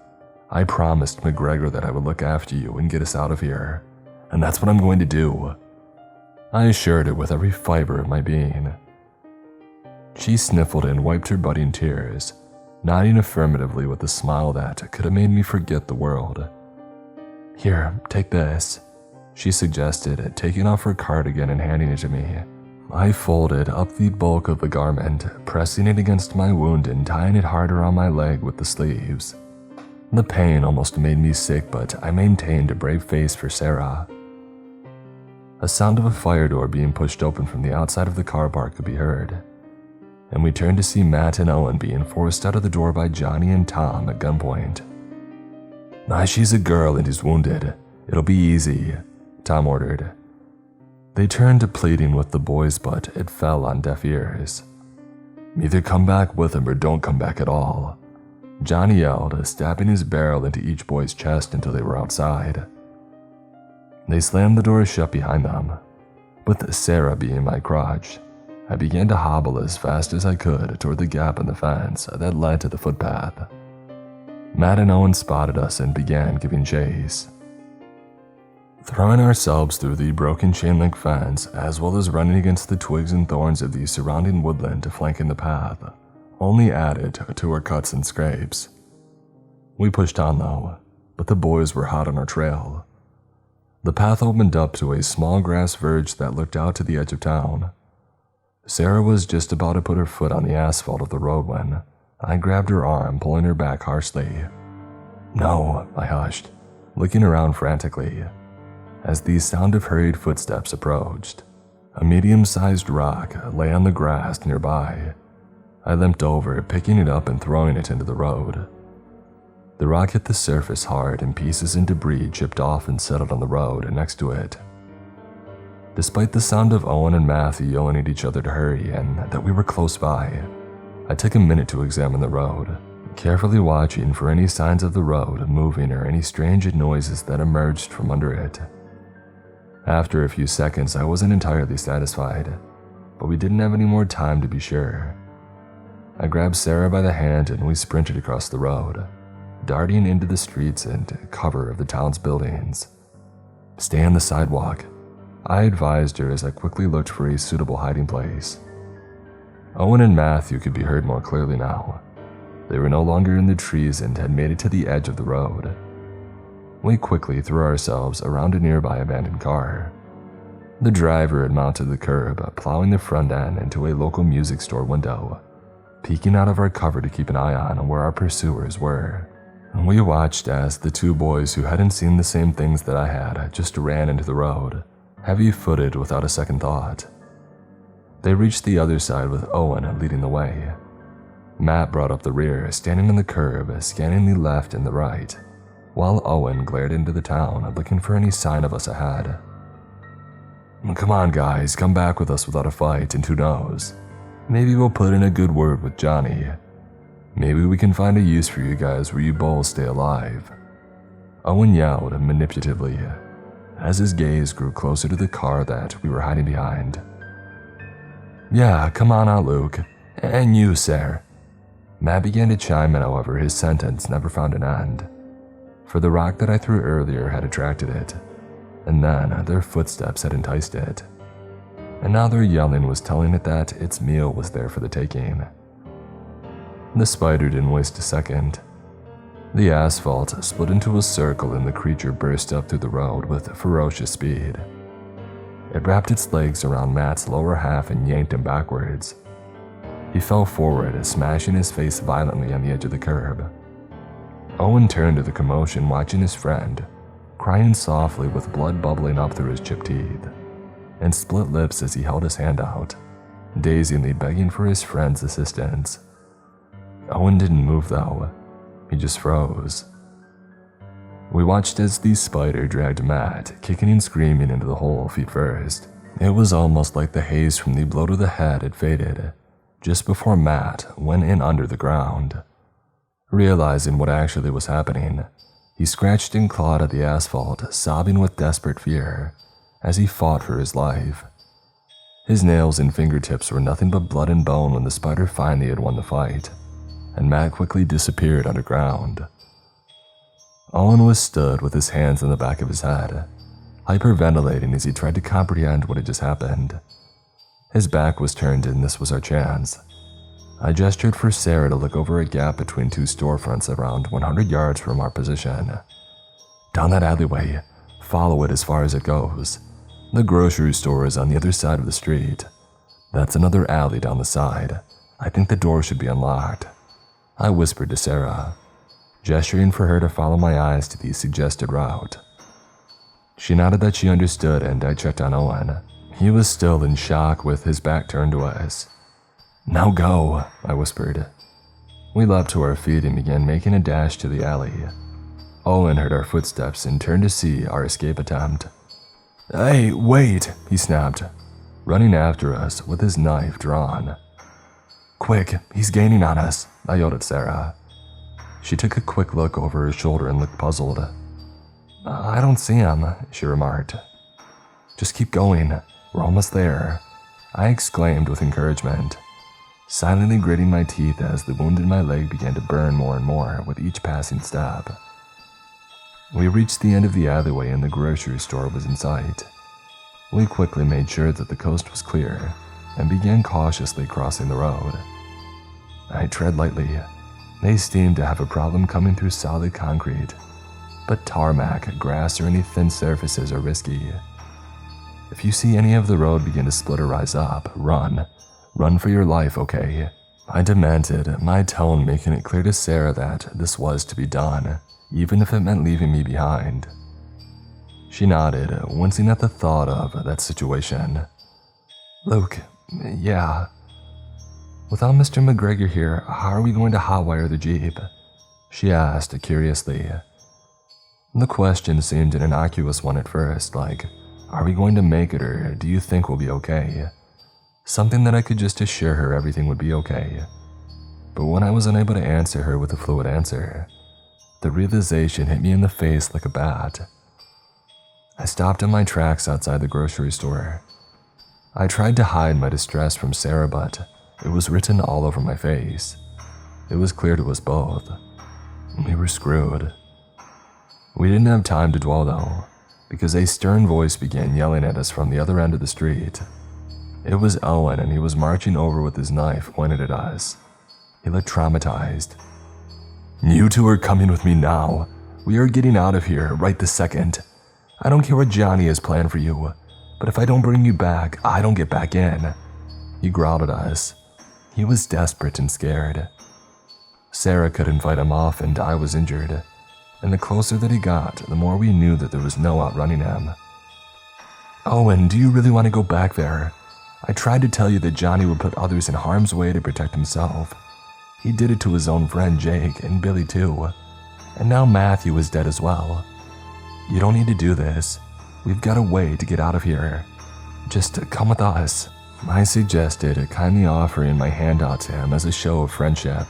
I promised McGregor that I would look after you and get us out of here, and that's what I'm going to do." I assured her with every fiber of my being. She sniffled and wiped her budding tears, nodding affirmatively with a smile that could have made me forget the world. "Here, take this," she suggested, taking off her cardigan and handing it to me. I folded up the bulk of the garment, pressing it against my wound and tying it hard around my leg with the sleeves. The pain almost made me sick, but I maintained a brave face for Sarah. A sound of a fire door being pushed open from the outside of the car park could be heard, and we turned to see Matt and Owen being forced out of the door by Johnny and Tom at gunpoint. "She's a girl and he's wounded. It'll be easy," Tom ordered. They turned to pleading with the boys, but it fell on deaf ears. "Either come back with him or don't come back at all," Johnny yelled, stabbing his barrel into each boy's chest until they were outside. They slammed the door shut behind them. With Sarah being my crutch, I began to hobble as fast as I could toward the gap in the fence that led to the footpath. Matt and Owen spotted us and began giving chase. Throwing ourselves through the broken chain-link fence, as well as running against the twigs and thorns of the surrounding woodland flanking the path, only added to our cuts and scrapes. We pushed on though, but the boys were hot on our trail. The path opened up to a small grass verge that looked out to the edge of town. Sarah was just about to put her foot on the asphalt of the road when I grabbed her arm, pulling her back harshly. "No," I hushed, looking around frantically, as the sound of hurried footsteps approached. A medium-sized rock lay on the grass nearby. I limped over, picking it up and throwing it into the road. The rock hit the surface hard, and pieces and debris chipped off and settled on the road next to it. Despite the sound of Owen and Matthew yelling at each other to hurry and that we were close by, I took a minute to examine the road, carefully watching for any signs of the road moving or any strange noises that emerged from under it. After a few seconds, I wasn't entirely satisfied, but we didn't have any more time to be sure. I grabbed Sarah by the hand and we sprinted across the road, darting into the streets and cover of the town's buildings. "Stay on the sidewalk," I advised her as I quickly looked for a suitable hiding place. Owen and Matthew could be heard more clearly now. They were no longer in the trees and had made it to the edge of the road. We quickly threw ourselves around a nearby abandoned car. The driver had mounted the curb, plowing the front end into a local music store window, peeking out of our cover to keep an eye on where our pursuers were. We watched as the two boys who hadn't seen the same things that I had just ran into the road, heavy-footed without a second thought. They reached the other side with Owen leading the way. Matt brought up the rear, standing on the curb, scanning the left and the right, while Owen glared into the town, looking for any sign of us ahead. "Come on, guys, come back with us without a fight, and who knows? Maybe we'll put in a good word with Johnny. Maybe we can find a use for you guys where you both stay alive," Owen yelled manipulatively, as his gaze grew closer to the car that we were hiding behind. "Yeah, come on out, Luke. And you, sir." Matt began to chime in, however, his sentence never found an end. For the rock that I threw earlier had attracted it, and then their footsteps had enticed it. And now their yelling was telling it that its meal was there for the taking. The spider didn't waste a second. The asphalt split into a circle and the creature burst up through the road with ferocious speed. It wrapped its legs around Matt's lower half and yanked him backwards. He fell forward, smashing his face violently on the edge of the curb. Owen turned to the commotion, watching his friend, crying softly with blood bubbling up through his chipped teeth, and split lips as he held his hand out, dazedly begging for his friend's assistance. Owen didn't move though. He just froze. We watched as the spider dragged Matt, kicking and screaming, into the hole feet first. It was almost like the haze from the blow to the head had faded, just before Matt went in under the ground. Realizing what actually was happening, he scratched and clawed at the asphalt, sobbing with desperate fear as he fought for his life. His nails and fingertips were nothing but blood and bone when the spider finally had won the fight, and Matt quickly disappeared underground. Owen was stood with his hands on the back of his head, hyperventilating as he tried to comprehend what had just happened. His back was turned and this was our chance. I gestured for Sarah to look over a gap between two storefronts around 100 yards from our position. "Down that alleyway. Follow it as far as it goes. The grocery store is on the other side of the street. That's another alley down the side. I think the door should be unlocked," I whispered to Sarah, gesturing for her to follow my eyes to the suggested route. She nodded that she understood, and I checked on Owen. He was still in shock with his back turned to us. "Now go," I whispered. We leapt to our feet and began making a dash to the alley. Owen heard our footsteps and turned to see our escape attempt. "Hey, wait," he snapped, running after us with his knife drawn. "Quick, he's gaining on us," I yelled at Sarah. She took a quick look over her shoulder and looked puzzled. "I don't see him," she remarked. "Just keep going, we're almost there," I exclaimed with encouragement, silently gritting my teeth as the wound in my leg began to burn more and more with each passing step. We reached the end of the alleyway and the grocery store was in sight. We quickly made sure that the coast was clear and began cautiously crossing the road. I tread lightly. They seemed to have a problem coming through solid concrete, but tarmac, grass, or any thin surfaces are risky. If you see any of the road begin to split or rise up, run. Run for your life, okay? I demanded, my tone making it clear to Sarah that this was to be done, even if it meant leaving me behind. She nodded, wincing at the thought of that situation. "Luke, yeah. Without Mr. McGregor here, how are we going to hotwire the Jeep?" she asked curiously. The question seemed an innocuous one at first, like, are we going to make it or do you think we'll be okay? Something that I could just assure her everything would be okay. But when I was unable to answer her with a fluid answer, the realization hit me in the face like a bat. I stopped in my tracks outside the grocery store. I tried to hide my distress from Sarah, but it was written all over my face. It was clear to us both. We were screwed. We didn't have time to dwell though, because a stern voice began yelling at us from the other end of the street. It was Owen, and he was marching over with his knife pointed at us. He looked traumatized. "You two are coming with me now. We are getting out of here right this second. I don't care what Johnny has planned for you, but if I don't bring you back, I don't get back in." He growled at us. He was desperate and scared. Sarah couldn't fight him off, and I was injured, and the closer that he got, the more we knew that there was no outrunning him. "Owen, do you really want to go back there? I tried to tell you that Johnny would put others in harm's way to protect himself. He did it to his own friend Jake, and Billy too. And now Matthew is dead as well. You don't need to do this. We've got a way to get out of here. Just come with us," I suggested, kindly offering my hand out to him as a show of friendship.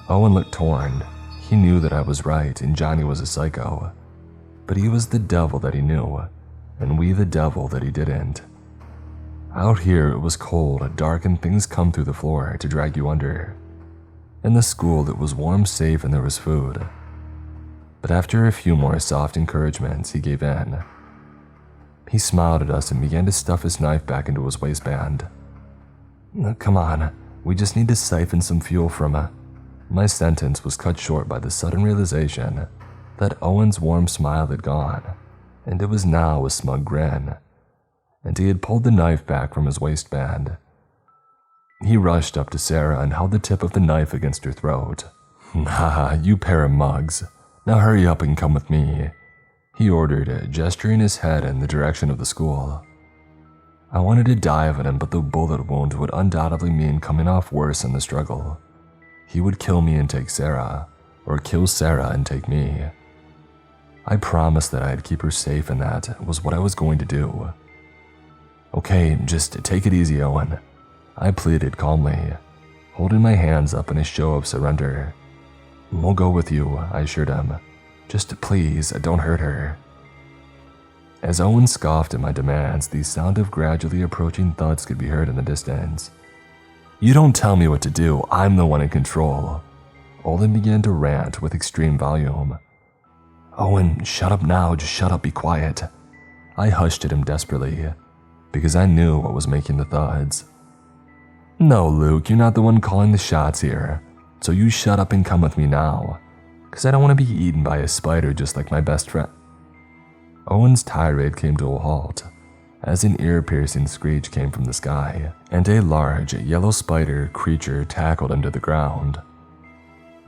Owen looked torn. He knew that I was right and Johnny was a psycho. but he was the devil that he knew, and we the devil that he didn't. Out here it was cold, dark, and things come through the floor to drag you under. In the school it was warm, safe, and there was food. But after a few more soft encouragements, he gave in. He smiled at us and began to stuff his knife back into his waistband. "Come on, we just need to siphon some fuel from." My sentence was cut short by the sudden realization that Owen's warm smile had gone, and it was now a smug grin, and he had pulled the knife back from his waistband. He rushed up to Sarah and held the tip of the knife against her throat. "Haha, you pair of mugs. Now hurry up and come with me," he ordered, gesturing his head in the direction of the school. I wanted to dive at him, but the bullet wound would undoubtedly mean coming off worse in the struggle. He would kill me and take Sarah, or kill Sarah and take me. I promised that I'd keep her safe, and that was what I was going to do. "Okay, just take it easy, Owen," I pleaded calmly, holding my hands up in a show of surrender. "We'll go with you," I assured him. "Just please, don't hurt her." As Owen scoffed at my demands, the sound of gradually approaching thuds could be heard in the distance. "You don't tell me what to do, I'm the one in control." Olin began to rant with extreme volume. "Owen, shut up now, just shut up, be quiet." I hushed at him desperately, because I knew what was making the thuds. "No, Luke, you're not the one calling the shots here, so you shut up and come with me now, because I don't want to be eaten by a spider just like my best friend." Owen's tirade came to a halt, as an ear-piercing screech came from the sky, and a large, yellow spider creature tackled him to the ground.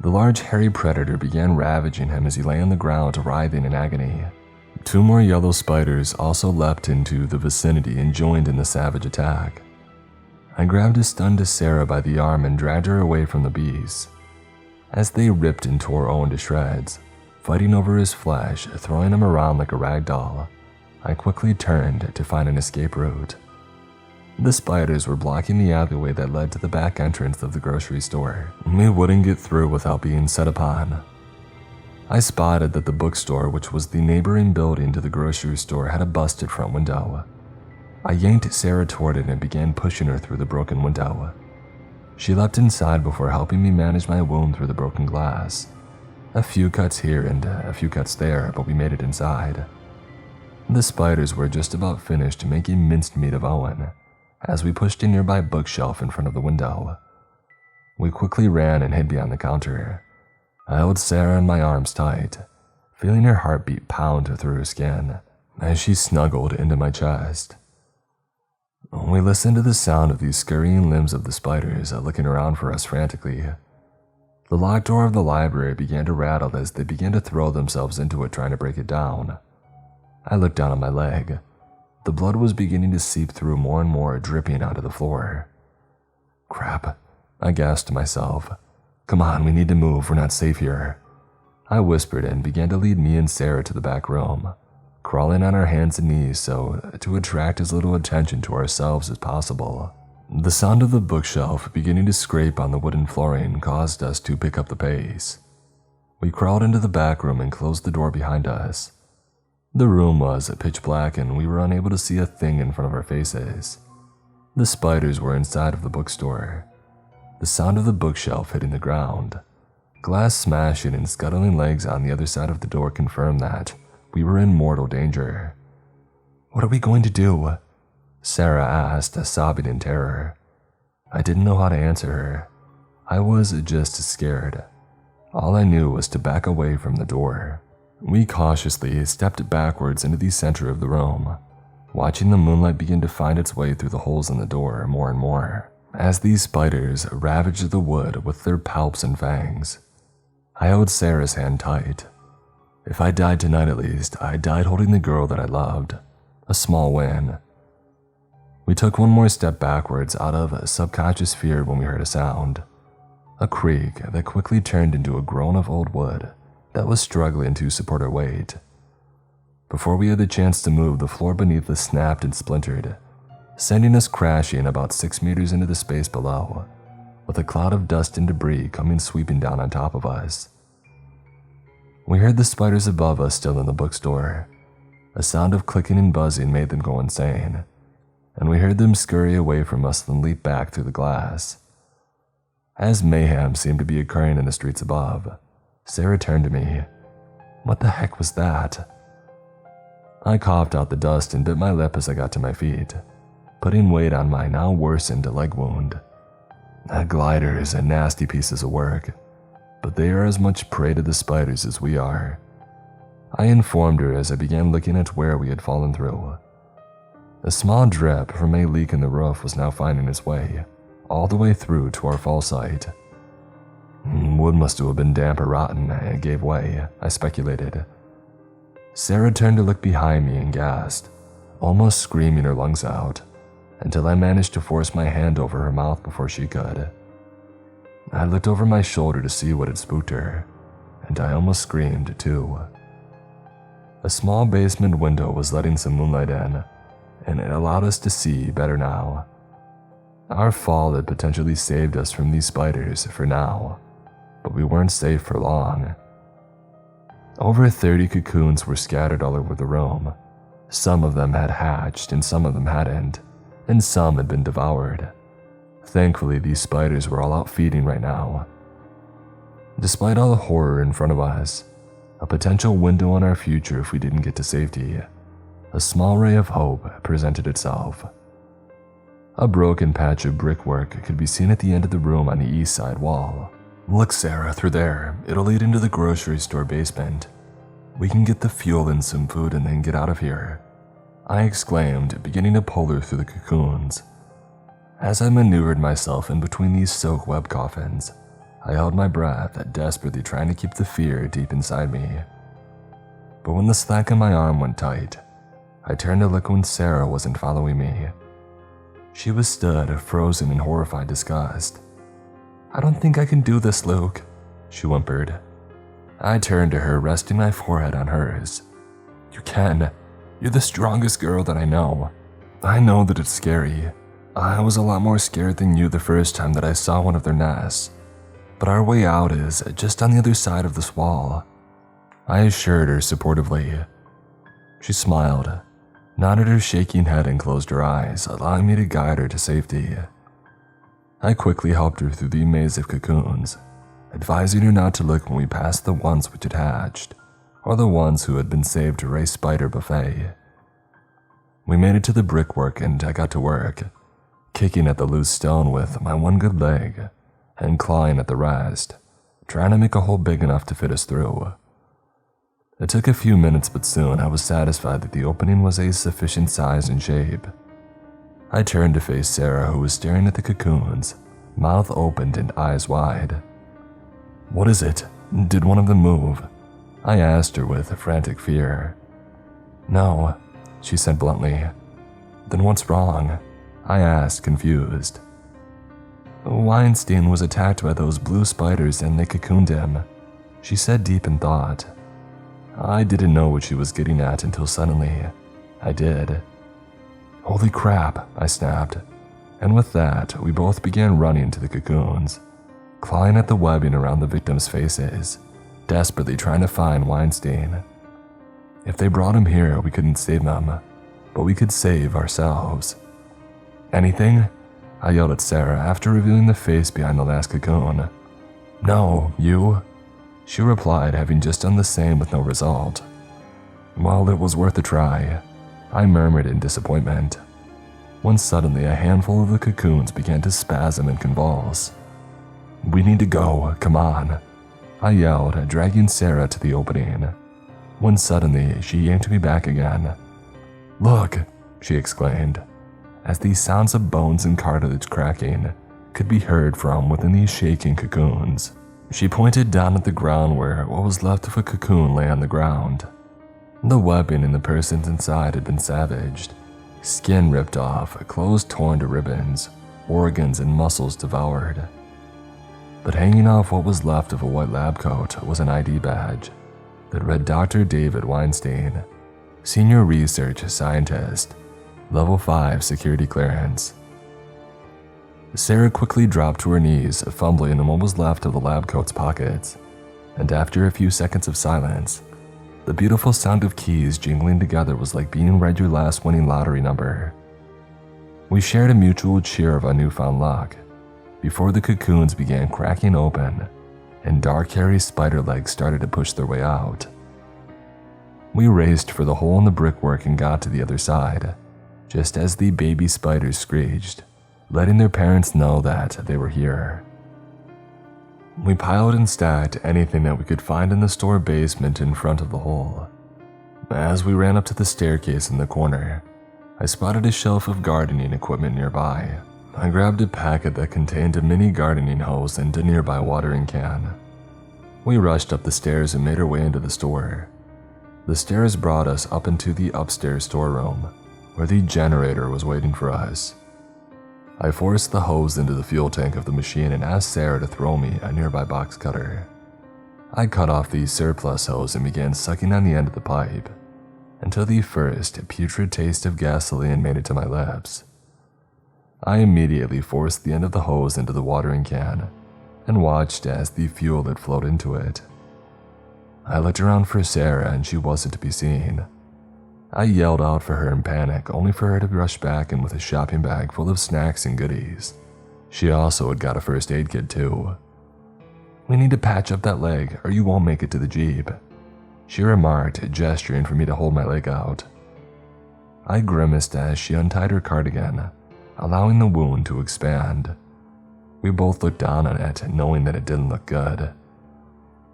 The large hairy predator began ravaging him as he lay on the ground writhing in agony. 2 more yellow spiders also leapt into the vicinity and joined in the savage attack. I grabbed a stunned Sarah by the arm and dragged her away from the beasts. As they ripped and tore Owen to shreds, fighting over his flesh, throwing him around like a rag doll, I quickly turned to find an escape route. The spiders were blocking the alleyway that led to the back entrance of the grocery store. We wouldn't get through without being set upon. I spotted that the bookstore, which was the neighboring building to the grocery store, had a busted front window. I yanked Sarah toward it and began pushing her through the broken window. She leapt inside before helping me manage my wound through the broken glass. A few cuts here and a few cuts there, but we made it inside. The spiders were just about finished making minced meat of Owen as we pushed a nearby bookshelf in front of the window. We quickly ran and hid behind the counter. I held Sarah in my arms tight, feeling her heartbeat pound through her skin as she snuggled into my chest. We listened to the sound of these scurrying limbs of the spiders looking around for us frantically. The locked door of the library began to rattle as they began to throw themselves into it, trying to break it down. I looked down at my leg. The blood was beginning to seep through more and more, dripping onto the floor. "Crap," I gasped to myself. "Come on, we need to move, we're not safe here." I whispered and began to lead me and Sarah to the back room, crawling on our hands and knees so to attract as little attention to ourselves as possible. The sound of the bookshelf beginning to scrape on the wooden flooring caused us to pick up the pace. We crawled into the back room and closed the door behind us. The room was pitch black and we were unable to see a thing in front of our faces. The spiders were inside of the bookstore. The sound of the bookshelf hitting the ground, glass smashing and scuttling legs on the other side of the door confirmed that we were in mortal danger. "What are we going to do?" Sarah asked, sobbing in terror. I didn't know how to answer her. I was just scared. All I knew was to back away from the door. We cautiously stepped backwards into the center of the room, watching the moonlight begin to find its way through the holes in the door more and more, as these spiders ravaged the wood with their palps and fangs. I held Sarah's hand tight. If I died tonight at least, I died holding the girl that I loved. A small win. We took one more step backwards out of subconscious fear when we heard a sound. A creak that quickly turned into a groan of old wood that was struggling to support our weight. Before we had the chance to move, the floor beneath us snapped and splintered, sending us crashing about 6 meters into the space below, with a cloud of dust and debris coming sweeping down on top of us. We heard the spiders above us still in the bookstore. A sound of clicking and buzzing made them go insane, and we heard them scurry away from us and leap back through the glass. As mayhem seemed to be occurring in the streets above, Sarah turned to me. What the heck was that? I coughed out the dust and bit my lip as I got to my feet, putting weight on my now worsened leg wound. That glider is a nasty piece of work, but they are as much prey to the spiders as we are. I informed her as I began looking at where we had fallen through. A small drip from a leak in the roof was now finding its way all the way through to our fall site. Wood must have been damp or rotten and it gave way, I speculated. Sarah turned to look behind me and gasped, almost screaming her lungs out, until I managed to force my hand over her mouth before she could. I looked over my shoulder to see what had spooked her, and I almost screamed too. A small basement window was letting some moonlight in, and it allowed us to see better now. Our fall had potentially saved us from these spiders for now, but we weren't safe for long. Over 30 cocoons were scattered all over the room. Some of them had hatched and some of them hadn't, and some had been devoured. Thankfully, these spiders were all out feeding right now. Despite all the horror in front of us, a potential window on our future if we didn't get to safety, a small ray of hope presented itself. A broken patch of brickwork could be seen at the end of the room on the east side wall. Look, Sarah, through there. It'll lead into the grocery store basement. We can get the fuel and some food and then get out of here, I exclaimed, beginning to pull her through the cocoons. As I maneuvered myself in between these silk web coffins, I held my breath, desperately trying to keep the fear deep inside me. But when the slack in my arm went tight, I turned to look when Sarah wasn't following me. She was stood, frozen in horrified disgust. I don't think I can do this, Luke, she whimpered. I turned to her, resting my forehead on hers. You can. You're the strongest girl that I know. I know that it's scary. I was a lot more scared than you the first time that I saw one of their nests. But our way out is just on the other side of this wall, I assured her supportively. She smiled, nodded her shaking head and closed her eyes, allowing me to guide her to safety. I quickly helped her through the maze of cocoons, advising her not to look when we passed the ones which had hatched, or the ones who had been saved to raise spider buffet. We made it to the brickwork and I got to work, kicking at the loose stone with my one good leg and clawing at the rest, trying to make a hole big enough to fit us through. It took a few minutes, but soon I was satisfied that the opening was a sufficient size and shape. I turned to face Sarah, who was staring at the cocoons, mouth opened and eyes wide. What is it? Did one of them move? I asked her with frantic fear. No, she said bluntly. Then what's wrong? I asked, confused. Weinstein was attacked by those blue spiders and they cocooned him, she said deep in thought. I didn't know what she was getting at until suddenly I did. Holy crap, I snapped, and with that, we both began running to the cocoons, clawing at the webbing around the victims' faces, desperately trying to find Weinstein. If they brought him here, we couldn't save them, but we could save ourselves. Anything? I yelled at Sarah after revealing the face behind the last cocoon. No, you? She replied, having just done the same with no result. Well, it was worth a try, I murmured in disappointment, when suddenly a handful of the cocoons began to spasm and convulse. We need to go, come on, I yelled, dragging Sarah to the opening, when suddenly she yanked me back again. Look, she exclaimed, as the sounds of bones and cartilage cracking could be heard from within these shaking cocoons. She pointed down at the ground where what was left of a cocoon lay on the ground. The webbing and the persons inside had been savaged, skin ripped off, clothes torn to ribbons, organs and muscles devoured. But hanging off what was left of a white lab coat was an ID badge that read Dr. David Weinstein, Senior Research Scientist, Level 5 Security Clearance. Sarah quickly dropped to her knees, fumbling in what was left of the lab coat's pockets. and after a few seconds of silence, the beautiful sound of keys jingling together was like being read your last winning lottery number. We shared a mutual cheer of our newfound luck before the cocoons began cracking open and dark hairy spider legs started to push their way out. We raced for the hole in the brickwork and got to the other side, just as the baby spiders screeched, letting their parents know that they were here. We piled and stacked anything that we could find in the store basement in front of the hole. As we ran up to the staircase in the corner, I spotted a shelf of gardening equipment nearby. I grabbed a packet that contained a mini gardening hose and a nearby watering can. We rushed up the stairs and made our way into the store. The stairs brought us up into the upstairs storeroom, where the generator was waiting for us. I forced the hose into the fuel tank of the machine and asked Sarah to throw me a nearby box cutter. I cut off the surplus hose and began sucking on the end of the pipe, until the first putrid taste of gasoline made it to my lips. I immediately forced the end of the hose into the watering can and watched as the fuel had flowed into it. I looked around for Sarah and she wasn't to be seen. I yelled out for her in panic, only for her to rush back in with a shopping bag full of snacks and goodies. She also had got a first aid kit too. "We need to patch up that leg or you won't make it to the Jeep," she remarked, gesturing for me to hold my leg out. I grimaced as she untied her cardigan, allowing the wound to expand. We both looked down on it, knowing that it didn't look good.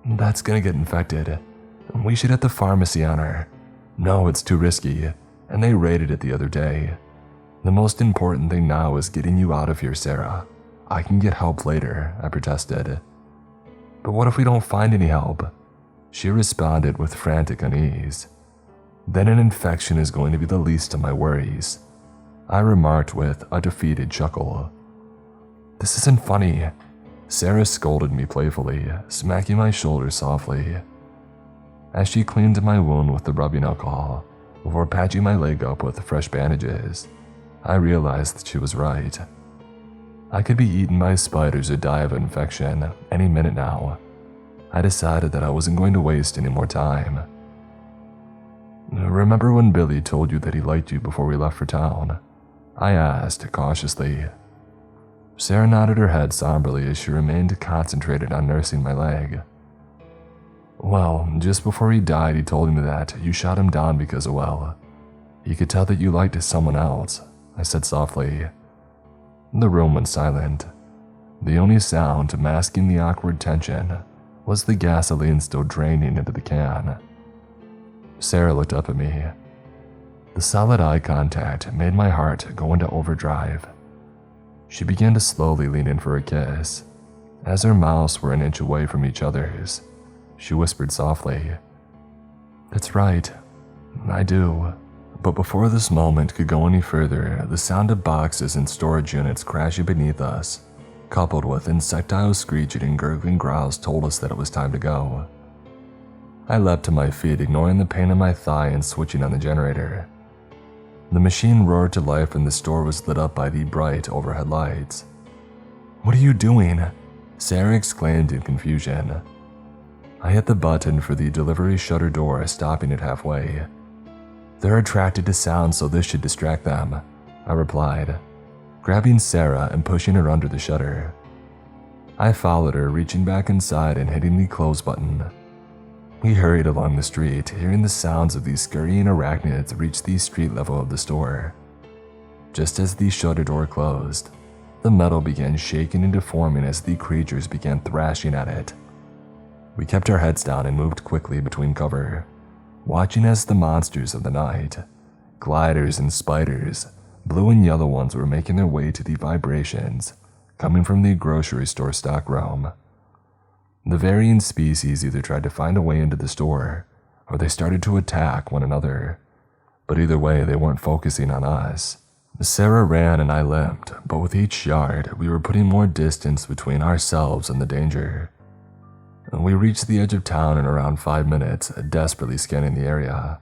"That's gonna get infected. We should hit the pharmacy on her." "No, it's too risky, and they raided it the other day. The most important thing now is getting you out of here, Sarah. I can get help later," I protested. "But what if we don't find any help?" she responded with frantic unease. "Then an infection is going to be the least of my worries," I remarked with a defeated chuckle. "This isn't funny," Sarah scolded me playfully, smacking my shoulder softly. As she cleaned my wound with the rubbing alcohol before patching my leg up with fresh bandages, I realized that she was right. I could be eaten by spiders or die of infection any minute now. I decided that I wasn't going to waste any more time. "Remember when Billy told you that he liked you before we left for town?" I asked cautiously. Sarah nodded her head somberly as she remained concentrated on nursing my leg. "Well, just before he died, he told me that you shot him down because of, well, he could tell that you liked someone else," I said softly. The room went silent. The only sound masking the awkward tension was the gasoline still draining into the can. Sarah looked up at me. The solid eye contact made my heart go into overdrive. She began to slowly lean in for a kiss. As our mouths were an inch away from each other's, she whispered softly, "That's right, I do." But before this moment could go any further, the sound of boxes and storage units crashing beneath us, coupled with insectile screeching and gurgling growls, told us that it was time to go. I leapt to my feet, ignoring the pain in my thigh and switching on the generator. The machine roared to life and the store was lit up by the bright overhead lights. "What are you doing?" Sarah exclaimed in confusion. I hit the button for the delivery shutter door, stopping it halfway. "They're attracted to sound, so this should distract them," I replied, grabbing Sarah and pushing her under the shutter. I followed her, reaching back inside and hitting the close button. We hurried along the street, hearing the sounds of these scurrying arachnids reach the street level of the store. Just as the shutter door closed, the metal began shaking and deforming as the creatures began thrashing at it. We kept our heads down and moved quickly between cover, watching as the monsters of the night, gliders and spiders, blue and yellow ones, were making their way to the vibrations coming from the grocery store stockroom. The varying species either tried to find a way into the store, or they started to attack one another. But either way, they weren't focusing on us. Sarah ran and I limped, but with each yard, we were putting more distance between ourselves and the danger. We reached the edge of town in around 5 minutes, desperately scanning the area.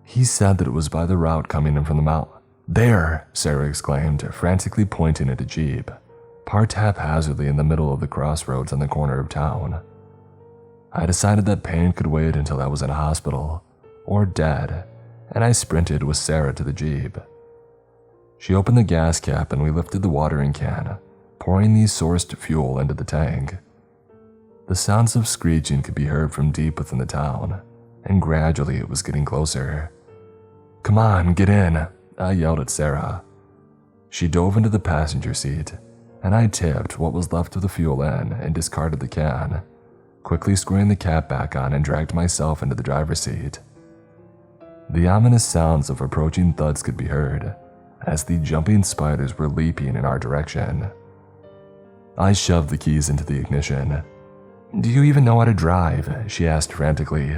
"He said that it was by the route coming in from the mountain." "There!" Sarah exclaimed, frantically pointing at a Jeep, parked haphazardly in the middle of the crossroads on the corner of town. I decided that pain could wait until I was in a hospital, or dead, and I sprinted with Sarah to the Jeep. She opened the gas cap and we lifted the watering can, pouring the sourced fuel into the tank. The sounds of screeching could be heard from deep within the town, and gradually it was getting closer. "Come on, get in," I yelled at Sarah. She dove into the passenger seat, and I tipped what was left of the fuel in and discarded the can, quickly screwing the cap back on and dragged myself into the driver's seat. The ominous sounds of approaching thuds could be heard, as the jumping spiders were leaping in our direction. I shoved the keys into the ignition. "Do you even know how to drive?" she asked frantically.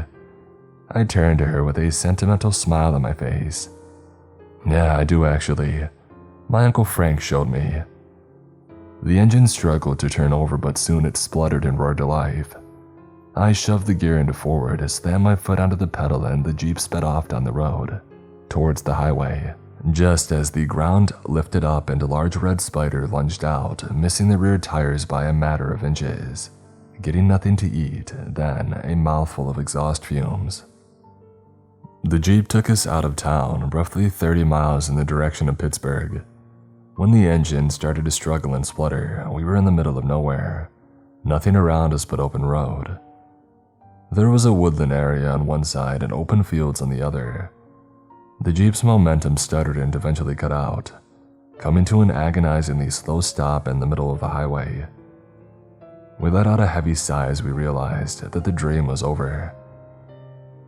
I turned to her with a sentimental smile on my face. "Yeah, I do actually. My Uncle Frank showed me." The engine struggled to turn over, but soon it spluttered and roared to life. I shoved the gear into forward, slammed my foot onto the pedal, and the Jeep sped off down the road, towards the highway. Just as the ground lifted up and a large red spider lunged out, missing the rear tires by a matter of inches, getting nothing to eat, then a mouthful of exhaust fumes. The Jeep took us out of town, roughly 30 miles in the direction of Pittsburgh. When the engine started to struggle and splutter, we were in the middle of nowhere. Nothing around us but open road. There was a woodland area on one side and open fields on the other. The Jeep's momentum stuttered and eventually cut out, coming to an agonizingly slow stop in the middle of the highway. We let out a heavy sigh as we realized that the dream was over.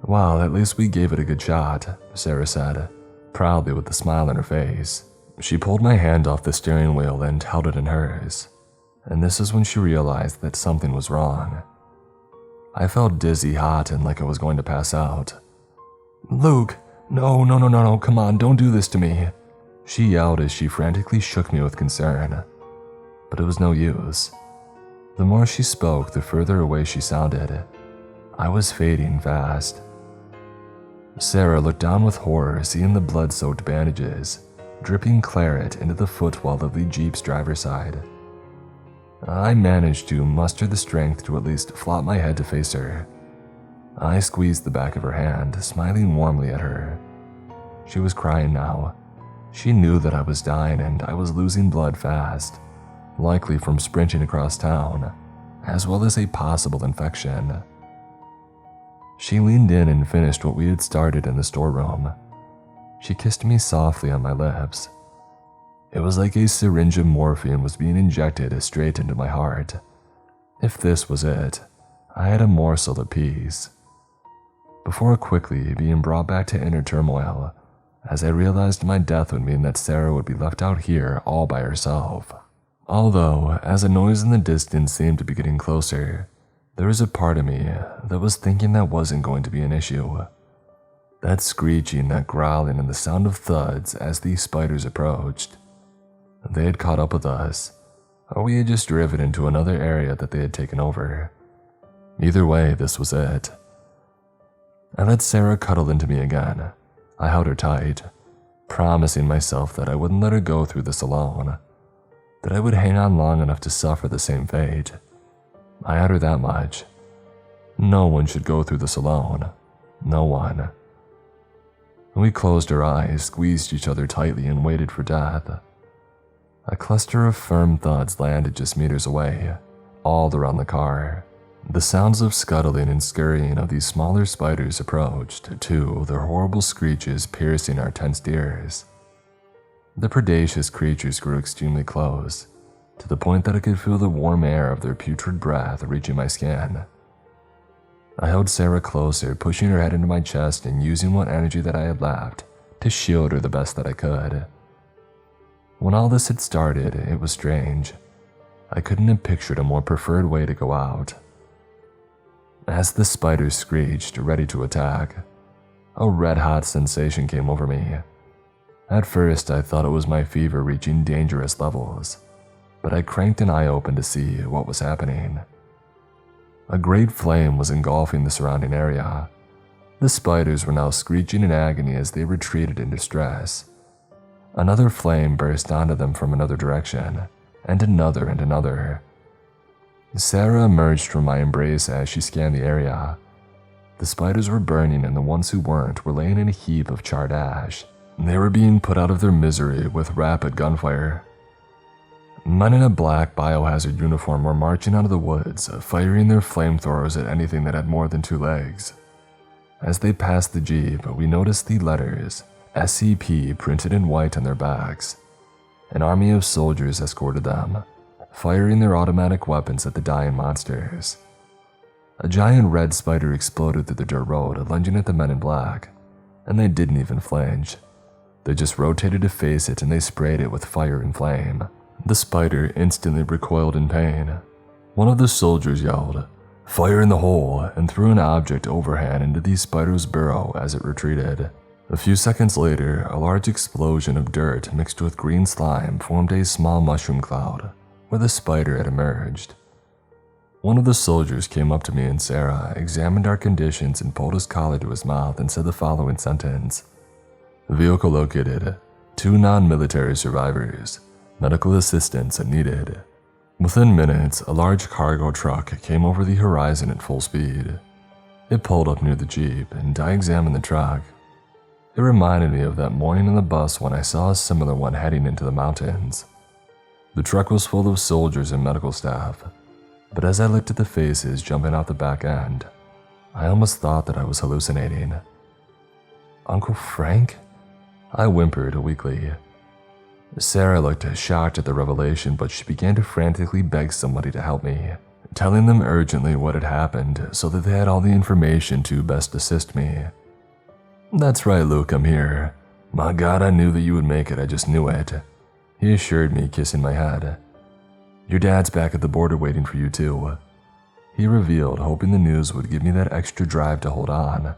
"Well, at least we gave it a good shot," Sarah said, proudly with a smile on her face. She pulled my hand off the steering wheel and held it in hers, and this is when she realized that something was wrong. I felt dizzy, hot, and like I was going to pass out. "Luke, no, come on, don't do this to me," she yelled as she frantically shook me with concern. But it was no use. The more she spoke, the further away she sounded. I was fading fast. Sarah looked down with horror, seeing the blood-soaked bandages dripping claret into the footwell of the Jeep's driver's side. I managed to muster the strength to at least flop my head to face her. I squeezed the back of her hand, smiling warmly at her. She was crying now. She knew that I was dying and I was losing blood fast, likely from sprinting across town, as well as a possible infection. She leaned in and finished what we had started in the storeroom. She kissed me softly on my lips. It was like a syringe of morphine was being injected straight into my heart. If this was it, I had a morsel of peace. Before quickly being brought back to inner turmoil, as I realized my death would mean that Sarah would be left out here all by herself. Although, as a noise in the distance seemed to be getting closer, there was a part of me that was thinking that wasn't going to be an issue. That screeching, that growling, and the sound of thuds as these spiders approached. They had caught up with us, or we had just driven into another area that they had taken over. Either way, this was it. I let Sarah cuddle into me again. I held her tight, promising myself that I wouldn't let her go through this alone, that I would hang on long enough to suffer the same fate. I had her that much. No one should go through this alone. No one. We closed our eyes, squeezed each other tightly, and waited for death. A cluster of firm thuds landed just meters away, all around the car. The sounds of scuttling and scurrying of these smaller spiders approached, too, their horrible screeches piercing our tensed ears. The predacious creatures grew extremely close, to the point that I could feel the warm air of their putrid breath reaching my skin. I held Sarah closer, pushing her head into my chest and using what energy that I had left to shield her the best that I could. When all this had started, it was strange. I couldn't have pictured a more preferred way to go out. As the spiders screeched, ready to attack, a red-hot sensation came over me. At first, I thought it was my fever reaching dangerous levels, but I cranked an eye open to see what was happening. A great flame was engulfing the surrounding area. The spiders were now screeching in agony as they retreated in distress. Another flame burst onto them from another direction, and another and another. Sarah emerged from my embrace as she scanned the area. The spiders were burning and the ones who weren't were laying in a heap of charred ash. They were being put out of their misery with rapid gunfire. Men in a black biohazard uniform were marching out of the woods, firing their flamethrowers at anything that had more than 2 legs. As they passed the jeep, we noticed the letters SCP printed in white on their backs. An army of soldiers escorted them, firing their automatic weapons at the dying monsters. A giant red spider exploded through the dirt road, lunging at the men in black, and they didn't even flinch. They just rotated to face it and they sprayed it with fire and flame. The spider instantly recoiled in pain. One of the soldiers yelled, "Fire in the hole," and threw an object overhand into the spider's burrow as it retreated. A few seconds later, a large explosion of dirt mixed with green slime formed a small mushroom cloud, where the spider had emerged. One of the soldiers came up to me and Sarah, examined our conditions and pulled his collar to his mouth and said the following sentence. "Vehicle located. 2 non-military survivors. Medical assistance needed." Within minutes, a large cargo truck came over the horizon at full speed. It pulled up near the jeep and I examined the truck. It reminded me of that morning on the bus when I saw a similar one heading into the mountains. The truck was full of soldiers and medical staff, but as I looked at the faces jumping out the back end, I almost thought that I was hallucinating. "Uncle Frank?" I whimpered weakly. Sarah looked shocked at the revelation, but she began to frantically beg somebody to help me, telling them urgently what had happened so that they had all the information to best assist me. "That's right, Luke, I'm here. My God, I knew that you would make it, I just knew it," he assured me, kissing my head. "Your dad's back at the border waiting for you too," he revealed, hoping the news would give me that extra drive to hold on.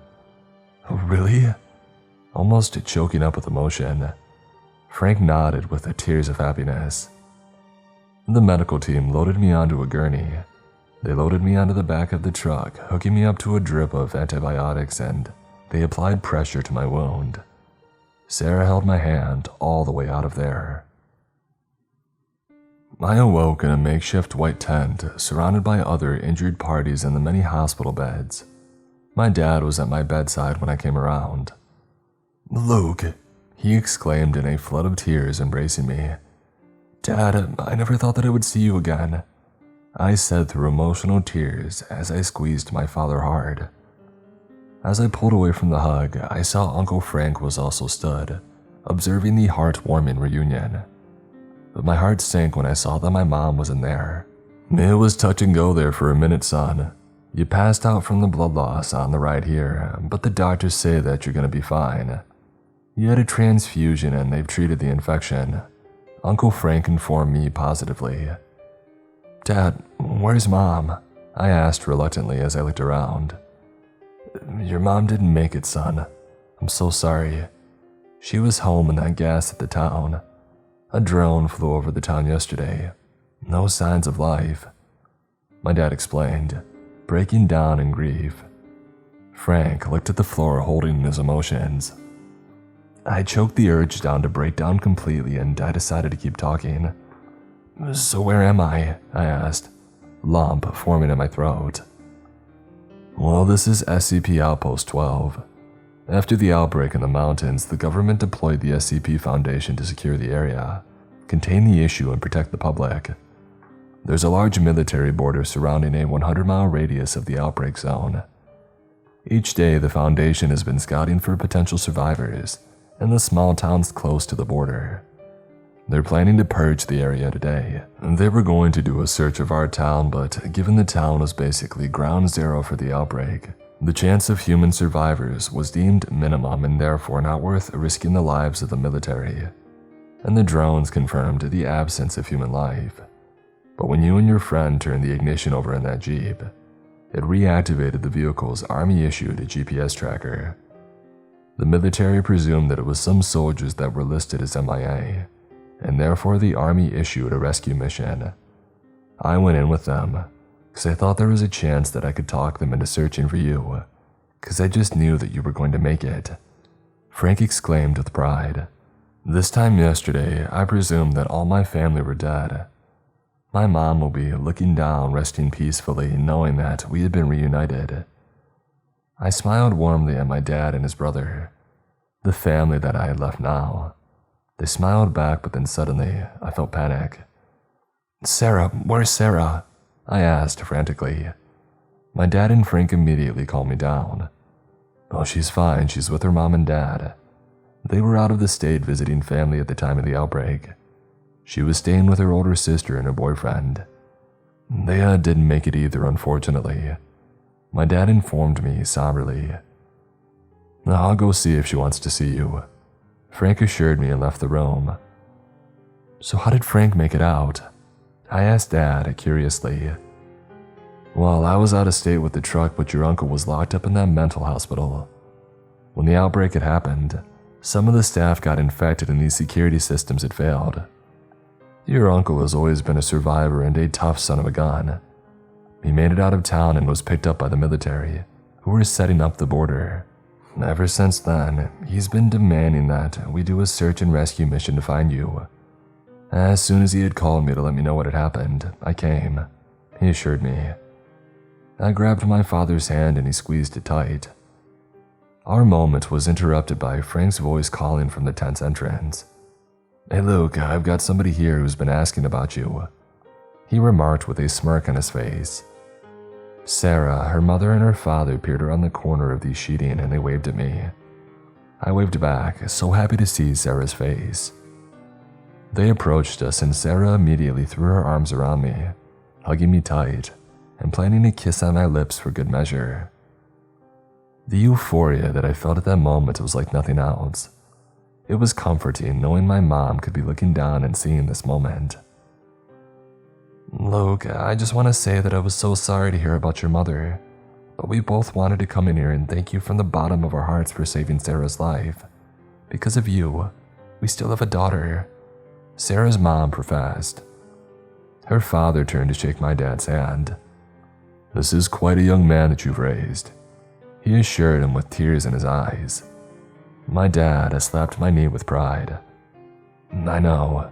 "Oh, really?" Almost choking up with emotion. Frank nodded with tears of happiness. The medical team loaded me onto a gurney. They loaded me onto the back of the truck, hooking me up to a drip of antibiotics, and they applied pressure to my wound. Sarah held my hand all the way out of there. I awoke in a makeshift white tent, surrounded by other injured parties and the many hospital beds. My dad was at my bedside when I came around. "Luke," he exclaimed in a flood of tears, embracing me. "Dad, I never thought that I would see you again," I said through emotional tears as I squeezed my father hard. As I pulled away from the hug, I saw Uncle Frank was also stood, observing the heartwarming reunion. But my heart sank when I saw that my mom wasn't there. "It was touch and go there for a minute, son. You passed out from the blood loss on the ride here, but the doctors say that you're gonna be fine. You had a transfusion and they've treated the infection," Uncle Frank informed me positively. "Dad, where's Mom?" I asked reluctantly as I looked around. "Your mom didn't make it, son. I'm so sorry. She was home in that gas at the town. A drone flew over the town yesterday. No signs of life," my dad explained, breaking down in grief. Frank looked at the floor holding his emotions. I choked the urge down to break down completely and I decided to keep talking. "So where am I?" I asked, lump forming in my throat. "Well, this is SCP Outpost 12. After the outbreak in the mountains, the government deployed the SCP Foundation to secure the area, contain the issue, and protect the public. There's a large military border surrounding a 100-mile radius of the outbreak zone. Each day, the Foundation has been scouting for potential survivors in the small towns close to the border. They're planning to purge the area today. They were going to do a search of our town, but given the town was basically ground zero for the outbreak, the chance of human survivors was deemed minimum and therefore not worth risking the lives of the military. And the drones confirmed the absence of human life. But when you and your friend turned the ignition over in that Jeep, it reactivated the vehicle's Army-issued GPS tracker. The military presumed that it was some soldiers that were listed as MIA, and therefore the Army issued a rescue mission. I went in with them, because I thought there was a chance that I could talk them into searching for you, because I just knew that you were going to make it," Frank exclaimed with pride. "This time yesterday, I presumed that all my family were dead. My mom will be looking down, resting peacefully, knowing that we had been reunited. I smiled warmly at my dad and his brother, the family that I had left now. They smiled back, but then suddenly I felt panic. "Sarah, where's Sarah?" I asked frantically. My dad and Frank immediately calmed me down. "Oh, she's fine. She's with her mom and dad. They were out of the state visiting family at the time of the outbreak. She was staying with her older sister and her boyfriend. They didn't make it either, unfortunately," my dad informed me somberly. "I'll go see if she wants to see you," Frank assured me and left the room. "So how did Frank make it out?" I asked Dad curiously. "Well, I was out of state with the truck, but your uncle was locked up in that mental hospital. When the outbreak had happened, some of the staff got infected and these security systems had failed. Your uncle has always been a survivor and a tough son of a gun. He made it out of town and was picked up by the military, who were setting up the border. Ever since then, he's been demanding that we do a search and rescue mission to find you. As soon as he had called me to let me know what had happened, I came," he assured me. I grabbed my father's hand and he squeezed it tight. Our moment was interrupted by Frank's voice calling from the tent's entrance. "Hey Luke, I've got somebody here who's been asking about you," he remarked with a smirk on his face. Sarah, her mother, and her father peered around the corner of the sheeting and they waved at me. I waved back, so happy to see Sarah's face. They approached us and Sarah immediately threw her arms around me, hugging me tight and planting a kiss on my lips for good measure. The euphoria that I felt at that moment was like nothing else. It was comforting knowing my mom could be looking down and seeing this moment. "Luke, I just want to say that I was so sorry to hear about your mother, but we both wanted to come in here and thank you from the bottom of our hearts for saving Sarah's life. Because of you, we still have a daughter," Sarah's mom professed. Her father turned to shake my dad's hand. "This is quite a young man that you've raised," he assured him with tears in his eyes. My dad slapped my knee with pride. "I know."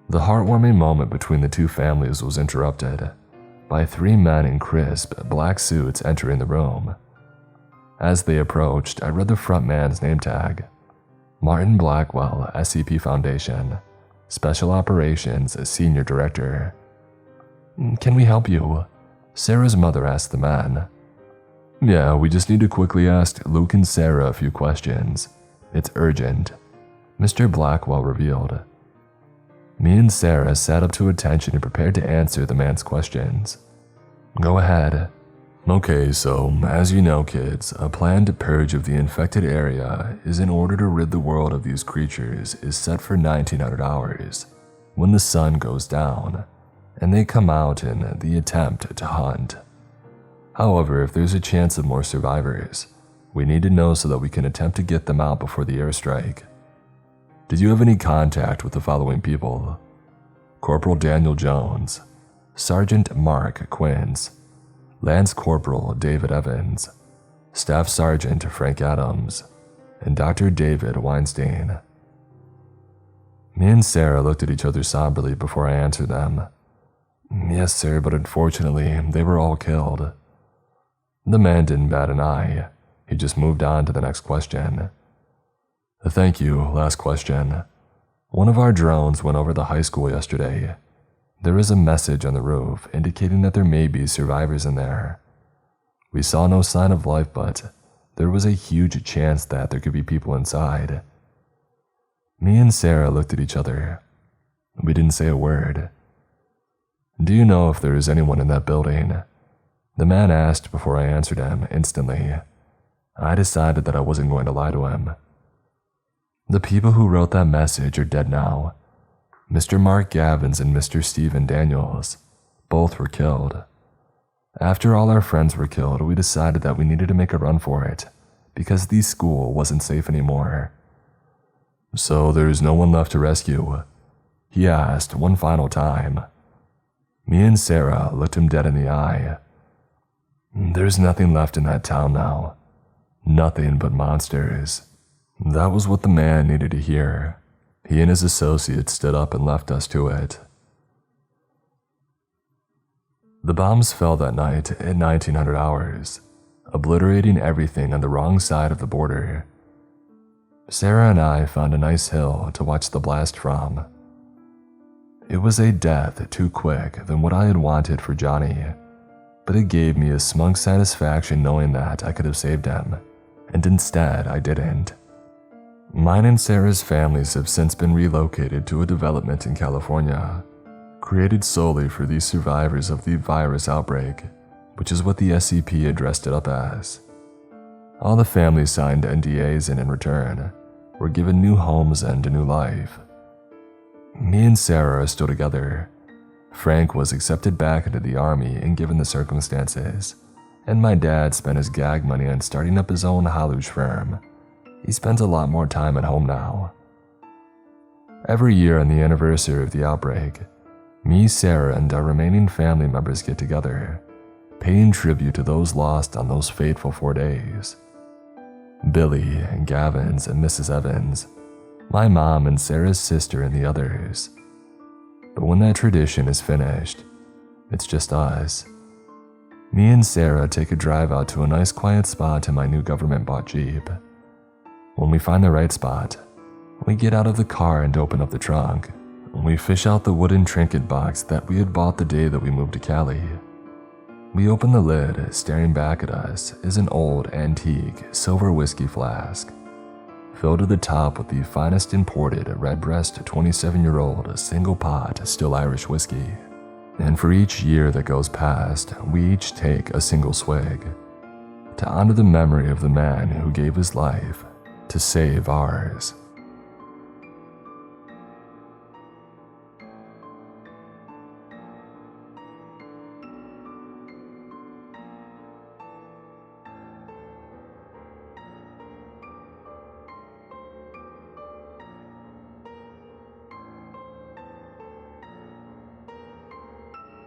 The heartwarming moment between the two families was interrupted by 3 men in crisp, black suits entering the room. As they approached, I read the front man's name tag. Martin Blackwell, SCP Foundation, Special Operations Senior Director. "Can we help you?" Sarah's mother asked the man. "Yeah, we just need to quickly ask Luke and Sarah a few questions. It's urgent," Mr. Blackwell revealed. Me and Sarah sat up to attention and prepared to answer the man's questions. "Go ahead." "Okay, so, as you know, kids, a planned purge of the infected area is in order to rid the world of these creatures is set for 1900 hours, when the sun goes down, and they come out in the attempt to hunt. However, if there's a chance of more survivors, we need to know so that we can attempt to get them out before the airstrike. Did you have any contact with the following people? Corporal Daniel Jones, Sergeant Mark Quince, Lance Corporal David Evans, Staff Sergeant Frank Adams, and Dr. David Weinstein." Me and Sarah looked at each other somberly before I answered them. "Yes, sir, but unfortunately, they were all killed." The man didn't bat an eye. He just moved on to the next question. "Thank you, last question. One of our drones went over the high school yesterday. There is a message on the roof indicating that there may be survivors in there. We saw no sign of life, but there was a huge chance that there could be people inside." Me and Sarah looked at each other. We didn't say a word. "Do you know if there is anyone in that building?" The man asked before I answered him instantly. I decided that I wasn't going to lie to him. "The people who wrote that message are dead now. Mr. Mark Gavins and Mr. Stephen Daniels. Both were killed. After all our friends were killed, we decided that we needed to make a run for it, because the school wasn't safe anymore." "So there's no one left to rescue?" he asked one final time. Me and Sarah looked him dead in the eye. "There's nothing left in that town now. Nothing but monsters." That was what the man needed to hear. He and his associates stood up and left us to it. The bombs fell that night at 1900 hours, obliterating everything on the wrong side of the border. Sarah and I found a nice hill to watch the blast from. It was a death too quick than what I had wanted for Johnny, but it gave me a smug satisfaction knowing that I could have saved him, and instead I didn't. Mine and Sarah's families have since been relocated to a development in California, created solely for the survivors of the virus outbreak, which is what the SCP had dressed it up as. All the families signed NDAs and in return were given new homes and a new life. Me and Sarah are still together. Frank was accepted back into the army and given the circumstances, and my dad spent his gag money on starting up his own halush firm. He spends a lot more time at home now. Every year on the anniversary of the outbreak, me, Sarah, and our remaining family members get together, paying tribute to those lost on those fateful 4 days. Billy and Gavin's and Mrs. Evans, my mom and Sarah's sister and the others. But when that tradition is finished, it's just us. Me and Sarah take a drive out to a nice quiet spot in my new government-bought Jeep. When we find the right spot, we get out of the car and open up the trunk. We fish out the wooden trinket box that we had bought the day that we moved to Cali. We open the lid. Staring back at us is an old, antique, silver whiskey flask, filled to the top with the finest imported Redbreast 27-year-old single pot still Irish whiskey. And for each year that goes past, we each take a single swig to honor the memory of the man who gave his life to save ours.